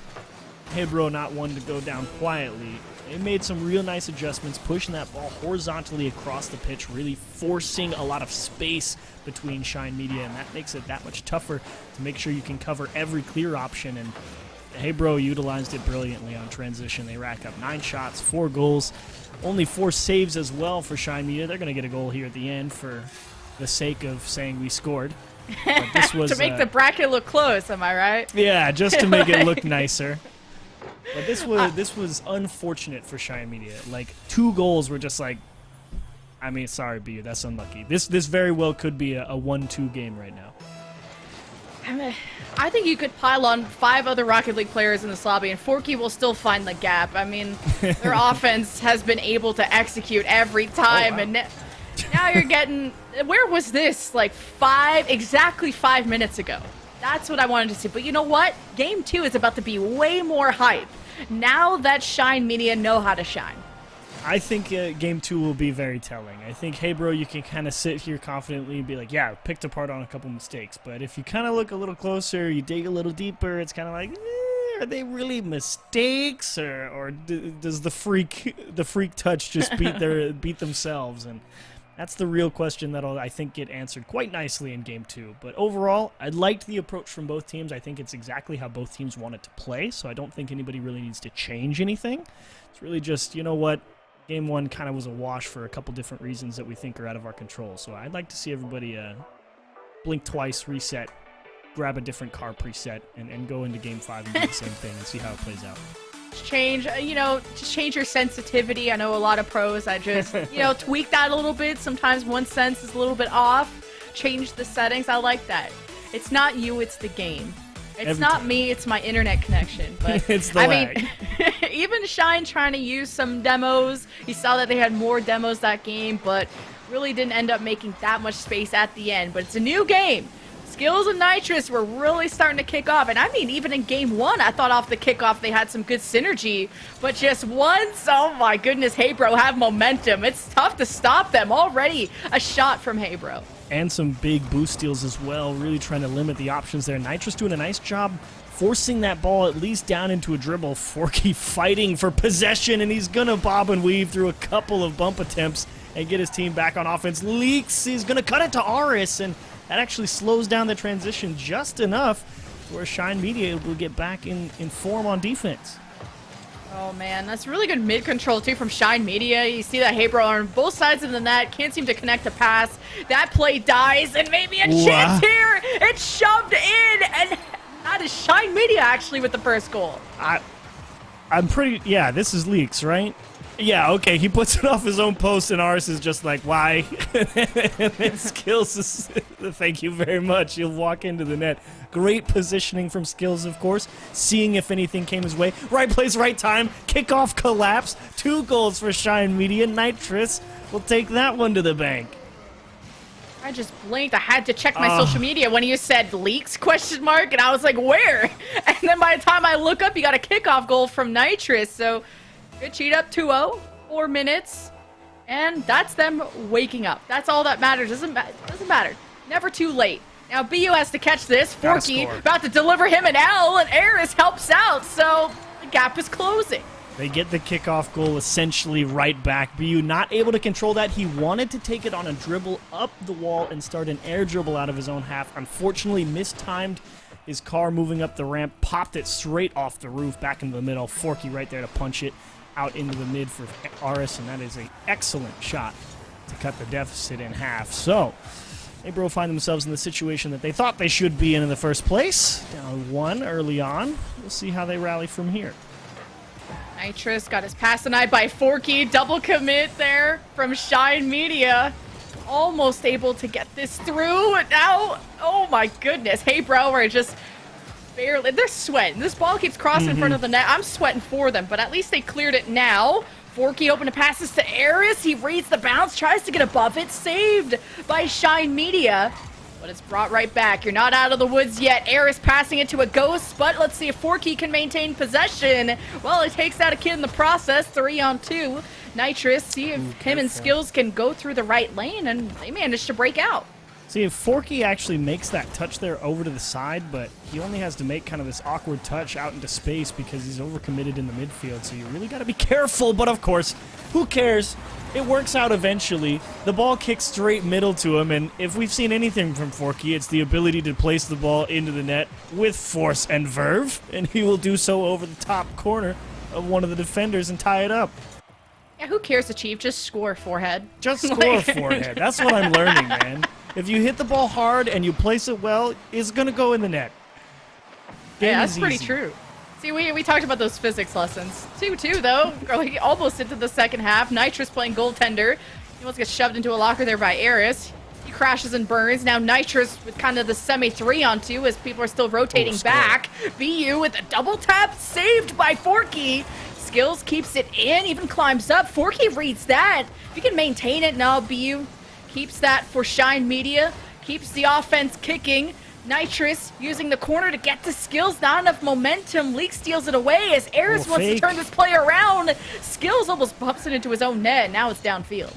Hebro not one to go down quietly. They made some real nice adjustments, pushing that ball horizontally across the pitch, really forcing a lot of space between Shine Media, and that makes it that much tougher to make sure you can cover every clear option. And Hey Bro utilized it brilliantly on transition. They rack up 9 shots, 4 goals, only 4 saves as well for Shine Media. They're going to get a goal here at the end for the sake of saying we scored. But this was to make the bracket look close, am I right? Yeah, just to make it look nicer. But this was unfortunate for Shine Media. Like, 2 goals were just like, I mean, sorry, BU, that's unlucky. This very well could be a 1-2 game right now. I think you could pile on 5 other Rocket League players in this lobby, and Forky will still find the gap. I mean, their offense has been able to execute every time, and now you're getting... Where was this? Like, exactly 5 minutes ago. That's what I wanted to see. But you know what? Game 2 is about to be way more hype now that Shine Media know how to shine. I think game 2 will be very telling. I think, hey, bro, you can kind of sit here confidently and be like, yeah, picked apart on a couple mistakes. But if you kind of look a little closer, you dig a little deeper, it's kind of like, are they really mistakes, or does the freak touch just beat themselves? And that's the real question that'll, I think, get answered quite nicely in game 2. But overall, I liked the approach from both teams. I think it's exactly how both teams wanted to play, so I don't think anybody really needs to change anything. It's really just, you know what, game 1 kind of was a wash for a couple different reasons that we think are out of our control. So I'd like to see everybody blink twice, reset, grab a different car preset, and go into game 5 and do the same thing and see how it plays out. Change, just change your sensitivity. I know a lot of pros that just, tweak that a little bit. Sometimes one sense is a little bit off. Change the settings. I like that. It's not you, it's the game. It's not me, it's my internet connection. But it's the lag. Even Shine trying to use some demos. He saw that they had more demos that game, but really didn't end up making that much space at the end. But it's a new game. Skills and Nitrous were really starting to kick off. And I mean, even in game 1, I thought off the kickoff they had some good synergy. But just once, oh my goodness, Hey Bro have momentum. It's tough to stop them. Already a shot from Hey Bro. And some big boost steals as well, really trying to limit the options there. Nitrous doing a nice job forcing that ball at least down into a dribble. Forky fighting for possession, and he's going to bob and weave through a couple of bump attempts and get his team back on offense. Leaks, he's going to cut it to Aris, and that actually slows down the transition just enough where Shine Media will get back in form on defense. Oh man, that's really good mid control too from Shine Media. You see that Hey Bro on both sides of the net, can't seem to connect the pass. That play dies, and maybe a chance here. It's shoved in, and that is Shine Media actually with the first goal. I'm pretty, yeah, this is Leaks, right? Yeah, okay, he puts it off his own post, and Aris is just like, why? And then Skills is, thank you very much. He'll walk into the net. Great positioning from Skills, of course, seeing if anything came his way. Right place, right time, kickoff collapse. 2 goals for Shine Media. Nitrous will take that one to the bank. I just blinked. I had to check my social media when you said Leaks, ? And I was like, where? And then by the time I look up, you got a kickoff goal from Nitrous, so good cheat up 2-0, 4 minutes, and that's them waking up. That's all that matters. Doesn't matter. Never too late. Now BU has to catch this. Forky about to deliver him an L, and Aris helps out, so the gap is closing. They get the kickoff goal essentially right back. BU not able to control that. He wanted to take it on a dribble up the wall and start an air dribble out of his own half. Unfortunately, mistimed his car moving up the ramp, popped it straight off the roof back into the middle. Forky right there to punch it out into the mid for Aris, and that is an excellent shot to cut the deficit in half. So, Hey Bro find themselves in the situation that they thought they should be in the first place. Down 1 early on. We'll see how they rally from here. Nitrous got his pass denied by Forky. Double commit there from Shine Media. Almost able to get this through. And now, oh my goodness. Hey Bro are just barely, they're sweating. This ball keeps crossing in front of the net. I'm sweating for them, but at least they cleared it now. Forky open to passes to Aris. He reads the bounce, tries to get above it. Saved by Shine Media, but it's brought right back. You're not out of the woods yet. Aris passing it to a Ghost, but let's see if Forky can maintain possession. Well, it takes out a kid in the process. 3-on-2. Nitrous, see if him and Skills can go through the right lane, and they managed to break out. See, if Forky actually makes that touch there over to the side, but he only has to make kind of this awkward touch out into space because he's overcommitted in the midfield, so you really got to be careful. But of course, who cares? It works out eventually. The ball kicks straight middle to him, and if we've seen anything from Forky, it's the ability to place the ball into the net with force and verve, and he will do so over the top corner of one of the defenders and tie it up. Yeah, who cares, Achieve? Just score, forehead. Just score, forehead. That's what I'm learning, man. If you hit the ball hard and you place it well, it's going to go in the net. Yeah, that's pretty true. See, we talked about those physics lessons. 2-2, though. Going almost into the second half. Nitrous playing goaltender. He almost gets shoved into a locker there by Aris. He crashes and burns. Now Nitrous with kind of the semi 3-on-2 as people are still rotating back. BU with a double tap saved by Forky. Skills keeps it in, even climbs up. Forky reads that. If you can maintain it now, BU keeps that for Shine Media. Keeps the offense kicking. Nitrous using the corner to get to Skills. Not enough momentum. Leak steals it away as Eris wants to turn this play around. Skills almost bumps it into his own net. Now it's downfield.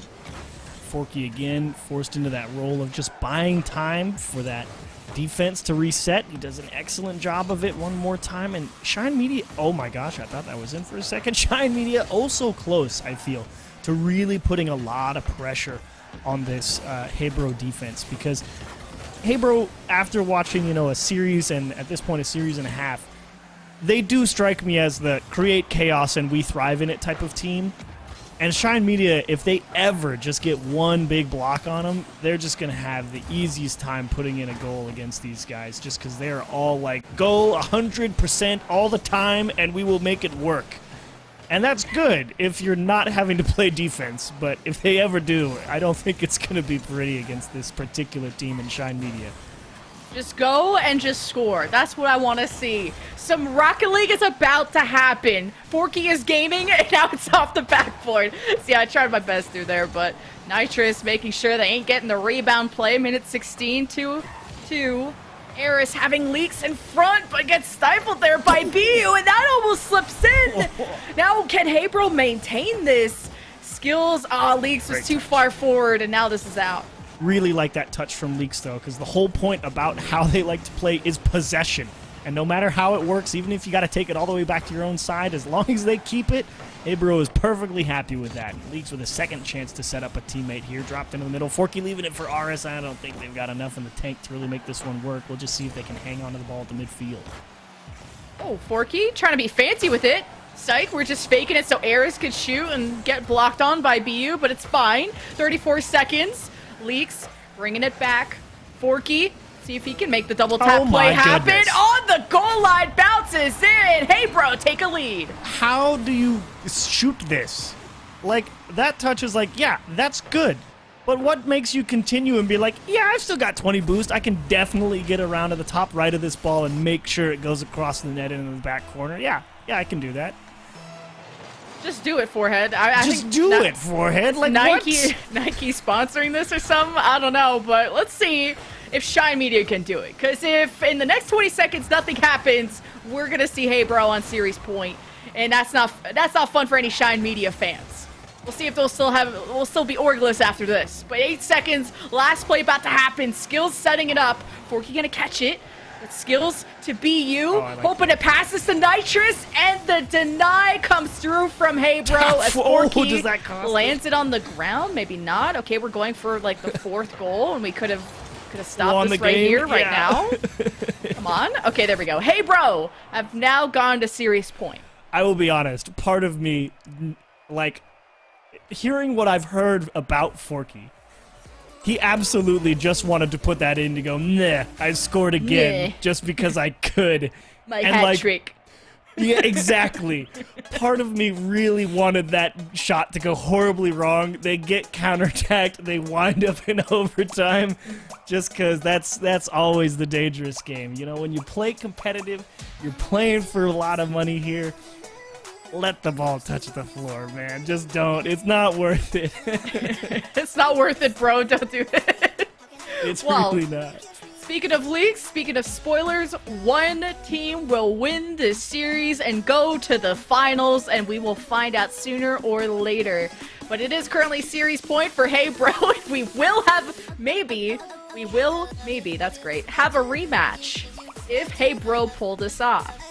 Forky again forced into that role of just buying time for that defense to reset. He does an excellent job of it one more time. And Shine Media, oh my gosh, I thought that was in for a second. Shine Media also close, I feel, to really putting a lot of pressure on this Hebro defense, because Hebro, after watching, a series, and at this point a series and a half, they do strike me as the create chaos and we thrive in it type of team. And Shine Media, if they ever just get one big block on them, they're just going to have the easiest time putting in a goal against these guys, just because they're all like, go 100% all the time and we will make it work. And that's good if you're not having to play defense, but if they ever do, I don't think it's going to be pretty against this particular team in Shine Media. Just go and just score. That's what I want to see. Some Rocket League is about to happen. Forky is gaming, and now it's off the backboard. See, I tried my best through there, but Nitrous making sure they ain't getting the rebound play. Minute 16 to 2. Eris having leaks in front, but gets stifled there by BU, and that almost slips in. Now, can Hebro maintain this? Skills, Leaks was too far forward, and now this is out. Really like that touch from Leaks, though, because the whole point about how they like to play is possession. And no matter how it works, even if you got to take it all the way back to your own side, as long as they keep it, Hebro is perfectly happy with that. Leaks with a second chance to set up a teammate here. Dropped into the middle. Forky leaving it for RS. I don't think they've got enough in the tank to really make this one work. We'll just see if they can hang on to the ball at the midfield. Oh, Forky trying to be fancy with it. Psych, we're just faking it so Eris could shoot and get blocked on by BU, but it's fine. 34 seconds. Leaks bringing it back. Forky, see if he can make the double tap play happen. Goodness. On the goal line, bounces in. Hey, bro, take a lead. How do you shoot this? Like, that touch is like, yeah, that's good. But what makes you continue and be like, yeah, I've still got 20 boost. I can definitely get around to the top right of this ball and make sure it goes across the net into the back corner. Yeah, I can do that. Just do it, Forehead. Just do it, Forehead. Like, Nike, what? Nike sponsoring this or something? I don't know, but let's see if Shine Media can do it. Because if in the next 20 seconds nothing happens, we're gonna see Hebro on series point, and that's not fun for any Shine Media fans. We'll see if they'll still be orgless after this. But 8 seconds, last play about to happen. Skills setting it up. Forky gonna catch it. Skills to BU, hoping it passes to Nitrous, and the deny comes through from Hebro as Forky lands it on the ground. Maybe not. Okay, we're going for like the 4th goal, and we could have stopped this right here, right now. Come on. Okay, there we go. Hebro have now gone to series point. I will be honest. Part of me, like, hearing what I've heard about Forky, he absolutely just wanted to put that in to go, nah, I scored again just because I could. My hat trick. Yeah, exactly. Part of me really wanted that shot to go horribly wrong. They get counterattacked. They wind up in overtime just because that's always the dangerous game. You know, when you play competitive, you're playing for a lot of money here. Let the ball touch the floor, man. Just don't. It's not worth it. It's not worth it, bro. Don't do it. It's really not. Speaking of leaks, speaking of spoilers, one team will win this series and go to the finals, and we will find out sooner or later. But it is currently series point for Hebro. We will maybe, that's great, have a rematch if Hebro pulled this off.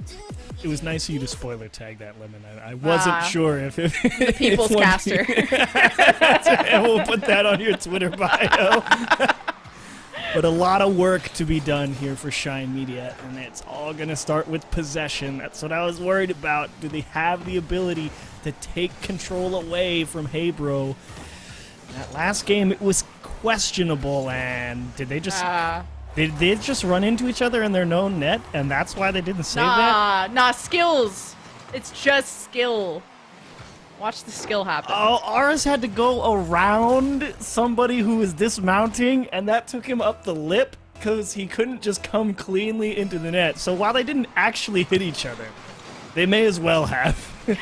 It was nice of you to spoiler tag that, Lemon. I wasn't sure if the People's Caster. And we'll put that on your Twitter bio. But a lot of work to be done here for Shine Media, and it's all going to start with possession. That's what I was worried about. Do they have the ability to take control away from Hebro? That last game, it was questionable, and did they just... Did they just run into each other in their own net, and that's why they didn't save that? Nah, skills. It's just skill. Watch the skill happen. Oh, Aris had to go around somebody who was dismounting, and that took him up the lip because he couldn't just come cleanly into the net. So while they didn't actually hit each other, they may as well have.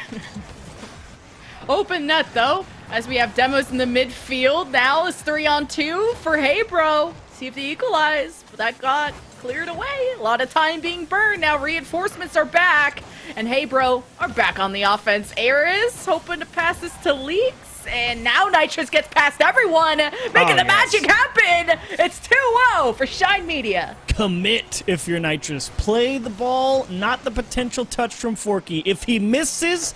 Open net, though, as we have demos in the midfield. Now it's 3-on-2 for Hebro. See if they equalize. But that got cleared away. A lot of time being burned. Now reinforcements are back. And hey, bro, are back on the offense. Ares hoping to pass this to Leaks. And now Nitrous gets past everyone, making the magic happen. It's 2-0 for Shine Media. Commit if you're Nitrous. Play the ball, not the potential touch from Forky. If he misses,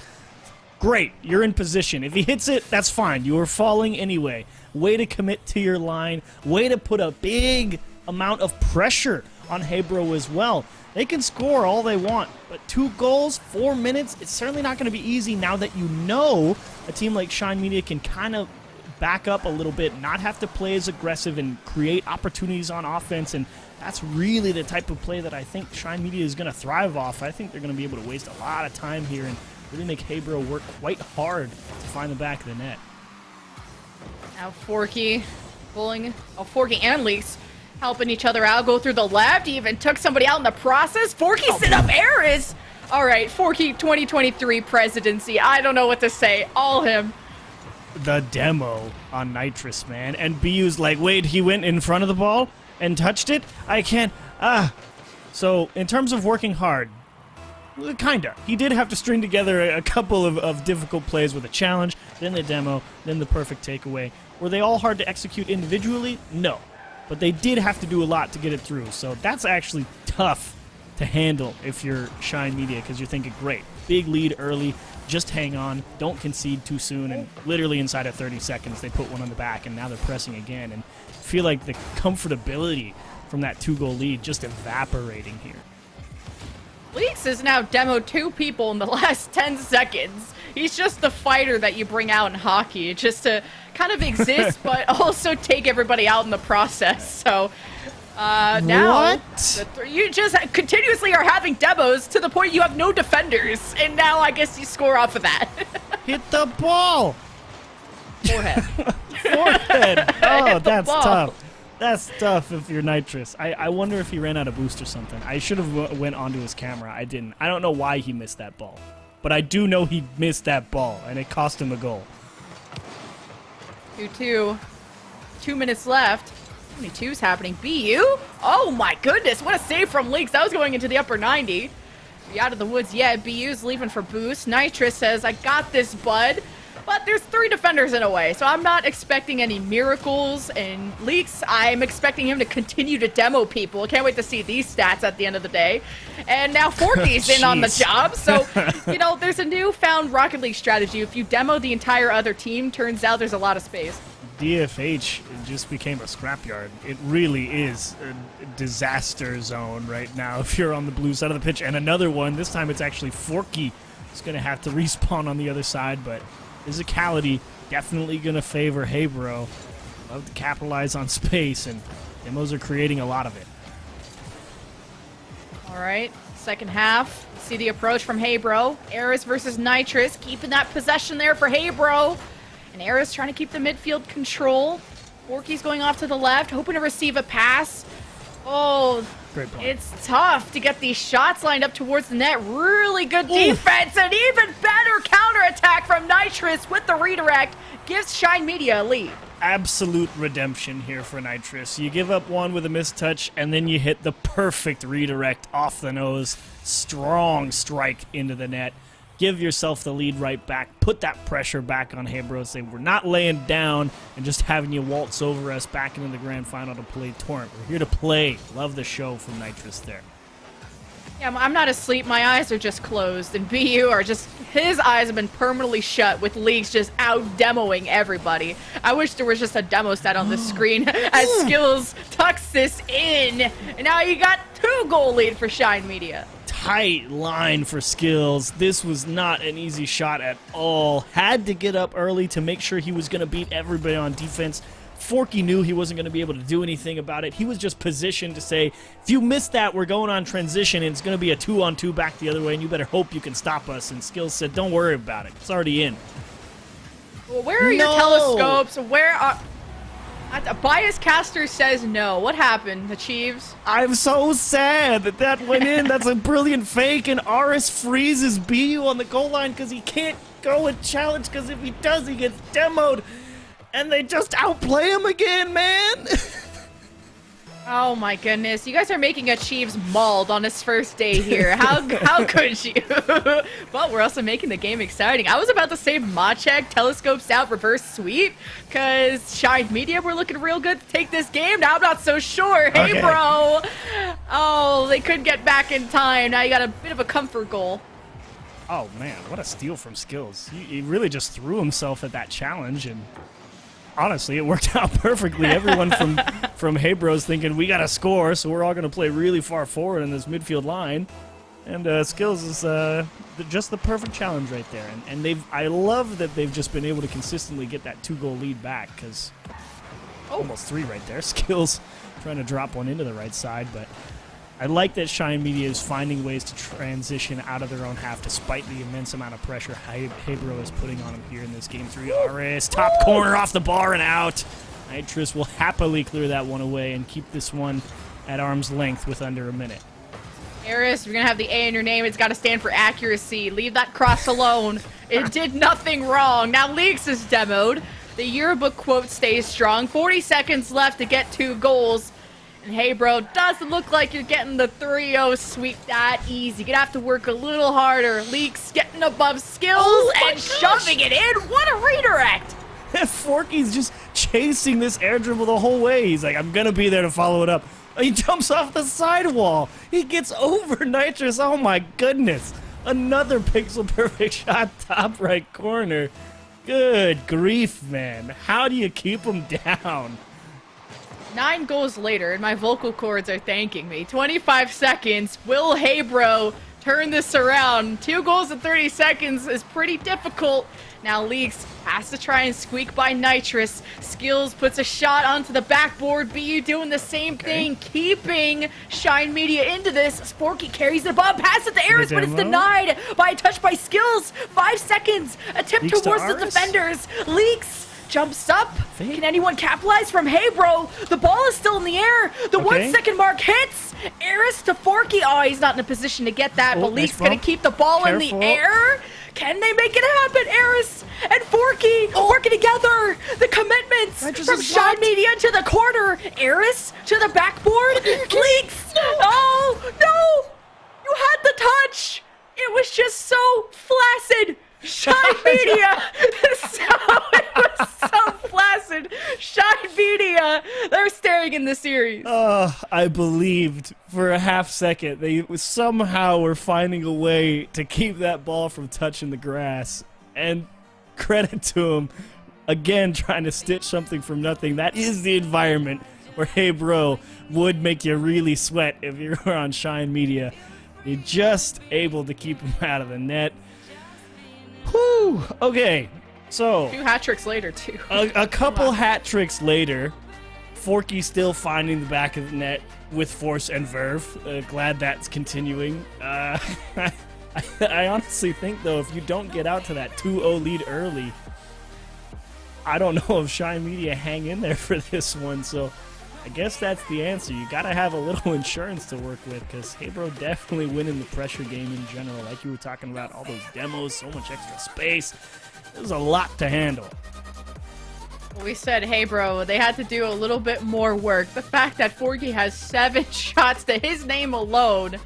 great, you're in position. If he hits it, that's fine. You are falling anyway. Way to commit to your line. Way to put a big amount of pressure on Hebro as well. They can score all they want, but 2 goals, 4 minutes, it's certainly not going to be easy now that you know a team like Shine Media can kind of back up a little bit, not have to play as aggressive and create opportunities on offense, and that's really the type of play that I think Shine Media is going to thrive off. I think they're going to be able to waste a lot of time here and really make Hebro work quite hard to find the back of the net. Now Forky pulling, Forky and Leaks helping each other out, go through the left, he even took somebody out in the process. Forky set up Ares. All right, Forky 2023 presidency. I don't know what to say. All him. The demo on Nitrous, man. And BU's like, wait, he went in front of the ball and touched it? I can't. So, in terms of working hard, kinda. He did have to string together a couple of difficult plays with a challenge, then the demo, then the perfect takeaway. Were they all hard to execute individually? No. But they did have to do a lot to get it through. So that's actually tough to handle if you're Shine Media, because you're thinking, great, big lead early, just hang on, don't concede too soon, and literally inside of 30 seconds they put one on the back, and now they're pressing again, and feel like the comfortability from that 2-goal lead just evaporating here. Leaks has now demoed 2 people in the last 10 seconds. He's just the fighter that you bring out in hockey, just to kind of exist, but also take everybody out in the process. So now you just continuously are having demos to the point you have no defenders, and now I guess you score off of that. Hit the ball! Forehead. Forehead! Oh, that's tough. That's tough if you're Nitrous. I wonder if he ran out of boost or something. I should have went onto his camera. I didn't. I don't know why he missed that ball. But I do know he missed that ball, and it cost him a goal. 2-2. 2 minutes left. How many twos happening? BU? Oh my goodness, what a save from Leaks. That was going into the upper 90. Be out of the woods yet. BU's leaving for boost. Nitrous says, I got this, bud. But there's 3 defenders in a way, so I'm not expecting any miracles. And Leaks, I'm expecting him to continue to demo people. Can't wait to see these stats at the end of the day. And now Forky's in on the job, so, you know, there's a newfound Rocket League strategy. If you demo the entire other team, turns out there's a lot of space. DFH just became a scrapyard. It really is a disaster zone right now if you're on the blue side of the pitch. And another one, this time it's actually Forky who's going to have to respawn on the other side, but physicality definitely going to favor Hebro. Love to capitalize on space, and demos are creating a lot of it. All right, second half. See the approach from Hebro. Ares versus Nitrous, keeping that possession there for Hebro. And Ares trying to keep the midfield control. Forky's going off to the left, hoping to receive a pass. Oh, great point. It's tough to get these shots lined up towards the net. Really good defense, and even better counterattack from Nitrous with the redirect. Gives Shine Media a lead. Absolute redemption here for Nitrous. You give up one with a mistouch, and then you hit the perfect redirect off the nose. Strong strike into the net. Give yourself the lead right back. Put that pressure back on Hebro. Say, we're not laying down and just having you waltz over us back into the grand final to play Torrent. We're here to play. Love the show from Nitrous there. Yeah, I'm not asleep. My eyes are just closed. And BU are just, his eyes have been permanently shut with Leaks just out demoing everybody. I wish there was just a demo set on the screen as Skills tucks this in. And now you got 2-goal lead for Shine Media. Tight line for Skills. This was not an easy shot at all. Had to get up early to make sure he was going to beat everybody on defense. Forky knew he wasn't going to be able to do anything about it. He was just positioned to say, if you miss that, we're going on transition, and it's going to be a 2-on-2 back the other way, and you better hope you can stop us. And Skills said, don't worry about it. It's already in. Well, where are your telescopes? Where are... Bias Caster says no. What happened, Achieves? I'm so sad that that went in. That's a brilliant fake, and RS freezes BU on the goal line because he can't go and challenge, because if he does, he gets demoed. And they just outplay him again, man. Oh my goodness, you guys are making Achieves mauled on his first day here. How could you? But we're also making the game exciting. I was about to say Smashgg telescopes out reverse sweep because Shine Media were looking real good to take this game. Now I'm not so sure. Hey, Okay. bro. Oh, they couldn't get back in time. Now you got a bit of a comfort goal. Oh man, what a steal from Skills. He really just threw himself at that challenge, and honestly, it worked out perfectly. Everyone from Hey Bros thinking we got to score, so we're all going to play really far forward in this midfield line. And Skills is just the perfect challenge right there. And I love that they've just been able to consistently get that 2-goal lead back, because almost 3 right there. Skills trying to drop one into the right side, but I like that Shine Media is finding ways to transition out of their own half despite the immense amount of pressure Hebro is putting on him here in this game 3. RS, top corner off the bar and out. Nitrous will happily clear that one away and keep this one at arm's length with under a minute. Eris, you're gonna have the A in your name. It's got to stand for accuracy. Leave that cross alone. It did nothing wrong. Now Leaks is demoed. The yearbook quote stays strong. 40 seconds left to get 2 goals. And hey, bro, doesn't look like you're getting the 3-0 sweep that easy. You're gonna have to work a little harder. Leaks getting above Skills and shoving it in. What a redirect! Forky's just chasing this air dribble the whole way. He's like, I'm gonna be there to follow it up. He jumps off the sidewall. He gets over Nitrous. Oh my goodness. Another pixel perfect shot, top right corner. Good grief, man. How do you keep him down? 9 goals later, and my vocal cords are thanking me. 25 seconds. Will Hebro turn this around? 2 goals in 30 seconds is pretty difficult. Now Leaks has to try and squeak by Nitrous. Skills puts a shot onto the backboard. BU doing the same thing, keeping Shine Media into this. Sporky carries the ball, passes to Eris, but it's denied by a touch by Skills. 5 seconds. Attempt Leaks to towards the Aris? defenders. Leaks jumps up. Can anyone capitalize from Hebro? The ball is still in the air. The 1 second mark hits. Eris to Forky. Oh, he's not in a position to get that, but Leaks gonna keep the ball in the air. Can they make it happen? Eris and Forky working together. The commitments from Shine Media to the corner. Eris to the backboard. Leaks. Oh, no. You had the touch. It was just so flaccid. Shine Media. It was so flaccid. Shine Media. They're staring in the series. I believed for a half second they somehow were finding a way to keep that ball from touching the grass. And credit to him, again, trying to stitch something from nothing. That is the environment where, hey, bro, would make you really sweat if you were on Shine Media. You're just able to keep him out of the net. Whew. Okay, so 2 hat tricks later, too. A couple hat tricks later, Forky still finding the back of the net with force and verve. Glad that's continuing. I honestly think, though, if you don't get out to that 2-0 lead early, I don't know if Shine Media hang in there for this one. So I guess that's the answer. You got to have a little insurance to work with, because Hebro definitely winning the pressure game in general. Like you were talking about, all those demos, so much extra space. There's a lot to handle. We said, hey, bro, they had to do a little bit more work. The fact that Forky has 7 shots to his name alone.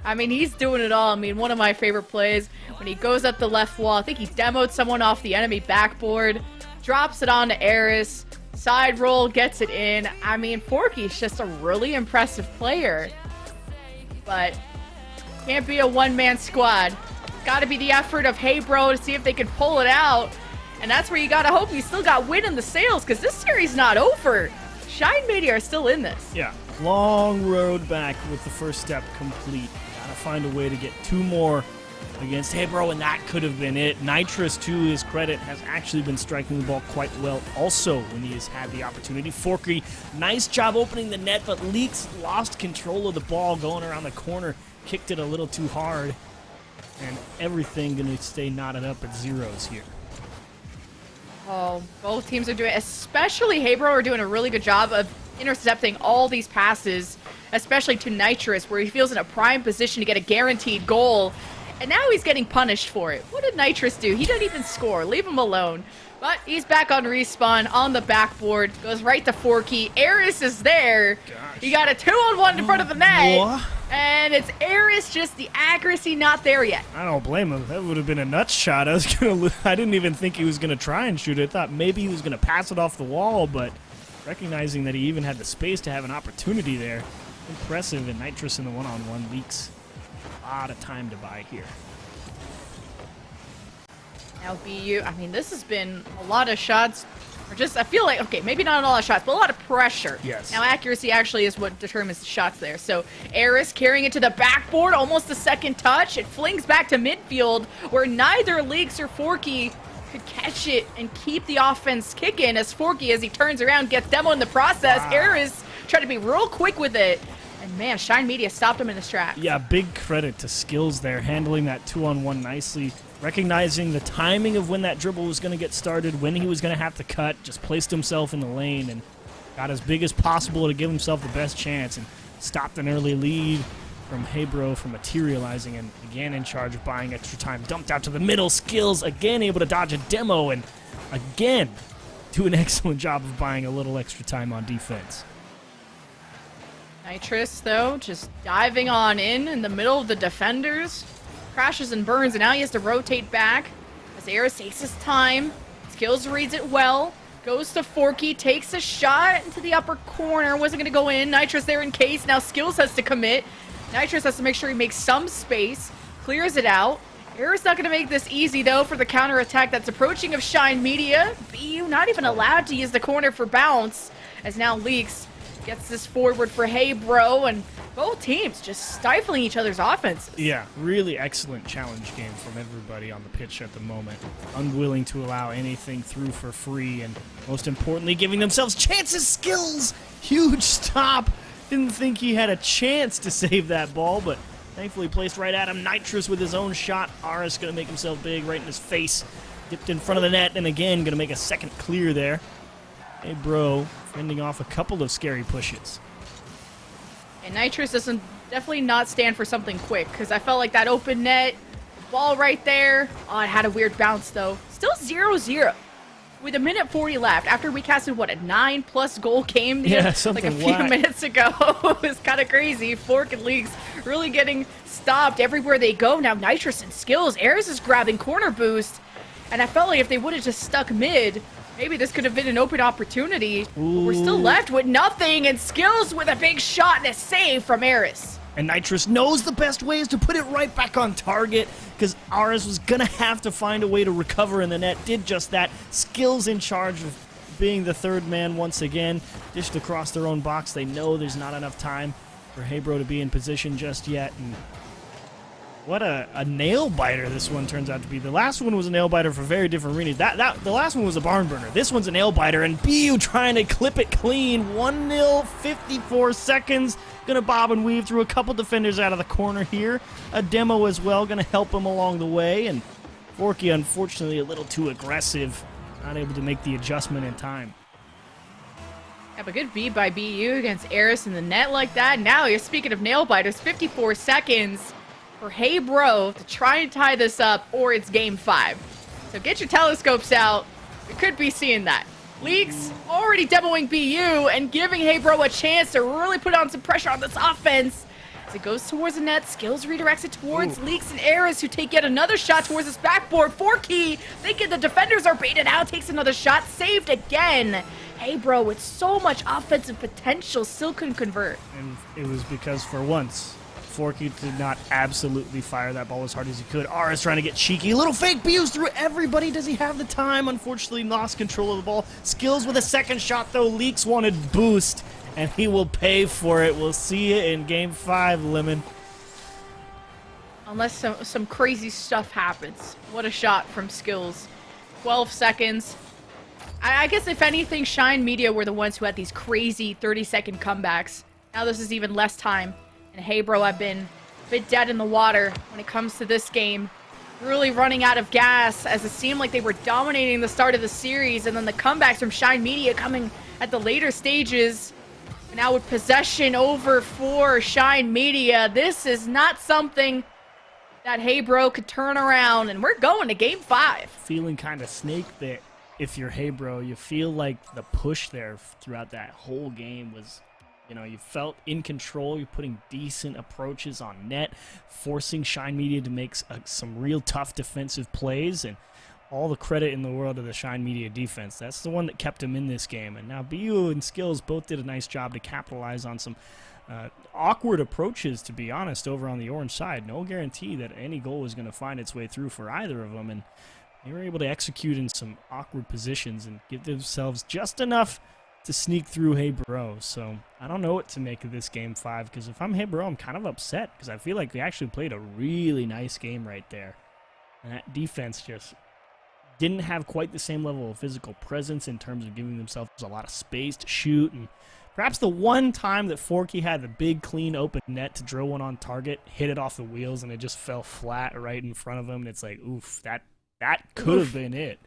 I mean, he's doing it all. I mean, one of my favorite plays, when he goes up the left wall, I think he demoed someone off the enemy backboard, drops it on to Eris, side roll, gets it in. I mean, Forky's just a really impressive player. But can't be a one-man squad. Got to be the effort of Hey Bro to see if they can pull it out. And that's where you got to hope you still got win in the sails, because this series not over. Shine Media are still in this. Yeah, long road back with the first step complete. Gotta find a way to get 2 more against Hey Bro, and that could have been it. Nitrous, to his credit, has actually been striking the ball quite well also when he has had the opportunity. Forky, nice job opening the net, but Leaks lost control of the ball going around the corner, kicked it a little too hard, and everything going to stay knotted up at zeros here. Oh, both teams are doing, especially Hebro, are doing a really good job of intercepting all these passes, especially to Nitrous, where he feels in a prime position to get a guaranteed goal. and now he's getting punished for it. What did Nitrous do? He didn't even score. Leave him alone. But he's back on respawn on the backboard. Goes right to Forky. Eris is there. Gosh. He got a 2-on-1 in front of the net. What? And it's Eris, just the accuracy not there yet. I don't blame him. That would have been a nuts shot. I didn't even think he was gonna try and shoot it. I thought maybe he was gonna pass it off the wall, but recognizing that he even had the space to have an opportunity there, impressive. And Nitrous in the one-on-one leaks. A lot of time to buy here. Now BU, I mean, this has been a lot of shots, or just, I feel like, okay, maybe not a lot of shots, but a lot of pressure. Yes. Now accuracy actually is what determines the shots there. So Eris carrying it to the backboard, almost a second touch. It flings back to midfield, where neither Leaks or Forky could catch it and keep the offense kicking, as Forky, as he turns around, gets demo in the process. Wow. Eris tried to be real quick with it. And man, Shine Media stopped him in his tracks. Yeah, big credit to Skills there, handling that 2-on-1 nicely. Recognizing the timing of when that dribble was going to get started, when he was going to have to cut, just placed himself in the lane and got as big as possible to give himself the best chance and stopped an early lead from Heybro from materializing, and again in charge of buying extra time. Dumped out to the middle. Skills again able to dodge a demo and again do an excellent job of buying a little extra time on defense. Nitrous, though, just diving on in the middle of the defenders. Crashes and burns, and now he has to rotate back as Eris takes his time. Skills reads it well. Goes to Forky, takes a shot into the upper corner. Wasn't going to go in. Nitrous there in case. Now Skills has to commit. Nitrous has to make sure he makes some space. Clears it out. Eris not going to make this easy, though, for the counterattack that's approaching of Shine Media. BU not even allowed to use the corner for bounce, as now Leaks gets this forward for Heybro, and both teams just stifling each other's offense. Yeah, really excellent challenge game from everybody on the pitch at the moment. Unwilling to allow anything through for free, and most importantly, giving themselves chances. Skills, huge stop. Didn't think he had a chance to save that ball, but thankfully placed right at him. Nitrous with his own shot. Aris going to make himself big right in his face. Dipped in front of the net, and again going to make a second clear there. Heybro fending off a couple of scary pushes. And Nitrous doesn't definitely not stand for something quick, because I felt like that open net, ball right there. Oh, it had a weird bounce, though. Still 0-0 with 1:40 left after we casted, what, a 9+ goal game? Yeah, like something a few minutes ago. It was kind of crazy. Fork and Leaks really getting stopped everywhere they go. Now Nitrous and Skills. Eris is grabbing corner boost, and I felt like if they would have just stuck mid, maybe this could have been an open opportunity. But we're still left with nothing, and Skills with a big shot and a save from Eris. And Nitrous knows the best way is to put it right back on target, because Aris was going to have to find a way to recover in the net. Did just that. Skills in charge of being the third man once again. Dished across their own box. They know there's not enough time for Heybro to be in position just yet. And what a nail biter this one turns out to be. The last one was a nail biter for very different reasons. The last one was a barn burner. This one's a nail biter, and BU trying to clip it clean. 1-0, 54 seconds. Gonna bob and weave through a couple defenders out of the corner here. A demo as well, gonna help him along the way. And Forky, unfortunately, a little too aggressive. Not able to make the adjustment in time. Yeah, but good beat by BU against Eris in the net like that. Now you're speaking of nail biters. 54 seconds for Heybro to try and tie this up, or it's game 5. So get your telescopes out. We could be seeing that. Leaks already demoing BU and giving Heybro a chance to really put on some pressure on this offense. As it goes towards the net, Skills redirects it towards Leaks and Eris, who take yet another shot towards this backboard. Forky, thinking the defenders are baited out, takes another shot, saved again. Heybro with so much offensive potential still couldn't convert. And it was because for once, Forky did not absolutely fire that ball as hard as he could. Aris trying to get cheeky. Little fake BUs through everybody. Does he have the time? Unfortunately, lost control of the ball. Skills with a second shot, though. Leaks wanted boost, and he will pay for it. We'll see you in game 5, Lemon. Unless some crazy stuff happens. What a shot from Skills. 12 seconds. I guess if anything, Shine Media were the ones who had these crazy 30-second comebacks. Now this is even less time. And Heybro have been a bit dead in the water when it comes to this game. Really running out of gas, as it seemed like they were dominating the start of the series, and then the comebacks from Shine Media coming at the later stages. And now with possession over for Shine Media, this is not something that Hey Bro could turn around, and we're going to game 5. Feeling kind of snake bit if you're Hey Bro. You feel like the push there throughout that whole game was, you know, you felt in control. You're putting decent approaches on net, forcing Shine Media to make some real tough defensive plays, and all the credit in the world of the Shine Media defense. That's the one that kept him in this game. And now BU and Skills both did a nice job to capitalize on some awkward approaches, to be honest, over on the orange side. No guarantee that any goal was going to find its way through for either of them. And they were able to execute in some awkward positions and give themselves just enough to sneak through Hey Bro. So I don't know what to make of this game 5, because if I'm Hey Bro, I'm kind of upset, because I feel like they actually played a really nice game right there. And that defense just didn't have quite the same level of physical presence in terms of giving themselves a lot of space to shoot. And perhaps the one time that Forky had the big, clean, open net to drill one on target, hit it off the wheels, and it just fell flat right in front of him. And it's like, oof, that could have been it.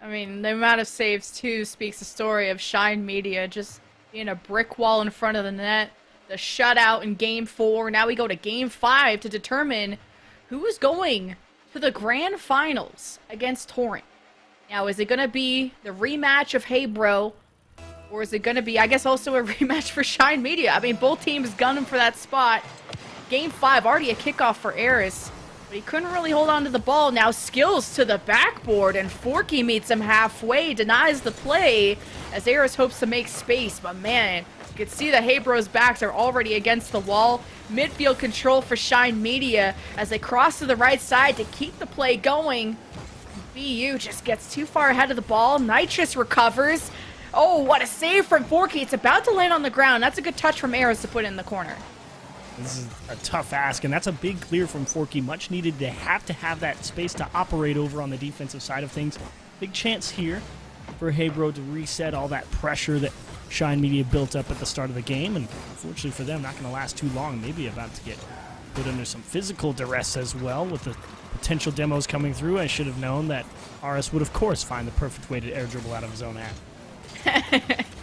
I mean, the amount of saves, too, speaks a story of Shine Media just being a brick wall in front of the net. The shutout in Game 4. Now we go to Game 5 to determine who is going to the Grand Finals against Torrent. Now, is it going to be the rematch of Hey Bro, or is it going to be, I guess, also a rematch for Shine Media? I mean, both teams gunning for that spot. Game 5, already a kickoff for Eris, but he couldn't really hold on to the ball. Now Skills to the backboard, and Forky meets him halfway, denies the play, as Eris hopes to make space. But man, you can see the Hey Bros' backs are already against the wall. Midfield control for Shine Media as they cross to the right side to keep the play going. BU just gets too far ahead of the ball. Nitrous recovers. Oh, what a save from Forky. It's about to land on the ground. That's a good touch from Eris to put in the corner. This is a tough ask, and that's a big clear from Forky. Much needed to have that space to operate over on the defensive side of things. Big chance here for Hey Bro to reset all that pressure that Shine Media built up at the start of the game, and unfortunately for them, not going to last too long. Maybe about to get put under some physical duress as well with the potential demos coming through. I should have known that RS would, of course, find the perfect way to air dribble out of his own half.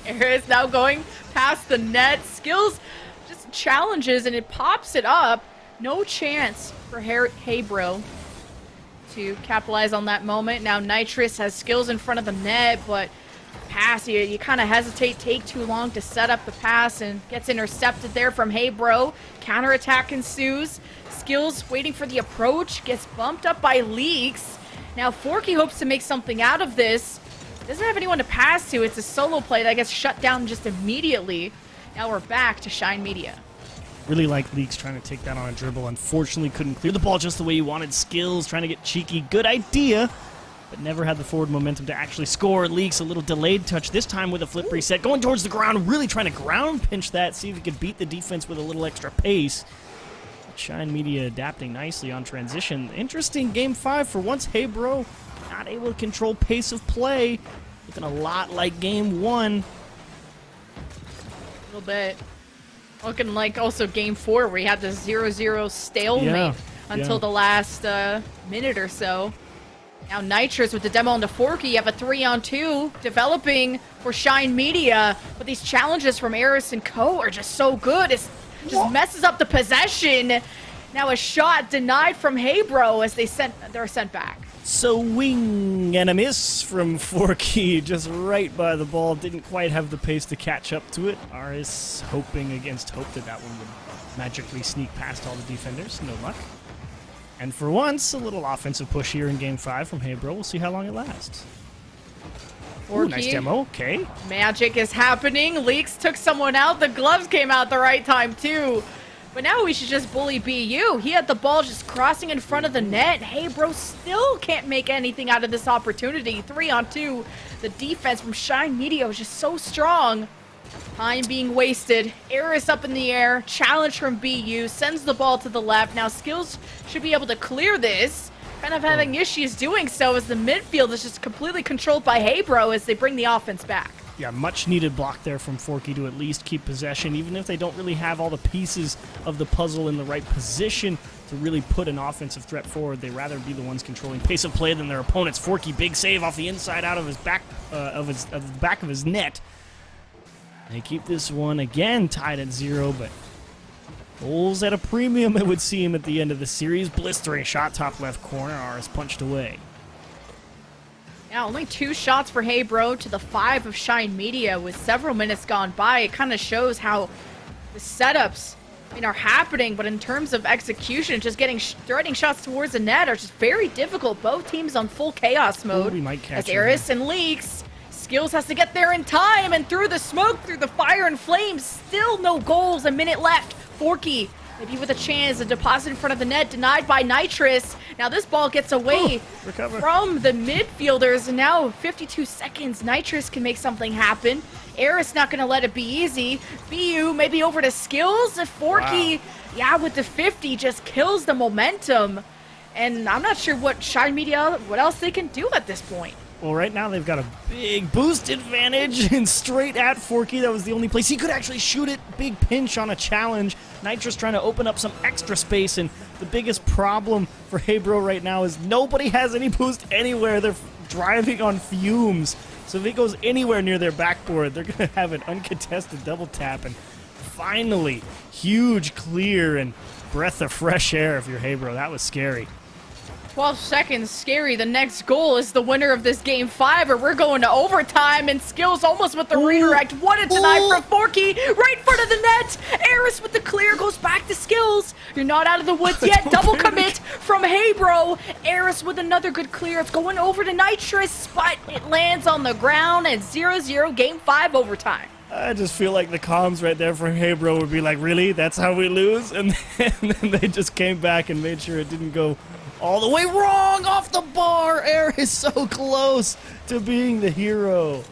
Eris now going past the net. Skills just challenges, and it pops it up. No chance for Hey Bro to capitalize on that moment. Now Nitrous has Skills in front of the net, but pass, you kind of hesitate, take too long to set up the pass, and gets intercepted there from Hey Bro. Counterattack ensues. Skills waiting for the approach, gets bumped up by Leaks. Now Forky hopes to make something out of this. Doesn't have anyone to pass to. It's a solo play that gets shut down just immediately. Now we're back to Shine Media. Really like Leaks trying to take that on a dribble. Unfortunately, couldn't clear the ball just the way he wanted. Skills trying to get cheeky. Good idea, but never had the forward momentum to actually score. Leaks a little delayed touch, this time with a flip reset. Going towards the ground, really trying to ground pinch that, see if he could beat the defense with a little extra pace. Shine Media adapting nicely on transition. Interesting Game 5 for once. Hey Bro not able to control pace of play. Looking a lot like Game 1. A little bit. Looking like also Game 4 where he had the 0-0 stalemate until the last minute or so. Now Nitrous with the demo into Forky. You have a 3-on-2 developing for Shine Media. But these challenges from Eris and Co are just so good. It just messes up the possession. Now a shot denied from Hey Bro as they're sent back. Swing and a miss from Forky, just right by the ball. Didn't quite have the pace to catch up to it. RS hoping against hope that one would magically sneak past all the defenders. No luck. And for once, a little offensive push here in Game 5 from Hey Bro. We'll see how long it lasts. Ooh, nice demo. Okay. Magic is happening. Leaks took someone out. The gloves came out the right time, too. But now we should just bully BU. He had the ball just crossing in front of the net. Hey Bro still can't make anything out of this opportunity. 3-on-2. The defense from Shine Media was just so strong. Time being wasted. Eris up in the air. Challenge from BU. Sends the ball to the left. Now Skills should be able to clear this. Kind of having issues doing so as the midfield is just completely controlled by Hey Bro as they bring the offense back. Yeah, much needed block there from Forky to at least keep possession, even if they don't really have all the pieces of the puzzle in the right position to really put an offensive threat forward. They'd rather be the ones controlling pace of play than their opponents. Forky, big save off the inside out of his back of the back of his net. They keep this one again tied at 0, but Goals at a premium, it would seem, at the end of the series. Blistering shot, top left corner. Aris punched away. Yeah, only 2 shots for Hey Bro to the 5 of Shine Media with several minutes gone by. It kind of shows how the setups are happening, but in terms of execution, just getting threading shots towards the net are just very difficult. Both teams on full chaos mode. We might catch as Eris and Leaks. Skills has to get there in time, and through the smoke, through the fire and flames, still no goals. A minute left. Forky, maybe with a chance, a deposit in front of the net, denied by Nitrous. Now this ball gets away from the midfielders, and now 52 seconds. Nitrous can make something happen. Eris not going to let it be easy. BU maybe over to Skills. If Forky, with the 50, just kills the momentum. And I'm not sure what Shine Media, what else they can do at this point. Well, right now they've got a big boost advantage and straight at Forky. That was the only place he could actually shoot it. Big pinch on a challenge. Nitrous trying to open up some extra space, and the biggest problem for Hey Bro right now is nobody has any boost anywhere. They're driving on fumes. So if it goes anywhere near their backboard, they're going to have an uncontested double tap. And finally, huge clear and breath of fresh air if you're Hey Bro. That was scary. 12 seconds, scary. The next goal is the winner of this game 5, or we're going to overtime, and Skills almost with the redirect. What a deny from Forky, right in front of the net. Eris with the clear goes back to Skills. You're not out of the woods yet. Double commit from Hey Bro. Eris with another good clear. It's going over to Nitrous, but it lands on the ground, and 0-0 game 5 overtime. I just feel like the comms right there for Hey Bro would be like, really? That's how we lose? And then they just came back and made sure it didn't go all the way wrong off the bar. Air is so close to being the hero.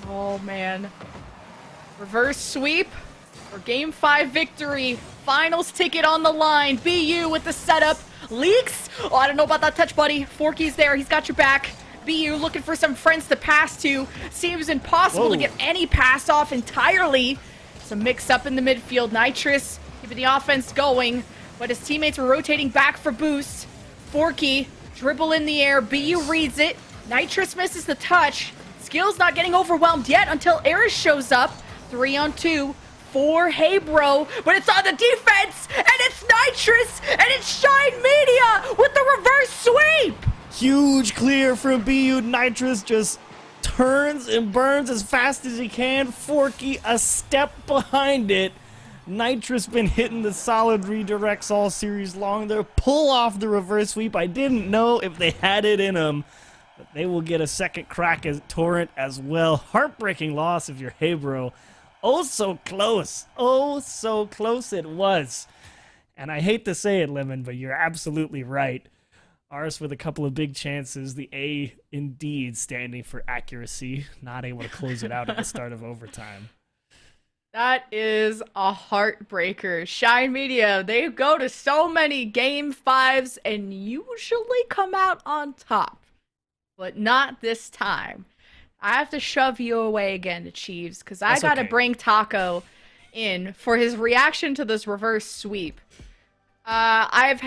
Oh, man. Reverse sweep for Game 5 victory. Finals ticket on the line. BU with the setup. Leaks. Oh, I don't know about that touch, buddy. Forky's there. He's got your back. BU looking for some friends to pass to. Seems impossible to get any pass off entirely. Some mix up in the midfield. Nitrous keeping the offense going, but his teammates were rotating back for boost. Forky, dribble in the air. BU reads it. Nitrous misses the touch. Skills not getting overwhelmed yet until Eris shows up. 3-on-2 for Hey Bro, but it's on the defense, and it's Nitrous, and it's Shine Media with the reverse sweep. Huge clear from BU. Nitrous just turns and burns as fast as he can. Forky a step behind it. Nitrous been hitting the solid redirects all series long. They'll pull off the reverse sweep. I didn't know if they had it in them, but they will get a second crack at Torrent as well. Heartbreaking loss if you're Hey Bro. Oh, so close. Oh, so close it was. And I hate to say it, Lemon, but you're absolutely right. Aris with a couple of big chances. The A indeed standing for accuracy. Not able to close it out at the start of overtime. That is a heartbreaker. Shine Media, they go to so many game 5s and usually come out on top. But not this time. I have to shove you away again, Chiefs, because I got to bring Taco in for his reaction to this reverse sweep. I've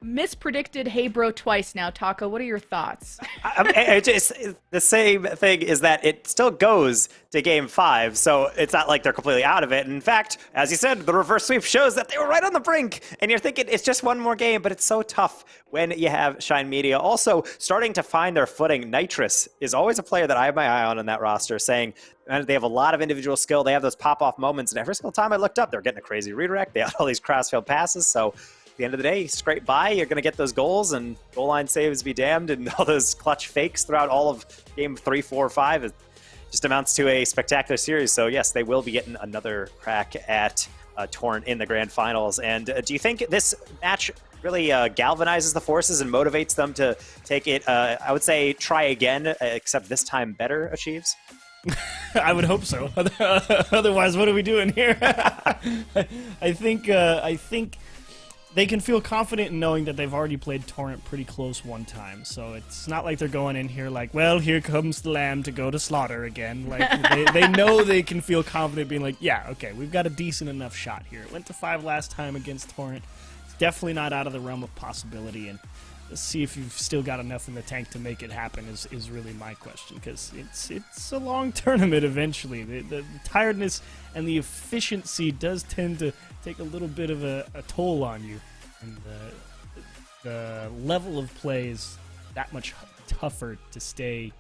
mispredicted Hey Bro twice now. Taco, what are your thoughts? The same thing is that it still goes to game 5, so it's not like they're completely out of it. In fact, as you said, the reverse sweep shows that they were right on the brink, and you're thinking it's just one more game, but it's so tough when you have Shine Media also starting to find their footing. Nitrous is always a player that I have my eye on in that roster, saying they have a lot of individual skill. They have those pop-off moments, and every single time I looked up, they're getting a crazy redirect. They had all these crossfield passes, so at the end of the day, scrape by, you're going to get those goals, and goal line saves be damned, and all those clutch fakes throughout all of game 3, 4, 5. It just amounts to a spectacular series. So yes, they will be getting another crack at Torrent in the grand finals. And do you think this match really galvanizes the forces and motivates them to take it, I would say, try again, except this time better achieves? I would hope so. Otherwise, what are we doing here? I think they can feel confident in knowing that they've already played Torrent pretty close one time. So it's not like they're going in here like, well, here comes the lamb to go to slaughter again. Like they know they can feel confident being like, yeah, okay, we've got a decent enough shot here. It went to 5 last time against Torrent. It's definitely not out of the realm of possibility. And see if you've still got enough in the tank to make it happen is really my question, because it's a long tournament eventually. The tiredness and the efficiency does tend to take a little bit of a toll on you, and the level of play is that much tougher to stay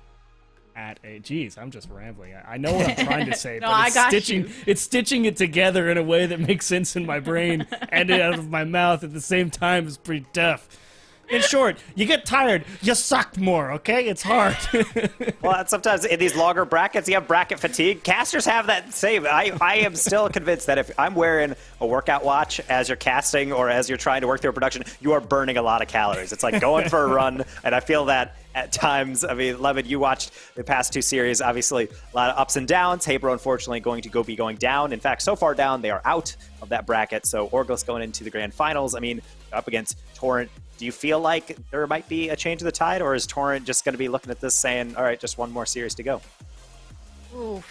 at a... Geez, I'm just rambling. I know what I'm trying to say, No, but I got it's stitching it together in a way that makes sense in my brain and out of my mouth at the same time is pretty tough. In short, you get tired, you suck more, okay? It's hard. Well, and sometimes in these longer brackets, you have bracket fatigue. Casters have that same. I am still convinced that if I'm wearing a workout watch as you're casting or as you're trying to work through a production, you are burning a lot of calories. It's like going for a run, and I feel that at times. I mean, Levin, you watched the past two series, obviously a lot of ups and downs. Habro, unfortunately, going to be going down. In fact, so far down, they are out of that bracket. So Orglis going into the grand finals. I mean, up against Torrent. Do you feel like there might be a change of the tide, or is Torrent just going to be looking at this saying, all right, just one more series to go? Ooh,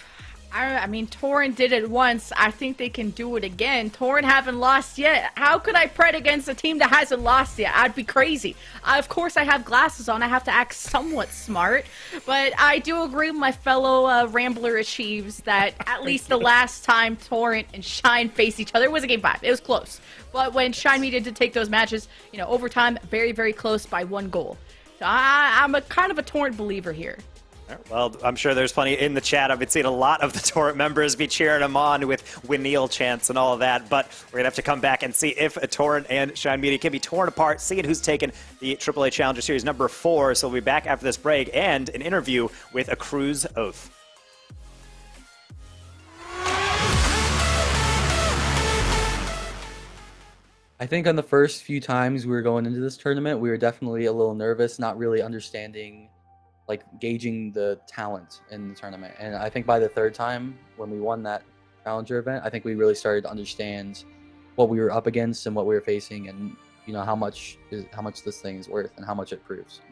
I mean, Torrent did it once. I think they can do it again. Torrent haven't lost yet. How could I pred against a team that hasn't lost yet? I'd be crazy. Of course, I have glasses on. I have to act somewhat smart. But I do agree with my fellow Rambler Achieves that at least the last time Torrent and Shine faced each other, it was a Game 5. It was close. But when Shine needed to take those matches, you know, overtime, very, very close by 1 goal. So I'm a kind of a Torrent believer here. Well, I'm sure there's plenty in the chat. I've been seeing a lot of the Torrent members be cheering him on with Winneil chants and all of that. But we're going to have to come back and see if a Torrent and Shine Media can be torn apart, seeing who's taken the AAA Challenger Series number 4. So we'll be back after this break and an interview with Akrew's Oath. I think on the first few times we were going into this tournament, we were definitely a little nervous, not really understanding, like gauging the talent in the tournament. And I think by the third time when we won that Challenger event, I think we really started to understand what we were up against and what we were facing, and you know how much this thing is worth and how much it proves.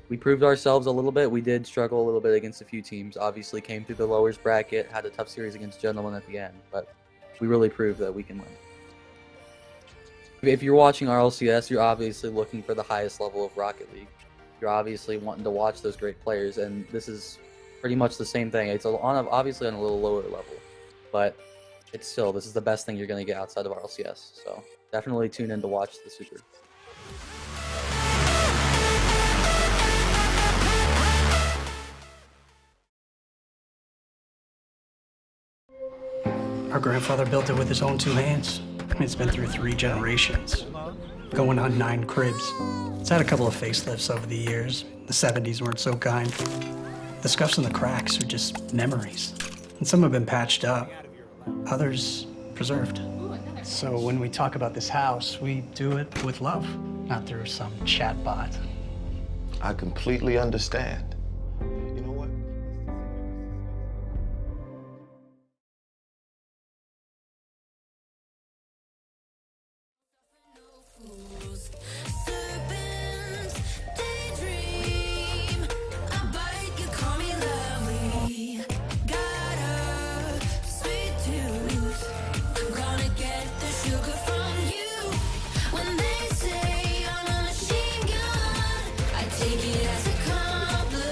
We proved ourselves a little bit. We did struggle a little bit against a few teams. Obviously came through the lowers bracket, had a tough series against Gentlemen at the end, but we really proved that we can win. If you're watching RLCS, you're obviously looking for the highest level of Rocket League. You're obviously wanting to watch those great players, and this is pretty much the same thing. It's obviously on a little lower level, but it's still, this is the best thing you're going to get outside of RLCS. So definitely tune in to watch the Super. Our grandfather built it with his own 2 hands. It's been through 3 generations, going on 9 cribs. It's had a couple of facelifts over the years. The 70s weren't so kind. The scuffs and the cracks are just memories. And some have been patched up, others preserved. So when we talk about this house, we do it with love, not through some chatbot. I completely understand. Take it as a compliment.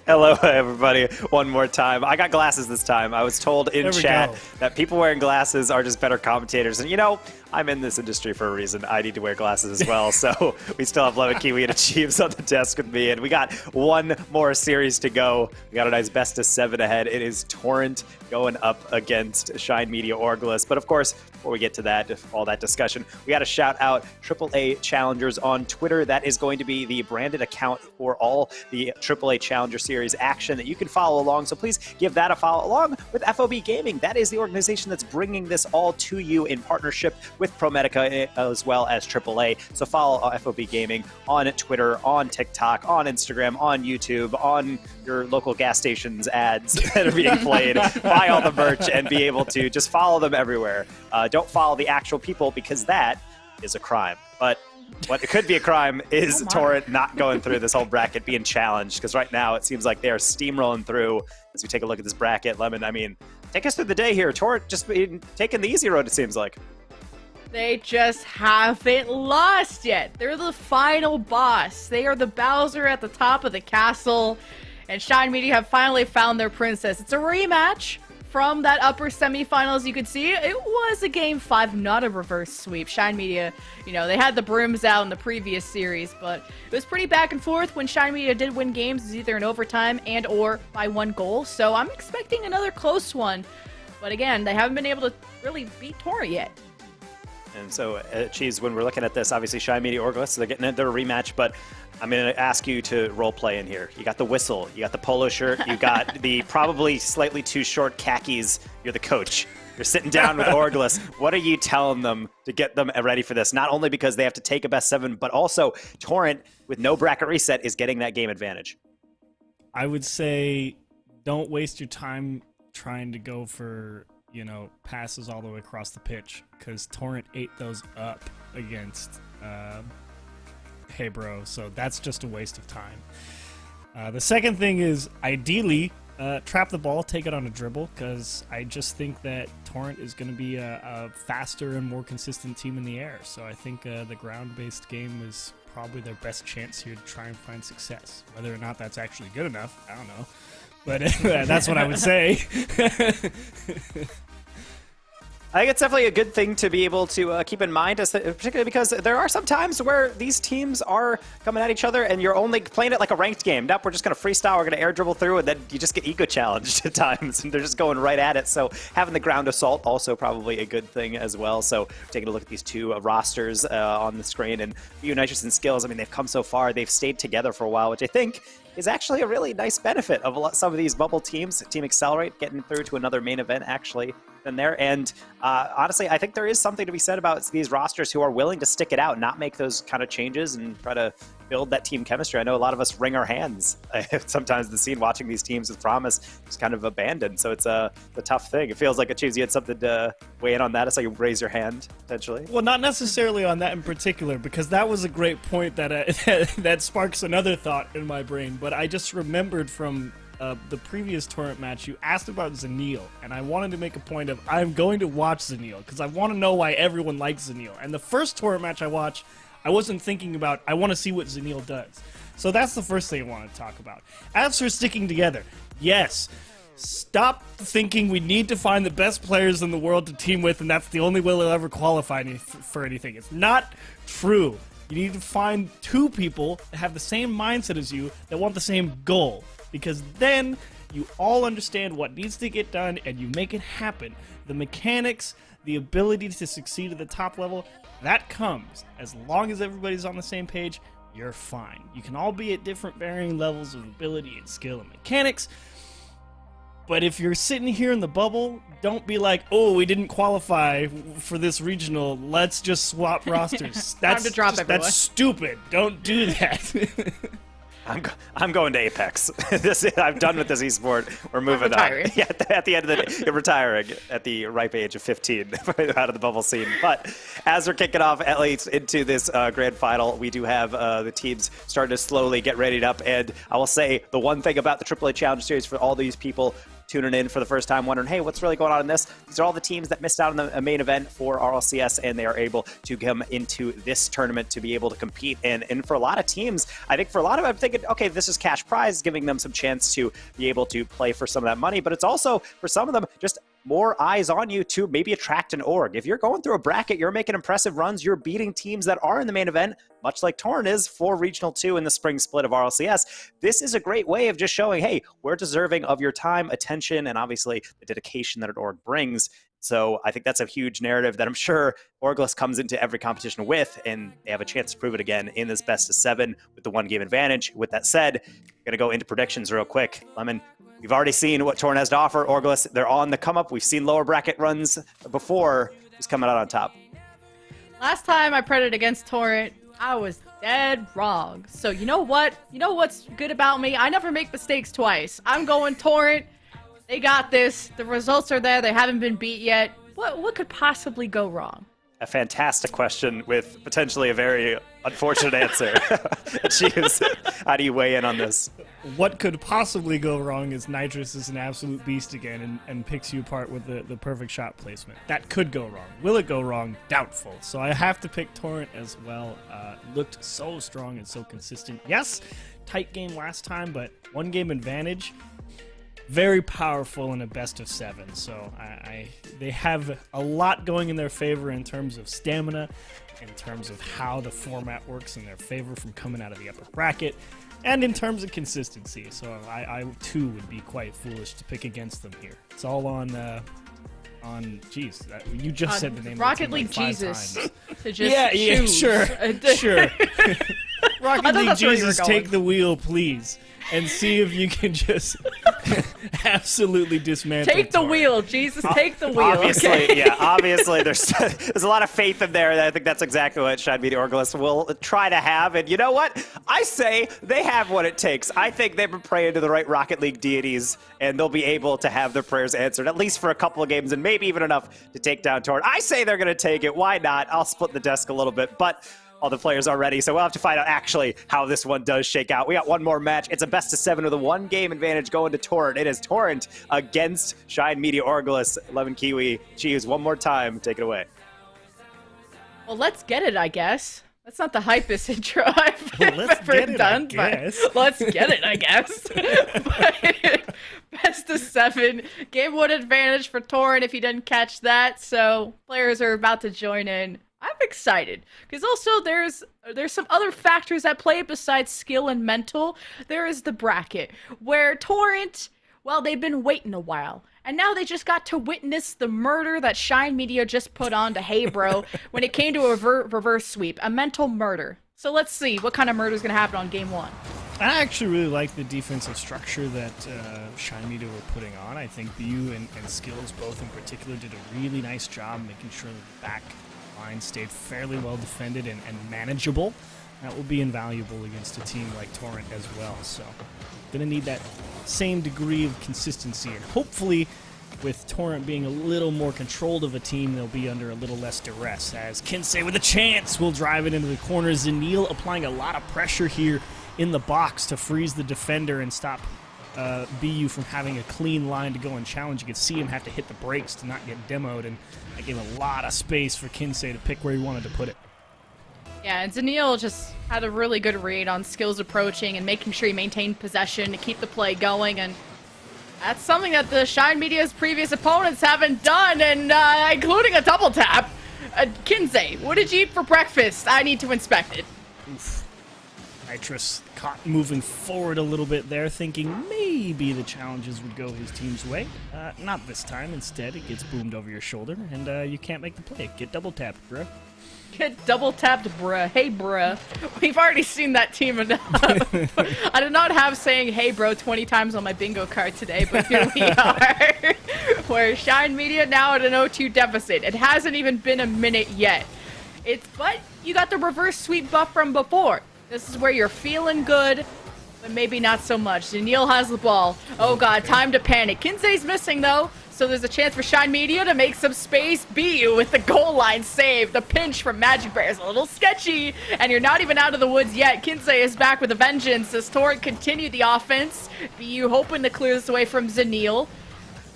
Hello, everybody. One more time. I got glasses this time. I was told in There we chat go. that people wearing glasses are just better commentators. And, you know, I'm in this industry for a reason. I need to wear glasses as well. So we still have Lemon Kiwi and Achieves on the desk with me. And we got one more series to go. We got a nice best of 7 ahead. It is Torrent going up against Shine Media Orglis. But, of course, before we get to that, all that discussion, we got to shout out AAA Challengers on Twitter. That is going to be the branded account for all the AAA Challenger Series action that you can follow along. So please give that a follow along with FOB Gaming. That is the organization that's bringing this all to you in partnership with ProMedica as well as AAA. So follow FOB Gaming on Twitter, on TikTok, on Instagram, on YouTube, on your local gas stations ads that are being played. Buy all the merch and be able to just follow them everywhere. Don't follow the actual people because that is a crime. But what it could be a crime is Torrent not going through this whole bracket being challenged, because right now it seems like they are steamrolling through. As we take a look at this bracket, Lemon, I mean, take us through the day here. Torrent just been taking the easy road, it seems like. They just haven't lost yet. They're the final boss. They are the Bowser at the top of the castle. And Shine Media have finally found their princess. It's a rematch from that upper semifinals. You could see it was a game 5, not a reverse sweep. Shine Media, you know, they had the brooms out in the previous series, but it was pretty back and forth. When Shine Media did win games, it was either in overtime and or by 1 goal. So I'm expecting another close one. But again, they haven't been able to really beat Torrent yet. And so, Cheese, when we're looking at this, obviously Shine Media Orglis, so they're getting their rematch, but I'm going to ask you to role play in here. You got the whistle, you got the polo shirt, you got the probably slightly too short khakis, you're the coach. You're sitting down with Orglis. What are you telling them to get them ready for this? Not only because they have to take a best 7, but also Torrent, with no bracket reset, is getting that game advantage. I would say don't waste your time trying to go for, you know, passes all the way across the pitch, because Torrent ate those up against Hey Bro, so that's just a waste of time. The second thing is, ideally, trap the ball, take it on a dribble, because I just think that Torrent is going to be a faster and more consistent team in the air, so I think the ground-based game is probably their best chance here to try and find success. Whether or not that's actually good enough, I don't know. But that's what I would say. I think it's definitely a good thing to be able to keep in mind, particularly because there are some times where these teams are coming at each other and you're only playing it like a ranked game. Nope, we're just going to freestyle, we're going to air dribble through, and then you just get ego challenged at times, and they're just going right at it. So having the ground assault also probably a good thing as well. So taking a look at these two rosters on the screen, and View Nitrous and Skills, I mean, they've come so far. They've stayed together for a while, which I think is actually a really nice benefit of some of these bubble teams. Team Accelerate getting through to another main event, actually, in there. And honestly, I think there is something to be said about these rosters who are willing to stick it out, not make those kind of changes, and try to build that team chemistry. I know a lot of us wring our hands sometimes the scene watching these teams with promise just kind of abandoned. So it's a tough thing. It feels like Achieves, you had something to weigh in on that. It's like you raise your hand, potentially. Well, not necessarily on that in particular, because that was a great point that that sparks another thought in my brain. But I just remembered from the previous Torrent match, you asked about Zanil, and I wanted to make a point of, I'm going to watch Zanil, because I want to know why everyone likes Zanil. And the first Torrent match I watched, I wasn't thinking about, I want to see what Zanil does. So that's the first thing I want to talk about. As for sticking together, yes, Stop thinking we need to find the best players in the world to team with, and that's the only way we'll ever qualify for anything. It's not true. You need to find two people that have the same mindset as you, that want the same goal, because then you all understand what needs to get done and you make it happen. The mechanics, the ability to succeed at the top level, that comes. As long as everybody's on the same page, you're fine. You can all be at different varying levels of ability and skill and mechanics, but if you're sitting here in the bubble, don't be like, oh, we didn't qualify for this regional, let's just swap rosters. Time to drop everyone. That's stupid. Don't do that. I'm going to Apex. I'm done with this esport. We're moving on. Yeah, at the end of the day, retiring at the ripe age of 15 out of the bubble scene. But as we're kicking off at least into this grand final, we do have the teams starting to slowly get readied up. And I will say the one thing about the AAA Challenger Series for all these people tuning in for the first time, wondering, hey, what's really going on in this? These are all the teams that missed out on the main event for RLCS, and they are able to come into this tournament to be able to compete. And for a lot of teams, I think for a lot of them, I'm thinking, okay, this is cash prize, giving them some chance to be able to play for some of that money. But it's also, for some of them, just more eyes on you to maybe attract an org. If you're going through a bracket, you're making impressive runs, you're beating teams that are in the main event, much like Torrent is for Regional 2 in the spring split of RLCS. This is a great way of just showing, hey, we're deserving of your time, attention, and obviously the dedication that an org brings. So I think that's a huge narrative that I'm sure Orgless comes into every competition with, and they have a chance to prove it again in this best of 7 with the 1-game advantage. With that said, I'm going to go into predictions real quick. Lemon, we've already seen what Torrent has to offer. Orgless, they're on the come up. We've seen lower bracket runs before. Who's coming out on top? Last time I predicted against Torrent, I was dead wrong. So you know what? You know what's good about me? I never make mistakes twice. I'm going Torrent. They got this. The results are there. They haven't been beat yet. What could possibly go wrong? A fantastic question with potentially a very unfortunate answer. Cheers. How do you weigh in on this? What could possibly go wrong is Nitrous is an absolute beast again and picks you apart with the perfect shot placement. That could go wrong. Will it go wrong? Doubtful. So I have to pick Torrent as well. Looked so strong and so consistent. Yes, tight game last time, but 1-game advantage. Very powerful in a best of 7, so they have a lot going in their favor in terms of stamina, in terms of how the format works in their favor from coming out of the upper bracket, and in terms of consistency. So I too would be quite foolish to pick against them here. It's all on geez, you just said the name Rocket of the League team like 5 Jesus. times. To just Yeah, choose. sure. Rocket League that's where you were Jesus, going. take the wheel, please, and see if you can just absolutely dismantle. Take the Torrent. wheel, Jesus. Take the wheel. Obviously, okay? yeah. Obviously, there's a lot of faith in there. I think that's exactly what Shine Media Orgless will try to have. And you know what? I say they have what it takes. I think they've been praying to the right Rocket League deities, and they'll be able to have their prayers answered, at least for a couple of games, and maybe even enough to take down Torrent. I say they're going to take it. Why not? I'll split the desk a little bit, but all the players are ready, so we'll have to find out actually how this one does shake out. We got one more match. It's a best of 7 with a 1-game advantage going to Torrent. It is Torrent against Shine Media Orgless. 11 Kiwi. Cheese, one more time. Take it away. Well, let's get it, I guess. That's not the hypest intro I've Let's ever get it, done, I guess. but let's get it, I guess. But best of 7, game 1 advantage for Torrent if you didn't catch that. So players are about to join in. I'm excited because also there's some other factors at play besides skill and mental. There is the bracket where Torrent, well, they've been waiting a while. And now they just got to witness the murder that Shine Media just put on to Hey Bro when it came to a reverse sweep, a mental murder. So let's see what kind of murder is going to happen on game 1. I actually really like the defensive structure that Shine Media were putting on. I think BU and Skills both in particular did a really nice job making sure that the back line stayed fairly well defended and manageable. That will be invaluable against a team like Torrent as well. So gonna need that same degree of consistency, and hopefully with Torrent being a little more controlled of a team, they'll be under a little less duress, as Kinsey with a chance will drive it into the corner. Zanil applying a lot of pressure here in the box to freeze the defender and stop BU from having a clean line to go and challenge. You could see him have to hit the brakes to not get demoed, and that gave a lot of space for Kinsey to pick where he wanted to put it. Yeah, and Zanil just had a really good read on Skills approaching and making sure he maintained possession to keep the play going. And That's something that the Shine Media's previous opponents haven't done, and including a double tap. Kinsey, what did you eat for breakfast? I need to inspect it. Oof. Nitrous caught moving forward a little bit there, thinking maybe the challenges would go his team's way. Not this time. Instead, it gets boomed over your shoulder, and you can't make the play. Get double tapped, bro. Get double tapped, bruh. Hey, bruh. We've already seen that team enough. I did not have saying hey, bro 20 times on my bingo card today, but here we are. Where Shine Media now at an 0-2 deficit. It hasn't even been a minute yet. But you got the reverse sweep buff from before. This is where you're feeling good, but maybe not so much. Daniil has the ball. Oh god, time to panic. Kinsey's missing though. So there's a chance for Shine Media to make some space. BU with the goal line save. The pinch from Magic Bear is a little sketchy, and you're not even out of the woods yet. Kinsey is back with a vengeance as Torrent continue the offense. BU hoping to clear this away from Zanil.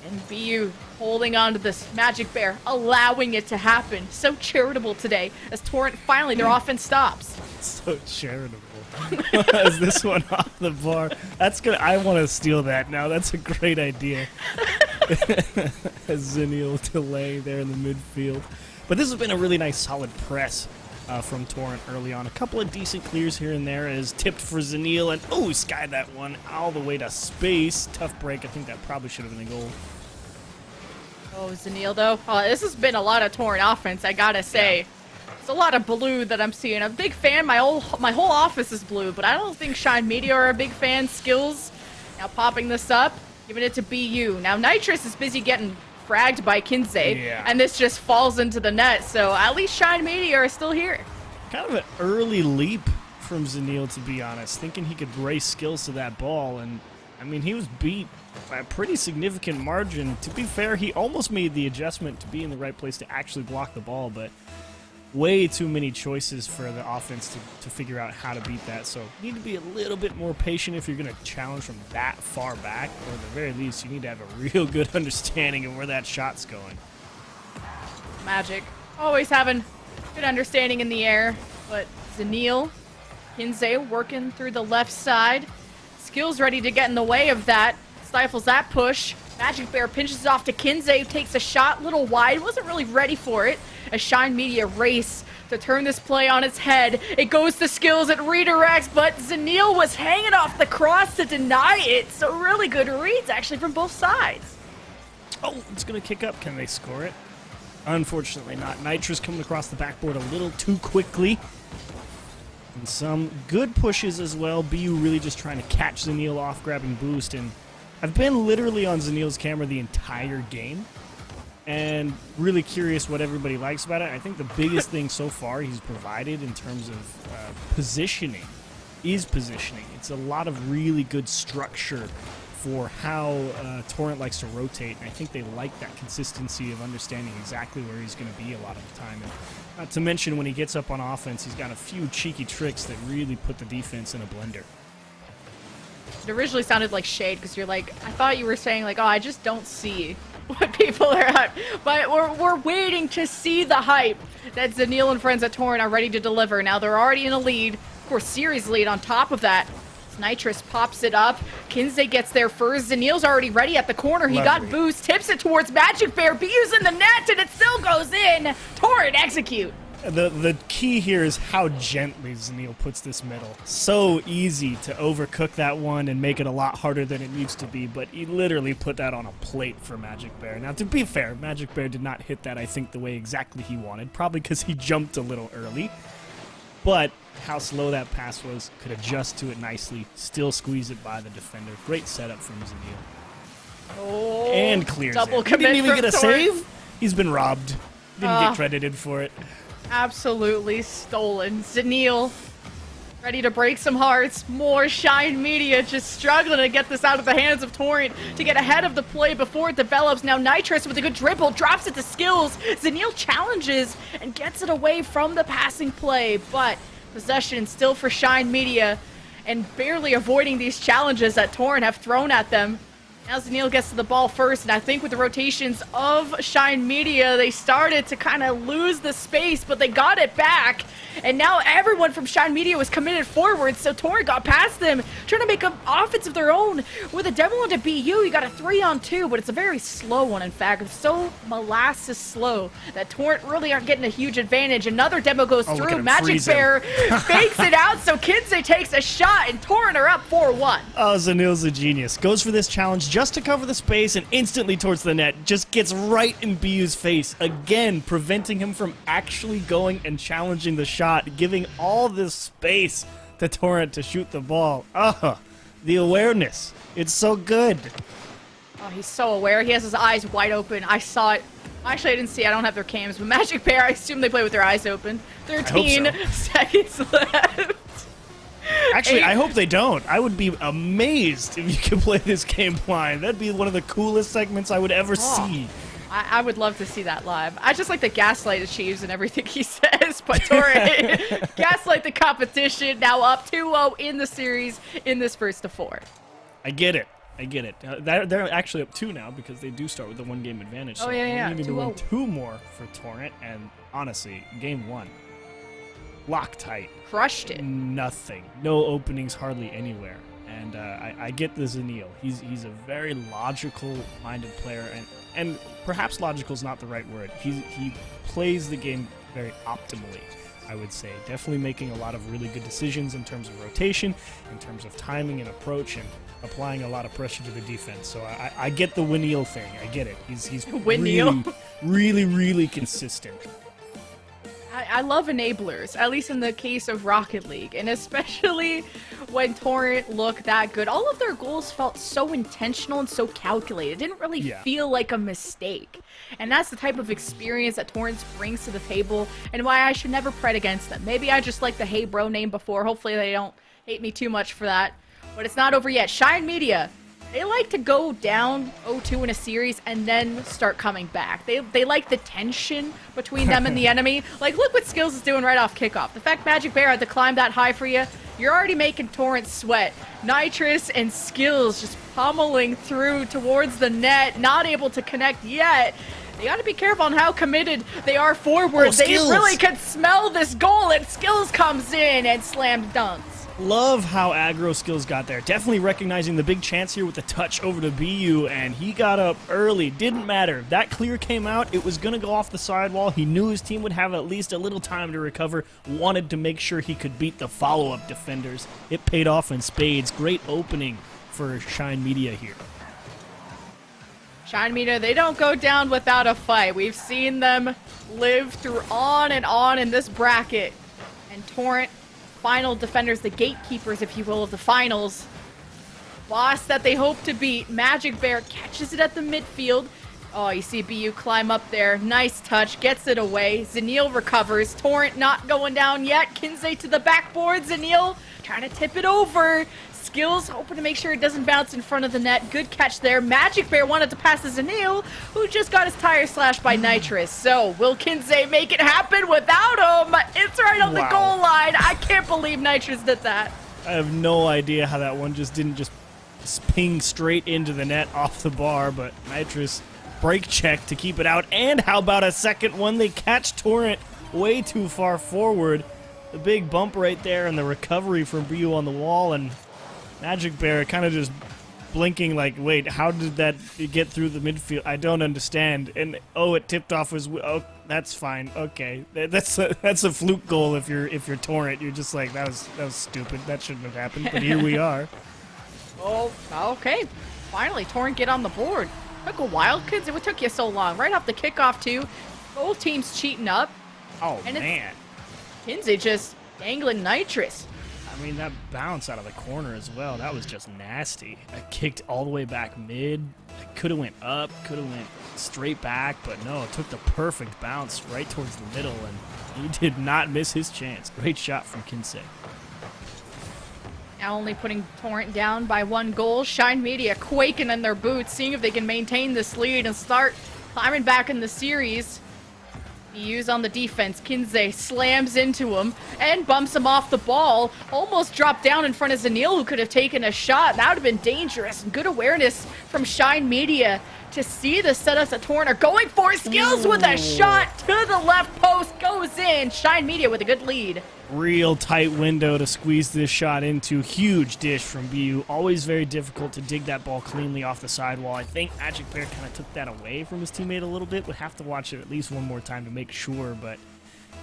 And BU holding on to this Magic Bear, allowing it to happen. So charitable today as Torrent finally, their offense stops. So charitable. Is this one off the bar? That's good. I want to steal that now. That's a great idea. Zennial delay there in the midfield. But this has been a really nice solid press from Torrent early on. A couple of decent clears here and there as tipped for Zennial, and oh, skied that one all the way to space. Tough break. I think that probably should have been a goal. Oh, Zennial though. Oh, this has been a lot of Torrent offense, I gotta say. Yeah. It's a lot of blue that I'm seeing. I'm a big fan. My whole office is blue, but I don't think Shine Media are a big fan. Skills now popping this up. Giving it to BU. Now Nitrous is busy getting fragged by Kinsey, and this just falls into the net. So at least Shine Media are still here. Kind of an early leap from Zennial, to be honest, thinking he could raise skills to that ball. And I mean, he was beat by a pretty significant margin. To be fair, he almost made the adjustment to be in the right place to actually block the ball, but way too many choices for the offense to figure out how to beat that. So you need to be a little bit more patient if you're going to challenge from that far back, or at the very least you need to have a real good understanding of where that shot's going. Magic always having good understanding in the air, but Zennial, Kinsey working through the left side. Skills ready to get in the way of that. Stifles that push. Magic Bear pinches off to Kinsey, takes a shot, little wide, wasn't really ready for it. A Shine Media race to turn this play on its head. It goes to Skills, it redirects, but Zennial was hanging off the cross to deny it. So really good reads actually from both sides. Oh, it's gonna kick up. Can they score it? Unfortunately not. Nitrous coming across the backboard a little too quickly. And some good pushes as well. BU really just trying to catch Zennial off, grabbing boost, and I've been literally on Zennial's camera the entire game, and really curious what everybody likes about it. I think the biggest thing so far he's provided in terms of positioning is positioning. It's a lot of really good structure for how Torrent likes to rotate, and I think they like that consistency of understanding exactly where he's going to be a lot of the time. And not to mention, when he gets up on offense, he's got a few cheeky tricks that really put the defense in a blender. It originally sounded like shade because you're like, I thought you were saying like, oh, I just don't see what people are at. But we're waiting to see the hype that Zennial and friends at Torrent are ready to deliver. Now they're already in a lead. Of course, series lead on top of that. Nitrous pops it up. Kinsey gets there first. Zennial's already ready at the corner. He got boost, tips it towards Magic Bear. BU's in the net, and it still goes in. Torrent execute. The key here is how gently Zennial puts this middle. So easy to overcook that one and make it a lot harder than it needs to be, but he literally put that on a plate for Magic Bear. Now, to be fair, Magic Bear did not hit that, I think, the way exactly he wanted, probably because he jumped a little early. But how slow that pass was, could adjust to it nicely, still squeeze it by the defender. Great setup from Zennial. Oh, and clears double it. He didn't even get a Torrent. save. He's been robbed. Didn't get credited for it. Absolutely stolen. Zennial ready to break some hearts. More Shine Media just struggling to get this out of the hands of Torrent to get ahead of the play before it develops. Now Nitrous with a good dribble drops it to Skills. Zennial challenges and gets it away from the passing play, but possession still for Shine Media and barely avoiding these challenges that Torrent have thrown at them. Now Zanil gets to the ball first, and I think with the rotations of Shine Media, they started to kind of lose the space, but they got it back. And now everyone from Shine Media was committed forward, so Torrent got past them, trying to make an offense of their own. With a demo into BU, you got a 3-on-2, but it's a very slow one, in fact. It's so molasses slow that Torrent really aren't getting a huge advantage. Another demo goes through. Magic Bear fakes it out, so Kinsey takes a shot, and Torrent are up 4-1. Oh, Zanil's a genius. Goes for this challenge just to cover the space and instantly towards the net. Just gets right in BU's face. Again, preventing him from actually going and challenging the shot, giving all this space to Torrent to shoot the ball. The awareness. It's so good. Oh, he's so aware. He has his eyes wide open. I saw it. Actually, I didn't see. I don't have their cams, but Magic Bear, I assume they play with their eyes open. 13 seconds left. Actually, I hope they don't. I would be amazed if you could play this game blind. That'd be one of the coolest segments I would ever see. I would love to see that live. I just like the gaslight achieves and everything he says, but Torrent gaslight the competition. Now up 2-0 in the series in this first of 4. I get it. They're actually up 2 now because they do start with the 1-game advantage. So yeah. We need to win 2 more for Torrent, and honestly, game 1. Loctite. Crushed it. Nothing. No openings hardly anywhere. And I get the Zanil. He's a very logical-minded player, and perhaps logical is not the right word. He plays the game very optimally, I would say. Definitely making a lot of really good decisions in terms of rotation, in terms of timing and approach, and applying a lot of pressure to the defense. So I get the Winneal thing. I get it. He's really consistent. I love enablers, at least in the case of Rocket League, and especially when Torrent looked that good. All of their goals felt so intentional and so calculated. It didn't really feel like a mistake. And that's the type of experience that Torrent brings to the table, and why I should never pred against them. Maybe I just like the Hey Bro name before. Hopefully they don't hate me too much for that. But it's not over yet. Shine Media, they like to go down 0-2 in a series and then start coming back. They like the tension between them and the enemy. Like, look what Skills is doing right off kickoff. The fact Magic Bear had to climb that high for you, you're already making Torrent sweat. Nitrous and Skills just pummeling through towards the net, not able to connect yet. They got to be careful on how committed they are forward. They really could smell this goal, and Skills comes in and slammed dunks. Love how Akrew Skills got there. Definitely recognizing the big chance here with the touch over to BU, and he got up early. Didn't matter. That clear came out. It was going to go off the sidewall. He knew his team would have at least a little time to recover. Wanted to make sure he could beat the follow-up defenders. It paid off in spades. Great opening for Shine Media here. Shine Media, they don't go down without a fight. We've seen them live through on and on in this bracket. And Torrent, final defenders, the gatekeepers, if you will, of the finals. Boss that they hope to beat. Magic Bear catches it at the midfield. Oh, you see BU climb up there. Nice touch. Gets it away. Zanil recovers. Torrent not going down yet. Kinsey to the backboard. Zanil trying to tip it over. Skills hoping to make sure it doesn't bounce in front of the net. Good catch there. Magic Bear wanted to pass to Zanil, who just got his tire slashed by Nitrous. So, will Kinsey make it happen without him? It's right on the goal line. I can't believe Nitrous did that. I have no idea how that one didn't ping straight into the net off the bar, but Nitrous break check to keep it out. And how about a second one? They catch Torrent way too far forward. The big bump right there and the recovery from BU on the wall, and Magic Bear kind of just blinking like, wait, how did that get through the midfield? I don't understand. And it tipped off his. Oh, that's fine. Okay, that's a fluke goal if you're Torrent. You're just like, that was stupid. That shouldn't have happened. But here we are. Oh, okay. Finally, Torrent get on the board. Took a while, kids. It took you so long. Right off the kickoff too. Both teams cheating up. Oh man. Kinsey just dangling Nitrous. I mean, that bounce out of the corner as well, that was just nasty. I kicked all the way back mid. It could have went up, could have went straight back, but no, it took the perfect bounce right towards the middle, and he did not miss his chance. Great shot from Kinsey. Now only putting Torrent down by 1 goal. Shine Media quaking in their boots, seeing if they can maintain this lead and start climbing back in the series. BU's on the defense. Kinsey slams into him and bumps him off the ball. Almost dropped down in front of Zanil, who could have taken a shot. That would have been dangerous. And good awareness from Shine Media to see the setups that Torrent are going for. Skills with a shot to the left post. Goes in. Shine Media with a good lead. Real tight window to squeeze this shot into. Huge dish from BU. Always very difficult to dig that ball cleanly off the sidewall. I think Magic Bear kind of took that away from his teammate a little bit. Would have to watch it at least one more time to make sure, but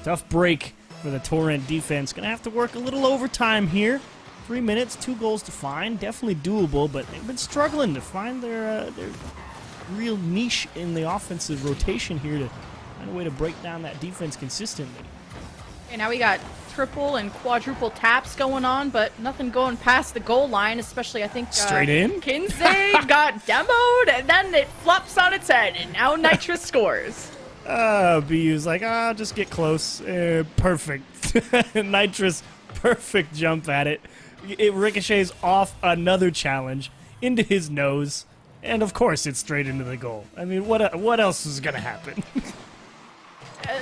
tough break for the Torrent defense. Gonna have to work a little overtime here. 3 minutes, 2 goals to find. Definitely doable, but they've been struggling to find their real niche in the offensive rotation here to find a way to break down that defense consistently. Okay, now we got triple and quadruple taps going on, but nothing going past the goal line, especially I think straight in. Kinsey got demoed, and then it flops on its head, and now Nitrous scores. BU's like, just get close. Perfect. Nitrous, perfect jump at it. It ricochets off another challenge into his nose, and of course it's straight into the goal. I mean, what else is gonna happen?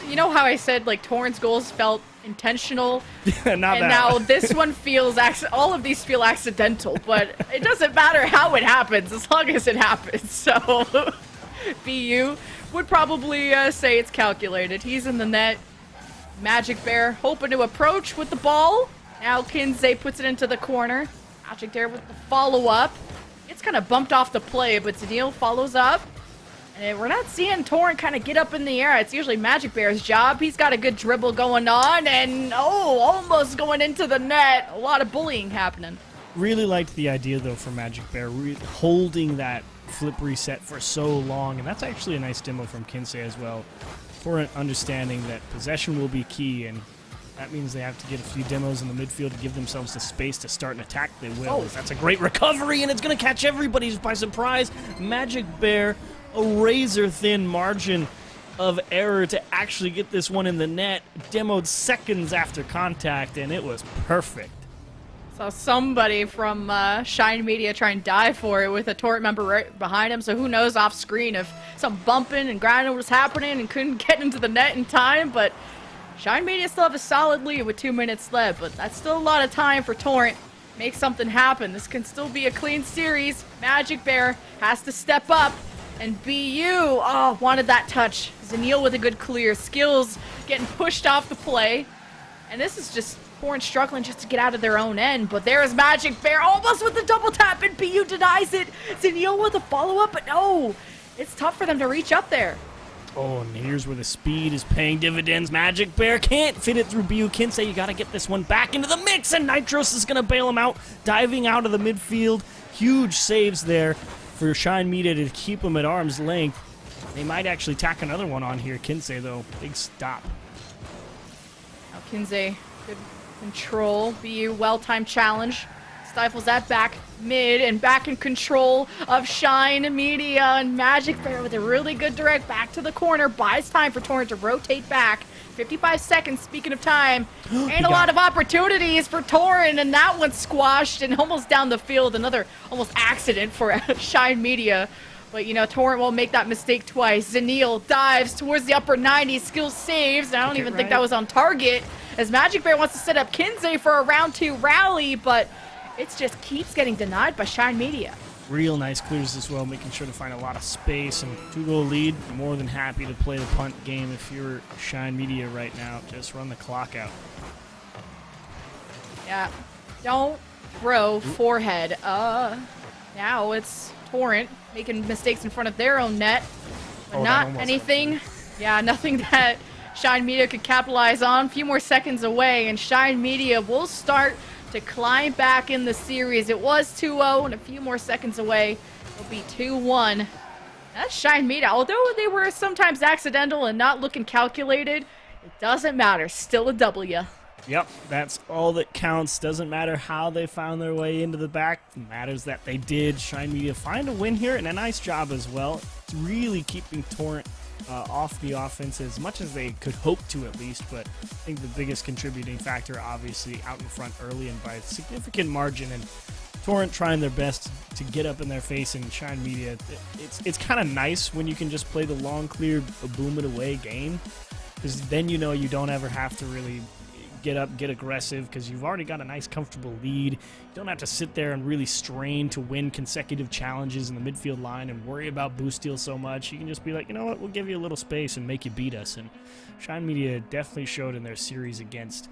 You know how I said like Torrent's goals felt intentional, now this one feels all of these feel accidental, but it doesn't matter how it happens as long as it happens. So BU would probably say it's calculated. He's in the net. Magic Bear hoping to approach with the ball. Now Kinsey puts it into the corner. Magic Bear with the follow-up. It's kind of bumped off the play, but Zanil follows up. And we're not seeing Torrent kind of get up in the air. It's usually Magic Bear's job. He's got a good dribble going on, and almost going into the net. A lot of bullying happening. Really liked the idea, though, for Magic Bear, holding that flip reset for so long, and that's actually a nice demo from Kinsey as well. Torrent understanding that possession will be key, and that means they have to get a few demos in the midfield to give themselves the space to start an attack. They will. That's a great recovery, and it's going to catch everybody by surprise. Magic Bear, a razor-thin margin of error to actually get this one in the net. Demoed seconds after contact, and it was perfect. Saw somebody from Shine Media try and dive for it with a Torrent member right behind him, so who knows off screen if some bumping and grinding was happening and couldn't get into the net in time, but Shine Media still have a solid lead with 2 minutes left, but that's still a lot of time for Torrent. Make something happen. This can still be a clean series. Magic Bear has to step up. And BU, wanted that touch. Zanil with a good clear. Skills getting pushed off the play. And this is just Torrent struggling just to get out of their own end. But there's Magic Bear almost with the double tap, and BU denies it. Zanil with a follow-up, but no. It's tough for them to reach up there. And here's where the speed is paying dividends. Magic Bear can't fit it through BU. Kinsey, you got to get this one back into the mix, and Nitros is going to bail him out, diving out of the midfield. Huge saves there for Shine Media to keep him at arm's length. They might actually tack another one on here. Kinsey, though, big stop. Now Kinsey, good control. BU well-timed challenge. Stifles that back mid and back in control of Shine Media, and Magic Bear with a really good direct back to the corner. Buys time for Torrent to rotate back. 55 seconds, speaking of time, and a lot of opportunities for Torrent, and that one's squashed and almost down the field. Another almost accident for Shine Media. But, you know, Torrent won't make that mistake twice. Zanil dives towards the upper 90s, skills saves, and I don't even think that was on target, as Magic Bear wants to set up Kinsey for a round 2 rally, but it just keeps getting denied by Shine Media. Real nice clears as well, making sure to find a lot of space, and 2-goal lead. More than happy to play the punt game if you're Shine Media right now. Just run the clock out. Yeah, don't throw forehead. Now it's Torrent making mistakes in front of their own net, but not anything. Yeah, nothing that Shine Media could capitalize on. A few more seconds away, and Shine Media will start to climb back in the series. It was 2-0, and a few more seconds away, it'll be 2-1. That's Shine Media. Although they were sometimes accidental and not looking calculated, it doesn't matter. Still a W. Yep, that's all that counts. Doesn't matter how they found their way into the back. It matters that they did. Shine Media find a win here, and a nice job as well. It's really keeping Torrent off the offense as much as they could hope to, at least, but I think the biggest contributing factor, obviously, out in front early and by a significant margin, and Torrent trying their best to get up in their face, and Shine Media, it's kind of nice when you can just play the long, clear, boom it away game, because then you know you don't ever have to really get up, get aggressive, because you've already got a nice, comfortable lead. You don't have to sit there and really strain to win consecutive challenges in the midfield line and worry about boost steal so much. You can just be like, you know what, we'll give you a little space and make you beat us. And Shine Media definitely showed in their series against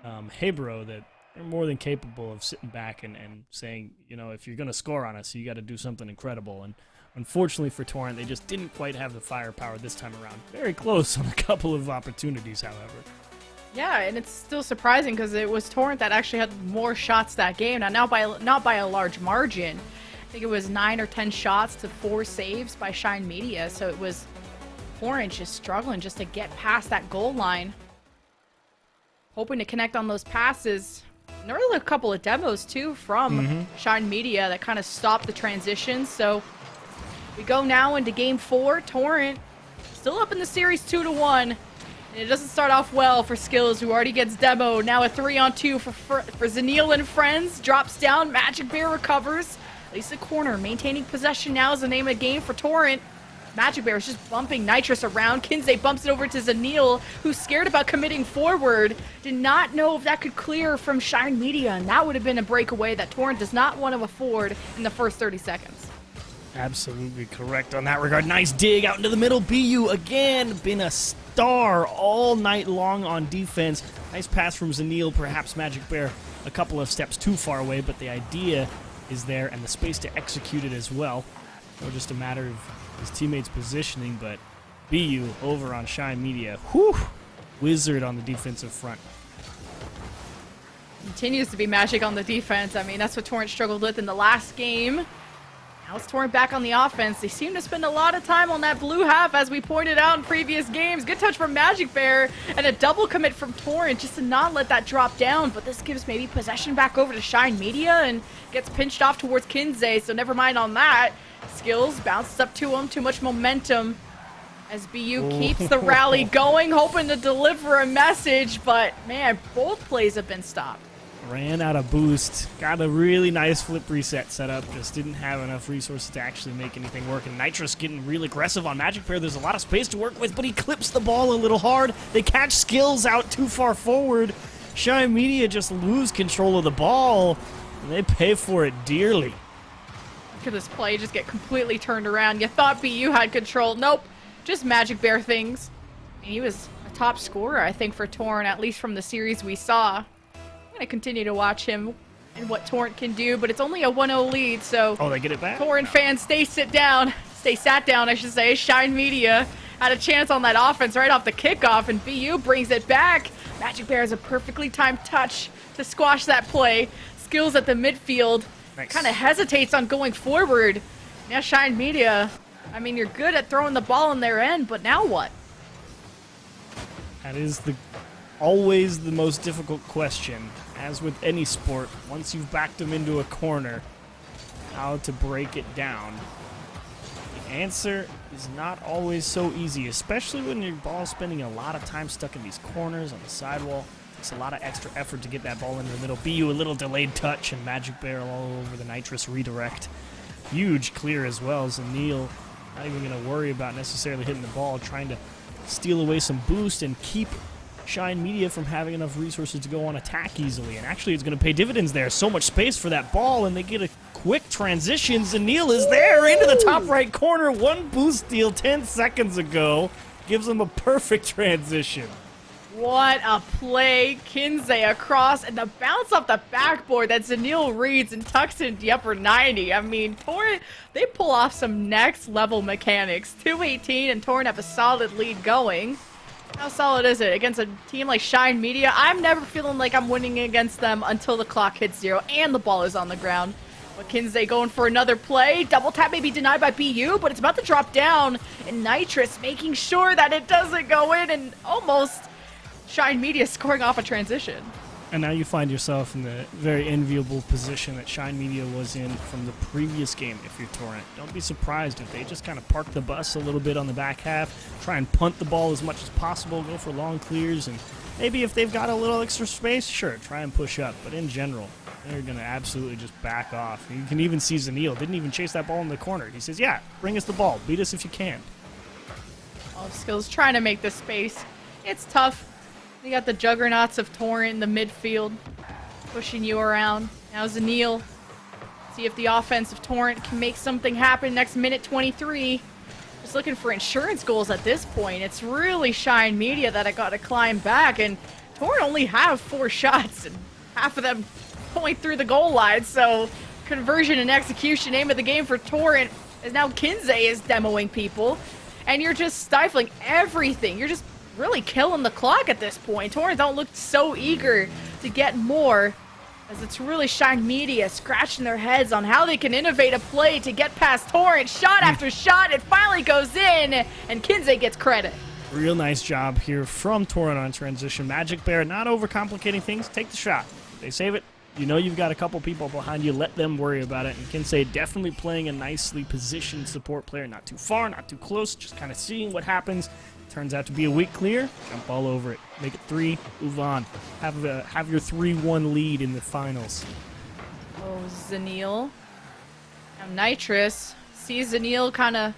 Hebro that they're more than capable of sitting back and saying, you know, if you're going to score on us, you got to do something incredible. And unfortunately for Torrent, they just didn't quite have the firepower this time around. Very close on a couple of opportunities, however. Yeah, and it's still surprising because it was Torrent that actually had more shots that game. Now, not by a large margin. I think it was 9 or 10 shots to 4 saves by Shine Media. So it was Torrent just struggling just to get past that goal line. Hoping to connect on those passes. And there were a couple of demos, too, from Shine Media that kind of stopped the transition. So we go now into Game 4. Torrent still up in the series 2-1. And it doesn't start off well for Skills, who already gets demoed. Now a 3-on-2 for Zanil and friends. Drops down. Magic Bear recovers. At least a corner. Maintaining possession now is the name of the game for Torrent. Magic Bear is just bumping Nitrous around. Kinsey bumps it over to Zanil, who's scared about committing forward. Did not know if that could clear from Shine Media, and that would have been a breakaway that Torrent does not want to afford in the first 30 seconds. Absolutely correct on that regard. Nice dig out into the middle. BU again been a star all night long on defense. Nice pass from Zanil. Perhaps Magic Bear a couple of steps too far away, but the idea is there and the space to execute it as well. So just a matter of his teammates positioning, but BU over on Shine Media. Whew! Wizard on the defensive front. Continues to be Magic on the defense. I mean, that's what Torrent struggled with in the last game. Now it's Torrent back on the offense. They seem to spend a lot of time on that blue half, as we pointed out in previous games. Good touch from Magic Bear, and a double commit from Torrent just to not let that drop down. But this gives maybe possession back over to Shine Media and gets pinched off towards Kinsey, so never mind on that. Skills bounces up to him. Too much momentum as BU keeps the rally going, hoping to deliver a message. But, man, both plays have been stopped. Ran out of boost. Got a really nice flip reset set up. Just didn't have enough resources to actually make anything work. And Nitrous getting real aggressive on Magic Bear. There's a lot of space to work with, but he clips the ball a little hard. They catch Skills out too far forward. Shine Media just lose control of the ball, and they pay for it dearly. Look at this play just get completely turned around. You thought BU had control. Nope. Just Magic Bear things. I mean, he was a top scorer, I think, for Torrent, at least from the series we saw. I continue to watch him and what Torrent can do, but it's only a 1-0 lead, so they get it back? Torrent fans stay sat down, I should say. Shine Media had a chance on that offense right off the kickoff, and BU brings it back. Magic Bear has a perfectly timed touch to squash that play. Skills at the midfield. Nice. Kind of hesitates on going forward. Now Shine Media, I mean, you're good at throwing the ball in their end, but now what? That is always the most difficult question. As with any sport, once you've backed them into a corner, how to break it down. The answer is not always so easy, especially when your ball's spending a lot of time stuck in these corners on the sidewall. It takes a lot of extra effort to get that ball into the middle. BU a little delayed touch, and Magic Bear all over the Nitrous redirect. Huge clear as well. Zanil not even going to worry about necessarily hitting the ball, trying to steal away some boost and keep Shine Media from having enough resources to go on attack easily. And actually it's going to pay dividends there. So much space for that ball, and they get a quick transition. Zanil is there into the top right corner. One boost steal 10 seconds ago gives them a perfect transition. What a play. Kinsey across, and the bounce off the backboard that Zanil reads and tucks into the upper 90. I mean, Torrent, they pull off some next level mechanics. 2:18, and Torrent have a solid lead going. How solid is it against a team like Shine Media? I'm never feeling like I'm winning against them until the clock hits 0 and the ball is on the ground. But Kinsey going for another play. Double tap may be denied by BU, but it's about to drop down. And Nitrous making sure that it doesn't go in, and almost Shine Media scoring off a transition. And now you find yourself in the very enviable position that Shine Media was in from the previous game if you're Torrent. Don't be surprised if they just kind of park the bus a little bit on the back half, try and punt the ball as much as possible, go for long clears, and maybe if they've got a little extra space, sure, try and push up. But in general, they're going to absolutely just back off. You can even see Zanil didn't even chase that ball in the corner. He says, yeah, bring us the ball. Beat us if you can. All Skills trying to make the space It's tough. You got the juggernauts of Torrent in the midfield pushing you around. Now Zanil. See if the offense of Torrent can make something happen next minute 23. Just looking for insurance goals at this point. It's really Shine Media that I got to climb back, and Torrent only have 4 shots, and half of them going through the goal line, so conversion and execution, aim of the game for Torrent, as now Kinsey is demoing people, and you're just stifling everything. You're just really killing the clock at this point. Torrent don't look so eager to get more, as it's really Shine Media scratching their heads on how they can innovate a play to get past Torrent. Shot after shot, it finally goes in, and Kinsey gets credit. Real nice job here from Torrent on transition. Magic Bear not overcomplicating things. Take the shot. They save it. You know you've got a couple people behind you. Let them worry about it. And Kinsey definitely playing a nicely positioned support player. Not too far, not too close. Just kind of seeing what happens. Turns out to be a weak clear. Jump all over it. Make it 3. Move on. Have your 3-1 lead in the finals. Oh, Zanil. Now Nitrous sees Zanil kind of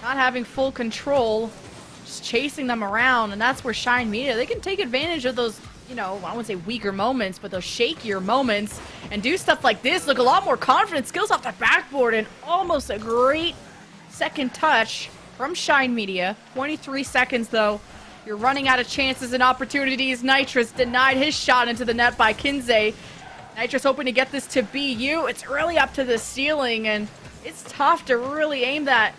not having full control, just chasing them around, and that's where Shine Media, they can take advantage of those, you know, I wouldn't say weaker moments, but those shakier moments, and do stuff like this, look a lot more confident, skills off the backboard, and almost a great second touch from Shine Media. 23 seconds, though. You're running out of chances and opportunities. Nitrous denied his shot into the net by Kinsey. Nitrous hoping to get this to BU. It's really up to the ceiling, and it's tough to really aim that.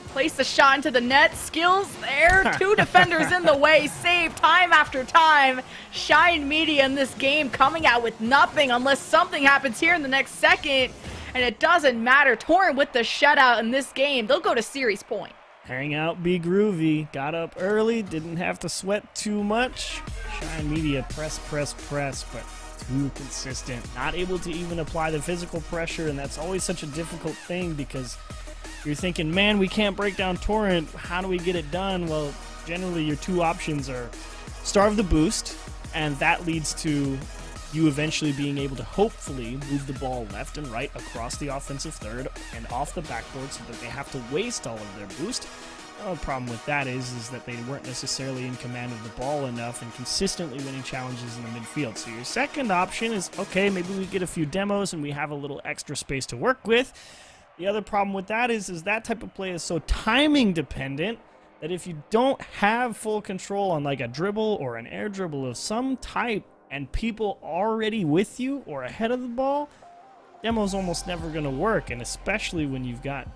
Place the shot into the net. Skills there. 2 defenders in the way. Save time after time. Shine Media in this game coming out with nothing unless something happens here in the next second. And it doesn't matter. Torrent with the shutout in this game. They'll go to series point. Hang out, be groovy. Got up early. Didn't have to sweat too much. Shine Media press, but too consistent. Not able to even apply the physical pressure, and that's always such a difficult thing because you're thinking, man, we can't break down Torrent. How do we get it done? Well, generally your 2 options are starve the boost, and that leads to you eventually being able to hopefully move the ball left and right across the offensive third and off the backboard so that they have to waste all of their boost. The problem with that is that they weren't necessarily in command of the ball enough and consistently winning challenges in the midfield. So your second option is, okay, maybe we get a few demos and we have a little extra space to work with. The other problem with that is that type of play is so timing dependent that if you don't have full control on like a dribble or an air dribble of some type and people already with you or ahead of the ball, demo's almost never going to work. And especially when you've got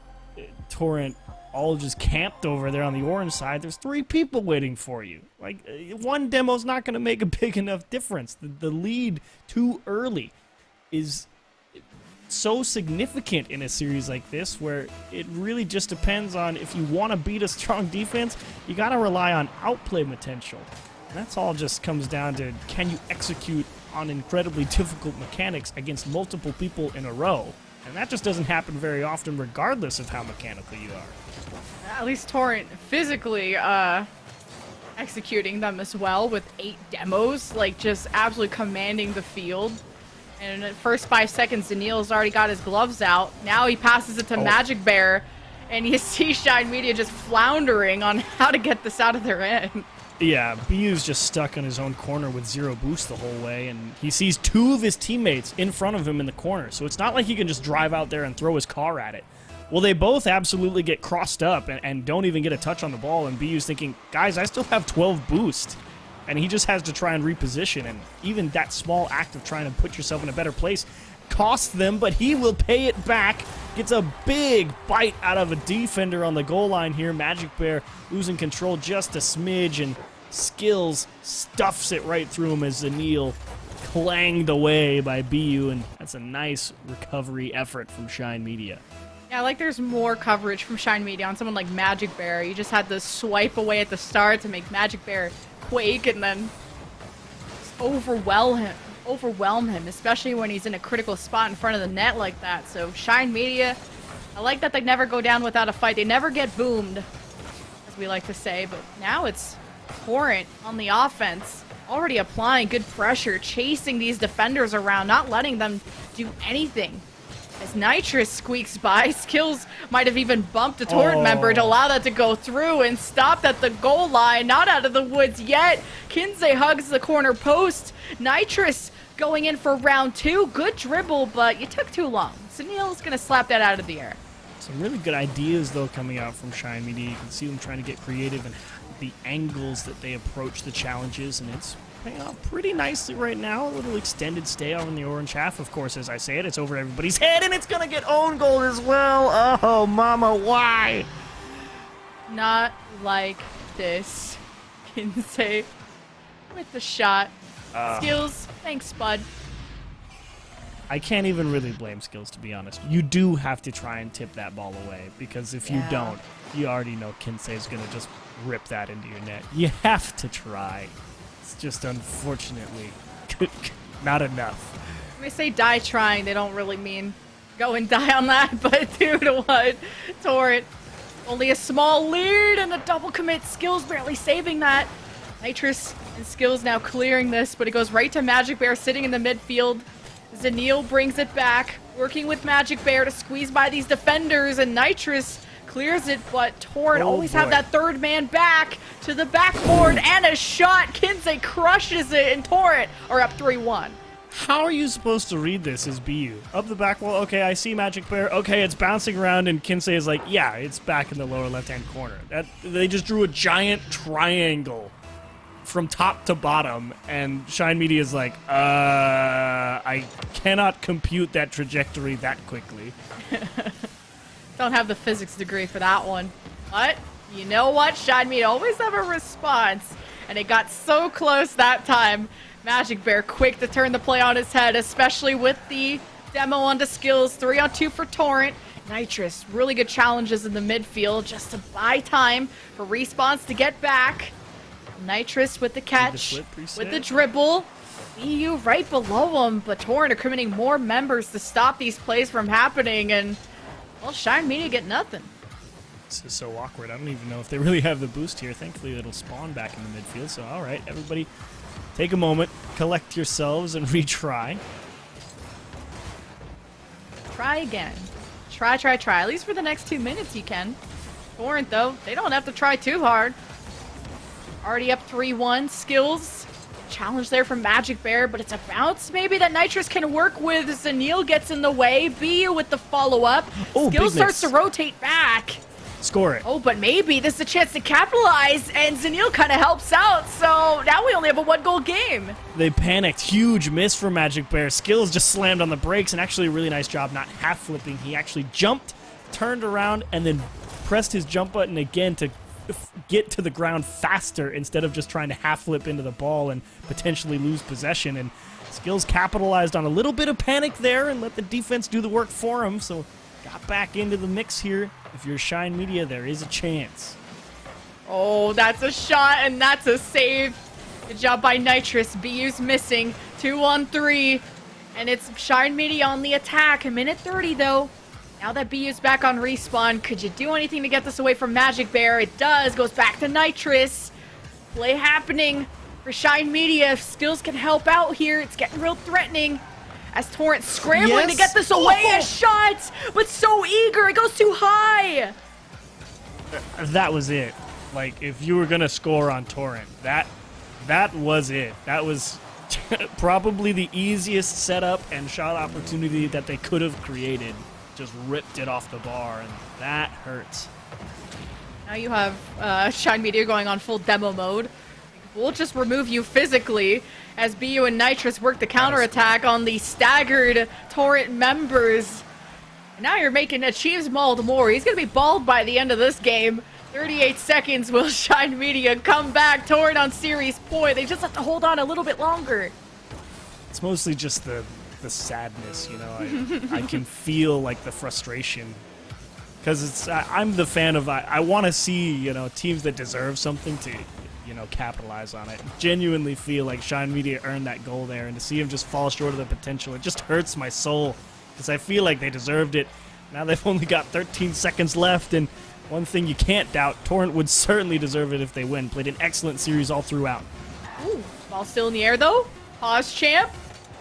Torrent all just camped over there on the orange side, there's 3 people waiting for you. Like, 1 demo's not going to make a big enough difference. The lead too early is so significant in a series like this, where it really just depends on, if you want to beat a strong defense, you got to rely on outplay potential. And that's all just comes down to, can you execute on incredibly difficult mechanics against multiple people in a row? And that just doesn't happen very often, regardless of how mechanical you are. At least Torrent physically executing them as well with 8 demos, like just absolutely commanding the field. And in the first 5 seconds, Daniil's already got his gloves out. Now he passes it to Magic Bear, and you see Shine Media just floundering on how to get this out of their end. Yeah, BU's just stuck in his own corner with 0 boost the whole way, and he sees 2 of his teammates in front of him in the corner, so it's not like he can just drive out there and throw his car at it. Well, they both absolutely get crossed up and don't even get a touch on the ball, and BU's thinking, guys, I still have 12 boost. And he just has to try and reposition, and even that small act of trying to put yourself in a better place costs them, but he will pay it back. Gets a big bite out of a defender on the goal line here. Magic Bear losing control just a smidge, and Skills stuffs it right through him as Zanil clanged away by BU, and that's a nice recovery effort from Shine Media. Yeah, like there's more coverage from Shine Media on someone like Magic Bear. You just had to swipe away at the start to make Magic Bear quake and then just overwhelm him, especially when he's in a critical spot in front of the net like that. So Shine Media, I like that they never go down without a fight. They never get boomed, as we like to say, but now it's Torrent on the offense, already applying good pressure, chasing these defenders around, not letting them do anything. As Nitrous squeaks by, Skills might have even bumped a Torrent member to allow that to go through and stopped at the goal line. Not out of the woods yet. Kinsey hugs the corner post. Nitrous going in for round 2. Good dribble, but you took too long. Sunil's going to slap that out of the air. Some really good ideas, though, coming out from Shine Media. You can see them trying to get creative and the angles that they approach the challenges, and it's paying off pretty nicely right now. A little extended stay out in the orange half. Of course, as I say it, it's over everybody's head, and it's going to get own goal as well. Oh, mama, why? Not like this. Kinsey with the shot. Skills, thanks, bud. I can't even really blame Skills, to be honest. You do have to try and tip that ball away, because if you don't, you already know Kinsey's going to just rip that into your net. You have to try. It's just unfortunately not enough. When they say die trying, they don't really mean go and die on that, but 2-1 Torrent. Only a small lead and a double commit. Skills barely saving that. Nitrous and Skills now clearing this, but it goes right to Magic Bear sitting in the midfield. Zanil brings it back, working with Magic Bear to squeeze by these defenders, and Nitrous clears it, but Torrent always have that third man back to the backboard, and a shot. Kinsey crushes it, and Torrent are up 3-1. How are you supposed to read this as BU? Up the back wall, okay, I see Magic Bear. Okay, it's bouncing around, and Kinsey is like, yeah, it's back in the lower left-hand corner. They just drew a giant triangle from top to bottom, and Shine Media is like, I cannot compute that trajectory that quickly. Don't have the physics degree for that one. But you know what? Shine Media always have a response, and it got so close that time. Magic Bear quick to turn the play on his head, especially with the demo onto Skills. 3-on-2 for Torrent. Nitrous, really good challenges in the midfield just to buy time for Respawns to get back. Nitrous with the catch, with the dribble. BU right below him, but Torrent are committing more members to stop these plays from happening, and, well, Shine Media get nothing. This is so awkward. I don't even know if they really have the boost here. Thankfully, it'll spawn back in the midfield, so all right, everybody take a moment, collect yourselves, and retry. Try again. Try. At least for the next 2 minutes you can. Torrent, though, they don't have to try too hard. Already up 3-1. Skills. Challenge there from Magic Bear, but it's a bounce maybe that Nitrous can work with. Zanil gets in the way. BU with the follow-up. Skills starts to rotate back. Score it. Oh, but maybe this is a chance to capitalize, and Zanil kind of helps out, so now we only have a 1-goal game. They panicked. Huge miss for Magic Bear. Skills just slammed on the brakes, and actually a really nice job not half-flipping. He actually jumped, turned around, and then pressed his jump button again to get to the ground faster instead of just trying to half-flip into the ball and potentially lose possession. And Skills capitalized on a little bit of panic there and let the defense do the work for him, so got back into the mix here. If you're Shine Media, there is a chance. Oh, that's a shot, and that's a save. Good job by Nitrous. BU's missing. 2-on-3, and it's Shine Media on the attack. 1:30, though. Now that BU's back on Respawn, could you do anything to get this away from Magic Bear? It does. Goes back to Nitrous. Play happening for Shine Media. If Skills can help out here, it's getting real threatening. As Torrent scrambling to get this away. A shot, but so eager. It goes too high. That was it. Like, if you were going to score on Torrent, that was it. That was probably the easiest setup and shot opportunity that they could have created. Just ripped it off the bar, and that hurts. Now you have Shine Media going on full demo mode. We'll just remove you physically as BU and Nitrous work the counterattack on the staggered Torrent members. And now you're making Achieves mauled more. He's going to be balled by the end of this game. 38 seconds will Shine Media come back. Torrent on series point. They just have to hold on a little bit longer. It's mostly just the sadness, you know. I can feel like the frustration, because I'm the fan of I want to see, you know, teams that deserve something to, you know, capitalize on it. Genuinely feel like Shine Media earned that goal there, and to see him just fall short of the potential, it just hurts my soul, because I feel like they deserved it. Now they've only got 13 seconds left, and one thing you can't doubt, Torrent would certainly deserve it if they win. Played an excellent series all throughout. Ooh, ball still in the air though. Pause champ.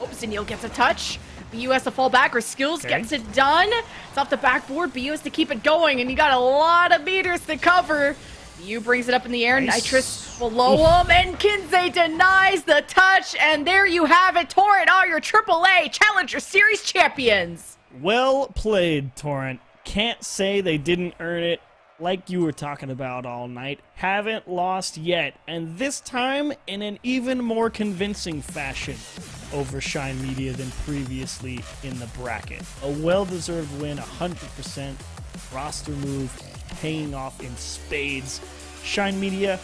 Oh, Zanil gets a touch. BU has to fall back, or Skills gets it done. It's off the backboard. BU has to keep it going, and you got a lot of meters to cover. BU brings it up in the air. Nitrous below him, and Kinsey denies the touch, and there you have it. Torrent are your AAA Challenger Series champions. Well played, Torrent. Can't say they didn't earn it. Like you were talking about all night, haven't lost yet, and this time in an even more convincing fashion over Shine Media than previously in the bracket. A well-deserved win, 100%, roster move, paying off in spades. Shine Media,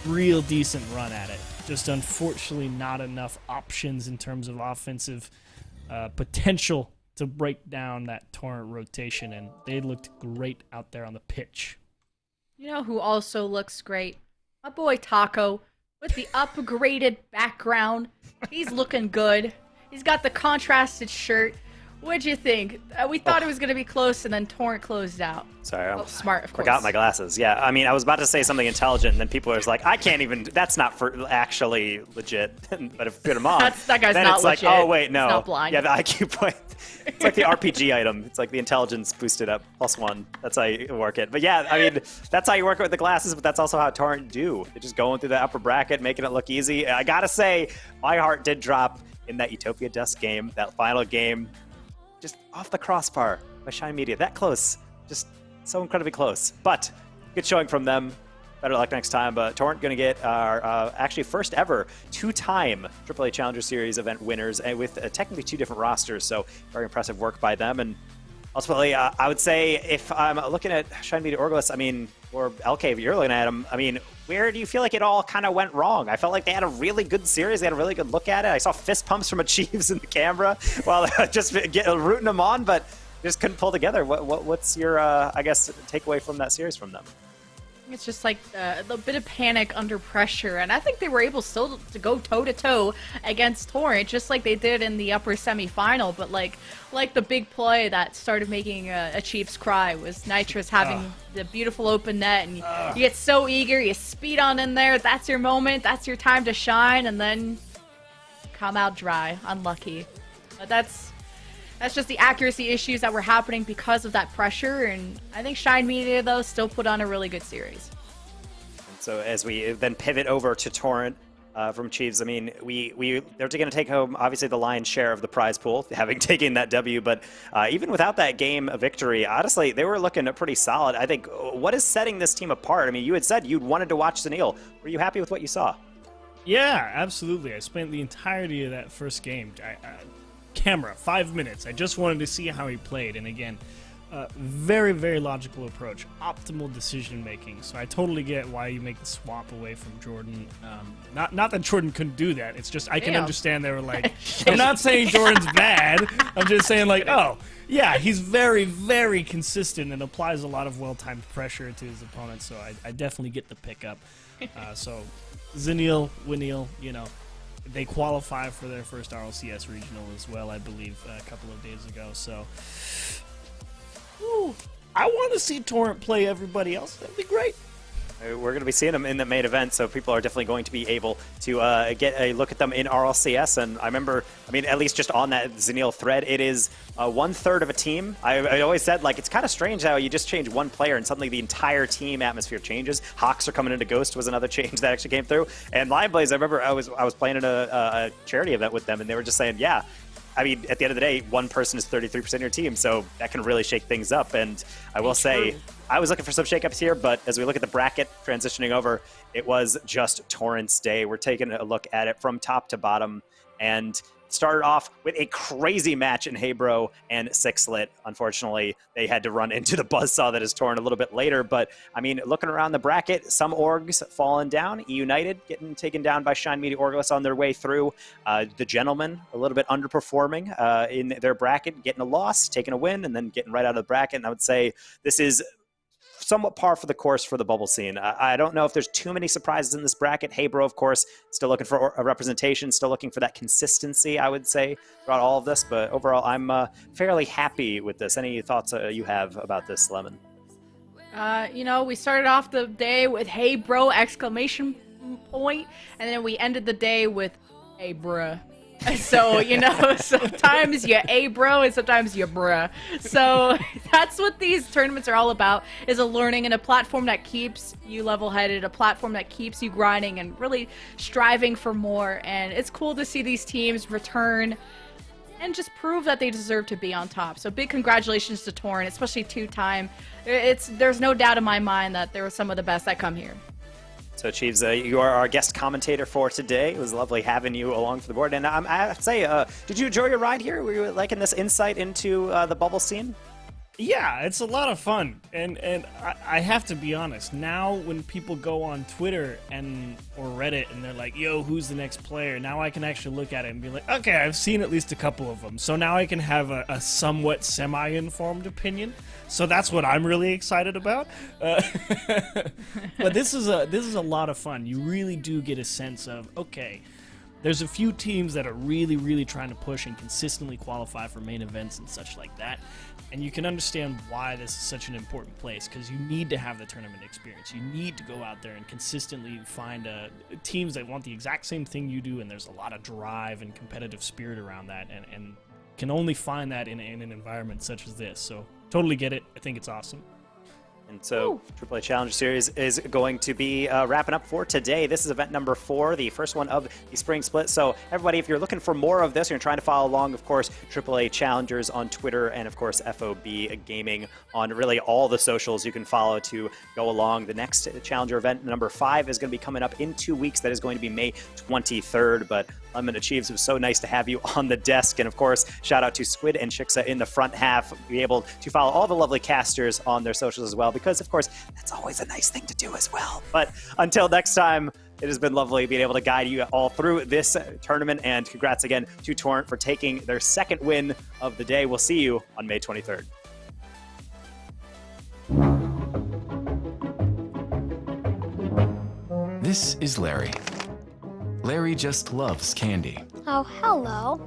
real decent run at it. Just unfortunately not enough options in terms of offensive potential to break down that Torrent rotation, and they looked great out there on the pitch. You know who also looks great? My boy Taco, with the upgraded background. He's looking good. He's got the contrasted shirt. What'd you think? We thought it was going to be close, and then Torrent closed out. Sorry, Oh, smart, of course. Forgot my glasses. Yeah, I mean, I was about to say something intelligent, and then people were like, I can't even, that's not for actually legit. But if you put them on, that guy's then not it's legit. like, oh, wait, no. He's not blind. Yeah, the IQ point. It's like the RPG item. It's like the intelligence boosted up, +1. That's how you work it. But yeah, I mean, that's how you work it with the glasses, but that's also how Torrent do. They're just going through the upper bracket, making it look easy. I gotta say, my heart did drop in that Utopia Dust game, that final game. Just off the crossbar by Shine Media. That close. Just so incredibly close. But good showing from them. Better luck next time. But Torrent going to get our actually first ever 2-time AAA Challenger Series event winners, and with technically 2 different rosters. So very impressive work by them. And ultimately, I would say if I'm looking at Shine Media Orgulus, I mean, or LK, if you're looking at them, I mean, where do you feel like it all kind of went wrong? I felt like they had a really good series. They had a really good look at it. I saw fist pumps from Achieves in the camera while just rooting them on, but just couldn't pull together. What's your, I guess, takeaway from that series from them? It's just like the bit of panic under pressure, and I think they were able still to go toe-to-toe against Torrent, just like they did in the upper semifinal. But like the big play that started making a Chiefs cry was Nitrous having the beautiful open net, and you get so eager, you speed on in there, that's your moment, that's your time to shine, and then come out dry, unlucky. But that's just the accuracy issues that were happening because of that pressure, and I think Shine Media, though, still put on a really good series. And so as we then pivot over to Torrent from Chiefs, I mean, they're going to take home, obviously, the lion's share of the prize pool, having taken that W, but even without that game victory, honestly, they were looking pretty solid. I think, what is setting this team apart? I mean, you had said you wanted to watch Zanil. Were you happy with what you saw? Yeah, absolutely. I spent the entirety of that first game. Camera, 5 minutes. I just wanted to see how he played, and again, very, very logical approach, optimal decision making. So I totally get why you make the swap away from Jordan. Not that Jordan couldn't do that. It's just I can understand they were like, I'm not saying Jordan's bad. I'm just saying like, oh yeah, he's very, very consistent and applies a lot of well-timed pressure to his opponents. So I definitely get the pickup. So Zanil, Winil, you know. They qualify for their first RLCS Regional as well, I believe, a couple of days ago. So, I want to see Torrent play everybody else. That'd be great. We're going to be seeing them in the main event, so people are definitely going to be able to get a look at them in RLCS. And I remember, I mean, at least just on that Zanil thread, it is 1/3 of a team. I always said, like, it's kind of strange how you just change one player and suddenly the entire team atmosphere changes. Hawks are coming into Ghost was another change that actually came through. And Lion Blaze, I remember I was playing in a charity event with them, and they were just saying, yeah, I mean, at the end of the day, one person is 33% of your team, so that can really shake things up. And I will say, I was looking for some shakeups here, but as we look at the bracket transitioning over, it was just Torrent's day. We're taking a look at it from top to bottom, and started off with a crazy match in Heybro and Sixlit. Unfortunately, they had to run into the buzzsaw that is Torrent a little bit later. But, I mean, looking around the bracket, some orgs falling down. E United getting taken down by Shine Media Orgulus on their way through. The Gentlemen, a little bit underperforming in their bracket, getting a loss, taking a win, and then getting right out of the bracket. And I would say this is somewhat par for the course for the bubble scene. I don't know if there's too many surprises in this bracket. Heybro, of course, still looking for a representation, still looking for that consistency, I would say, throughout all of this. But overall, I'm fairly happy with this. Any thoughts you have about this, Lemon? You know, we started off the day with "Hey bro!" exclamation point, and then we ended the day with "Hey bruh." So, you know, sometimes you a bro and sometimes you bruh. So that's what these tournaments are all about, is a learning and a platform that keeps you level-headed, a platform that keeps you grinding and really striving for more. And it's cool to see these teams return and just prove that they deserve to be on top. So big congratulations to Torn, especially two-time. There's no doubt in my mind that they were some of the best that come here. So, Chiefs, you are our guest commentator for today. It was lovely having you along for the board. And I have to say, did you enjoy your ride here? Were you liking this insight into the bubble scene? Yeah, it's a lot of fun, and I have to be honest. Now, when people go on Twitter or Reddit and they're like, "Yo, who's the next player?" Now I can actually look at it and be like, "Okay, I've seen at least a couple of them." So now I can have a somewhat semi-informed opinion. So that's what I'm really excited about. But this is a lot of fun. You really do get a sense of, okay, there's a few teams that are really, really trying to push and consistently qualify for main events and such like that. And you can understand why this is such an important place, because you need to have the tournament experience. You need to go out there and consistently find teams that want the exact same thing you do, and there's a lot of drive and competitive spirit around that, and can only find that in an environment such as this. So totally get it. I think it's awesome. And so AAA Challenger Series is going to be wrapping up for today. This is event number 4, the first one of the spring split. So everybody, if you're looking for more of this, you're trying to follow along, of course, AAA Challengers on Twitter and, of course, FOB Gaming on really all the socials you can follow to go along. The next Challenger event, number 5, is going to be coming up in 2 weeks. That is going to be May 23rd. But Lemon Achieves, it was so nice to have you on the desk. And, of course, shout out to Squid and Shiksa in the front half. Be able to follow all the lovely casters on their socials as well, because, of course, that's always a nice thing to do as well. But until next time, it has been lovely being able to guide you all through this tournament. And congrats again to Torrent for taking their second win of the day. We'll see you on May 23rd. This is Larry. Larry just loves candy. Oh, hello.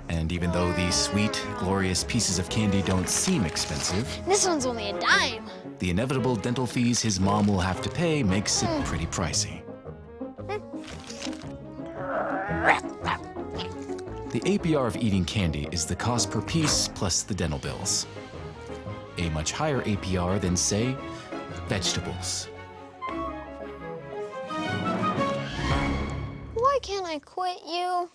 And even though these sweet, glorious pieces of candy don't seem expensive, This one's only a dime. the inevitable dental fees his mom will have to pay makes it pretty pricey. The APR of eating candy is the cost per piece plus the dental bills. A much higher APR than, say, vegetables. Why can't I quit you?